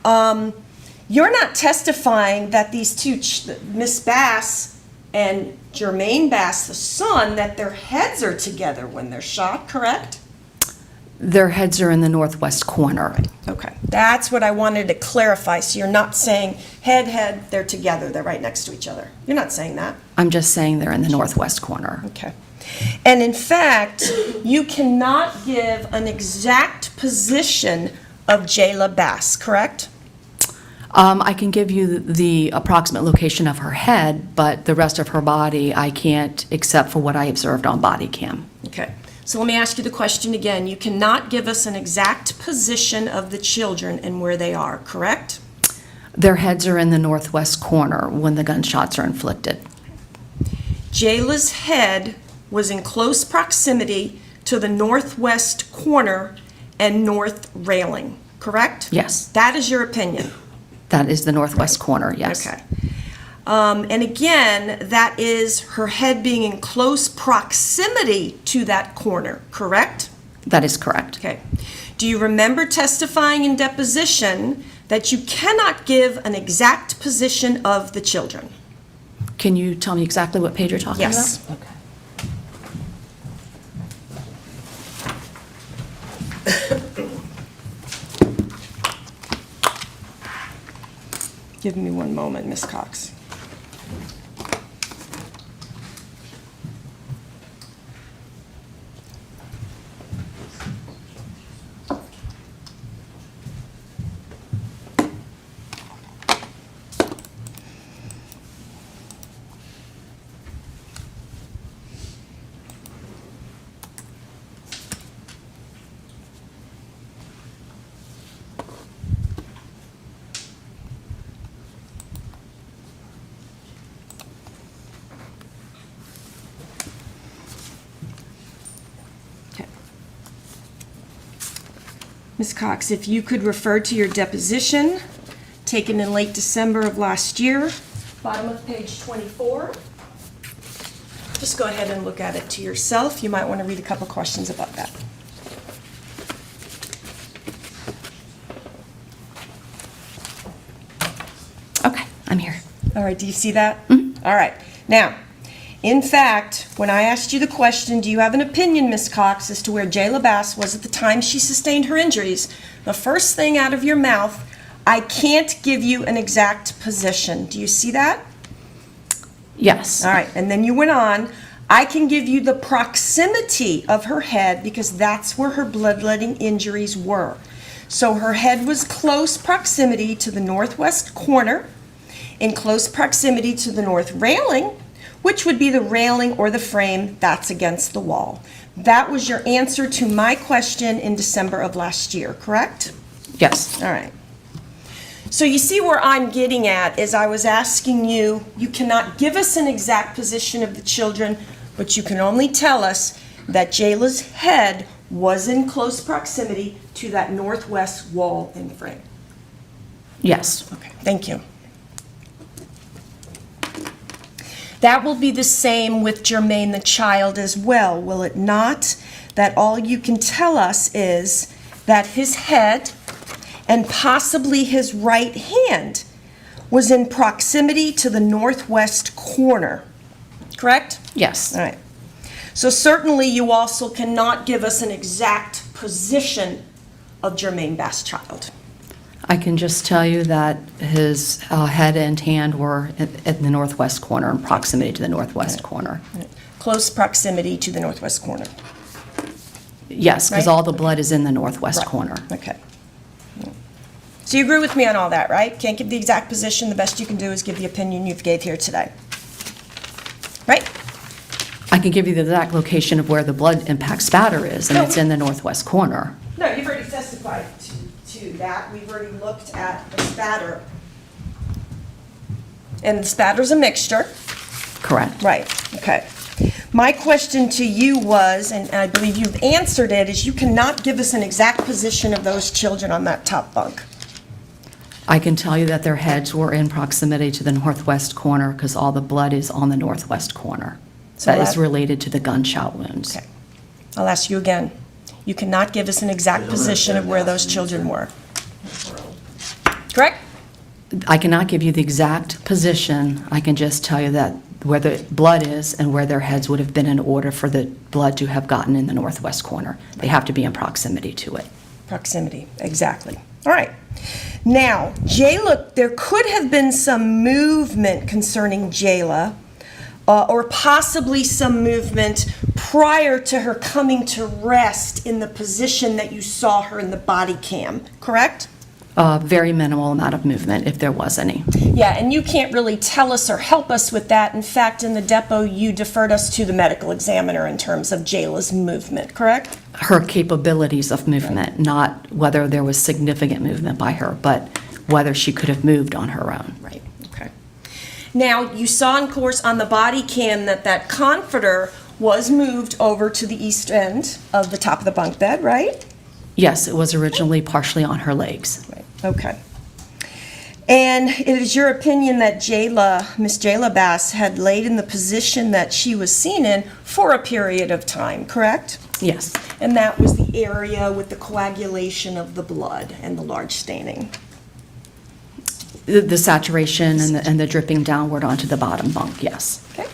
You're not testifying that these two, Miss Bass and Jermaine Bass, the son, that their heads are together when they're shot, correct? Their heads are in the northwest corner. Okay, that's what I wanted to clarify. So you're not saying head, they're together, they're right next to each other. You're not saying that. I'm just saying they're in the northwest corner. Okay. And in fact, you cannot give an exact position of Jayla Bass, correct? I can give you the approximate location of her head, but the rest of her body, I can't, except for what I observed on body cam. Okay. So let me ask you the question again. You cannot give us an exact position of the children and where they are, correct? Their heads are in the northwest corner when the gunshots are inflicted. Jayla's head was in close proximity to the northwest corner and north railing, correct? Yes. That is your opinion? That is the northwest corner, yes. Okay. And again, that is her head being in close proximity to that corner, correct? That is correct. Okay. Do you remember testifying in deposition that you cannot give an exact position of the children? Can you tell me exactly what page you're talking about? Yes. Okay. Give me one moment, Ms. Cox. Ms. Cox, if you could refer to your deposition taken in late December of last year, bottom of page 24. Just go ahead and look at it to yourself. You might want to read a couple questions about that. Okay, I'm here. All right, do you see that? All right. Now, in fact, when I asked you the question, do you have an opinion, Ms. Cox, as to where Jayla Bass was at the time she sustained her injuries, the first thing out of your mouth, I can't give you an exact position. Do you see that? Yes. All right, and then you went on, I can give you the proximity of her head because that's where her bloodletting injuries were. So her head was close proximity to the northwest corner, in close proximity to the north railing, which would be the railing or the frame that's against the wall. That was your answer to my question in December of last year, correct? Yes. All right. So you see where I'm getting at is I was asking you, you cannot give us an exact position of the children, but you can only tell us that Jayla's head was in close proximity to that northwest wall and frame. Yes. Okay, thank you. That will be the same with Jermaine the child as well, will it not? That all you can tell us is that his head and possibly his right hand was in proximity to the northwest corner, correct? Yes. All right. So certainly you also cannot give us an exact position of Jermaine Bass' child. I can just tell you that his head and hand were at the northwest corner, in proximity to the northwest corner. Close proximity to the northwest corner. Yes, because Right? all the blood is in the northwest Right. corner. Okay. So you agree with me on all that, right? Can't give the exact position. The best you can do is give the opinion you've gave here today. Right? I can give you the exact location of where the blood impact spatter is, and No. it's in the northwest corner. No, you've already testified to that. We've already looked at the spatter. And the spatter's a mixture. Correct. Right, okay. My question to you was, and I believe you've answered it, is you cannot give us an exact position of those children on that top bunk. I can tell you that their heads were in proximity to the northwest corner because all the blood is on the northwest corner. So That is that- related to the gunshot wounds. Okay. I'll ask you again. You cannot give us an exact position of where those children were. Correct? I cannot give you the exact position. I can just tell you that where the blood is and where their heads would have been in order for the blood to have gotten in the northwest corner. They have to be in proximity to it. Proximity, exactly. All right. Now, Jayla, there could have been some movement concerning Jayla, or possibly some movement prior to her coming to rest in the position that you saw her in the body cam, correct? Very minimal amount of movement, if there was any. Yeah, and you can't really tell us or help us with that. In fact, in the depot, you deferred us to the medical examiner in terms of Jayla's movement, correct? Her capabilities of movement, not whether there was significant movement by her, but whether she could have moved on her own. Right, okay. Now, you saw, of course, on the body cam that that comforter was moved over to the east end of the top of the bunk bed, right? Yes, it was originally partially on her legs. Right, okay. And it is your opinion that Miss Jayla Bass, had laid in the position that she was seen in for a period of time, correct? Yes, And that was the area with the coagulation of the blood and the large staining. the saturation and the dripping downward onto the bottom bunk, yes. Okay.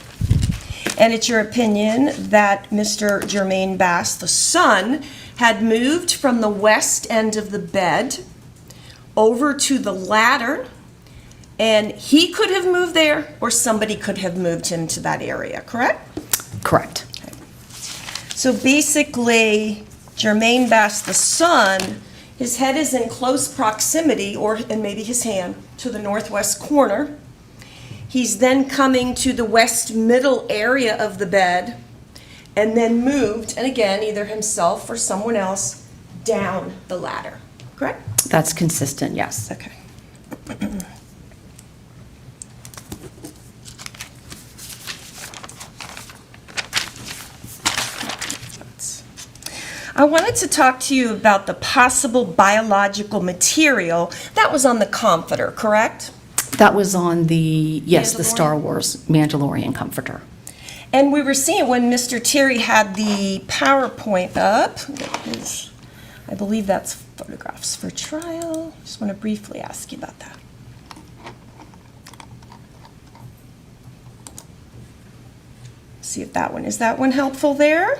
And it's your opinion that Mr. Jermaine Bass, the son, had moved from the west end of the bed over to the ladder, and he could have moved there, or somebody could have moved him to that area, correct? Correct. So basically, Jermaine Bass, the son, his head is in close proximity, and maybe his hand, to the northwest corner. He's then coming to the west middle area of the bed, and then moved, and again, either himself or someone else, down the ladder, correct? That's consistent, yes. Okay. I wanted to talk to you about the possible biological material that was on the comforter, correct? That was on the, yes, the Mandalorian? Star Wars Mandalorian comforter. And we were seeing when Mr. Terry had the PowerPoint up, I believe that's photographs for trial. Just want to briefly ask you about that. See if that one, is that one helpful there?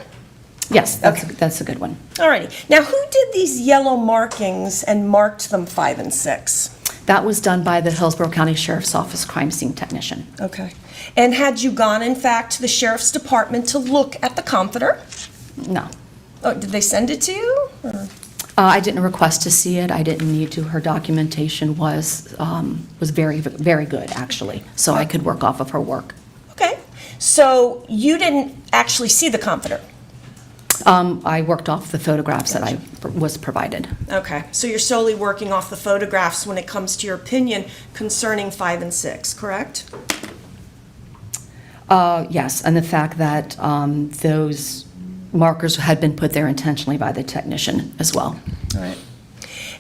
Yes, that's a good one. Alrighty. Now, who did these yellow markings and marked them 5 and 6? That was done by the Hillsborough County Sheriff's Office crime scene technician. Okay. And had you gone, in fact, to the sheriff's department to look at the comforter? No. Oh, did they send it to you? Or- I didn't request to see it. I didn't need to. Her documentation was very, very good, actually, so I could work off of her work. Okay, so you didn't actually see the comforter? I worked off the photographs that I was provided. Okay, so you're solely working off the photographs when it comes to your opinion concerning 5 and 6, correct? Yes, and the fact that those markers had been put there intentionally by the technician as well. All right.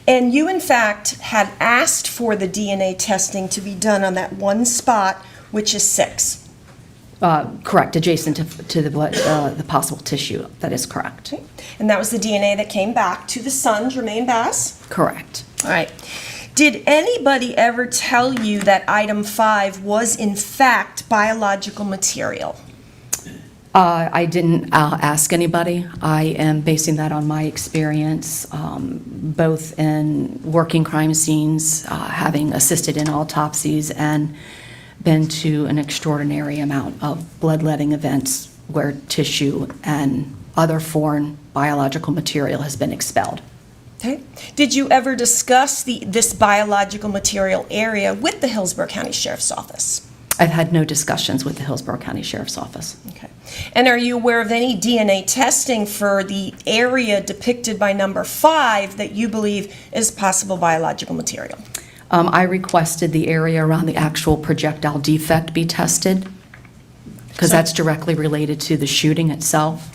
And you, in fact, had asked for the DNA testing to be done on that one spot, which is 6. Correct, adjacent to the blood, the possible tissue. That is correct. Okay. And that was the DNA that came back to the son, Jermaine Bass? Correct. All right. Did anybody ever tell you that item 5 was, in fact, biological material? I didn't ask anybody. I am basing that on my experience, both in working crime scenes, having assisted in autopsies, and been to an extraordinary amount of bloodletting events where tissue and other foreign biological material has been expelled. Okay. Did you ever discuss this biological material area with the Hillsborough County Sheriff's Office? I've had no discussions with the Hillsborough County Sheriff's Office. Okay. And are you aware of any DNA testing for the area depicted by number 5 that you believe is possible biological material? I requested the area around the actual projectile defect be tested, because that's directly related to the shooting itself.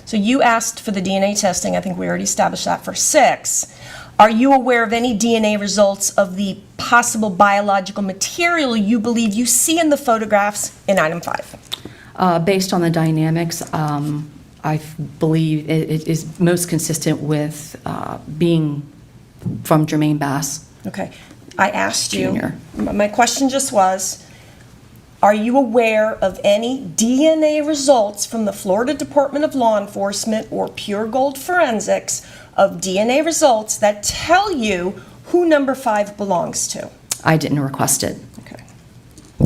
So you asked for the DNA testing, I think we already established that, for 6. Are you aware of any DNA results of the possible biological material you believe you see in the photographs in item 5? Based on the dynamics, I believe it is most consistent with being from Jermaine Bass. Okay. I asked you, Junior. my question just was, are you aware of any DNA results from the Florida Department of Law Enforcement or Pure Gold Forensics of DNA results that tell you who number 5 belongs to? I didn't request it. Okay.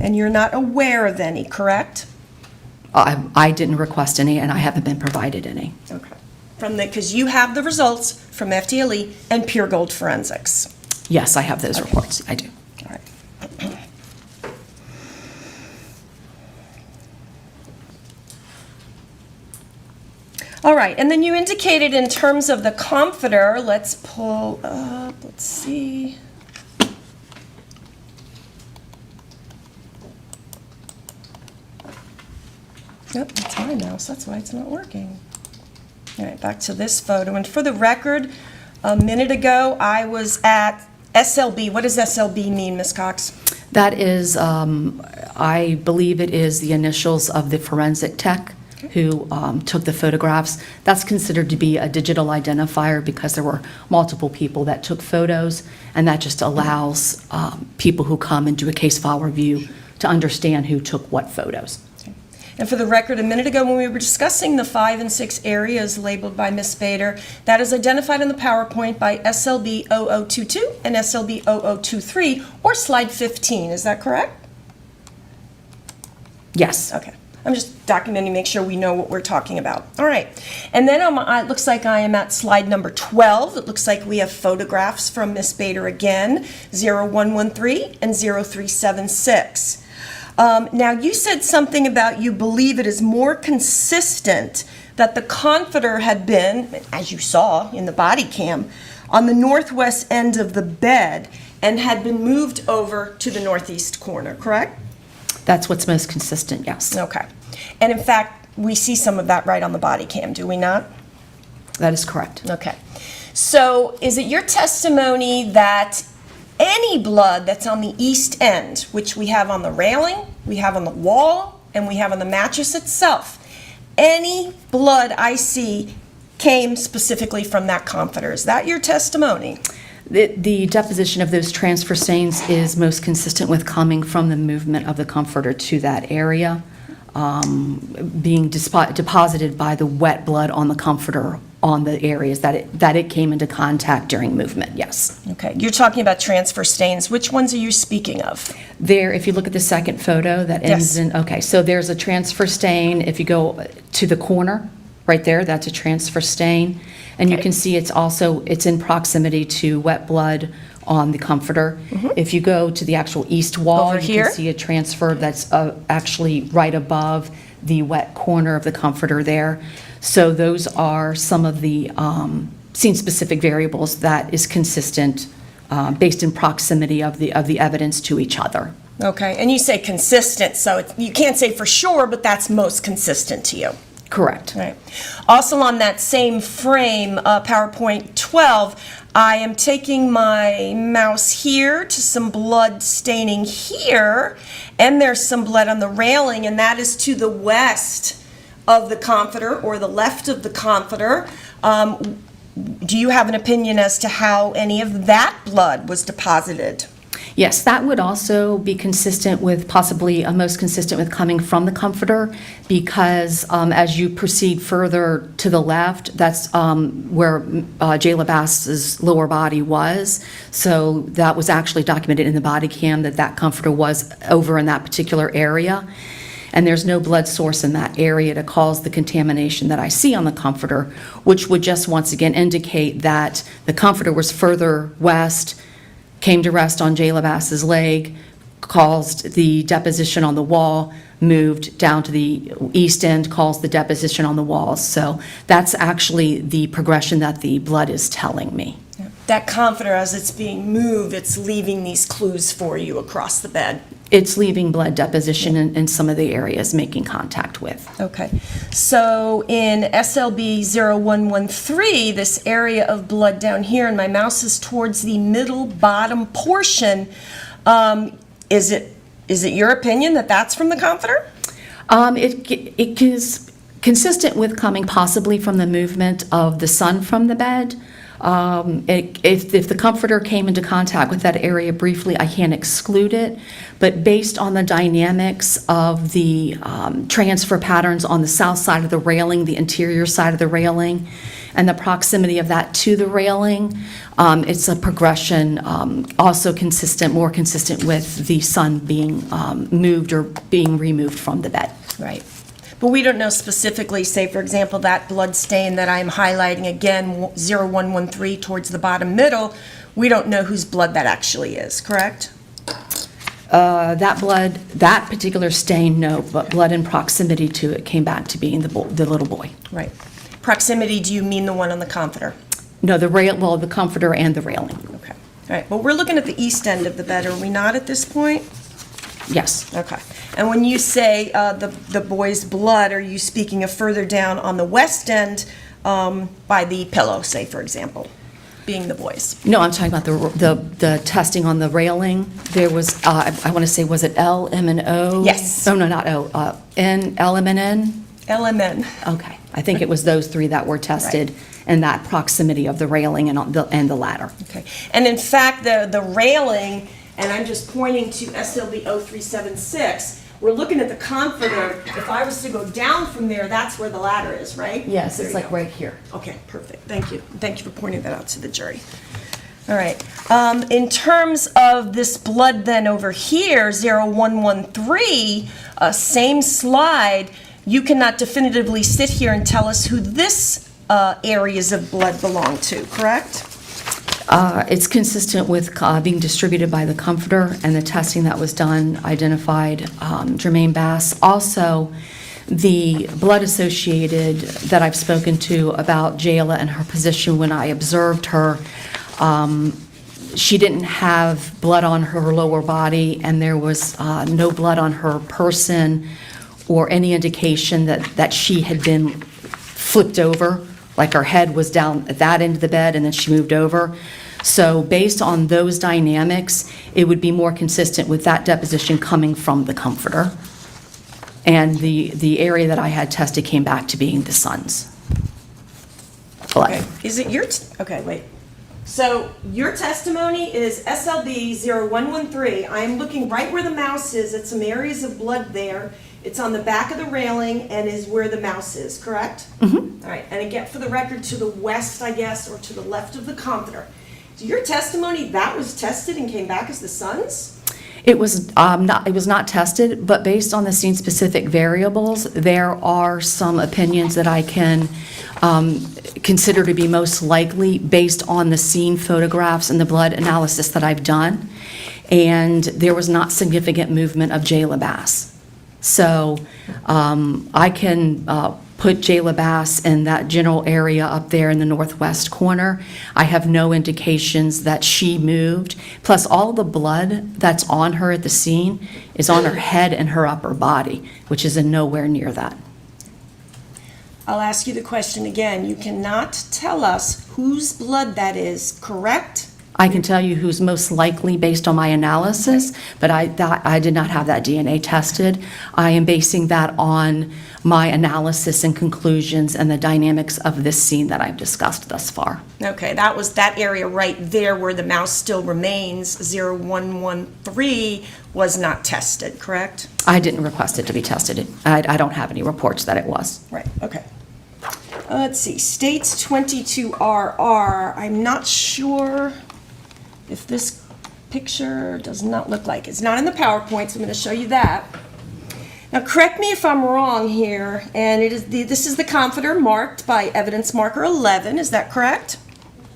And you're not aware of any, correct? I didn't request any, and I haven't been provided any. Okay. Because you have the results from FDLE and Pure Gold Forensics. Yes, I have those reports. I do. All right. All right, and then you indicated in terms of the comforter, let's pull up, let's see. Yep, that's my mouse, that's why it's not working. All right, back to this photo, and for the record, a minute ago, I was at SLB. What does SLB mean, Ms. Cox? That is, I believe it is the initials of the forensic tech who took the photographs. That's considered to be a digital identifier because there were multiple people that took photos, and that just allows people who come and do a case file review to understand who took what photos. And for the record, a minute ago when we were discussing the 5 and 6 areas labeled by Ms. Bader, that is identified in the PowerPoint by SLB 0022 and SLB 0023, or slide 15. Is that correct? Yes. Okay. I'm just documenting, make sure we know what we're talking about. All right. And then it looks like I am at slide number 12. It looks like we have photographs from Ms. Bader again, 0113 and 0376. Now, you said something about you believe it is more consistent that the comforter had been, as you saw in the body cam, on the northwest end of the bed and had been moved over to the northeast corner, correct? That's what's most consistent, yes. Okay. And in fact, we see some of that right on the body cam, do we not? That is correct. Okay. So is it your testimony that any blood that's on the east end, which we have on the railing, we have on the wall, and we have on the mattress itself, any blood I see came specifically from that comforter? Is that your testimony? The deposition of those transfer stains is most consistent with coming from the movement of the comforter to that area, being deposited by the wet blood on the comforter on the areas that it came into contact during movement, yes. Okay, you're talking about transfer stains. Which ones are you speaking of? There, if you look at the second photo that ends Yes. in, okay, so there's a transfer stain. If you go to the corner, right there, that's a transfer stain. And you Okay. can see it's in proximity to wet blood on the comforter. If you go to the actual east wall, Over you here? can see a transfer that's actually right above the wet corner of the comforter there. So those are some of the scene-specific variables that is consistent based in proximity of the evidence to each other. Okay, and you say consistent, so you can't say for sure, but that's most consistent to you. Correct. Right. Also on that same frame, PowerPoint 12, I am taking my mouse here to some blood staining here, and there's some blood on the railing, and that is to the west of the comforter or the left of the comforter. Do you have an opinion as to how any of that blood was deposited? Yes, that would also be consistent with, possibly most consistent with coming from the comforter, because as you proceed further to the left, that's where Jayla Bass's lower body was. So that was actually documented in the body cam that comforter was over in that particular area. And there's no blood source in that area to cause the contamination that I see on the comforter, which would just once again indicate that the comforter was further west, came to rest on Jayla Bass's leg, caused the deposition on the wall, moved down to the east end, caused the deposition on the walls. So that's actually the progression that the blood is telling me. That comforter, as it's being moved, it's leaving these clues for you across the bed. It's leaving blood deposition in some of the areas making contact with. Okay. So in SLB 0113, this area of blood down here, and my mouse is towards the middle bottom portion, is it your opinion that that's from the comforter? It is consistent with coming possibly from the movement of the sun from the bed. If the comforter came into contact with that area briefly, I can't exclude it, but based on the dynamics of the transfer patterns on the south side of the railing, the interior side of the railing, and the proximity of that to the railing, it's a progression also more consistent with the sun being moved or being removed from the bed. Right. But we don't know specifically, say, for example, that blood stain that I'm highlighting again, 0113 towards the bottom middle, we don't know whose blood that actually is, correct? That particular stain, no, but blood in proximity to it came back to being the little boy. Right. Proximity, do you mean the one on the comforter? No, the comforter and the railing. Okay. All right. Well, we're looking at the east end of the bed, are we not at this point? Yes. Okay. And when you say the boy's blood, are you speaking of further down on the west end by the pillow, say, for example, being the boy's? No, I'm talking about the testing on the railing. There was, I want to say, was it L, M, and O? Yes. Oh, no, not O. N, L, M, and N? LMN. Okay. I think it was those three that were tested in that proximity of the railing and the ladder. Okay. And in fact, the railing, and I'm just pointing to SLB 0376, we're looking at the comforter. If I was to go down from there, that's where the ladder is, right? Yes, There it's you like go. right here. Okay, perfect. Thank you. Thank you for pointing that out to the jury. All right. In terms of this blood then over here, 0113, same slide, you cannot definitively sit here and tell us who this areas of blood belong to, correct? It's consistent with being distributed by the comforter, and the testing that was done identified Jermaine Bass. Also, the blood associated that I've spoken to about Jayla and her position when I observed her, she didn't have blood on her lower body, and there was no blood on her person or any indication that she had been flipped over, like her head was down at that end of the bed and then she moved over. So based on those dynamics, it would be more consistent with that deposition coming from the comforter. And the area that I had tested came back to being the son's blood. Okay. Is it your, okay, wait. So your testimony is SLB 0113. I am looking right where the mouse is at some areas of blood there. It's on the back of the railing and is where the mouse is, correct? Mm-hmm. All right, and again, for the record, to the west, I guess, or to the left of the comforter. So your testimony, that was tested and came back as the son's? It was not tested, but based on the scene-specific variables, there are some opinions that I can consider to be most likely based on the scene photographs and the blood analysis that I've done. And there was not significant movement of Jayla Bass. So I can put Jayla Bass in that general area up there in the northwest corner. I have no indications that she moved. Plus, all the blood that's on her at the scene is on her head and her upper body, which is in nowhere near that. I'll ask you the question again. You cannot tell us whose blood that is, correct? I can tell you who's most likely based on my analysis, but I did not have that DNA tested. I am basing that on my analysis and conclusions and the dynamics of this scene that I've discussed thus far. Okay, that was that area right there where the mouse still remains, 0113, was not tested, correct? I didn't request it to be tested. I don't have any reports that it was. Right, okay. Let's see, states 22RR, I'm not sure if this picture does not look like, it's not in the PowerPoint, so I'm going to show you that. Now, correct me if I'm wrong here, and this is the comforter marked by evidence marker 11, is that correct?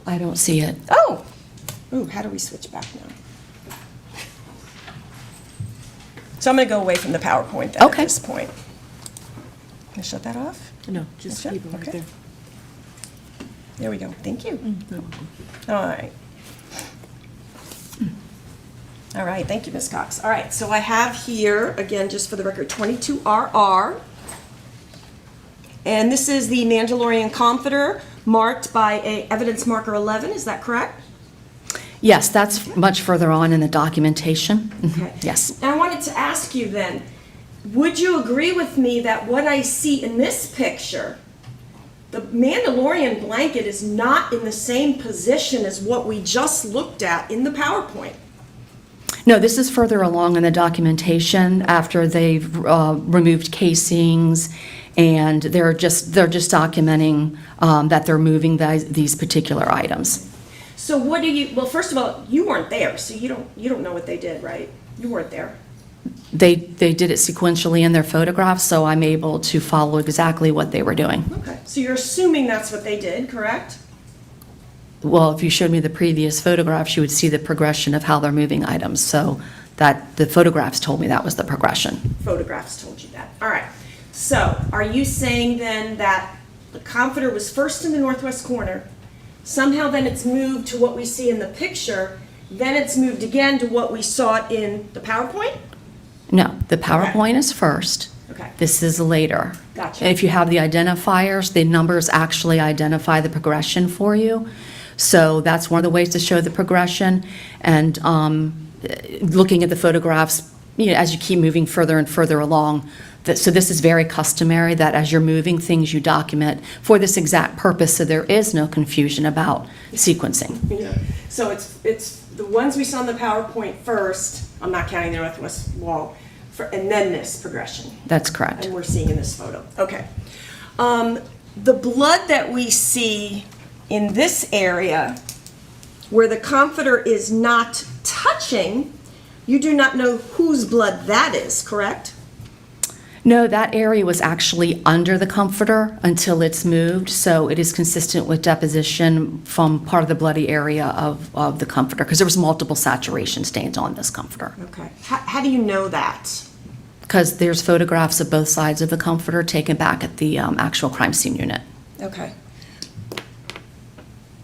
I don't see it. Oh! Ooh, how do we switch back now? So I'm going to go away from the PowerPoint then at Okay. this point. Can I shut that off? No, just Shut? keep it right Okay. there. There we go, thank you. All right. All right, thank you, Ms. Cox. All right, so I have here, again, just for the record, 22RR. And this is the Mandalorian comforter marked by a evidence marker 11, is that correct? Yes, that's much further on in the documentation. Mhm. Okay. Yes. Now, I wanted to ask you then, would you agree with me that what I see in this picture, the Mandalorian blanket is not in the same position as what we just looked at in the PowerPoint? No, this is further along in the documentation after they've removed casings, and they're just documenting that they're moving these particular items. So what do you, well, first of all, you weren't there, so you don't know what they did, right? You weren't there. They did it sequentially in their photographs, so I'm able to follow exactly what they were doing. Okay, so you're assuming that's what they did, correct? Well, if you showed me the previous photographs, you would see the progression of how they're moving items, so that the photographs told me that was the progression. Photographs told you that. All right. So are you saying then that the comforter was first in the northwest corner, somehow then it's moved to what we see in the picture, then it's moved again to what we saw in the PowerPoint? No, the PowerPoint is first. Okay. This is later. Gotcha. And if you have the identifiers, the numbers actually identify the progression for you. So that's one of the ways to show the progression. And looking at the photographs, as you keep moving further and further along, so this is very customary that as you're moving things, you document for this exact purpose, so there is no confusion about sequencing. Yeah. So it's the ones we saw in the PowerPoint first, I'm not counting the northwest wall, and then this progression. That's correct. And we're seeing in this photo. Okay. The blood that we see in this area, where the comforter is not touching, you do not know whose blood that is, correct? No, that area was actually under the comforter until it's moved, so it is consistent with deposition from part of the bloody area of the comforter, because there was multiple saturation stains on this comforter. Okay. How do you know that? Because there's photographs of both sides of the comforter taken back at the actual crime scene unit. Okay.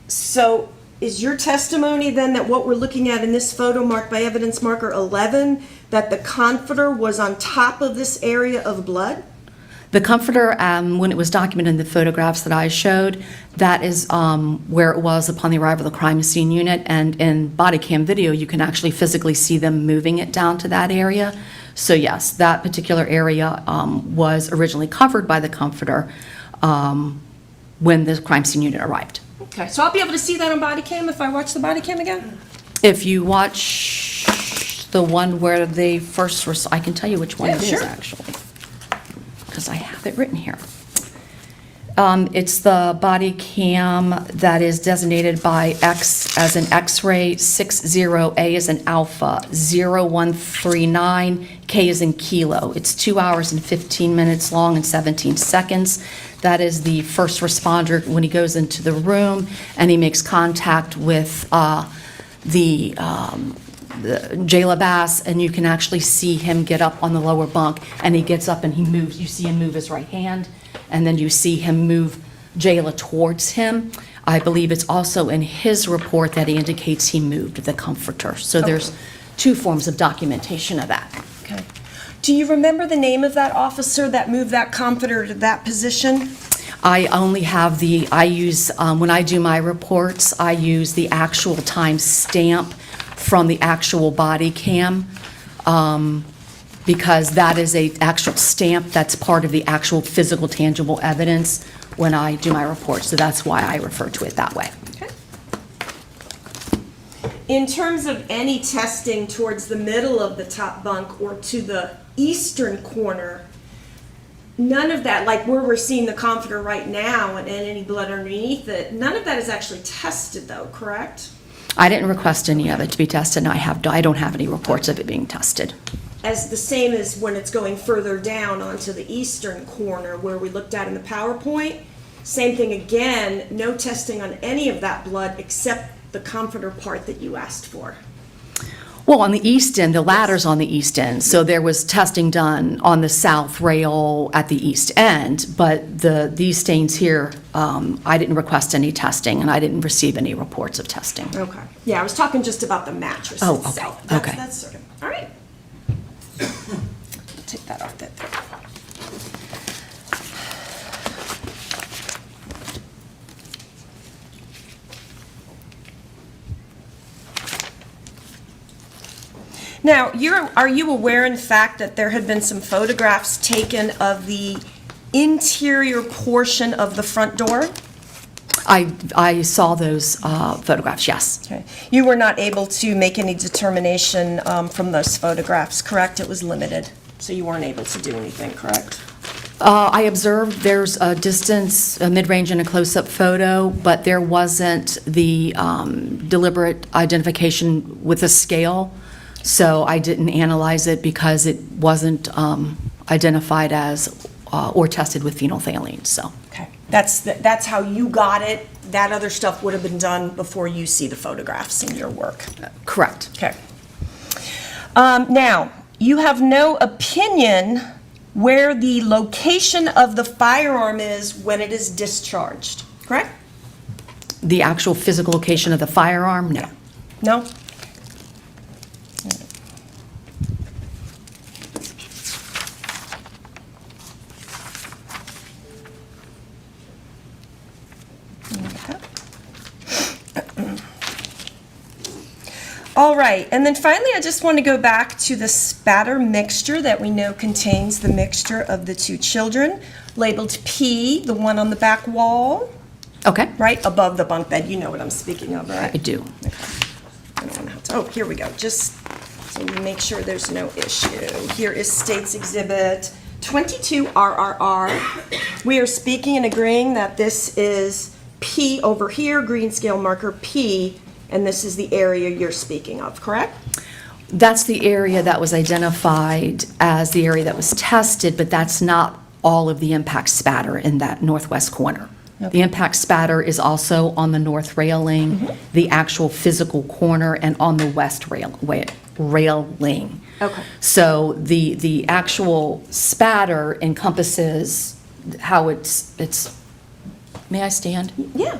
So is your testimony then that what we're looking at in this photo marked by evidence marker 11, that the comforter was on top of this area of blood? The comforter, when it was documented in the photographs that I showed, that is where it was upon the arrival of the crime scene unit, and in body cam video, you can actually physically see them moving it down to that area. So yes, that particular area was originally covered by the comforter when the crime scene unit arrived. Okay, so I'll be able to see that on body cam if I watch the body cam again? If you watch the one where they first were, I can tell you which one Yeah, it is, sure. actually. because I have it written here. It's the body cam that is designated by X as an X-ray, 60A as an alpha, 0139, K as in kilo. It's 2 hours and 15 minutes long and 17 seconds. That is the first responder when he goes into the room and he makes contact with the Jayla Bass, and you can actually see him get up on the lower bunk, and he gets up and he moves. You see him move his right hand, and then you see him move Jayla towards him. I believe it's also in his report that he indicates he moved the comforter. So there's two forms of documentation of that. Okay. Do you remember the name of that officer that moved that comforter to that position? I only have when I do my reports, I use the actual time stamp from the actual body cam, because that is an actual stamp that's part of the actual physical tangible evidence when I do my report. So that's why I refer to it that way. Okay. In terms of any testing towards the middle of the top bunk or to the eastern corner, none of that, like where we're seeing the comforter right now and any blood underneath it, none of that is actually tested though, correct? I didn't request any of it to be tested, and I don't have any reports of it being tested. As the same as when it's going further down onto the eastern corner where we looked at in the PowerPoint. Same thing again, no testing on any of that blood except the comforter part that you asked for. Well, on the east end, the ladder's on the east end, so there was testing done on the south rail at the east end, but these stains here, I didn't request any testing, and I didn't receive any reports of testing. Okay. Yeah, I was talking just about the mattress Oh, itself. okay. That's certain. All right. Take that off that there. Now, are you aware, in fact, that there had been some photographs taken of the interior portion of the front door? I saw those photographs, yes. Okay. You were not able to make any determination from those photographs, correct? It was limited, so you weren't able to do anything, correct? I observed there's a distance, a mid-range, and a close-up photo, but there wasn't the deliberate identification with a scale. So I didn't analyze it because it wasn't identified as or tested with phenolphthalein, so. Okay, that's how you got it. That other stuff would have been done before you see the photographs in your work. Correct. Okay. Now, you have no opinion where the location of the firearm is when it is discharged, correct? The actual physical location of the firearm, no. No? All right, and then finally, I just want to go back to the spatter mixture that we know contains the mixture of the two children, labeled P, the one on the back wall, Okay. right above the bunk bed. You know what I'm speaking of, right? I do. Oh, here we go. Just so we make sure there's no issue. Here is State's Exhibit 22 RRR. We are speaking and agreeing that this is P over here, green scale marker P, and this is the area you're speaking of, correct? That's the area that was identified as the area that was tested, but that's not all of the impact spatter in that northwest corner. The impact spatter is also on the north railing, the actual physical corner, and on the west railing. Okay. So the actual spatter encompasses how it's, may I stand? Yeah.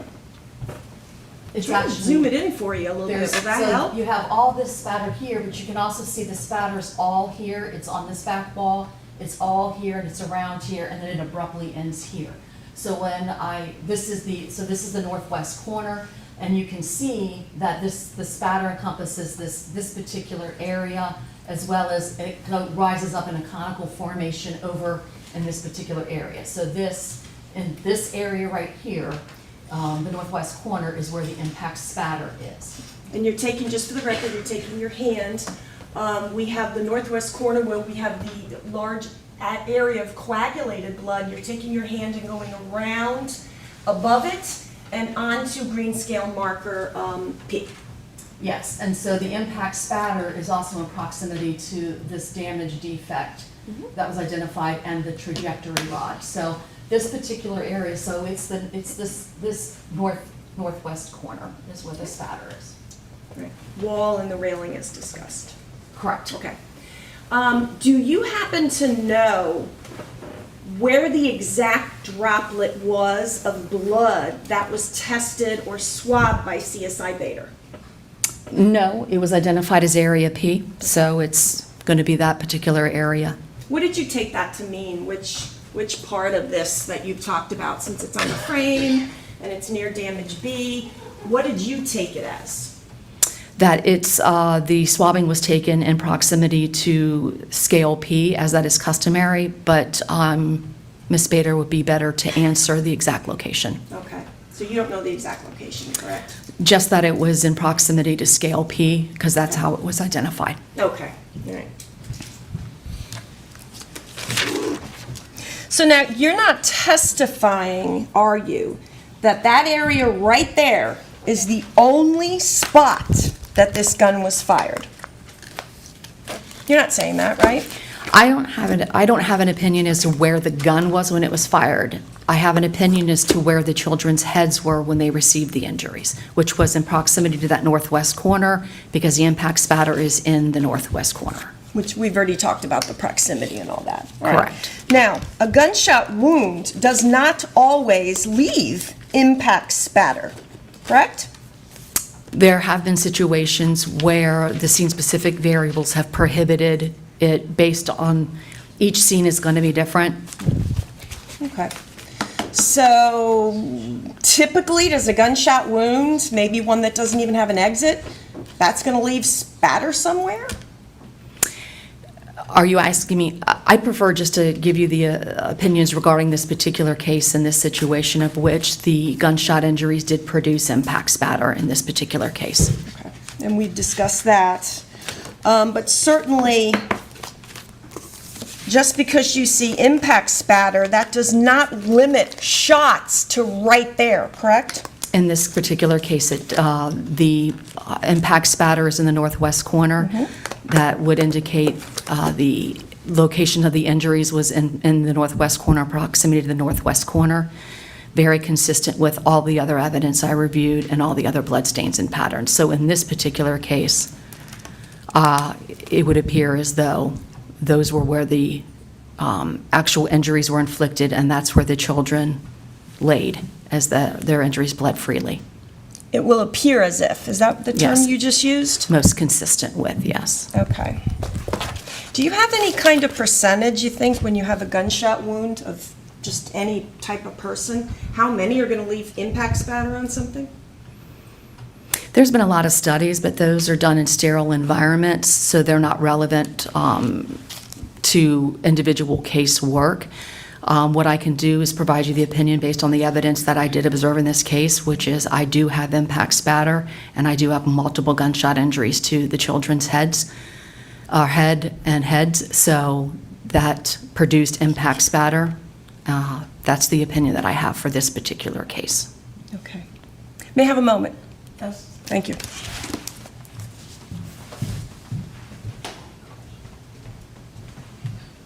It's Try to zoom it in for you a little bit. Will that help? You have all this spatter here, but you can also see the spatter's all here. It's on this back wall. It's all here, and it's around here, and then it abruptly ends here. So this is the northwest corner, and you can see that the spatter encompasses this particular area, as well as it rises up in a conical formation over in this particular area. So in this area right here, the northwest corner is where the impact spatter is. And you're taking, just for the record, you're taking your hand. We have the northwest corner where we have the large area of coagulated blood, you're taking your hand and going around above it and onto green scale marker P. Yes, and so the impact spatter is also in proximity to this damage defect that was identified and the trajectory rod. So this particular area, so it's this northwest corner is where the spatter is. Right. Wall and the railing is discussed. Correct. Okay. Do you happen to know where the exact droplet was of blood that was tested or swabbed by CSI Bader? No, it was identified as area P, so it's going to be that particular area. What did you take that to mean? Which part of this that you've talked about, since it's on the frame and it's near damage B, what did you take it as? That it's, the swabbing was taken in proximity to scale P, as that is customary, but Ms. Bader would be better to answer the exact location. Okay, so you don't know the exact location, correct? Just that it was in proximity to scale P, because that's how it was identified. Okay, all right. So now, you're not testifying, are you, that that area right there is the only spot that this gun was fired? You're not saying that, right? I don't have an opinion as to where the gun was when it was fired. I have an opinion as to where the children's heads were when they received the injuries, which was in proximity to that northwest corner, because the impact spatter is in the northwest corner. Which we've already talked about the proximity and all that. Right? Correct. Now, a gunshot wound does not always leave impact spatter, correct? There have been situations where the scene-specific variables have prohibited it based on, each scene is going to be different. Okay. So typically, does a gunshot wound, maybe one that doesn't even have an exit, that's going to leave spatter somewhere? Are you asking me, I prefer just to give you the opinions regarding this particular case and this situation, of which the gunshot injuries did produce impact spatter in this particular case. Okay. And we've discussed that. But certainly, just because you see impact spatter, that does not limit shots to right there, correct? In this particular case, the impact spatter is in the northwest corner. That would indicate the location of the injuries was in the northwest corner, proximity to the northwest corner. Very consistent with all the other evidence I reviewed and all the other bloodstains and patterns. So in this particular case, it would appear as though those were where the actual injuries were inflicted, and that's where the children laid as their injuries bled freely. It will appear as if. Is that the term Yes. you just used? Most consistent with, yes. Okay. Do you have any kind of percentage, you think, when you have a gunshot wound of just any type of person? How many are going to leave impact spatter on something? There's been a lot of studies, but those are done in sterile environments, so they're not relevant to individual case work. What I can do is provide you the opinion based on the evidence that I did observe in this case, which is I do have impact spatter, and I do have multiple gunshot injuries to the children's heads, head and heads, so that produced impact spatter. That's the opinion that I have for this particular case. Okay. May I have a moment? Yes. Thank you.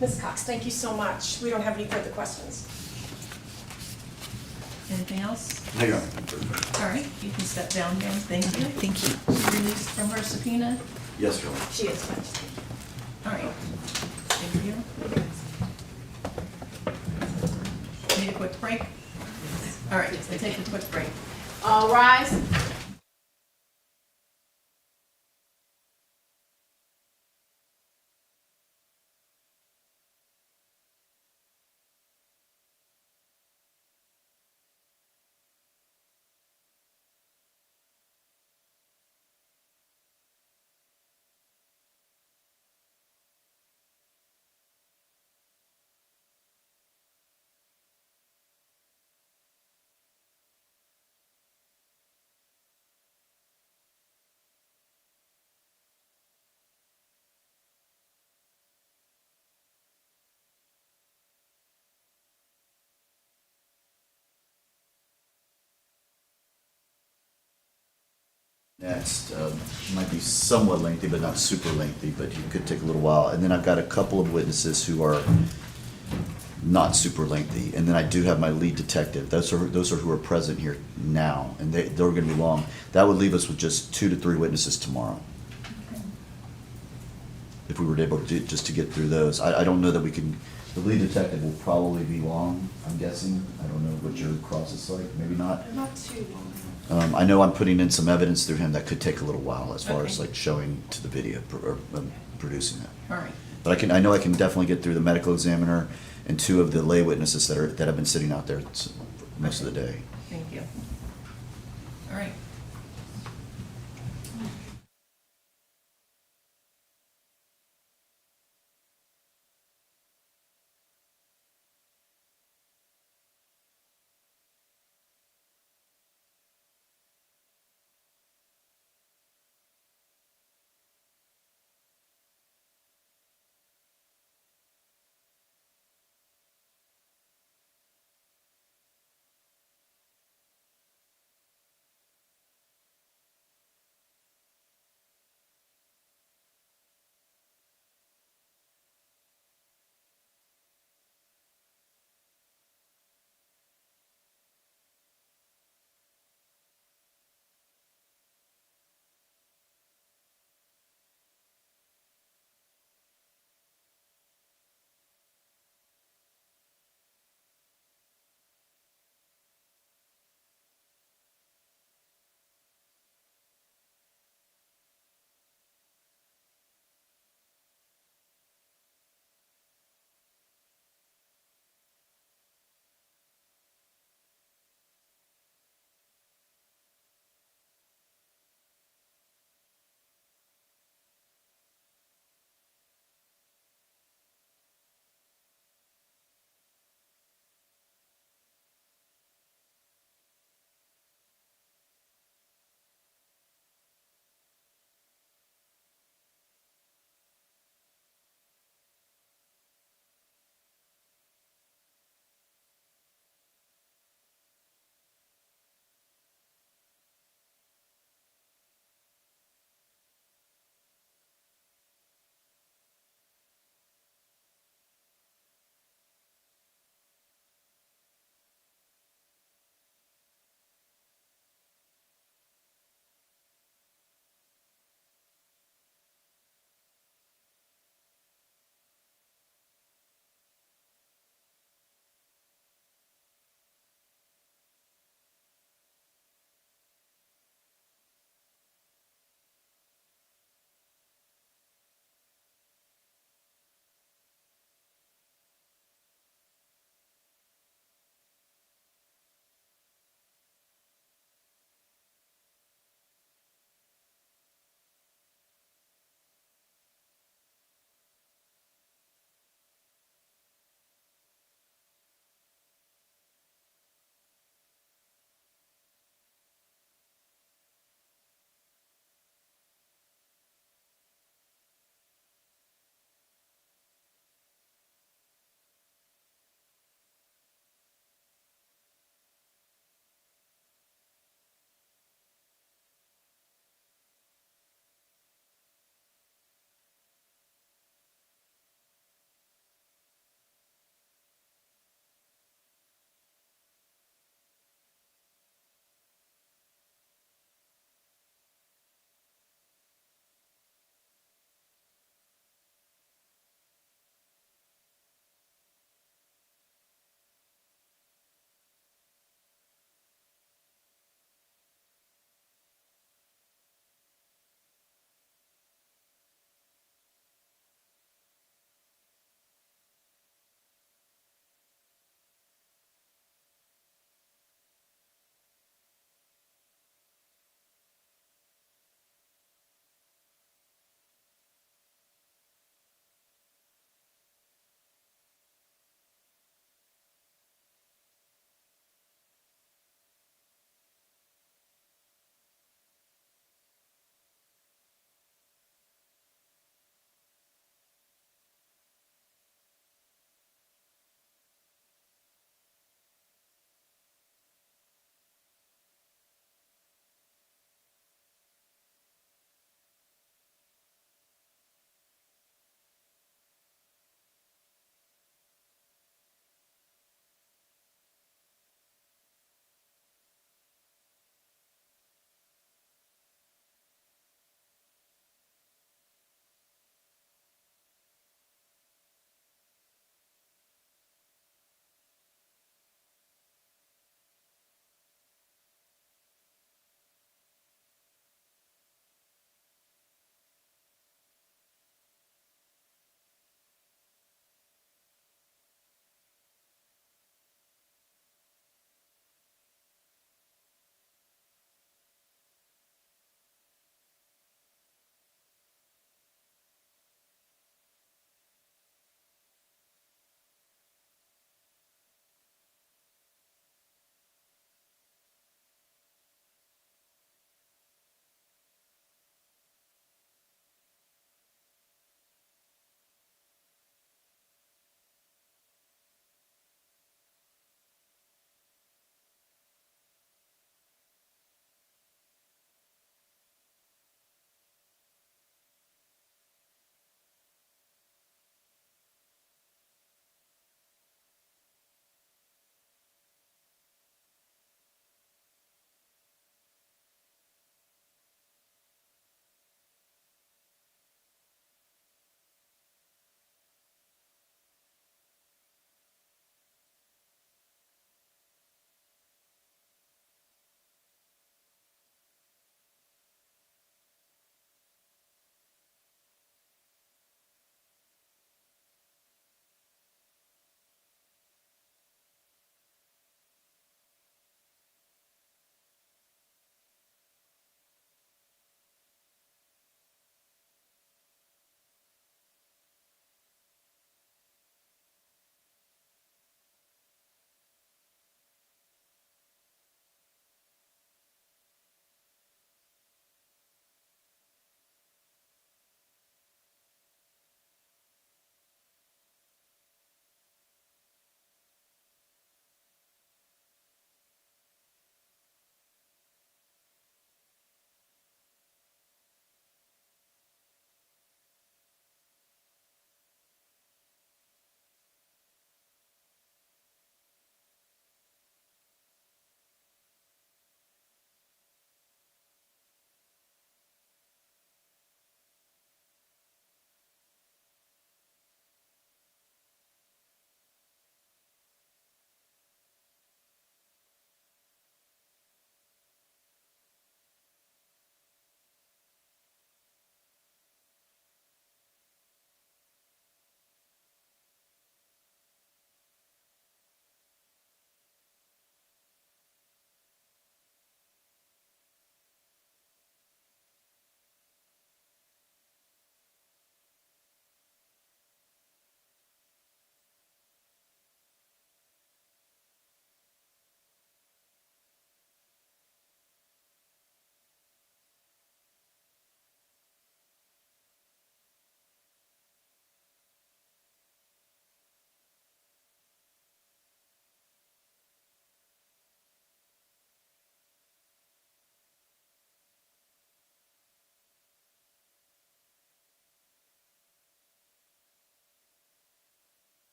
Ms. Cox, thank you so much. We don't have any further questions. Anything else? No, Your Honor. All right, you can step down, ma'am. Thank you. Thank you. She released from her subpoena? Yes, Your Honor. She is. All right. Thank you. Need a quick break? All right, let's take a quick break. All rise. Next, might be somewhat lengthy, but not super lengthy, but it could take a little while. And then I've got a couple of witnesses who are not super lengthy. And then I do have my lead detective. Those are who are present here now, and they're gonna be long. That would leave us with just 2 to 3 witnesses tomorrow. If we were able to, just to get through those. I don't know that we can, the lead detective will probably be long, I'm guessing. I don't know what your cross is like, maybe not. Not too long. I know I'm putting in some evidence through him that could take a little while as far as Okay. like showing to the video, or producing it. All right. But I know I can definitely get through the medical examiner and 2 of the lay witnesses that have been sitting out there most of the day. Thank you. All right.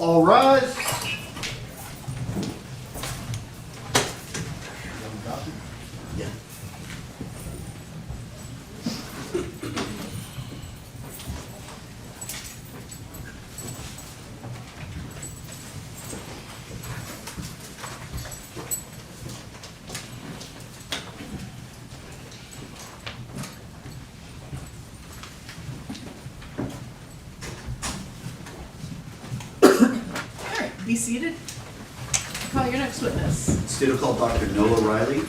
All rise. Yeah. All right, be seated. Call your next witness. State will call Dr. Noah Riley.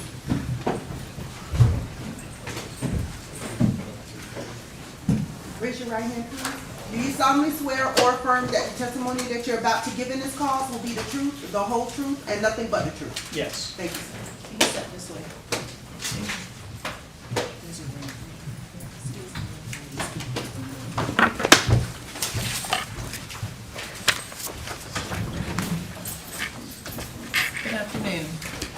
Raise your right hand, please. Do you solemnly swear or affirm that the testimony that you're about to give in this cause will be the truth, the whole truth, and nothing but the truth? Yes. Thank you, sir. You can step this way. Good afternoon.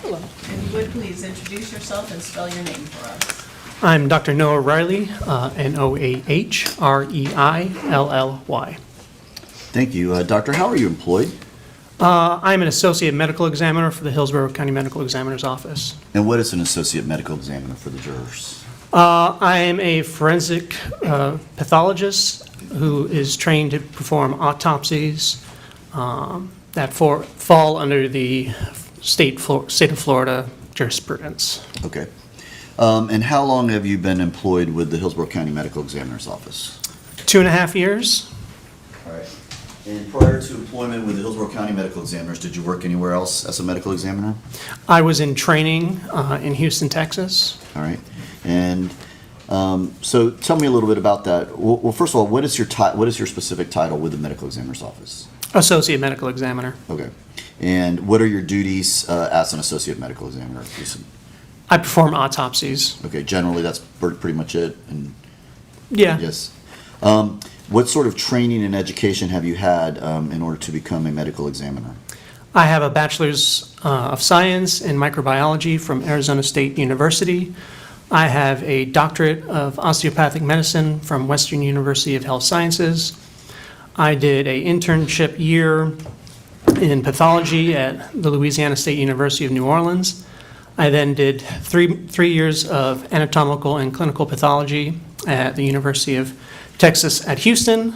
Hello. And you would please introduce yourself and spell your name for us. I'm Dr. Noah Riley, Noahreilly. Thank you. Doctor, how are you employed? I'm an associate medical examiner for the Hillsborough County Medical Examiner's Office. And what is an associate medical examiner for the jurors? I am a forensic pathologist who is trained to perform autopsies that fall under the state of Florida jurisprudence. Okay. And how long have you been employed with the Hillsborough County Medical Examiner's Office? 2.5 years. All right. And prior to employment with the Hillsborough County Medical Examiners, did you work anywhere else as a medical examiner? I was in training in Houston, Texas. All right. And so tell me a little bit about that. Well, first of all, what is your specific title with the Medical Examiner's Office? Associate medical examiner. Okay. And what are your duties as an associate medical examiner? I perform autopsies. Okay, generally that's pretty much it. And Yeah. yes. What sort of training and education have you had in order to become a medical examiner? I have a bachelor's of science in microbiology from Arizona State University. I have a doctorate of osteopathic medicine from Western University of Health Sciences. I did an internship year in pathology at the Louisiana State University of New Orleans. I then did three years of anatomical and clinical pathology at the University of Texas at Houston.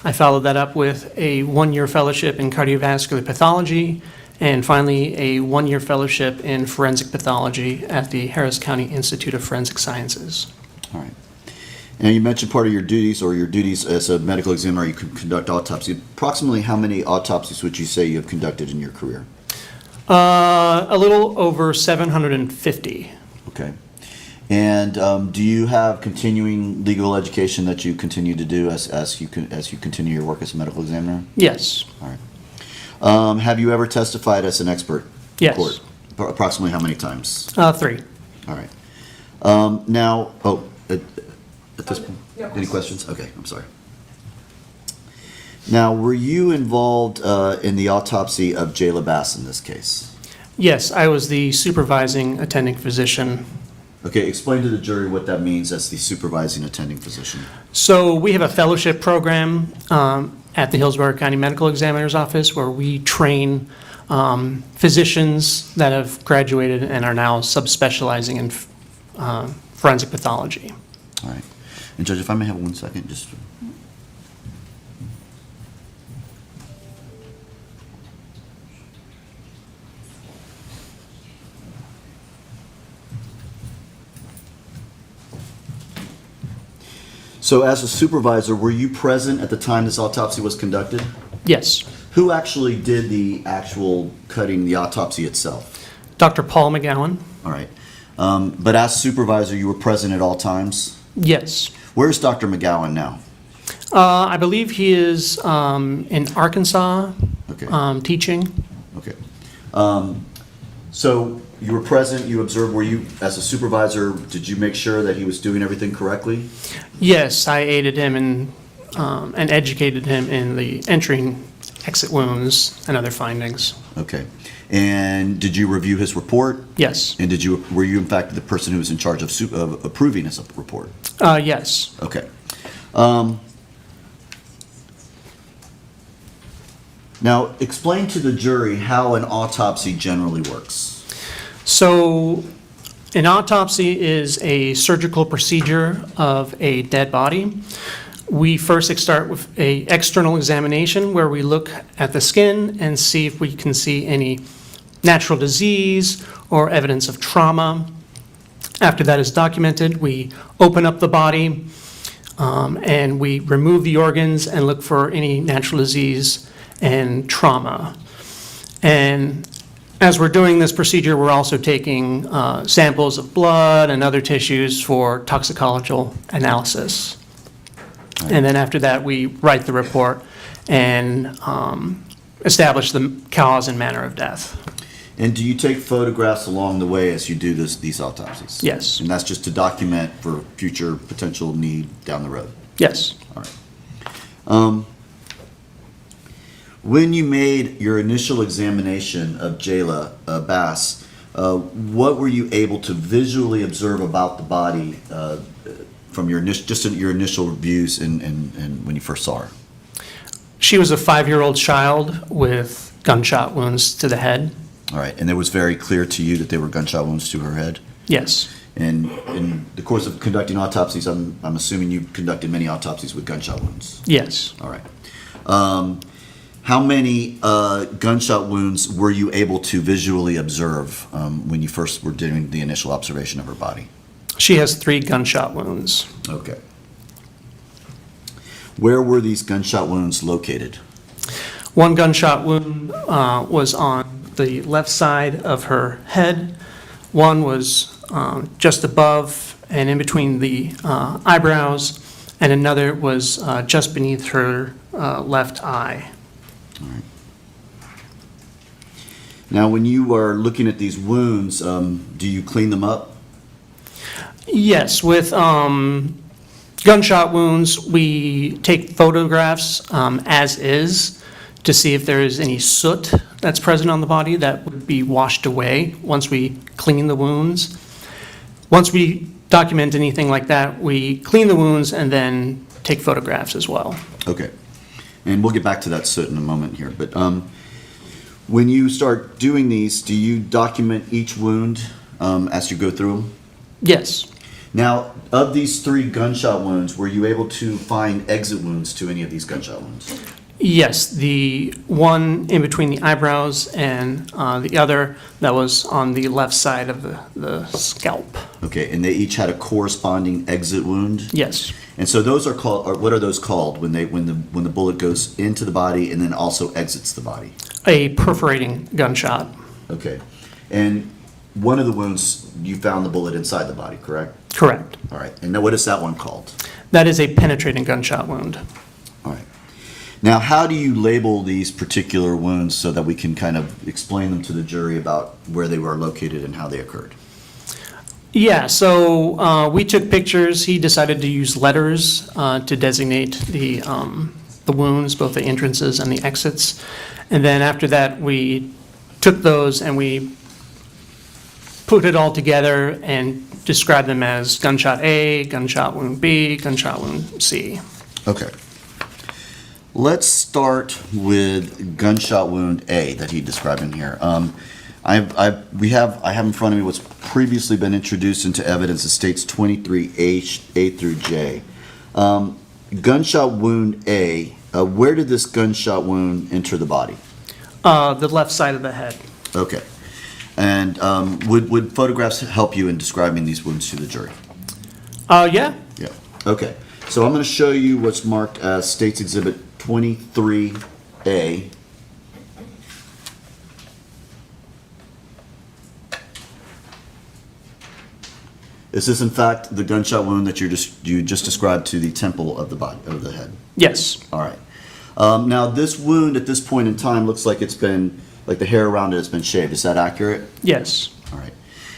I followed that up with a one-year fellowship in cardiovascular pathology, and finally a one-year fellowship in forensic pathology at the Harris County Institute of Forensic Sciences. All right. Now, you mentioned part of your duties as a medical examiner, you can conduct autopsy. Approximately how many autopsies would you say you have conducted in your career? A little over 750. Okay. And do you have continuing legal education that you continue to do as you continue your work as a medical examiner? Yes. All right. Have you ever testified as an expert? Yes. Court? Approximately how many times? 3. All right. Now, at this point, any questions? Okay, I'm sorry. Now, were you involved in the autopsy of Jayla Bass in this case? Yes, I was the supervising attending physician. Okay, explain to the jury what that means as the supervising attending physician. So we have a fellowship program at the Hillsborough County Medical Examiner's Office where we train physicians that have graduated and are now subspecializing in forensic pathology. All right. And Judge, if I may have 1 second, just... So as a supervisor, were you present at the time this autopsy was conducted? Yes. Who actually did the actual cutting, the autopsy itself? Dr. Paul McGowan? All right. But as supervisor, you were present at all times? Yes. Where's Dr. McGowan now? I believe he is in Arkansas teaching. Okay. So you were present, you observed, were you, as a supervisor, did you make sure that he was doing everything correctly? Yes, I aided him in, and educated him in the entry and exit wounds and other findings. Okay. And did you review his report? Yes. And were you in fact the person who was in charge of approving his report? Yes. Okay. Now, explain to the jury how an autopsy generally works. So an autopsy is a surgical procedure of a dead body. We first start with an external examination where we look at the skin and see if we can see any natural disease or evidence of trauma. After that is documented, we open up the body and we remove the organs and look for any natural disease and trauma. And as we're doing this procedure, we're also taking samples of blood and other tissues for toxicological analysis. And then after that, we write the report and establish the cause and manner of death. And do you take photographs along the way as you do these autopsies? Yes. And that's just to document for future potential need down the road? Yes. All right. When you made your initial examination of Jayla Bass, what were you able to visually observe about the body from your initial reviews and when you first saw her? She was a 5-year-old child with gunshot wounds to the head. All right, and it was very clear to you that there were gunshot wounds to her head? Yes. And in the course of conducting autopsies, I'm assuming you conducted many autopsies with gunshot wounds? Yes. All right. How many gunshot wounds were you able to visually observe when you first were doing the initial observation of her body? She has 3 gunshot wounds. Okay. Where were these gunshot wounds located? One gunshot wound was on the left side of her head. One was just above and in between the eyebrows, and another was just beneath her left eye. All right. Now, when you are looking at these wounds, do you clean them up? Yes, with gunshot wounds, we take photographs as is to see if there is any soot that's present on the body that would be washed away once we clean the wounds. Once we document anything like that, we clean the wounds and then take photographs as well. Okay. And we'll get back to that soot in a moment here. But when you start doing these, do you document each wound as you go through them? Yes. Now, of these 3 gunshot wounds, were you able to find exit wounds to any of these gunshot wounds? Yes, the one in between the eyebrows and the other that was on the left side of the scalp. Okay, and they each had a corresponding exit wound? Yes. And so those are called, or what are those called when the bullet goes into the body and then also exits the body? A perforating gunshot. Okay. And one of the wounds, you found the bullet inside the body, correct? Correct. All right. And now what is that one called? That is a penetrating gunshot wound. All right. Now, how do you label these particular wounds so that we can kind of explain them to the jury about where they were located and how they occurred? Yeah, so we took pictures. He decided to use letters to designate the wounds, both the entrances and the exits. And then after that, we took those and we put it all together and described them as gunshot A, gunshot wound B, gunshot wound C. Okay. Let's start with gunshot wound A that he described in here. I have in front of me what's previously been introduced into evidence. It states 23H, A through J. Gunshot wound A, where did this gunshot wound enter the body? The left side of the head. Okay. And would photographs help you in describing these wounds to the jury? Yeah. Yeah. Okay. So I'm going to show you what's marked as State's Exhibit 23A. Is this in fact the gunshot wound that you just described to the temple of the body, of the head? Yes. All right. Now this wound at this point in time looks like it's been, like the hair around it has been shaved. Is that accurate? Yes. All right.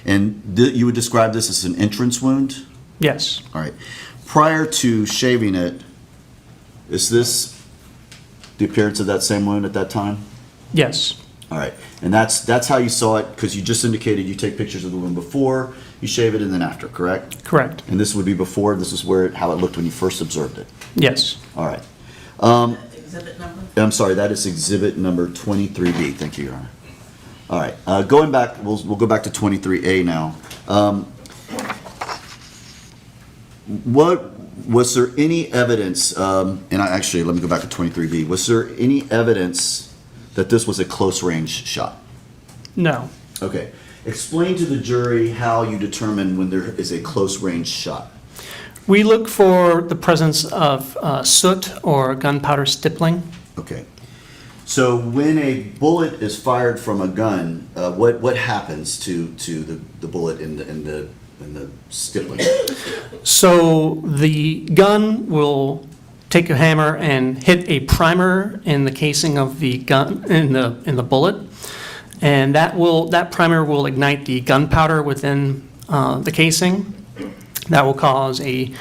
And you would describe this as an entrance wound? Yes. All right. Prior to shaving it, is this the appearance of that same wound at that time? Yes. All right. And that's how you saw it, because you just indicated you take pictures of the wound before, you shave it, and then after, correct? Correct. And this would be before, this is how it looked when you first observed it? Yes. All right. exhibit number? I'm sorry, that is exhibit number 23B. Thank you, Your Honor. All right, going back, we'll go back to 23A now. What, was there any evidence, actually, let me go back to 23B. Was there any evidence that this was a close-range shot? No. Okay. Explain to the jury how you determine when there is a close-range shot. We look for the presence of soot or gunpowder stippling. Okay. So when a bullet is fired from a gun, what happens to the bullet in the stippling? So the gun will take a hammer and hit a primer in the casing of the gun, in the bullet, and that primer will ignite the gunpowder within the casing. That will cause a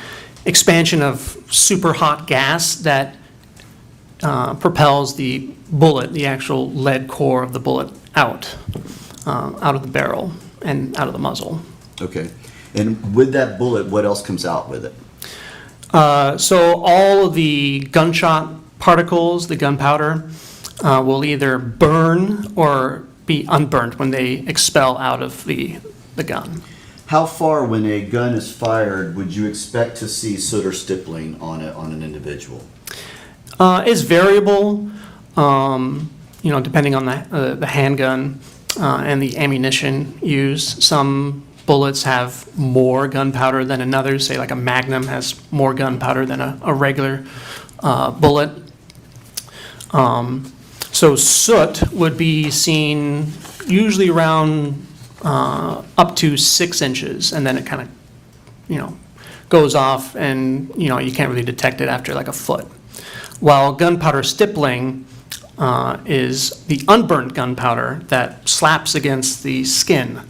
expansion of super hot gas that propels the bullet, the actual lead core of the bullet, out of the barrel and out of the muzzle. Okay. And with that bullet, what else comes out with it? So all of the gunshot particles, the gunpowder, will either burn or be unburned when they expel out of the gun. How far, when a gun is fired, would you expect to see soot or stippling on an individual? It's variable, depending on the handgun and the ammunition used. Some bullets have more gunpowder than another. Say like a Magnum has more gunpowder than a regular bullet. So soot would be seen usually around up to 6 inches, and then it kind of, goes off, and you can't really detect it after like a foot. While gunpowder stippling is the unburnt gunpowder that slaps against the skin.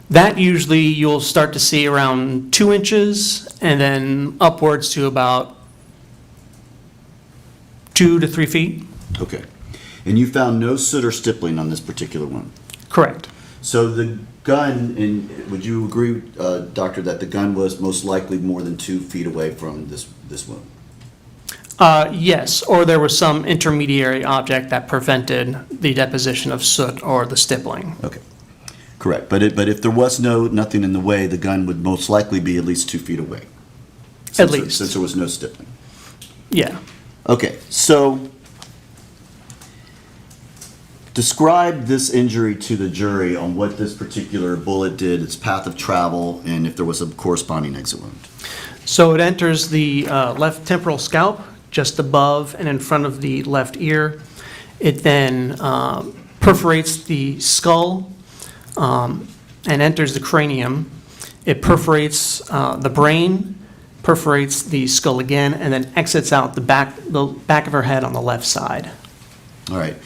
That usually you'll start to see around 2 inches, and then upwards to about 2 to 3 feet. Okay. And you found no soot or stippling on this particular one? Correct. So the gun, and would you agree, Doctor, that the gun was most likely more than 2 feet away from this wound? Yes, or there was some intermediary object that prevented the deposition of soot or the stippling. Okay, correct. But if there was nothing in the way, the gun would most likely be at least 2 feet away. At least. Since there was no stippling. Yeah. Okay, so describe this injury to the jury on what this particular bullet did, its path of travel, and if there was a corresponding exit wound. So it enters the left temporal scalp, just above and in front of the left ear. It then perforates the skull and enters the cranium. It perforates the brain, perforates the skull again, and then exits out the back of her head on the left side. All right.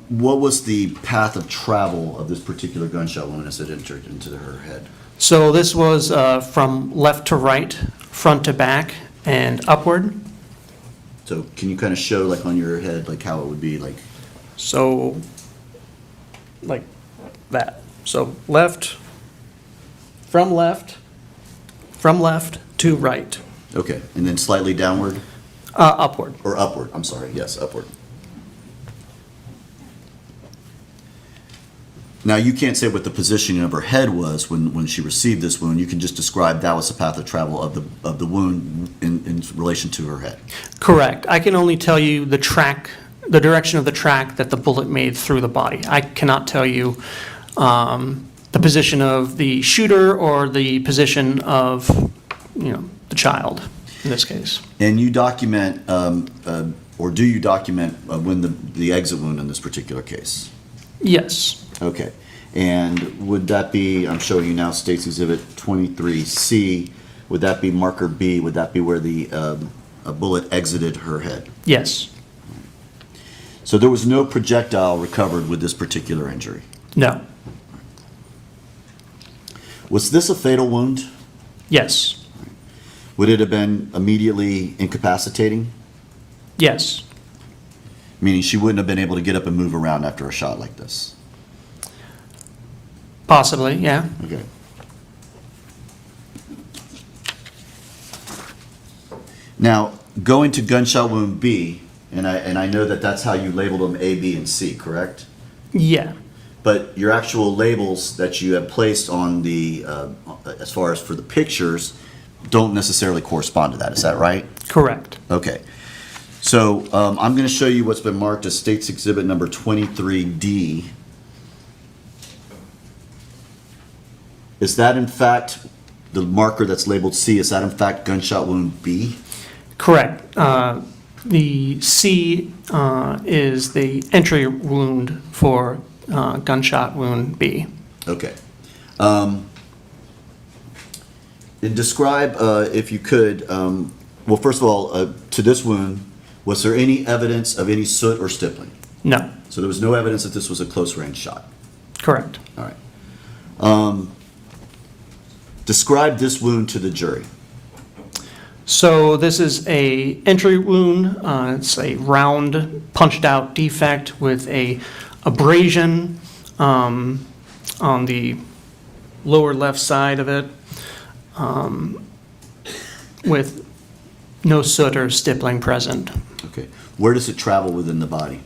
What was the path of travel of this particular gunshot wound as it entered into her head? So this was from left to right, front to back, and upward. So can you kind of show, like, on your head, like, how it would be, like? So, like that. So left to right. Okay, and then slightly downward? Upward. Or upward, I'm sorry, yes, upward. Now, you can't say what the positioning of her head was when she received this wound. You can just describe that was the path of travel of the wound in relation to her head. Correct. I can only tell you the direction of the track that the bullet made through the body. I cannot tell you the position of the shooter or the position of, the child in this case. And you document, or do you document when the exit wound in this particular case? Yes. Okay. And would that be, I'm showing you now State's Exhibit 23C, would that be marker B? Would that be where the a bullet exited her head? Yes. So there was no projectile recovered with this particular injury? No. Was this a fatal wound? Yes. Would it have been immediately incapacitating? Yes. Meaning she wouldn't have been able to get up and move around after a shot like this? Possibly, yeah. Okay. Now, going to gunshot wound B, And I know that that's how you labeled them A, B, and C, correct? Yeah, But your actual labels that you have placed on the, as far as for the pictures, don't necessarily correspond to that, is that right? correct. Okay. So I'm going to show you what's been marked as State's Exhibit number 23D. Is that in fact, the marker that's labeled C, is that in fact gunshot wound B? Correct. The C is the entry wound for gunshot wound B. Okay. And describe, if you could, well, first of all, to this wound, was there any evidence of any soot or stippling? No, So there was no evidence that this was a close-range shot? correct. All right. Describe this wound to the jury. So this is a entry wound. It's a round, punched-out defect with a abrasion on the lower left side of it, with no soot or stippling present. Okay. Where does it travel within the body?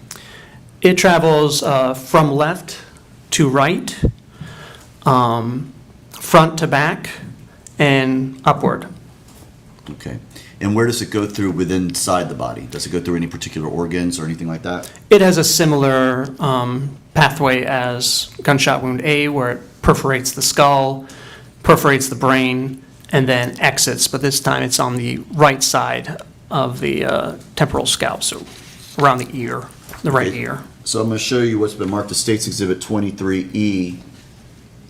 It travels from left to right, front to back, and upward. Okay. And where does it go through within inside the body? Does it go through any particular organs or anything like that? It has a similar pathway as gunshot wound A, where it perforates the skull, perforates the brain, and then exits, but this time it's on the right side of the temporal scalp, so around the ear, the right Okay. ear. So I'm going to show you what's been marked as State's Exhibit 23E.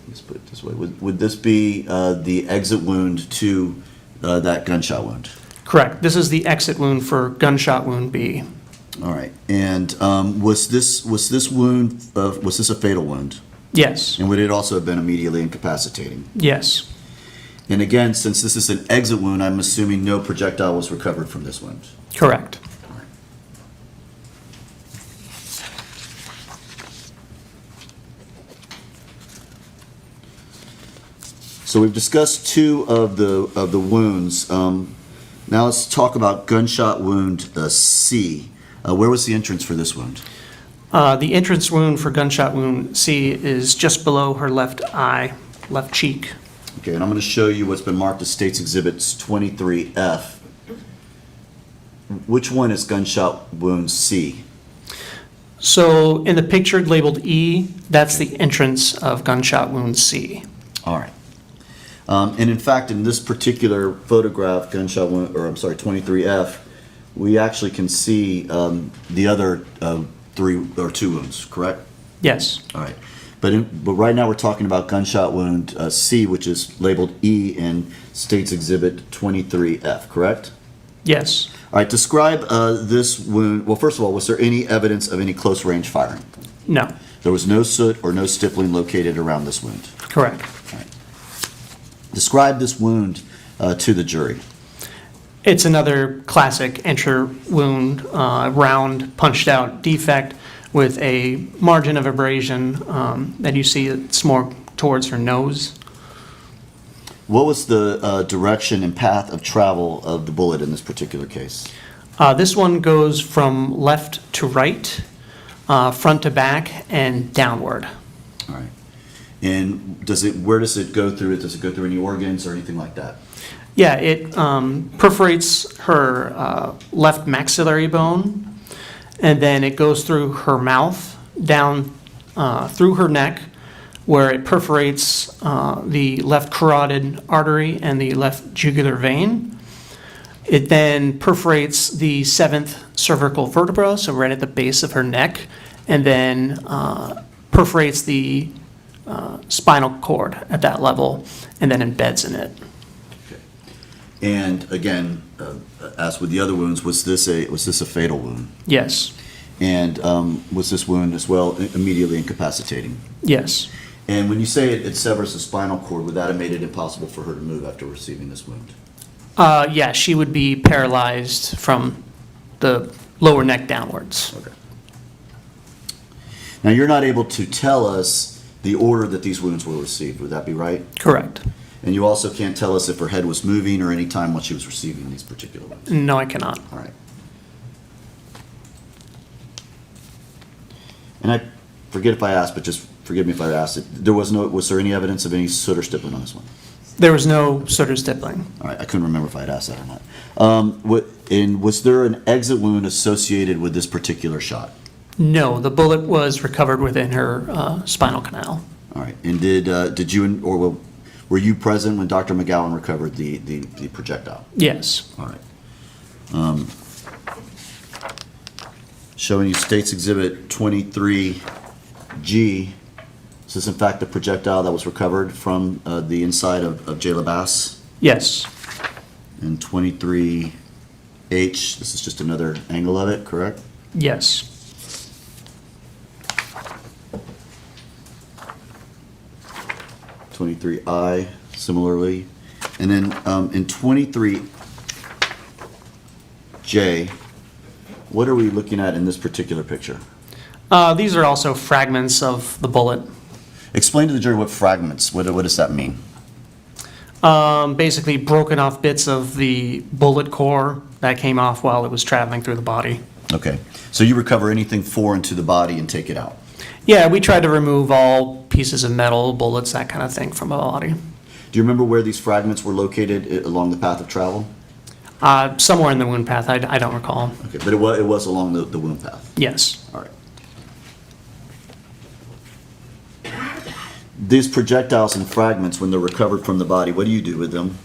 Let's put it this way. Would this be the exit wound to that gunshot wound? Correct. This is the exit wound for gunshot wound B. All right. And was this wound, was this a fatal wound? Yes, And would it also have been immediately incapacitating? yes, And again, since this is an exit wound, I'm assuming no projectile was recovered from this wound. correct. So we've discussed two of the wounds. Now let's talk about gunshot wound C. Where was the entrance for this wound? The entrance wound for gunshot wound C is just below her left eye, left cheek. Okay, and I'm going to show you what's been marked as State's Exhibits 23F. Which one is gunshot wound C? So in the picture labeled E, that's the entrance of gunshot wound C. All right. And in fact, in this particular photograph, gunshot wound, or I'm sorry, 23F, we actually can see the other two wounds, correct? Yes, All right. But right now we're talking about gunshot wound C, which is labeled E in State's Exhibit 23F, correct? yes, All right, describe this wound. Well, first of all, was there any evidence of any close range firing? no, There was no soot or no stippling located around this wound. correct. Describe this wound to the jury. It's another classic entry wound, round, punched-out defect with a margin of abrasion that you see. It's more towards her nose. What was the direction and path of travel of the bullet in this particular case? This one goes from left to right, front to back, and downward. All right. And where does it go through? Does it go through any organs or anything like that? Yeah, it perforates her left maxillary bone, and then it goes through her mouth, down through her neck, where it perforates the left carotid artery and the left jugular vein. It then perforates the 7th cervical vertebra, so right at the base of her neck, and then perforates the spinal cord at that level, and then embeds in it. And again, as with the other wounds, was this a fatal wound? Yes, And was this wound as well immediately incapacitating? yes, And when you say it severs the spinal cord, would that have made it impossible for her to move after receiving this wound? yeah, she would be paralyzed from the lower neck downwards. Okay. Now, you're not able to tell us the order that these wounds were received, would that be right? Correct. And you also can't tell us if her head was moving or any time when she was receiving these particular wounds? No, I cannot. All right. And I forget if I asked, but just forgive me if I asked it. Was there any evidence of any soot or stippling on this one? There was no soot or stippling. All right, I couldn't remember if I had asked that or not. And was there an exit wound associated with this particular shot? No, the bullet was recovered within her spinal canal. All right, and did you, were you present when Dr. McGowan recovered the projectile? Yes. All right. Showing you State's Exhibit 23G. Is this in fact the projectile that was recovered from the inside of Jayla Bass? Yes. And 23H, this is just another angle of it, correct? Yes. 23I, similarly. And then in 23J, what are we looking at in this particular picture? These are also fragments of the bullet. Explain to the jury what fragments, what does that mean? Basically broken off bits of the bullet core that came off while it was traveling through the body. Okay, so you recover anything foreign to the body and take it out? Yeah, we tried to remove all pieces of metal, bullets, that kind of thing from the body. Do you remember where these fragments were located along the path of travel? Somewhere in the wound path, I don't recall. Okay, but it was along the wound path? Yes. All right. These projectiles and fragments, when they're recovered from the body, what do you do with them?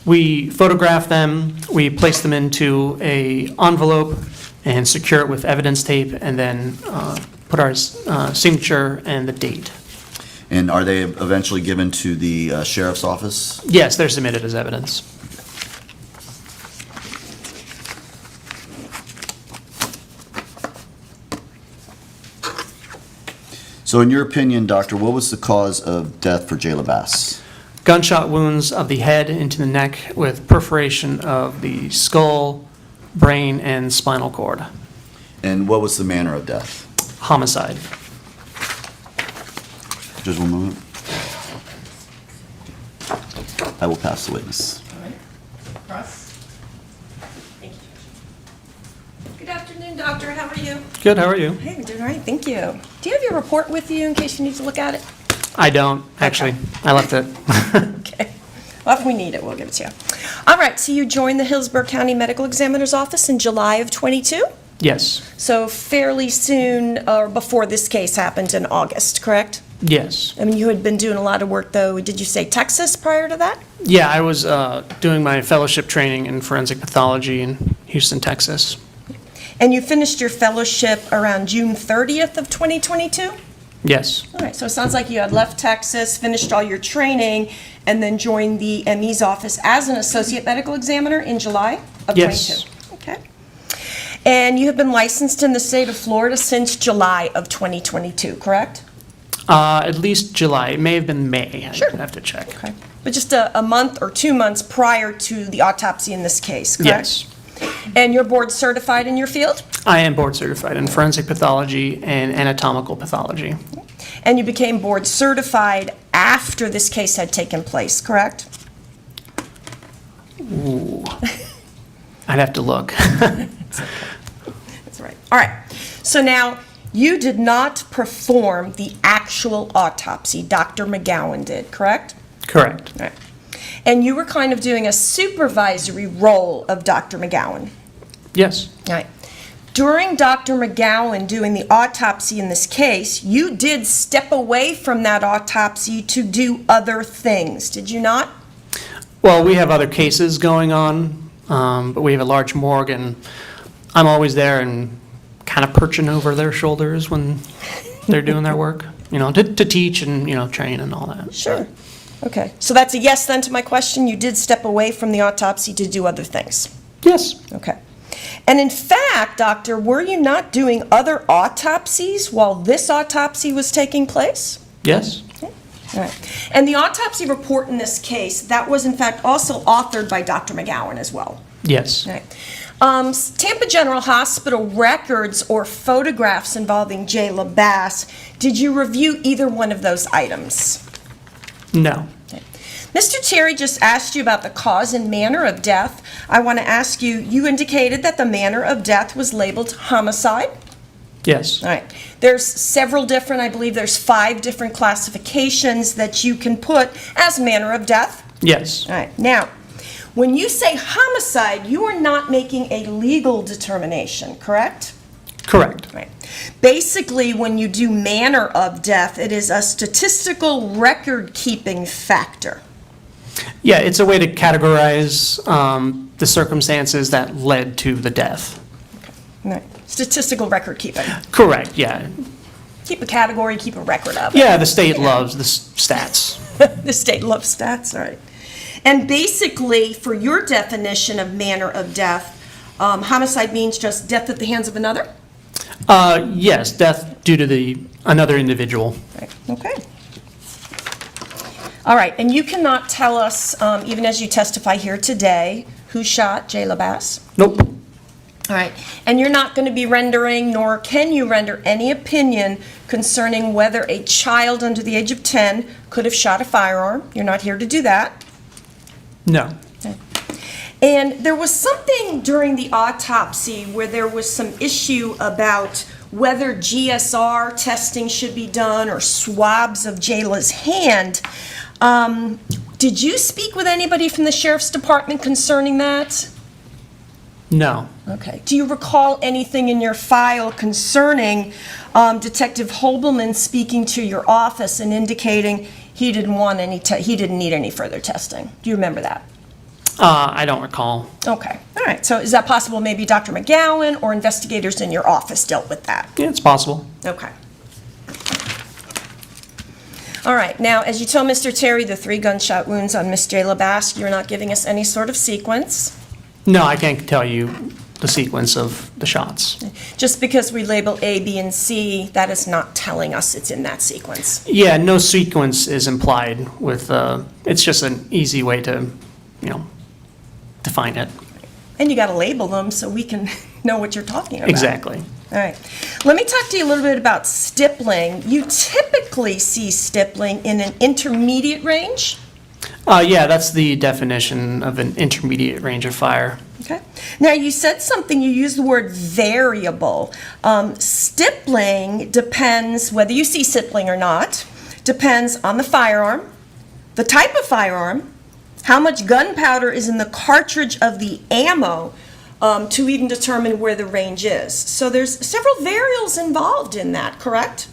We photograph them, we place them into a envelope and secure it with evidence tape, and then put our signature and the date. And are they eventually given to the sheriff's office? Yes, they're submitted as evidence. So in your opinion, doctor, what was the cause of death for Jayla Bass? Gunshot wounds of the head into the neck with perforation of the skull, brain, and spinal cord. And what was the manner of death? Homicide. Just one moment. I will pass the witness. All right. Cross. Thank you. Good afternoon, doctor. How are you? Good, how are you? Hey, we're doing all right. Thank you. Do you have your report with you in case you need to look at it? I don't, actually. I left it. Okay. Well, if we need it, we'll give it to you. All right, so you joined the Hillsborough County Medical Examiner's Office in July of '22? Yes. So fairly soon, or before this case happened in August, correct? Yes. I mean, you had been doing a lot of work, though. Did you say Texas prior to that? Yeah, I was doing my fellowship training in forensic pathology in Houston, Texas. And you finished your fellowship around June 30th of 2022? Yes. All right, so it sounds like you had left Texas, finished all your training, and then joined the ME's office as an associate medical examiner in July of 22? Yes. Okay. And you have been licensed in the state of Florida since July of 2022, correct? At least July. It may have been May. Sure. I'd have to check. Okay. But just a month or 2 months prior to the autopsy in this case, correct? Yes. And you're board certified in your field? I am board certified in forensic pathology and anatomical pathology. And you became board certified after this case had taken place, correct? Ooh. I'd have to look. That's right. All right. So now, you did not perform the actual autopsy. Dr. McGowan did, correct? Correct. All right. And you were kind of doing a supervisory role of Dr. McGowan. Yes. All right. During Dr. McGowan doing the autopsy in this case, you did step away from that autopsy to do other things, did you not? Well, we have other cases going on, but we have a large morgue, and I'm always there and kind of perching over their shoulders when they're doing their work, to teach and, train and all that. Sure. Okay. So that's a yes then to my question. You did step away from the autopsy to do other things. Yes. Okay. And in fact, doctor, were you not doing other autopsies while this autopsy was taking place? Yes. Okay. All right. And the autopsy report in this case, that was in fact also authored by Dr. McGowan as well. Yes. All right. Tampa General Hospital records or photographs involving Jayla Bass, did you review either one of those items? No. Okay. Mr. Terry just asked you about the cause and manner of death. I want to ask you, you indicated that the manner of death was labeled homicide? Yes. All right. There's several different, I believe there's 5 different classifications that you can put as manner of death. Yes. All right. Now, when you say homicide, you are not making a legal determination, correct? Correct. Right. Basically, when you do manner of death, it is a statistical record-keeping factor. Yeah, it's a way to categorize the circumstances that led to the death. Right. Statistical record-keeping. Correct, yeah. Keep a category, keep a record of it. Yeah, the state loves the stats. The state loves stats, all right. And basically, for your definition of manner of death, homicide means just death at the hands of another? Yes, death due to another individual. Right. Okay. All right, and you cannot tell us, even as you testify here today, who shot Jayla Bass? Nope. All right, and you're not going to be rendering, nor can you render any opinion concerning whether a child under the age of 10 could have shot a firearm. You're not here to do that. No. And there was something during the autopsy where there was some issue about whether GSR testing should be done or swabs of Jayla's hand. Did you speak with anybody from the sheriff's department concerning that? No. Okay. Do you recall anything in your file concerning Detective Holbelman speaking to your office and indicating he didn't want he didn't need any further testing? Do you remember that? I don't recall. Okay. All right. So is that possible maybe Dr. McGowan or investigators in your office dealt with that? Yeah, it's possible. Okay. All right. Now, as you told Mr. Terry, the 3 gunshot wounds on Miss Jayla Bass, you're not giving us any sort of sequence. No, I can't tell you the sequence of the shots. Just because we label A, B, and C, that is not telling us it's in that sequence. Yeah, no sequence is implied with, it's just an easy way to, define it. And you got to label them so we can know what you're talking about. Exactly. All right. Let me talk to you a little bit about stippling. You typically see stippling in an intermediate range. Yeah, that's the definition of an intermediate range of fire. Okay. Now, you said something, you used the word variable. Stippling depends, whether you see stippling or not, depends on the firearm, the type of firearm, how much gunpowder is in the cartridge of the ammo, to even determine where the range is. So there's several variables involved in that, correct?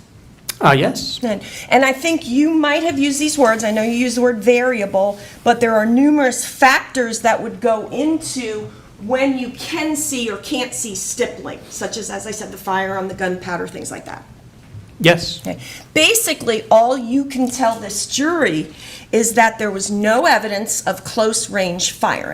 Yes. And I think you might have used these words. I know you use the word variable, but there are numerous factors that would go into when you can see or can't see stippling, such as I said, the firearm, the gunpowder, things like that. Yes. Okay. Basically, all you can tell this jury is that there was no evidence of close range firing.